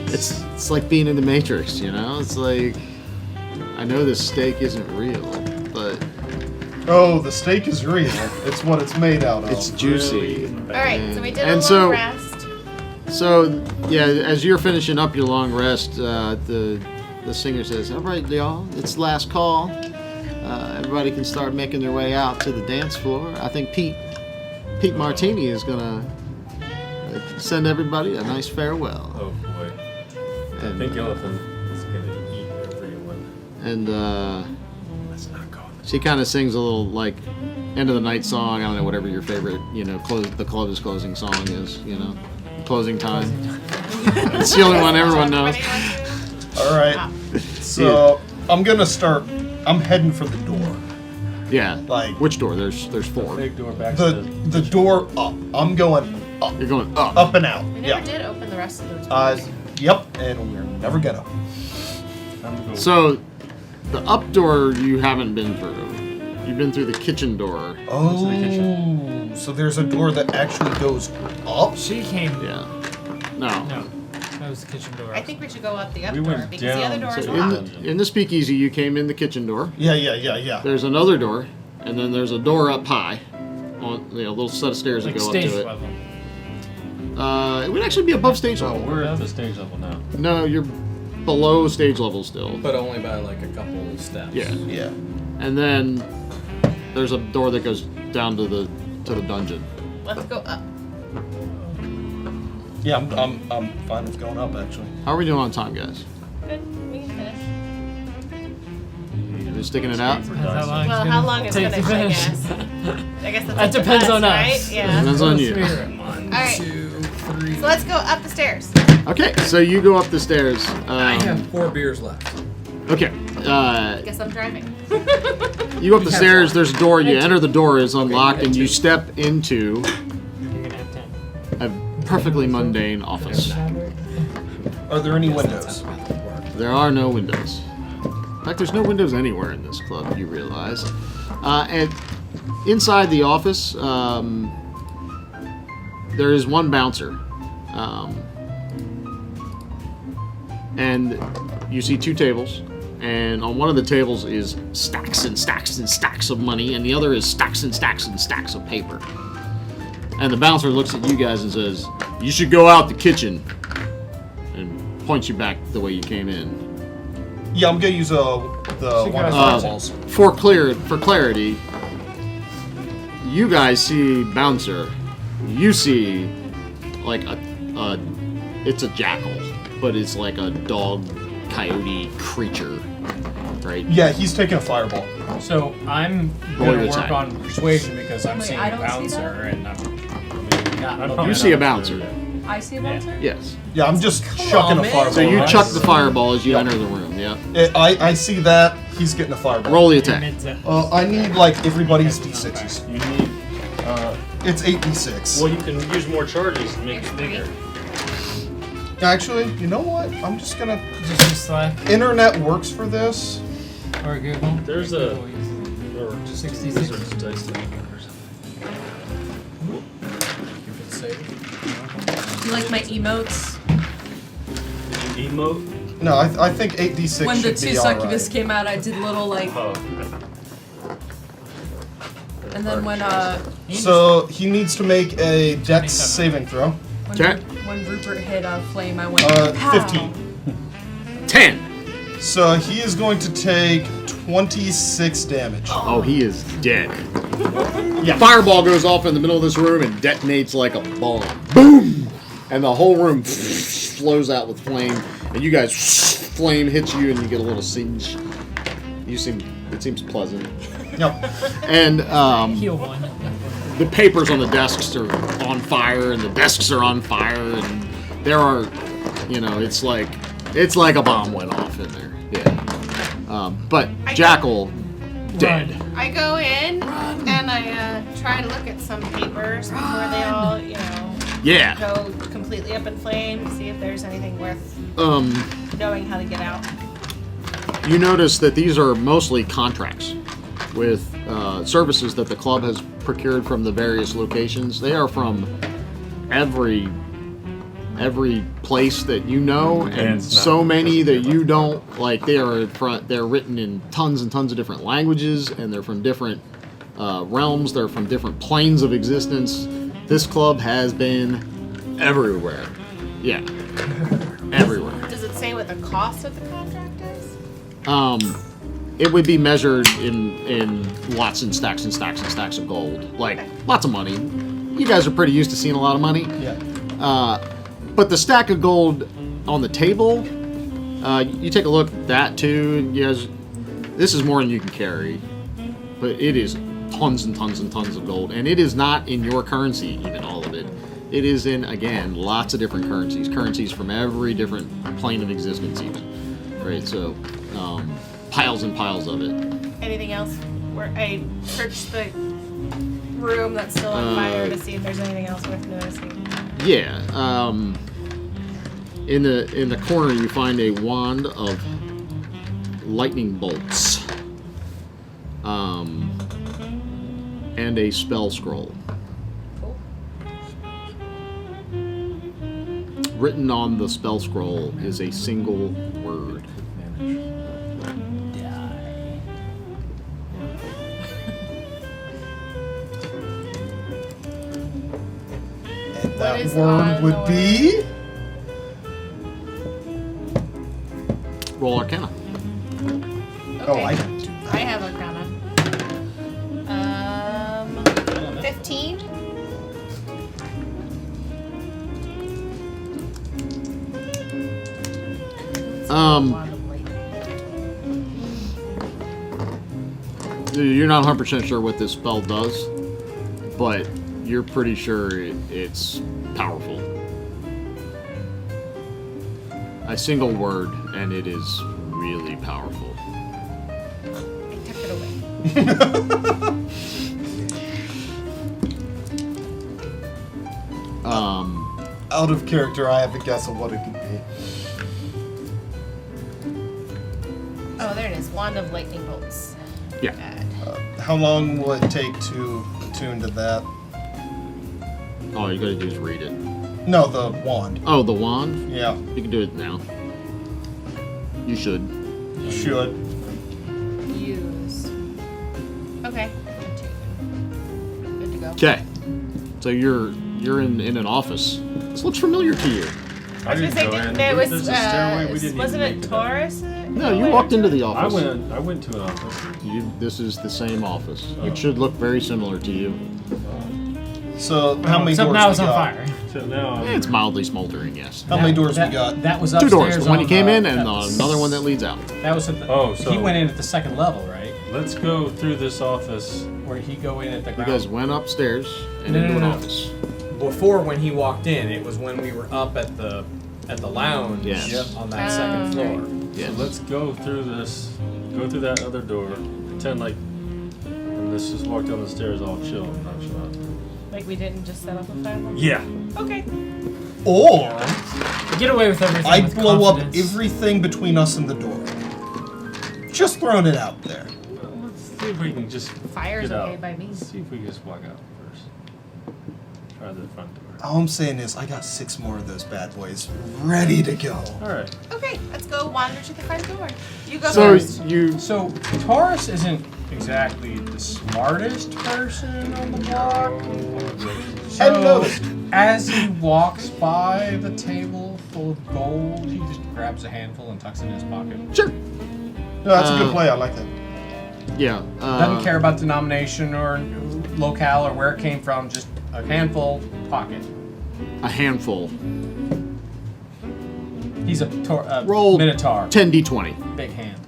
It's like being in the Matrix, you know? It's like, I know this steak isn't real, but Oh, the steak is real. It's what it's made out of. it's juicy. All right, so we did a And long so- rest. So, yeah, as you're finishing up your long rest, the singer says, "All right, y'all, it's last call. Everybody can start making their way out to the dance floor. I think Pete Martini is gonna send everybody a nice farewell." Oh boy. The And, pink elephant is gonna eat everyone. and Let's not go. she kind of sings a little like end of the night song. I don't know, whatever your favorite, the club is closing song is, closing time. It's the only one everyone knows. All right. So I'm gonna start. I'm heading for the door. Yeah. Like- Which door? There's four. Big door back The to the door up. I'm going up, You're going up. up and out. We never Yeah. did open the rest of those doors. Yep. And we're never gonna. I'm going. So, the up door you haven't been through. You've been through the kitchen door. Oh. the kitchen. So there's a door that actually goes up. She came. Yeah. No. No, that was the kitchen door. I think we should go up the up We door went because the other down door is to- locked. In the speakeasy, you came in the kitchen door. Yeah. There's another door, and then there's a door up high, on a little set of stairs Like that go stage up to it. level. It would actually be above stage So level. we're at the stage level now. No, you're below stage level still. But only by like a couple of steps. Yeah. Yeah. And then there's a door that goes down to the dungeon. Let's go up. Yeah. I'm fine with going up actually. How are we doing on time, guys? Good. We can finish. Are you sticking it out? For Depends how dice. long Well, it's how gonna long is take to finish, I finish. guess. I guess that's That up to depends us, on right? us. Yeah. Depends on you. One, Alright. 2, 3. So let's go up the stairs. Okay, so you go up the stairs. I have 4 beers left. Okay. Guess I'm driving. You go up the have stairs. one. There's a door. You enter the door is unlocked, had and you 2. step into You're gonna have 10. a perfectly mundane office. Are there any That's windows? how the method works. There are no windows. In fact, there's no windows anywhere in this club. You realize. And inside the office, there is one bouncer, and you see 2 tables. And on one of the tables is stacks and stacks and stacks of money, and the other is stacks and stacks and stacks of paper. And the bouncer looks at you guys and says, "You should go out the kitchen," and points you back the way you came in. Yeah, I'm gonna use the She one goes of the out. walls. For clarity, you guys see Bouncer you see like it's a jackal, but it's like a dog coyote creature, right? Yeah, he's taking a fireball. So I'm Roll gonna your work attack. on persuasion because I'm Wait, seeing I a don't see bouncer that? and I'm not I looking probably You at see a him. bouncer. I see a bouncer? Yes. Yeah, I'm just chucking a man. fireball. So you Nice. chuck the fireball as you Yep. enter the room. Yep. I see that. He's getting a fireball. Roll the attack. Mid-zone. I need like everybody's d6s. You need. It's 8d6. Well, you can use more charges to make it bigger. Actually, you know what? I'm just gonna. Just use Slack Internet works for this. or Google. There's Or a- Google uses it. Or just 66. Wizard's dice thing or something. If it's safe. Do you like my emotes? Emote. No, I think 8d6 When the should two be succubus alright. came out, I did little like, Oh. and then when So he needs to make a Dex 27. saving throw. Okay. when Rupert hit a flame, I went pow. 15. 10. So he is going to take 26 damage. Oh, he is dead. Yeah. Fireball goes off in the middle of this room and detonates like a bomb. Boom! And the whole room flows out with flame. And you guys, flame hits you and you get a little singe. It seems pleasant. No. And Heal one. the papers on the desks are on fire, and the desks are on fire, and there are, it's like a bomb went off in there. Yeah. But Jackal dead. I go in and I try to look at some papers before they all, Yeah. go completely up in flames. See if there's anything worth knowing how to get out. You notice that these are mostly contracts with services that the club has procured from the various locations. They are from every place that you know, and it's not so many that you don't. Like they're written in tons and tons of different languages, and they're from different realms. They're from different planes of existence. This club has been everywhere. Yeah, everywhere. Does it say what the cost of the contract is? It would be measured in lots and stacks and stacks and stacks of gold. Like, lots of money. You guys are pretty used to seeing a lot of money. Yeah. But the stack of gold on the table, you take a look at that too. And you guys, this is more than you can carry. But it is tons and tons and tons of gold. And it is not in your currency, even all of it. It is in, again, lots of different currencies. Currencies from every different plane of existence, even. Right? So, piles and piles of it. Anything else? Where I search the room that's still on fire to see if there's anything else worth noticing. Yeah. In the corner you find a wand of lightning bolts. And a spell scroll. Cool. Written on the spell scroll is a single word. And that is word on would the be. Roll Arcana. Oh, Okay. I don't do I have Arcana. 15. Wand of lightning. You're not 100% sure what this spell does, but you're pretty sure it's powerful. A single word, and it is really powerful. I took it away. Out of character, I have a guess of what it could be. Oh, there it is. Wand of lightning bolts. Yeah. Add. How long will it take to attune to that? All you gotta do is read it. No, the wand. Oh, the wand? Yeah, You can do it now. You should. should. Use. Okay. Good to go. Okay. So you're in an office. This looks familiar to you. I was gonna say, there There's was, a stairway. We didn't wasn't even it make Taurus? No, you walked into the I office. went to an office. This is the same office. Oh. It should look very similar to you. So how many Except doors now we it's on got? fire. So now It's mildly smoldering, yes. How many doors we got? That was 2 upstairs. doors. The one you on came the- in and that was- another one that leads out. That was at the. Oh, so- he went in at the second level, right? let's go through this office. Where he go in at the You ground. guys went upstairs and No, into no, an no, no. office. Before when he walked in, it was when we were up at the lounge Yes. on that second floor. Yes. So let's go through this. Go through that other door. Pretend like. And let's just walk down the stairs all chill. Not shut. Like we didn't just set up a fire. Yeah. Okay. Or Get away with everything. I with blow up confidence. everything between us and the door. Just throwing it out there. Well, let's see if we can just Fire's get okay out. by me. Let's see if we can just walk out first. Try the front door. All I'm saying is I got 6 more of those bad boys ready to go. All right. Okay, let's go wander to the front door. You go So first. you So Taurus isn't exactly the smartest person on the block. So Hadn't noticed. as he walks by the table full of gold, he just grabs a handful and tucks it in his pocket. sure. No, that's a good play. I like that. Yeah. Doesn't care about denomination or locale or where it came from. Just a handful, pocket. A handful. He's a Roll Minotaur. 10d20. Big hand.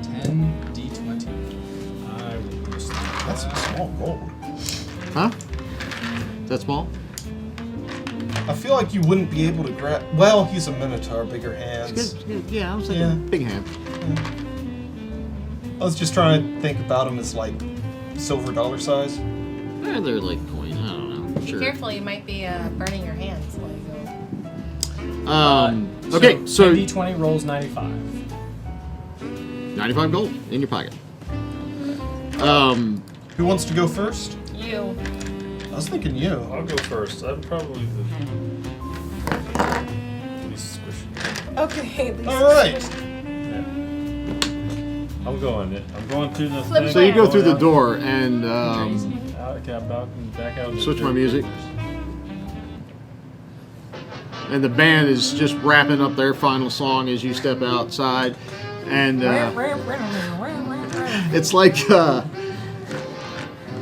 10d20. I will use that. That's some small gold. Huh? Is that small? I feel like you wouldn't be able to grab. Well, he's a minotaur, bigger hands. Yeah, I was thinking Yeah. big hand. I was just trying to think about him as like silver dollar size. They're like coin. I don't know. Be Sure. careful, you might be burning your hands while you go. Okay, so 10d20 rolls 95. 95 gold in your pocket. Who wants to go first? You. I was thinking you. I'll go first. I'm probably the least squishy. Okay. All right. Yeah. I'm going it. I'm going through the Flip thing. so you go through the out. door and Okay, I'm back out. Switch my music. and the band is just wrapping up their final song as you step outside, and it's like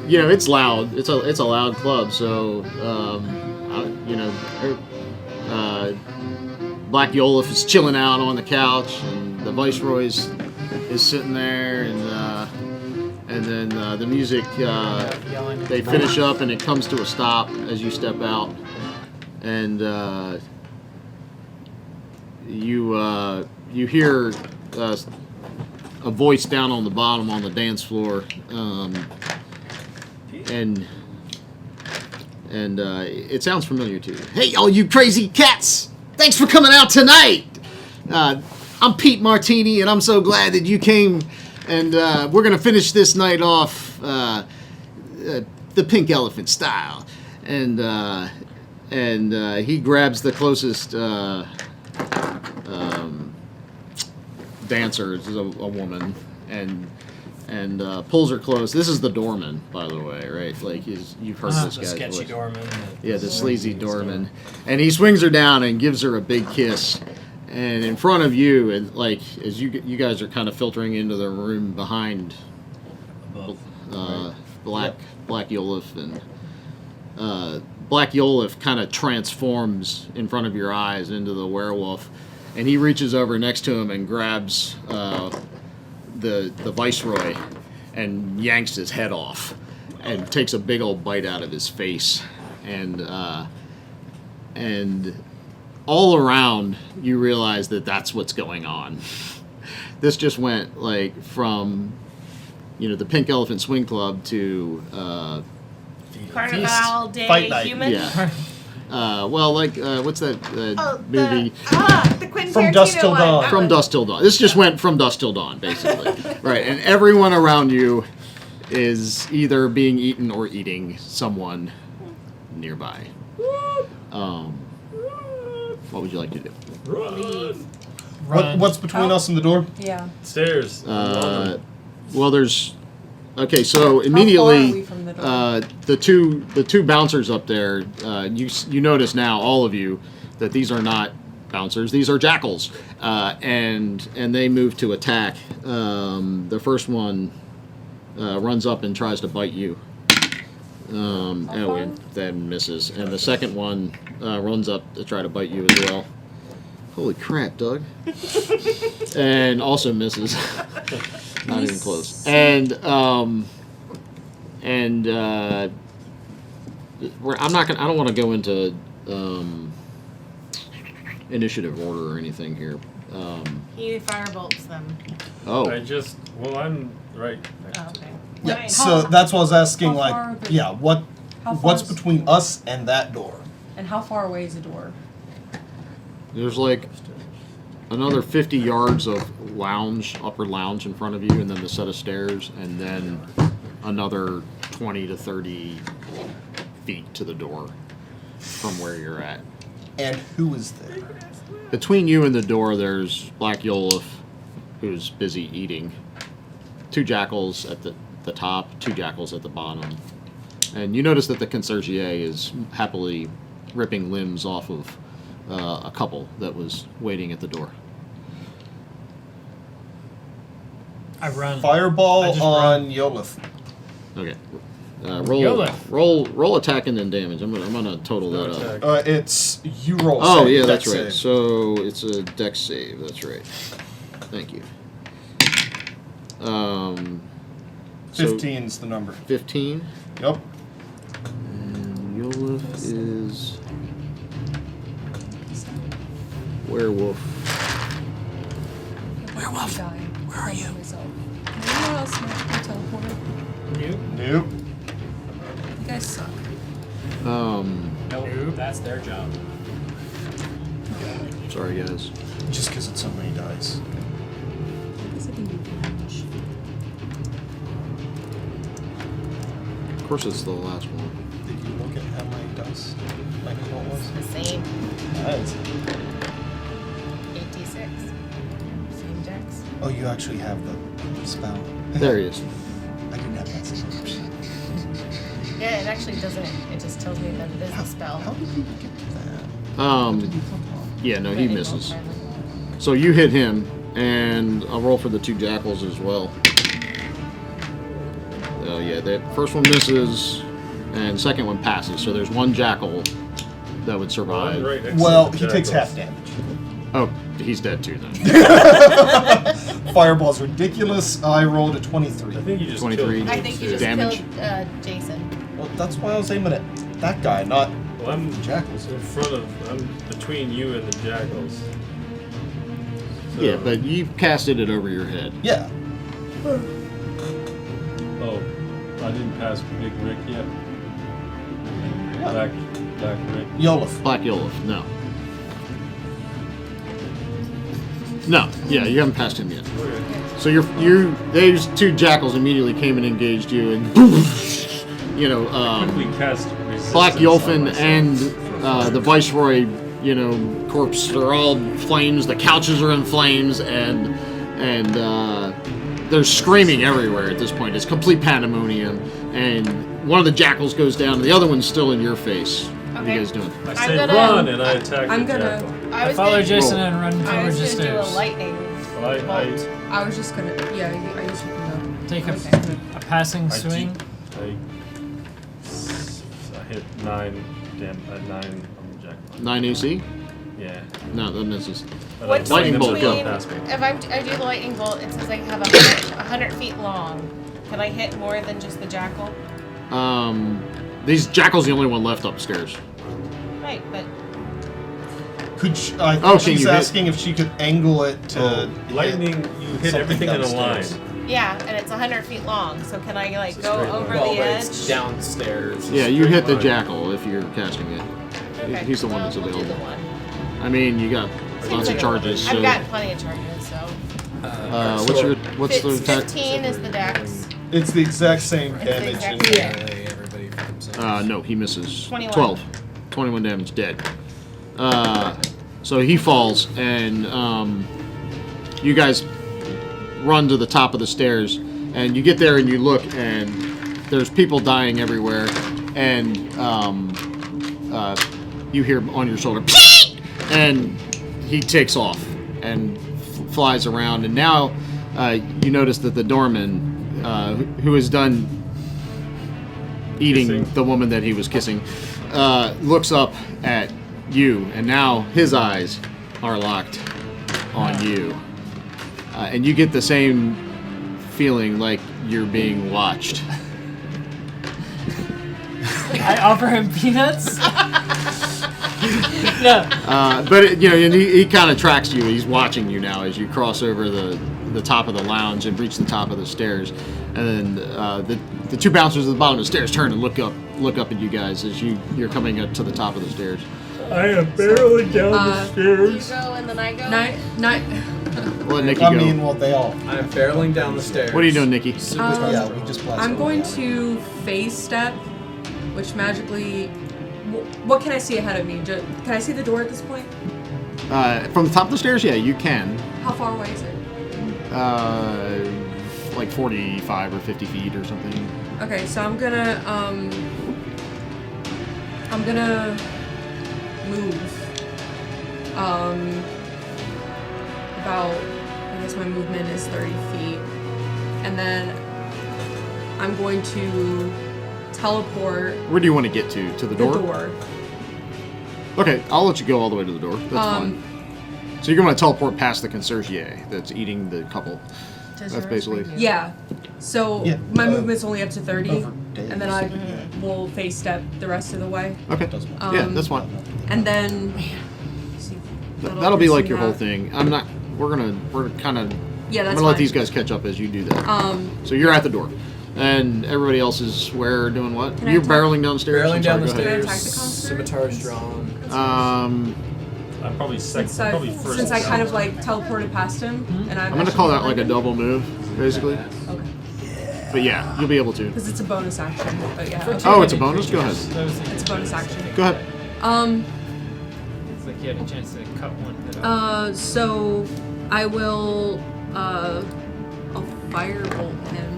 you know, it's loud. It's a loud club, so Black Yolif is chilling out on the couch, and the Viceroy's is sitting there, and then the music they finish up, and it comes to a stop as you step out, and you hear a voice down on the bottom on the dance floor, and it sounds familiar to you. Hey, all you crazy cats! Thanks for coming out tonight. I'm Pete Martini, and I'm so glad that you came. And we're gonna finish this night off the Pink Elephant style. And he grabs the closest dancer, it's a woman, and pulls her close. This is the doorman, by the way, right? Like you've heard this The guy's sketchy voice. doorman. Yeah, the sleazy doorman. And he swings her down and gives her a big kiss. And in front of you, and like as you guys are kind of filtering into the room behind Black Yolif, and Black Yolif kind of transforms in front of your eyes into the werewolf, and he reaches over next to him and grabs the Viceroy and yanks his head off and takes a big old bite out of his face, and all around you realize that that's what's going on. This just went like from the Pink Elephant Swing Club to Carnival Day Fight night. Human. yeah. Well, like what's that movie? The Quentin From Tarantino Dusk Till one. Dawn. That From one. Dusk Till Dawn. This just went from Dusk Till Dawn, basically. Right, and everyone around you is either being eaten or eating someone nearby. What would you like to do? Leave. What's between us and the door? Yeah. Stairs. Well, there's. Okay, so How far are immediately we from the door? the two bouncers up there. You notice now, all of you, that these are not bouncers; these are jackals, and they move to attack. The first one runs up and tries to bite you. And then misses. And the second one runs up to try to bite you as well. Holy crap, Doug. And also misses. Not even close. And I don't want to go into initiative order or anything here. He firebolts them. Oh, I'm right next Oh, to okay. Yeah. Nice. So that's what I was asking. How Like, far are the- yeah, how far what's is- between us and that door? And how far away is the door? there's like another 50 yards of upper lounge in front of you, and then the set of stairs, and then another 20 to 30 feet to the door from where you're at. And who is there? Between you and the door, there's Black Yolif, who's busy eating. 2 jackals at the top, 2 jackals at the bottom. And you notice that the concierge is happily ripping limbs off of a couple that was waiting at the door. I run. I Fireball just on Yolith. Okay. Yolif. Roll attack and then damage. I'm gonna total that up. It's you roll. Oh save, yeah, dex that's right. save. So it's a dex save. That's right. Thank you. So 15's the number. 15. Yep. And Yolif is werewolf. Werewolf. Where are you? Anyone else know how to teleport? Nope. Nope. You guys suck. Nope, that's their job. Sorry guys. Just because it's so many dice. Guess I can do damage. Of course, it's the last one. Did you look at how many dice my quote was? The same. Nice. 86. Same dex. Oh, you actually have the spell. There he is. I didn't have that spell. Yeah, it actually doesn't. It just tells me that it is a spell. How did you get that? Yeah, no, he Lightning misses. bolt, finally. So you hit him, and I'll roll for the 2 jackals as well. Oh yeah, that first one misses, and second one passes. So there's 1 jackal that would survive. Right next to Well, the he takes jackals. half damage. Oh, he's dead too then. Fireball's ridiculous. I rolled a 23. I think you just 23. killed I think you just Damage. killed Jason. Well, that's why I was aiming at that guy, not Well, I'm jackals. I'm between you and the jackals. So- Yeah, but you casted it over your head. Yeah. Oh, I didn't pass Big Rick yet. Yeah. Black Rick. Yolif. Black Yolif, no. No, yeah, you haven't passed him yet. Okay. So those 2 jackals immediately came and engaged you, and Quickly cast resistance Black on Yolfin myself. and the Viceroy, corpse are all flames. The couches are in flames, and they're screaming everywhere at this point. It's complete pandemonium, and one of the jackals goes down, and the other one's still in your face. What are you Okay. guys doing? I I'm say gonna- run, and I attack I'm the gonna- jackal. I was Follow gonna, Jason Roll. and run I towards was the gonna do a stairs. lightning. Well, I I was just gonna. Yeah, I used to know. Take Okay. a passing I swing. I hit 9 on the jackal. 9 AC? Yeah. No, that misses. But What's I'm Lightning telling bolt, them go. to pass me. If I do the lightning bolt, it says I have 100 feet long. Can I hit more than just the jackal? These jackal's the only one left upstairs. Right, but I Oh, think can she's you hit- asking if she could angle it to hit Lightning, you hit something everything in a line. downstairs. yeah, and it's 100 feet long. So can I It's a go straight over line. Well, the but edge? it's downstairs. Yeah, you hit the line. jackal if you're casting it. Okay, He's the one well, that's we'll do available. the one. I mean, you got Seems lots of like charges. I've So, got plenty of charges, so. what's the attack? 15 is the dex. It's the exact same It's the damage. exact and- same. Melee, everybody for themselves. No, he misses. 21. 12. 21 damage, dead. So he falls, and you guys run to the top of the stairs, and you get there and you look, and there's people dying everywhere, and you hear on your shoulder, and he takes off and flies around, and now you notice that the doorman, who has done eating Kissing. the woman that he was kissing, looks up at you, and now his eyes are locked on you. And you get the same feeling like you're being watched. I offer him peanuts. No. But he kind of tracks you. He's watching you now as you cross over the top of the lounge and reach the top of the stairs. And then the two bouncers at the bottom of the stairs turn and look up at you guys as you're coming up to the top of the stairs. I am barely down the You stairs. go and then I go. We'll let Nikki I go. mean, well, they all. I'm barreling down the stairs. What are you doing, Nikki? Yeah, we just blast I'm over going that. to phase step, which magically. What can I see ahead of me? Can I see the door at this point? From the top of the stairs, yeah, you can. How far away is it? Like 45 or 50 feet or something. Okay, so I'm gonna move. About, I guess my movement is 30 feet, and then I'm going to teleport Where do you want to get to? To the door? the door. Okay, I'll let you go all the way to the door. That's Um, fine. So you're going to teleport past the concierge that's eating the couple. That's basically. Yeah. So Yeah, my movement's only up to 30, over and then I will phase step the rest of the way. Okay. Doesn't Yeah, that's fine. And then see, That'll be like your whole that. thing. We're kind of. Yeah, I'm that's gonna let fine. these guys catch up as you do that. So you're at the door, and everybody else is where doing what? Can I You're attack- barreling downstairs. Barreling I'm down the sorry, go ahead. Can I attack the stairs. concierge? Scimitar's drawn. I'm probably second. Since, Probably first. since I kind of like teleported past him, and I'm gonna call that like a double move, basically. Okay. But yeah, you'll be able to. Because it's a bonus action. But yeah. okay. Oh, it's a bonus. Go ahead. It's a bonus action. Go ahead. It's like you had a chance to cut one hit off. So I will I'll firebolt him.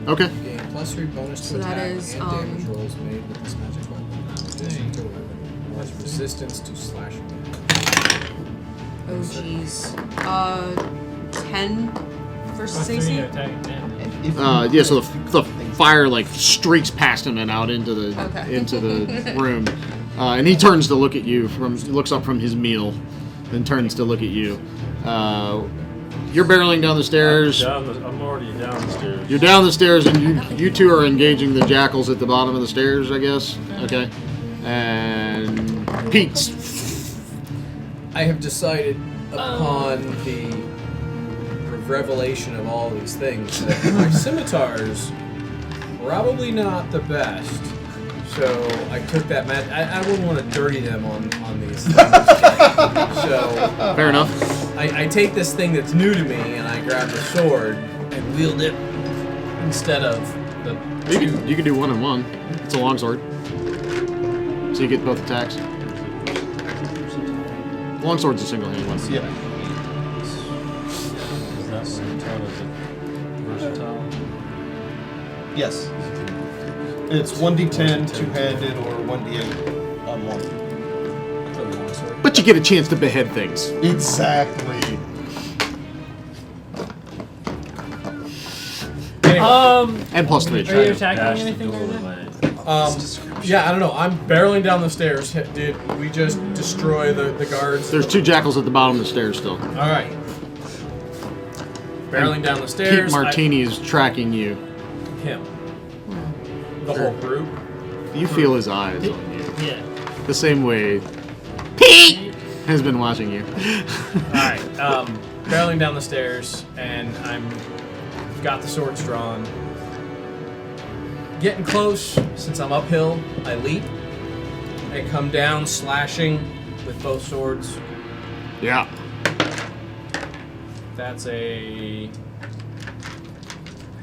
Okay. Gain +3 bonus to So that attack is, and damage rolls made with this magic weapon. Addition to has resistance to slashing. Oh jeez. 10 versus +3 AC. attack damage. Yeah. So the fire like streaks past him and out into the Okay. room, and he turns to look at you looks up from his meal, then turns to look at you. You're barreling down the stairs. I'm already down the stairs. You're down the stairs, and you two are engaging the jackals at the bottom of the stairs, I guess. Okay. And Pete's. I have decided upon the revelation of all these things that my scimitar's probably not the best. So I took that I wouldn't want to dirty them on these things. So Fair enough. I take this thing that's new to me and I grab the sword and wield it instead of the You can do 1 and 1. It's a longsword, so you get both attacks. Longsword's a single-handed one. Yeah. Is that scimitar, is it versatile? Yes. It's 1d10 two-handed or 1d8 on one. But you get a chance to behead things. Exactly. And plus 3 Are you attack. attacking Dash the anything door right with now? my. Yeah, I don't know. I'm barreling down the stairs. Did we just destroy the guards? There's 2 jackals at the bottom of the stairs still. All right. Barreling down the Pete stairs. Martini is tracking you. Him. The whole group. You feel his eyes on you. Yeah. The same way Pete has been watching you. All right. Barreling down the stairs, and got the swords drawn. Getting close, since I'm uphill, I leap. I come down, slashing with both swords. Yeah. That's I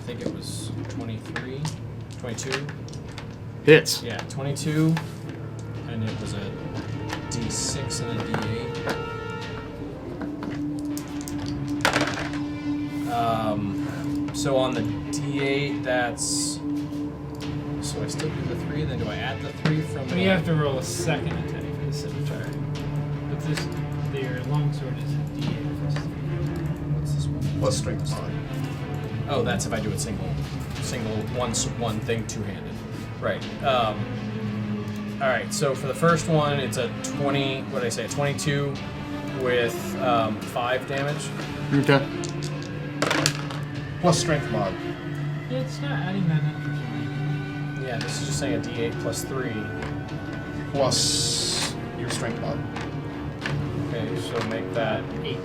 think it was 23, 22. Hits. Yeah, 22. And it was a D6 and a D8. So on the D8, that's... So I still do the 3, then do I add the 3 from But the... you have to roll a second attack for the scimitar. But your longsword is a D8 plus 3. What's this one? Plus strength mod. Oh, that's if I do it single one thing two-handed. Right. All right. So for the first one, it's a 20. What did I say? A 22 with 5 damage. Okay. Plus strength mod. Yeah, it's not adding that in. Yeah, this is just saying a D8 plus 3. Plus your strength mod. Okay, so make that 8.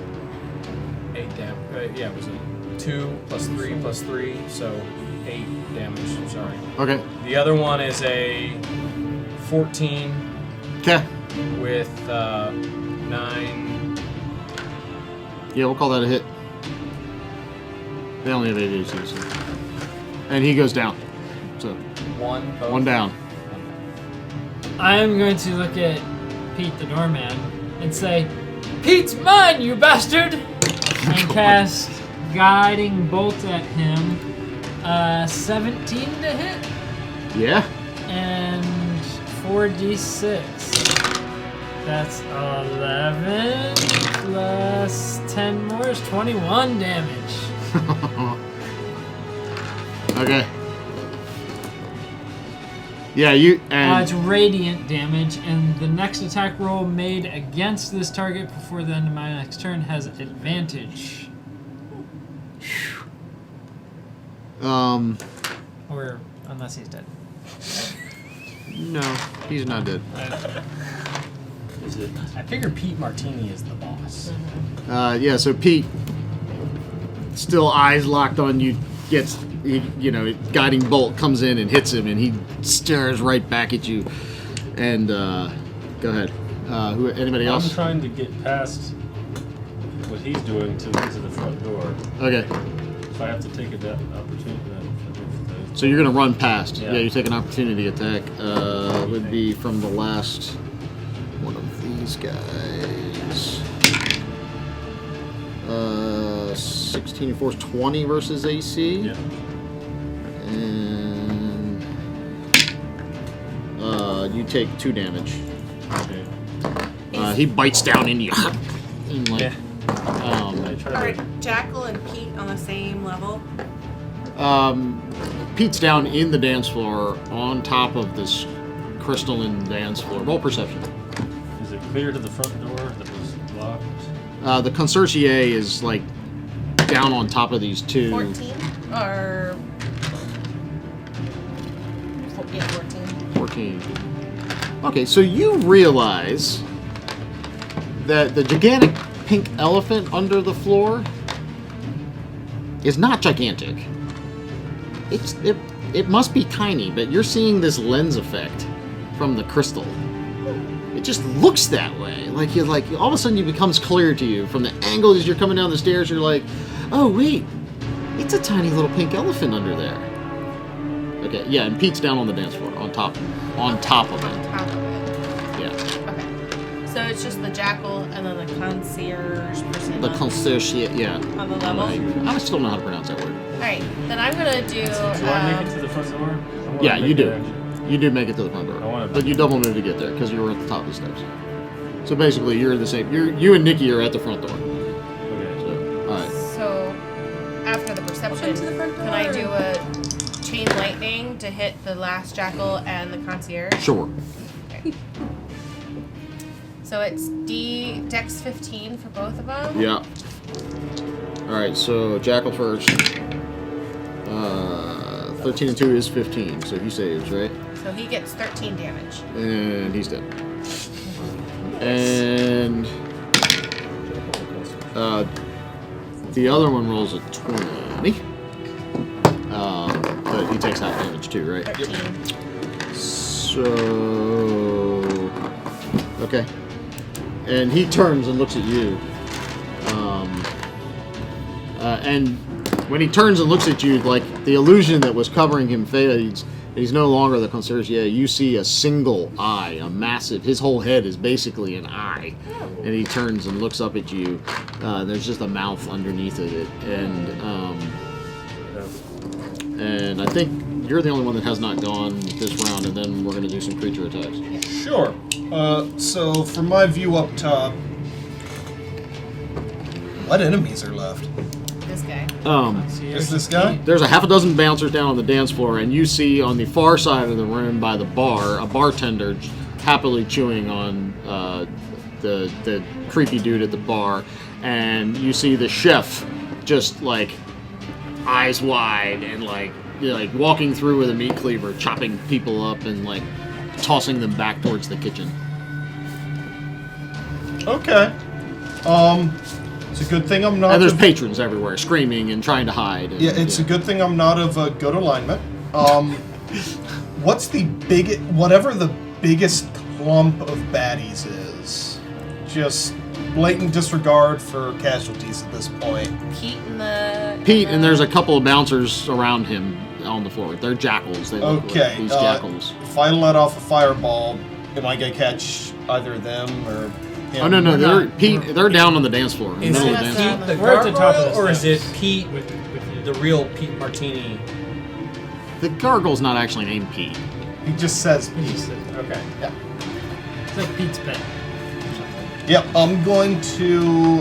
8 damage. Yeah, it was a 2 plus 3 plus 3, so 8 damage. Sorry. Okay. The other one is a 14 Okay. with 9. Yeah, we'll call that a hit. They only have 8 AC, so. And he goes down. So, 1. Both. one down. I'm going to look at Pete the doorman and say, "Pete's mine, you bastard!" And cast Guiding Bolt at him. 17 to hit Yeah. and 4d6. That's 11 plus 10 more is 21 damage. Okay. Yeah, you and It's radiant damage, and the next attack roll made against this target before the end of my next turn has advantage. Or unless he's dead. no, he's not dead. Is it? I figure Pete Martini is the boss. Yeah, so Pete, still eyes locked on you, gets, guiding bolt comes in and hits him, and he stares right back at you. And go ahead. Anybody I'm else? trying to get past what he's doing to the front door. Okay, If I have to take that opportunity, so you're gonna run past. Yeah. Yeah, you take an opportunity attack. Would be from the last one of these guys. 16 force 20 versus AC. yeah. And you take 2 damage. Okay. He bites down into you. And like, Yeah. I try Are to. Jackal and Pete on the same level? Pete's down in the dance floor on top of this crystalline dance floor. Roll perception. Is it clear to the front door that was locked? The concierge is like down on top of these two. 14 or yeah, 14. 14. Okay, so you realize that the gigantic pink elephant under the floor is not gigantic. It must be tiny, but you're seeing this lens effect from the crystal. It just looks that way. Like you're like all of a sudden it becomes clear to you from the angle as you're coming down the stairs. You're like, oh wait, it's a tiny little pink elephant under there. Okay, yeah, and Pete's down on the dance floor, on top of it. On top of it. Yeah, Okay. So it's just the Jackal and then the concierge person. the concierge. Yeah. on the level. I still don't know how to pronounce that word. Alright, then I'm gonna do. Do I make it to the front door? I wanna Yeah, make you do. it actually. You do make it to the front door, I wanna- but you double move to get there because you were at the top of the steps. So basically, you're in the same. You and Nikki are at the front door. Okay. So, all right. So after the perception, Welcome to the front can I door. do a chain lightning to hit the last Jackal and the concierge? Sure. So it's Dex 15 for both of them. Yeah. All right. So Jackal first. 13 and 2 is 15, so he saves, right? So he gets 13 damage. And he's dead. And the other one rolls a 20. But he takes half damage too, right? 13. So okay. And he turns and looks at you. And when he turns and looks at you, like the illusion that was covering him fades. He's no longer the concierge. Yeah, you see a single eye, a massive. His whole head is basically an eye, and he turns and looks up at you. There's just a mouth underneath of it, and I think you're the only one that has not gone this round. And then we're gonna do some creature attacks. Sure. So from my view up top, what enemies are left? this guy. Is this guy? There's a half a dozen bouncers down on the dance floor, and you see on the far side of the room by the bar a bartender happily chewing on the creepy dude at the bar, and you see the chef just like eyes wide and like walking through with a meat cleaver, chopping people up and like tossing them back towards the kitchen. Okay. It's a good thing I'm not. And there's patrons everywhere screaming and trying to hide. And, Yeah, it's a good thing I'm not of good alignment. What's the whatever the biggest clump of baddies is? Just blatant disregard for casualties at this point. Pete and the. Pete, and there's a couple of bouncers around him on the floor. They're jackals. They look Okay. like these jackals. If I let off a fireball, am I gonna catch either them or him? Oh no, We're they're not- Pete. They're down on the dance floor. In the Is middle it of the dance Pete? floor. Pete the We're at the top of gargoyle, the or is it steps. Pete, with the real Pete Martini? The gargoyle's not actually named Pete. He just says He Pete. said, okay. Yeah. It's like Pete's pet. Yep. I'm going to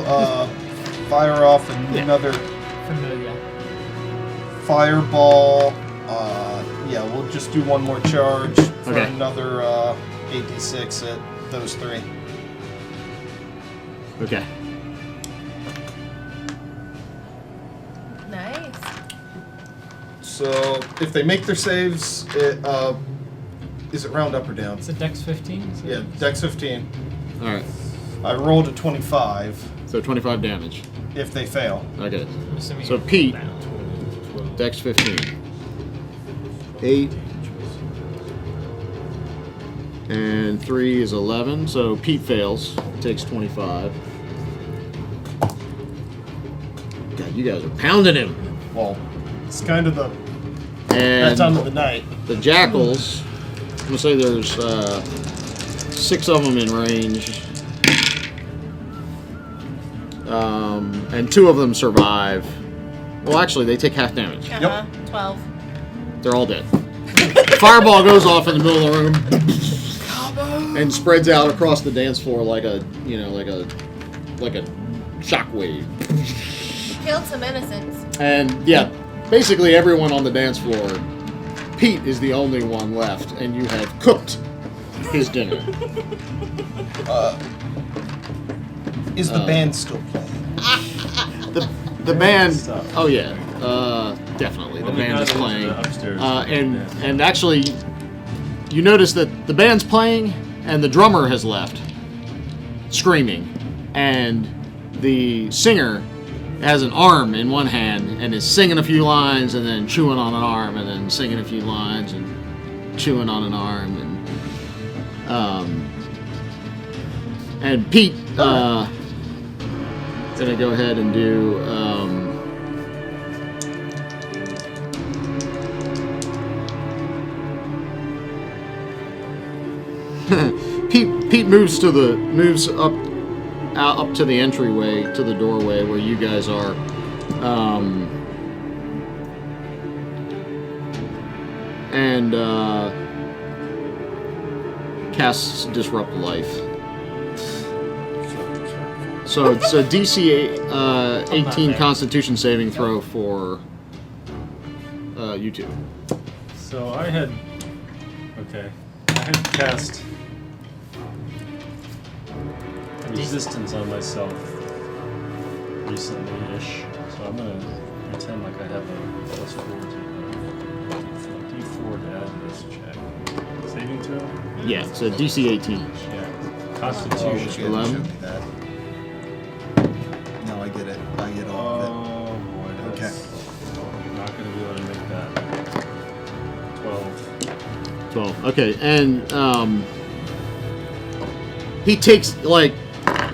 fire off another Familiar. fireball. Yeah, we'll just do one more charge for Okay. another 8d6 at those three. Okay. Nice. So if they make their saves, is it round up or down? It's a Dex 15. So Yeah, Dex 15. All right. I rolled a 25 So 25 damage. if they fail. Okay. I'm assuming So you're Pete, down. Dex 15. 8. And 3 is 11. So Pete fails. Takes 25. God, you guys are pounding him. Well, it's kind of that And time of the night. the jackals, I'm going to say there's 6 of them in range. And 2 of them survive. Well, actually, they take half damage. 12. They're all dead. Fireball goes off in the middle of the room and spreads out across the dance floor like a shockwave. Killed some innocents. And yeah, basically everyone on the dance floor. Pete is the only one left, and you have cooked his dinner. Is the band still playing? The band. Oh yeah, definitely. The Well, we band got is into playing. the upstairs. And actually, you notice that the band's playing, and the drummer has left, screaming, and the singer has an arm in one hand and is singing a few lines, and then chewing on an arm, and then singing a few lines, and chewing on an arm, and Pete gonna go ahead and do. Pete moves up to the entryway to the doorway where you guys are, and casts Disrupt Life. So it's a DC 18 Constitution saving throw for you two. So I had cast resistance on myself recently-ish, so I'm gonna pretend like I have a +4 to D4 to add to this check. Saving throw? Yeah, it's a DC 18. Yeah. Constitution. 11. No, I get it. I get all of Oh boy, that's not gonna be able to make that. 12. 12. Okay, and he takes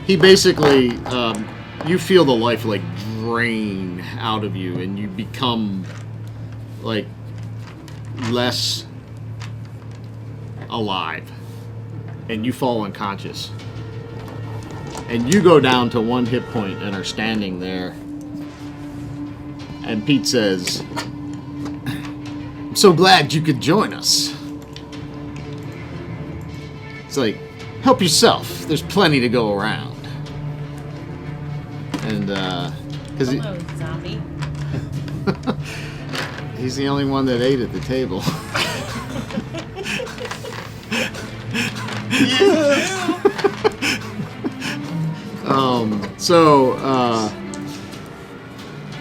he basically you feel the life drain out of you, and you become less alive, and you fall unconscious, and you go down to 1 hit point and are standing there. And Pete says, "I'm so glad you could join us." It's like, help yourself. There's plenty to go around. And 'Cause he- Hello, zombie. He's the only one that ate at the table.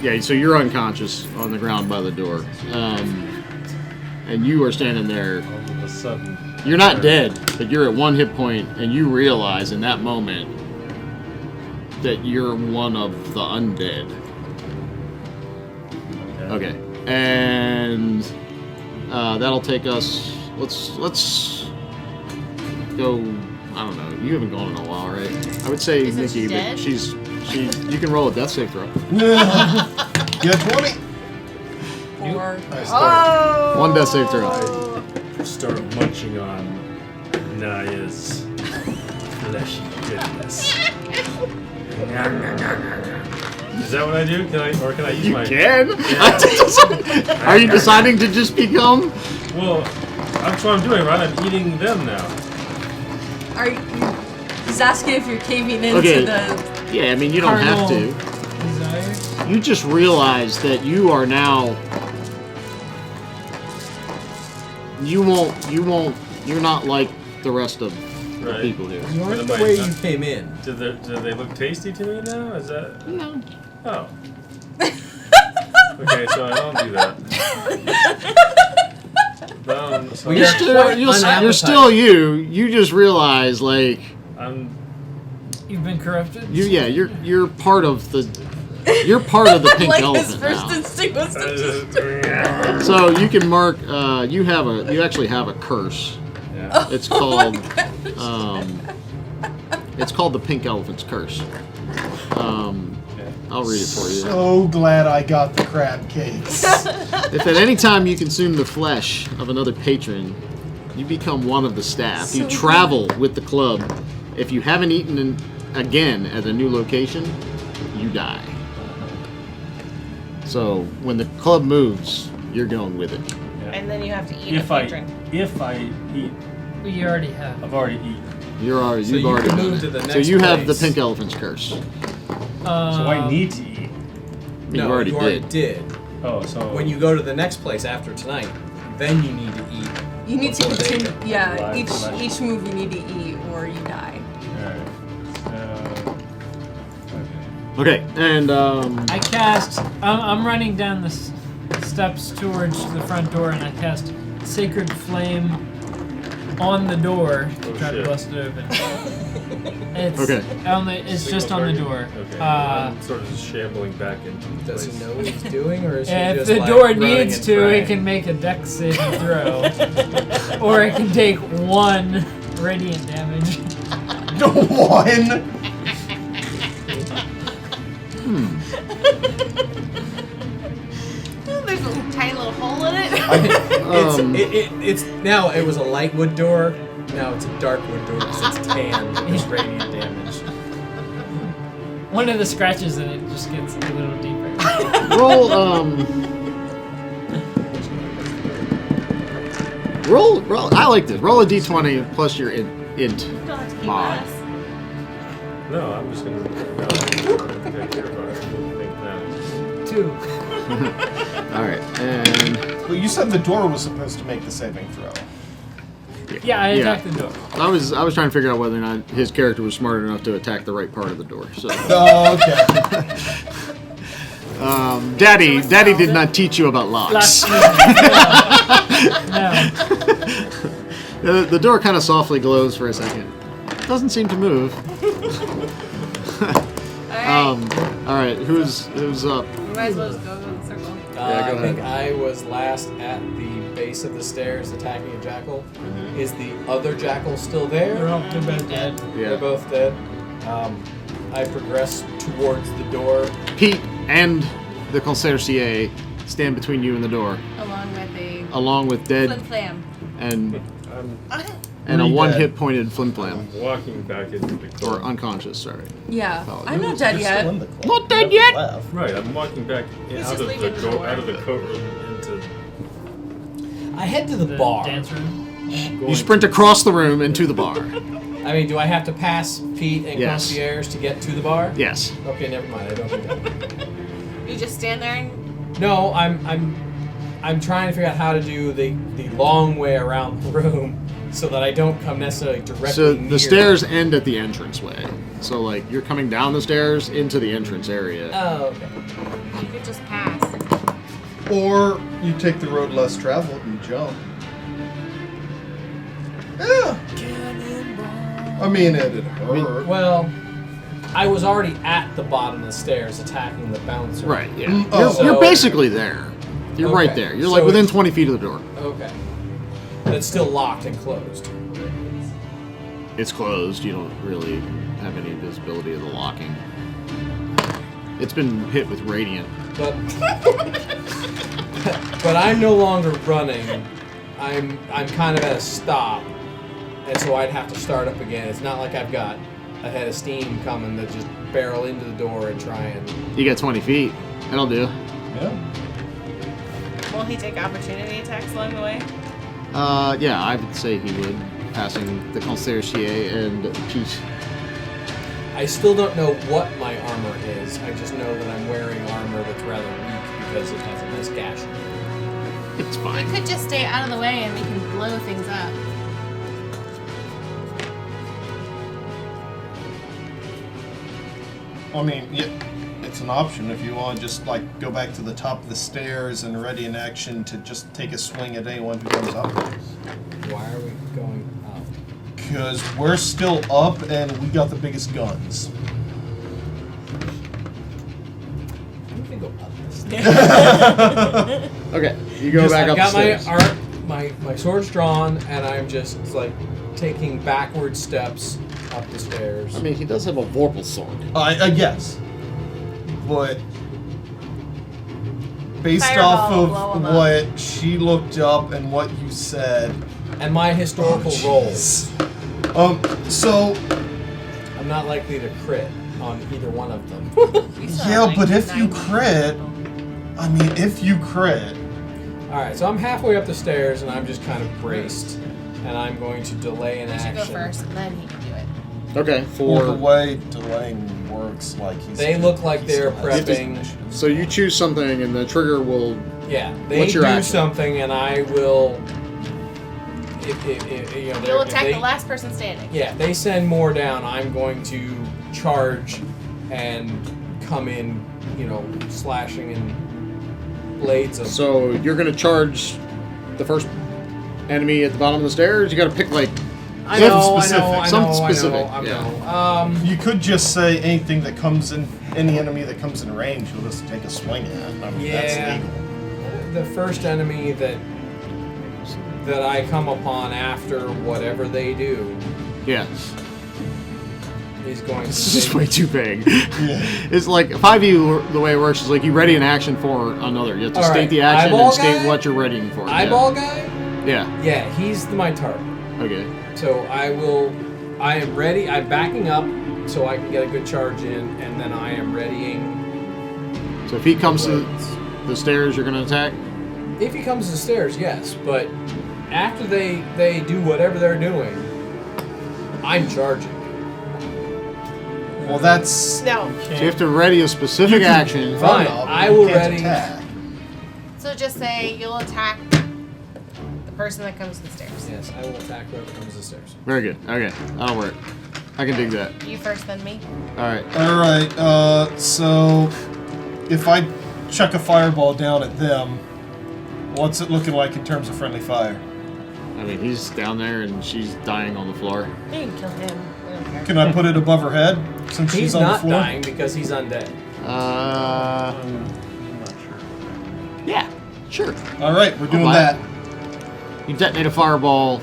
Yeah, so you're unconscious on the ground by the door. And you are standing there. All of a sudden. You're not dead, but you're at 1 hit point, and you realize in that moment that you're one of the undead. Okay. And that'll take us. Let's go. I don't know. You haven't gone in a while, right? I would say Isn't Nikki, she but dead? you can roll a death save throw. Get 20. 4. Nice. Oh! 1 death save throw. Start munching on Naya's fleshy goodness. Is that what I do? Can I use You my? can. Are you deciding to just become? Well, that's what I'm doing, right? I'm eating them now. Are you? He's asking if you're caving into Okay. the. Yeah, I mean you don't have to. Desire. You just realize that you are now. You won't. You're not like the rest of the Right. people here. You aren't Am the I way not- you came in. Do they look tasty to me now? Is that? No. Oh. Okay, so I don't do that. No, so We You're are still, quite you're unappetizing. still you. You just realize, like, I'm. You've been corrupted. you're part of the. You're part of the pink Like his elephant first now. instinct was to just. So you can mark. You actually have a curse. Yeah. It's called. It's called the Pink Elephant's Curse. I'll read it for you. So glad I got the crab cakes. If at any time you consume the flesh of another patron, you become one of the staff. You travel with the club. If you haven't eaten again at a new location, you die. So when the club moves, you're going with it. And then you have to eat If a I patron. eat, We already have. I've already eaten. You've you already can done move it. to the So next you have the place. Pink Elephant's Curse. So I need to eat. You already did. Oh, so When you go to the next place after tonight, then you need to eat. You need to before they continue. go. Yeah, Live flesh. each move you need to eat or you die. Alright. Okay. Okay, and I cast. I'm running down the steps towards the front door, and I cast Sacred Flame on the door to Oh, try to shit. bust it open. It's Okay. It's Single just on the target? door. Okay. I'm sort of just shambling back into Does he place. know what he's doing, or is he If just the like door running needs and to, it praying? can make a dex saving throw, or it can take 1 radiant damage. No one. There's a tiny little hole in it. It's now it was a light wood door. Now it's a dark wood door because it's tan with this radiant damage. One of the scratches in it just gets a little deeper. roll. I like this. Roll a d20 plus your int. You don't have to keep Mod. us. No, I'm just gonna. No, I don't think I care about it. I think that. 2. All right, and Well, you said the door was supposed to make the saving throw. Yeah, I attacked the door. I was trying to figure out whether or not his character was smart enough to attack the right part of the door. So, Oh, okay. Daddy did not teach you about locks. No. The door kind of softly glows for a second. Doesn't seem to move. All right, who's up? We might as well just go in a circle. Yeah, go I think ahead. I was last at the base of the stairs attacking a jackal. Is the other jackal still They're there? all they're both dead. Yeah. They're both dead. I progress towards the door. Pete and the concierge stand between you and the door, Along with a along with flim dead flam. and I'm a Three one dead. hit pointed flim flam walking back into the or club. unconscious. Sorry. Yeah, Oh, I'm You're not dead still yet. in the club. Not dead You yet. never left. Right, I'm walking back He's out just of leaving the the door. out of the coat room into. I head to the The bar. dance room. You sprint across the room into the bar. I mean, do I have to pass Pete and Yes. concierge to get to the bar? Yes. Okay, never mind. I don't think that. You just stand there and No, I'm trying to figure out how to do the long way around the room so that I don't come necessarily directly So near the stairs end at the entranceway. So like you're coming down the stairs into the entrance area. Oh, okay. You could just pass. Or you take the road less traveled and jump. Yeah. I mean, it'd hurt. Well, I was already at the bottom of the stairs attacking the bouncer. Right. Yeah. Oh. You're basically there. You're right Okay. there. You're So like within it's- 20 feet of the door. Okay. But it's still locked and closed. It's closed. You don't really have any visibility of the locking. It's been hit with radiant. But but I'm no longer running. I'm kind of at a stop, and so I'd have to start up again. It's not like I've got a head of steam coming to just barrel into the door and try and. You got 20 feet. That'll do. Yeah. Will he take opportunity attacks along the way? Yeah, I would say he would, passing the concierge and Pete. I still don't know what my armor is. I just know that I'm wearing armor that's rather weak because it has a nice gash. It's We fine. could just stay out of the way and we can blow things up. I mean, yeah, it's an option if you want to just like go back to the top of the stairs and ready in action to just take a swing at anyone who comes up. Why are we going up? Because we're still up and we got the biggest guns. I'm gonna go up this. Okay, you go back I've up got the stairs. my sword's drawn, and I'm just like taking backward steps up the stairs. I mean, he does have a Vorpal sword. Yes. But based Fireball will off blow 'em of what she looked up and what you said, And my historical rolls, so I'm not likely to crit on either one of them. We saw yeah, like but if you 90. crit, I mean, if you crit, Alright, so I'm halfway up the stairs, and I'm just kind of braced, and I'm going to delay an You should action. go first and then he can do it. Okay, well, the for way delaying works, like he's. They look like he they're still has prepping. initiative. so you choose something and the trigger will. Yeah, they What's your do action? something, and I will. If you know, You'll if attack they, the last person standing. Yeah, if they send more down, I'm going to charge and come in, slashing and blades of. So you're gonna charge the first enemy at the bottom of the stairs. You got to pick like I know, Something specific, I yeah. know. You could just say anything that comes in, any enemy that comes in range, you'll just take a swing at. I mean, Yeah. that's legal. The first enemy that I come upon after whatever they do yeah. is going to. This is take- way too vague. It's like 5e. The way it works is like you ready an action for another. You have to All state right, the action eyeball and state guy? what you're readying for. Eyeball guy? Yeah. Yeah, he's my target. Okay. So I am ready. I'm backing up so I can get a good charge in, and then I am readying. So if he comes to blades. the stairs, you're gonna attack. If he comes to the stairs, yes, but after they do whatever they're doing, I'm charging. Well, that's. No. So you have to ready a specific action. Run Fine, up, I you will can't ready- attack. So just say you'll attack the person that comes to the stairs. Yes, I will attack whoever comes to the stairs. Very good. Okay, that'll work. I can dig that. You first, then me. All right. All right. So if I chuck a fireball down at them, what's it looking like in terms of friendly fire? I mean, he's down there and she's dying on the floor. You can kill him. I don't care. Can I put it above her head since He's she's on the not floor? dying because he's undead. I'm not sure. Yeah. Sure. All right, we're doing buy that. You detonate a fireball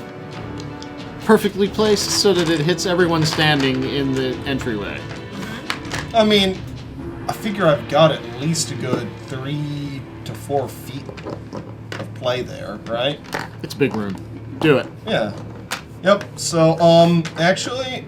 perfectly placed so that it hits everyone standing in the entryway. I mean, I figure I've got at least a good 3 to 4 feet of play there, right? It's a big room. Do it. Yeah. Yep. So, actually,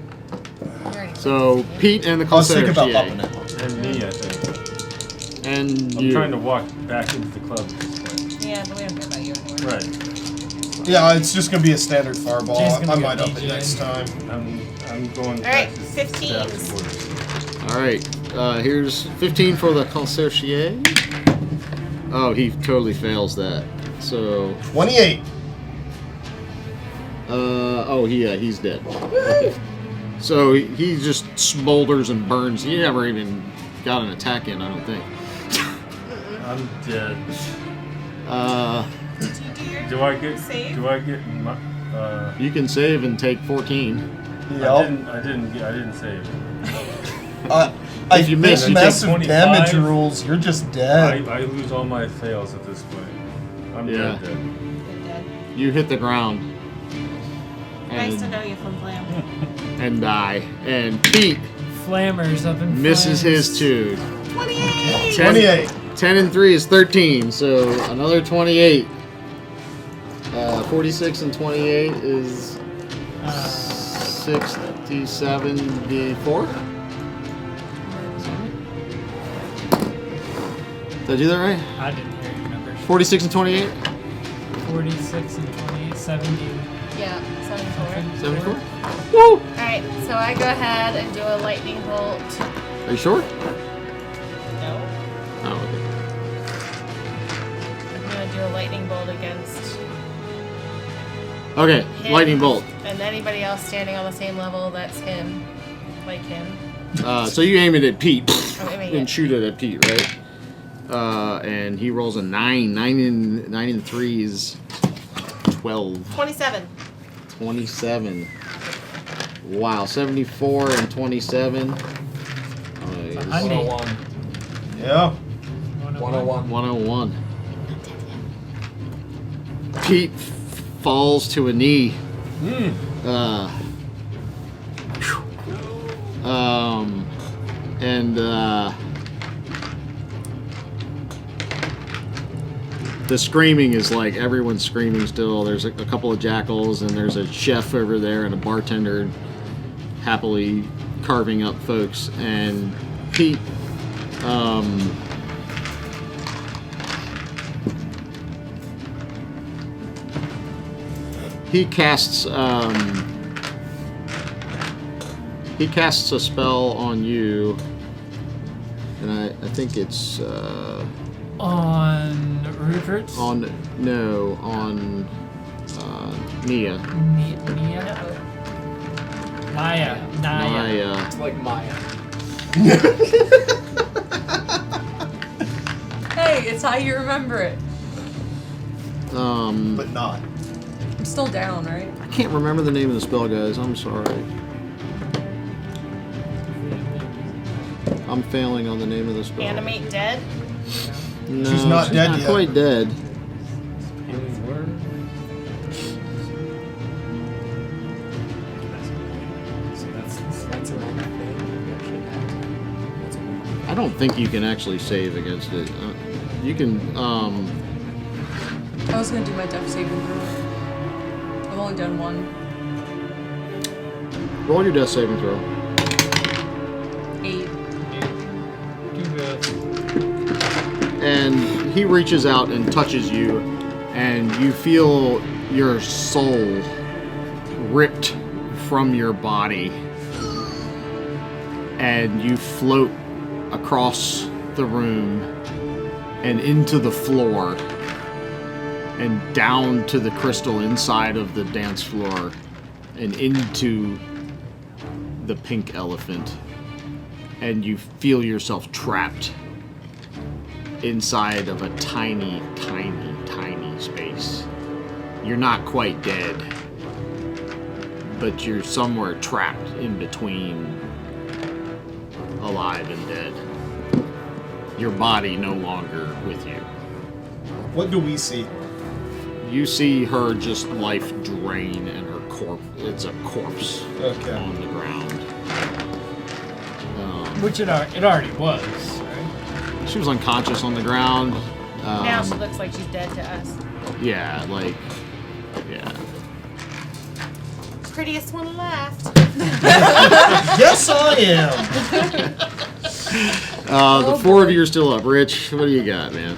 You already So Pete and the I was thinking about concierge. upping it. And me, I think. And I'm you. trying to walk back into the club at this point. Yeah, but we don't care about you anymore. Right. Yeah, it's just gonna be a standard fireball. Jay's gonna I be might a up it DJ. next time. I'm going All right, back to 15s. status quarters. All right. Here's 15 for the concierge. Oh, he totally fails that. So, 28. he's dead. Okay. So he just smolders and burns. He never even got an attack in, I don't think. I'm dead. Did you do your Do I get? save? Do I get? You can save and take 14. I didn't save. If you miss, think you take massive 25. damage rules. You're just dead. I lose all my fails at this point. I'm Yeah. dead. You're dead. You hit the ground. Nice to know you from Blam. And die. And Pete Flammers up in misses flames. his too. 28! 28. 10 and 3 is 13, so another 28. 46 and 28 is 64. Did I do that right? I didn't hear your numbers. 46 and 28? 46 and 28, 70. Yeah, 74. 74? Woo! Alright, so I go ahead and do a lightning bolt. Are you sure? No. Oh, okay. I'm gonna do a lightning bolt against Okay, him lightning bolt. and anybody else standing on the same level that's him. Like him. So you aim it at Pete I'm aiming and at shoot it at Pete, right? And he rolls a 9. 9 and 3 is 12. 27. 27. Wow, 74 and 27. Is 101. Yeah. 101. 101. Pete falls to a knee. The screaming is like everyone's screaming still. There's a couple of jackals, and there's a chef over there and a bartender happily carving up folks. And Pete, he casts a spell on you, and I think it's On Rupert? on Nia. Nia? Naya. Naya. It's like Maya. Hey, it's how you remember it. But not. I'm still down, right? I can't remember the name of the spell, guys. I'm sorry. I'm failing on the name of the spell. Animate dead. No, She's not dead not yet. quite dead. So that's another thing. You actually have to- that's a- I don't think you can actually save against it. You can. I was gonna do my death saving throw. I've only done one. Roll your death saving throw. 8. And he reaches out and touches you, and you feel your soul ripped from your body, and you float across the room and into the floor and down to the crystal inside of the dance floor and into the pink elephant, and you feel yourself trapped inside of a tiny, tiny, tiny space. You're not quite dead, but you're somewhere trapped in between alive and dead. Your body no longer with you. What do we see? You see her just life drain, and her corpse, it's a corpse Okay. on the ground. Which it already was, right? She was unconscious on the ground. Now she looks like she's dead to us. Yeah, like, yeah. Prettiest one left. Yes, I am. The four of you are still up. Rich, what do you got, man?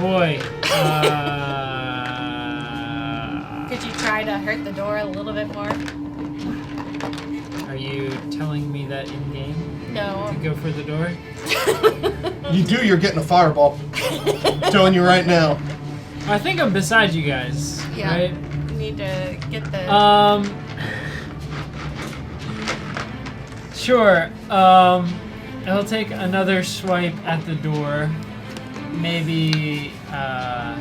Boy. Could you try to hurt the door a little bit more? Are you telling me that in game? No. to go for the door? You do, you're getting a fireball. I'm telling you right now. I think I'm beside you guys, Yeah. right? You need to get the. Sure. I'll take another swipe at the door. Maybe, I'm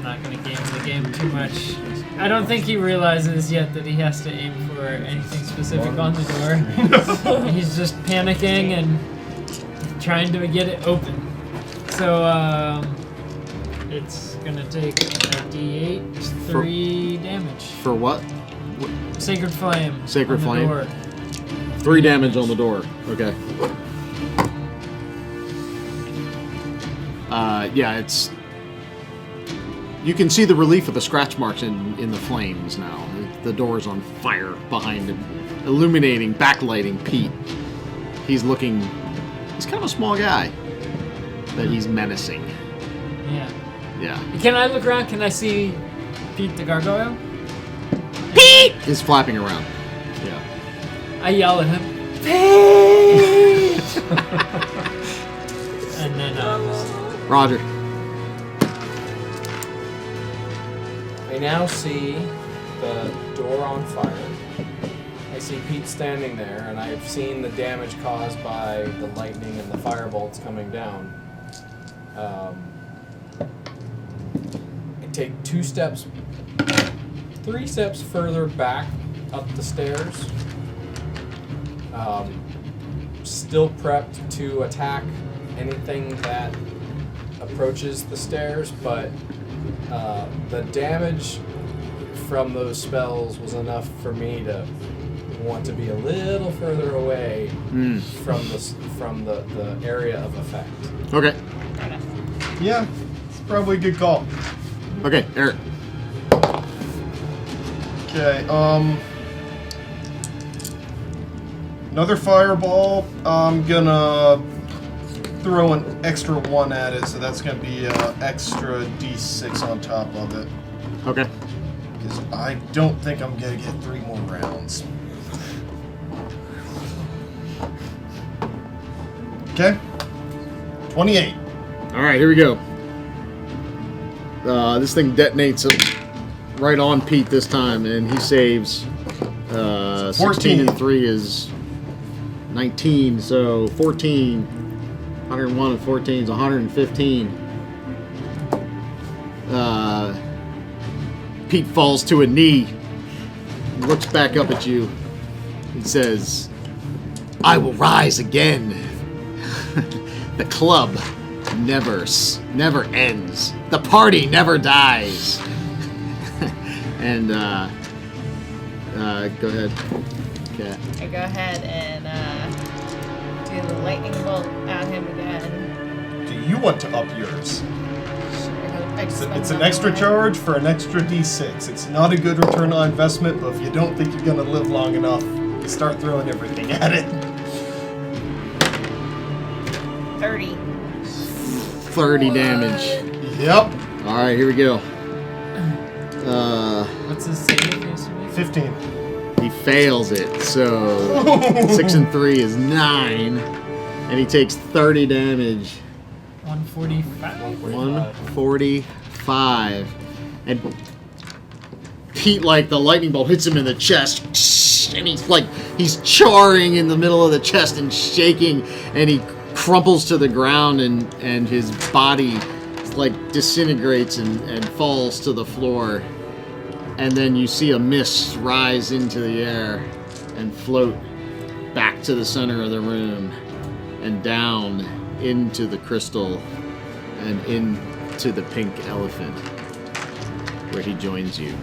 not gonna game the game too much. I don't think he realizes yet that he has to aim for anything specific on the door. He's just panicking and trying to get it open. So, it's gonna take a D8, 3 damage. For what? Sacred Flame. Sacred on the Flame? door. 3 damage on the door. Okay. Yeah, it's. You can see the relief of the scratch marks in the flames now. The door's on fire behind him, illuminating, backlighting Pete. He's looking. He's kind of a small guy, but he's menacing. Yeah. Yeah. Can I look around? Can I see Pete the Gargoyle? Pete is flapping around. Yeah. I yell at him. Pete! And then, Roger. I now see the door on fire. I see Pete standing there, and I've seen the damage caused by the lightning and the firebolts coming down. I take 3 steps further back up the stairs. Still prepped to attack anything that approaches the stairs, but the damage from those spells was enough for me to want to be a little further away from the area of effect. Okay. Yeah, it's probably a good call. Okay, Eric. Okay, another fireball. I'm gonna throw an extra 1 at it, so that's gonna be an extra D6 on top of it. Okay. Because I don't think I'm gonna get 3 more rounds. Okay. 28. All right, here we go. This thing detonates right on Pete this time, and he saves. 16 and 3 is 19, so 14. 101 and 14 is 115. Pete falls to a knee, looks back up at you, and says, "I will rise again. The club never ends. The party never dies." And go ahead. Okay. I go ahead and do the lightning bolt at him again. Do you want to up yours? I just It's spent an extra another- charge for an extra D6. It's not a good return on investment, but if you don't think you're gonna live long enough, you start throwing everything at it. 30. 30 damage. Yep. All right, here we go. what's his saving AC? 15. He fails it, so 6 and 3 is 9, and he takes 30 damage. 145. 145, and Pete, like the lightning bolt hits him in the chest, and he's charring in the middle of the chest and shaking, and he crumples to the ground, and his body like disintegrates and falls to the floor. And then you see a mist rise into the air and float back to the center of the room and down into the crystal and into the pink elephant, where he joins you.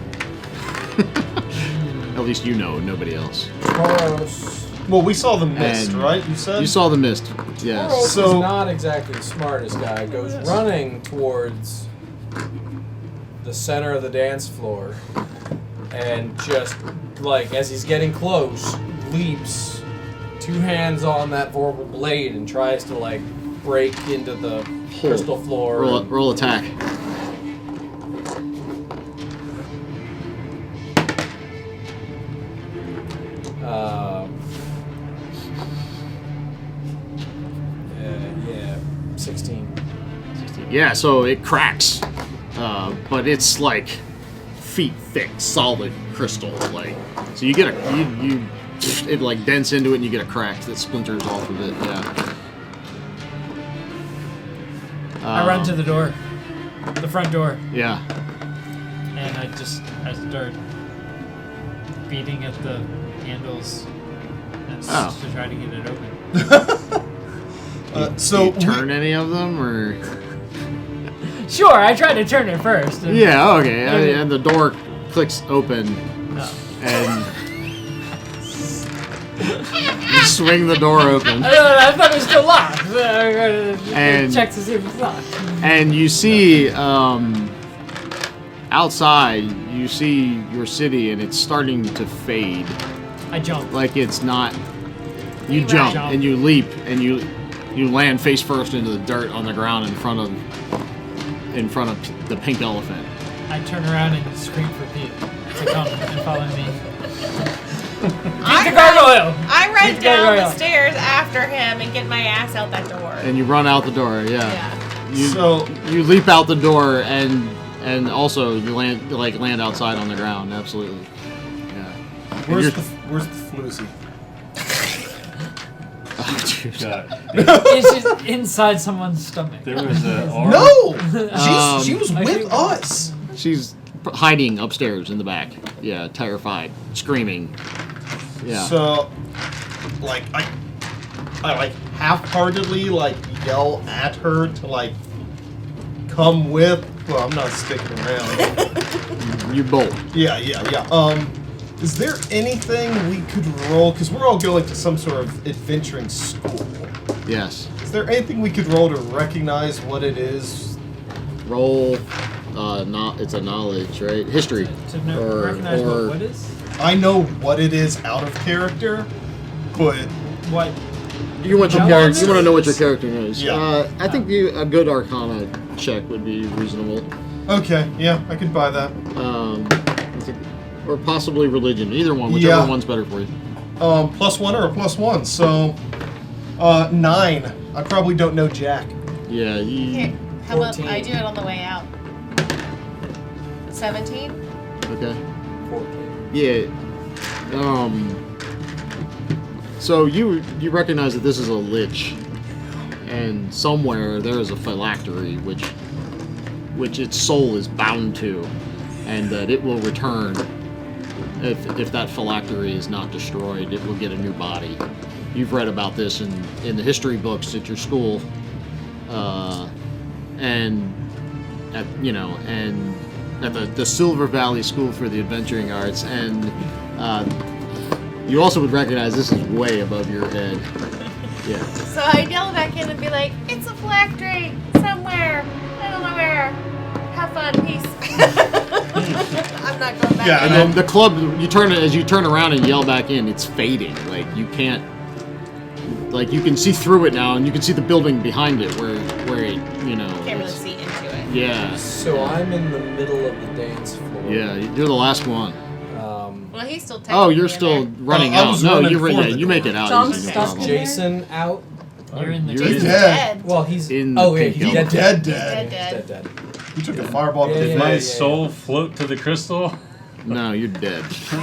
At least you know, nobody else. Taurus. Well, we saw the mist, And right? You said? You saw the mist, yes. Taurus So- is not exactly the smartest guy. Goes running towards the center of the dance floor, and just like as he's getting close, leaps, 2 hands on that vorpal blade, and tries to like break into the crystal floor. Roll attack. 16. Yeah, so it cracks, but it's like feet thick, solid crystal. Like, so you get it like dents into it, and you get a crack that splinters off of it. Yeah. I run to the door, the front door, Yeah. and I start beating at the handles and to try to get it open. So Do you turn any of them, or? Sure, I tried to turn it first. and- Yeah. Okay. And the door clicks open, Oh. and you swing the door open. I thought it was still locked. And- Check to see if it's locked. And you see outside, you see your city, and it's starting to fade. I jumped. Like it's not. You jump and you leap and you land face first into the dirt on the ground in front of the pink elephant. I turn around and scream for Pete to come and follow me. I Pete the gargoyle! I run Pete the down the gargoyle. stairs after him and get my ass out that door. And you run out the door. Yeah. Yeah. You leap out the door and also you land outside on the ground. Absolutely. Yeah. And where's you're- the floozy? Oh, dude. God. It's just inside someone's stomach. There was a arm. No, she was I with think- us. She's hiding upstairs in the back. Yeah, terrified, screaming. Yeah. So, like I like half-heartedly like yell at her to like come with. Well, I'm not sticking around. You bolt. Yeah. Is there anything we could roll? Because we're all going to some sort of adventuring school. Yes. Is there anything we could roll to recognize what it is? Roll. It's a knowledge, right? History. To recognize what is? I know what it is out of character, but What? You want your How character. long You want to is know what this? your character knows. Yeah. I think a good Arcana check would be reasonable. okay, yeah, I could buy that. Or possibly religion. Either one. Whichever Yeah. one's better for you. +1 or a +1. So, 9. I probably don't know Jack. Yeah. Here, how about 14. I do it on the way out? 17? Okay. 14. Yeah. So you recognize that this is a lich, and somewhere there is a phylactery which its soul is bound to, and that it will return if that phylactery is not destroyed. It will get a new body. You've read about this in the history books at your school, and at the Silver Valley School for the Adventuring Arts, and you also would recognize this is way above your head. Yeah. So I yell back in and be like, it's a phylactery somewhere. I don't know where. Have fun. Peace. I'm not going back Yeah, in. And then the club, as you turn around and yell back in, it's fading. Like you can't, like you can see through it now, and you can see the building behind it where it, Can't really it's- see into it. Yeah. So I'm in the middle of the dance floor. Yeah. You're the last one. Well, he's still Oh, technically you're in still there. running I out. was No, running you're for yeah, the you make door. it out. John's easy, no stuck problem. in there. Jason out. You're in the You're He's dead. dead. Well, he's In the oh yeah, pink he's elephant. dead. Dead. Dead. You took a fireball to Yeah, the Did yeah, my face. soul float to the crystal? No, you're dead. You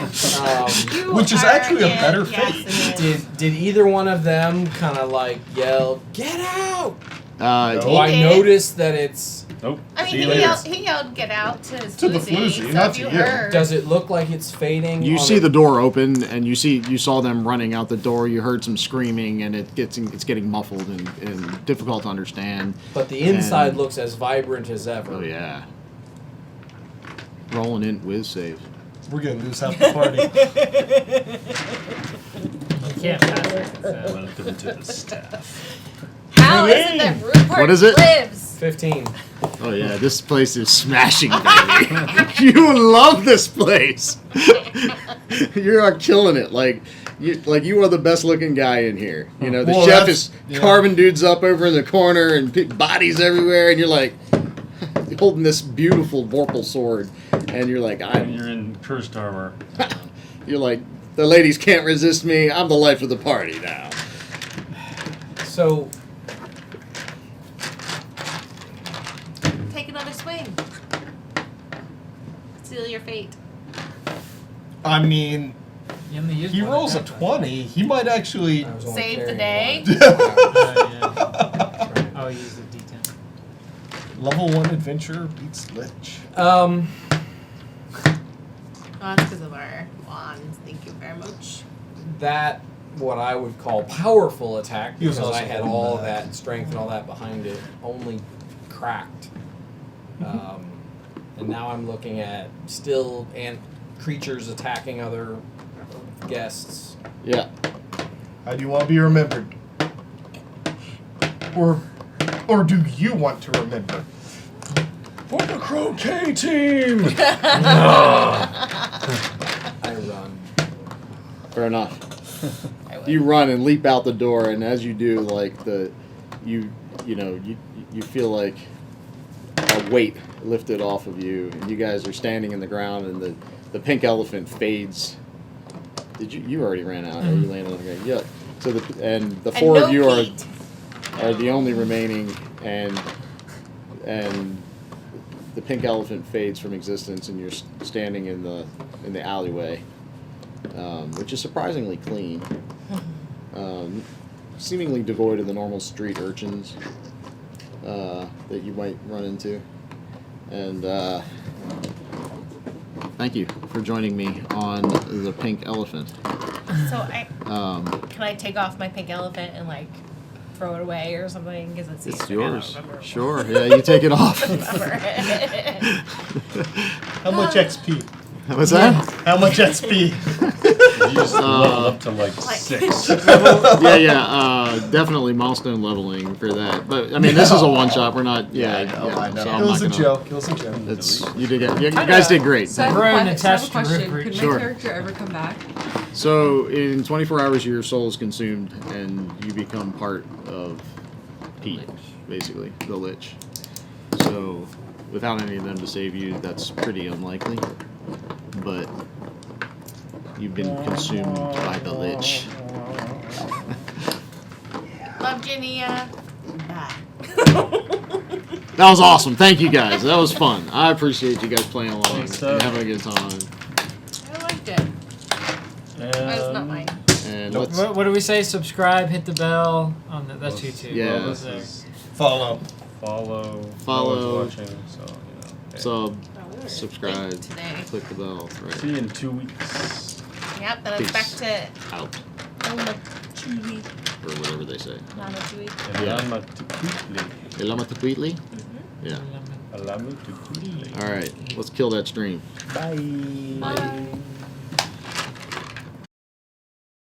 Which is are actually a in better fate. Yasmin. Did either one of them kind of like yell, "Get out"? No. Do I did. notice that it's? Nope. I See mean, you he later. yelled, get out to his To the floozy, floozy, so not if to you you. heard. Does it look like it's fading? You on see the door open, and you saw them running out the door. You heard some screaming, and it's getting muffled and difficult to understand. But the inside and- looks as vibrant as ever. Oh yeah. Rolling in whiz save. We're gonna lose half the party. You can't pass it. So. Welcome to the staff. How is it that Rupert What is it? lives? 15. Oh yeah, this place is smashing, baby. You love this place. You are killing it. Like you are the best looking guy in here. You know, the Well, chef that's- is yeah. carving dudes up over in the corner and bodies everywhere, and you're like holding this beautiful vorpal sword, and you're like, And you're in cursed armor. you're like, the ladies can't resist me. I'm the life of the party now. So, your fate? I mean, You only used he one rolls a attack. 20. He might actually. I was only Save the carrying day. one. Oh, use the D10. Level 1 adventure beats Lich. Oh, that's because of our wands. Thank you very much. That what I would call powerful attack, He was because I also had holding all that. that strength and all that behind it, only cracked. And now I'm looking at still creatures attacking other guests. Yeah. How do you want to be remembered? Or do you want to remember? For the croquet team! I run. Fair enough. You run and leap out the door, and as you do, like you feel like a weight lifted off of you, and you guys are standing in the ground, and the pink elephant fades. Did you already ran out? Or you landed on the ground? Yeah. So the four no of you Pete. are the only remaining, and the pink elephant fades from existence, and you're standing in the alleyway, which is surprisingly clean, seemingly devoid of the normal street urchins that you might run into. And thank you for joining me on the pink elephant. So can I take off my pink elephant and like throw it away or something? Because it's It's easier. I don't yours. remember. Sure. Yeah, you take it off. How much XP? What's that? How much XP? You just level up to like 6. Yeah. Definitely milestone leveling for that. But I mean, this is a one shot. We're not. Yeah, I know. so It I'm was not a gonna- joke. It was a joke. It's you did get. You guys did great. So I have a Grown que- so I have a attached to question. River. Could my Sure. character ever come back? So in 24 hours, your soul is consumed, and you become part of Pete, basically the Lich. So without any of them to save you, that's pretty unlikely. But you've been consumed by the Lich. Love Ginia. Bye. That was awesome. Thank you guys. That was fun. I appreciate you guys playing along Thanks, and having a good time. I liked it. That's not mine. And Nope. let's What do we say? Subscribe, hit the bell. On the, that's you too. Yeah. What was there? Follow. Follow. Follow. No one's watching, so, you know. Okay. sub, Oh, we were subscribe, late today. click the bell. See Right. you in 2 weeks. Yep, then it's back Peace. to Out. Chewy. Or whatever they say. Nana Chewy. Yeah. Elama Tukutli. Elama Tukwitli? Yeah. Elama Tukutli. All right. Let's kill that stream. Bye. Bye.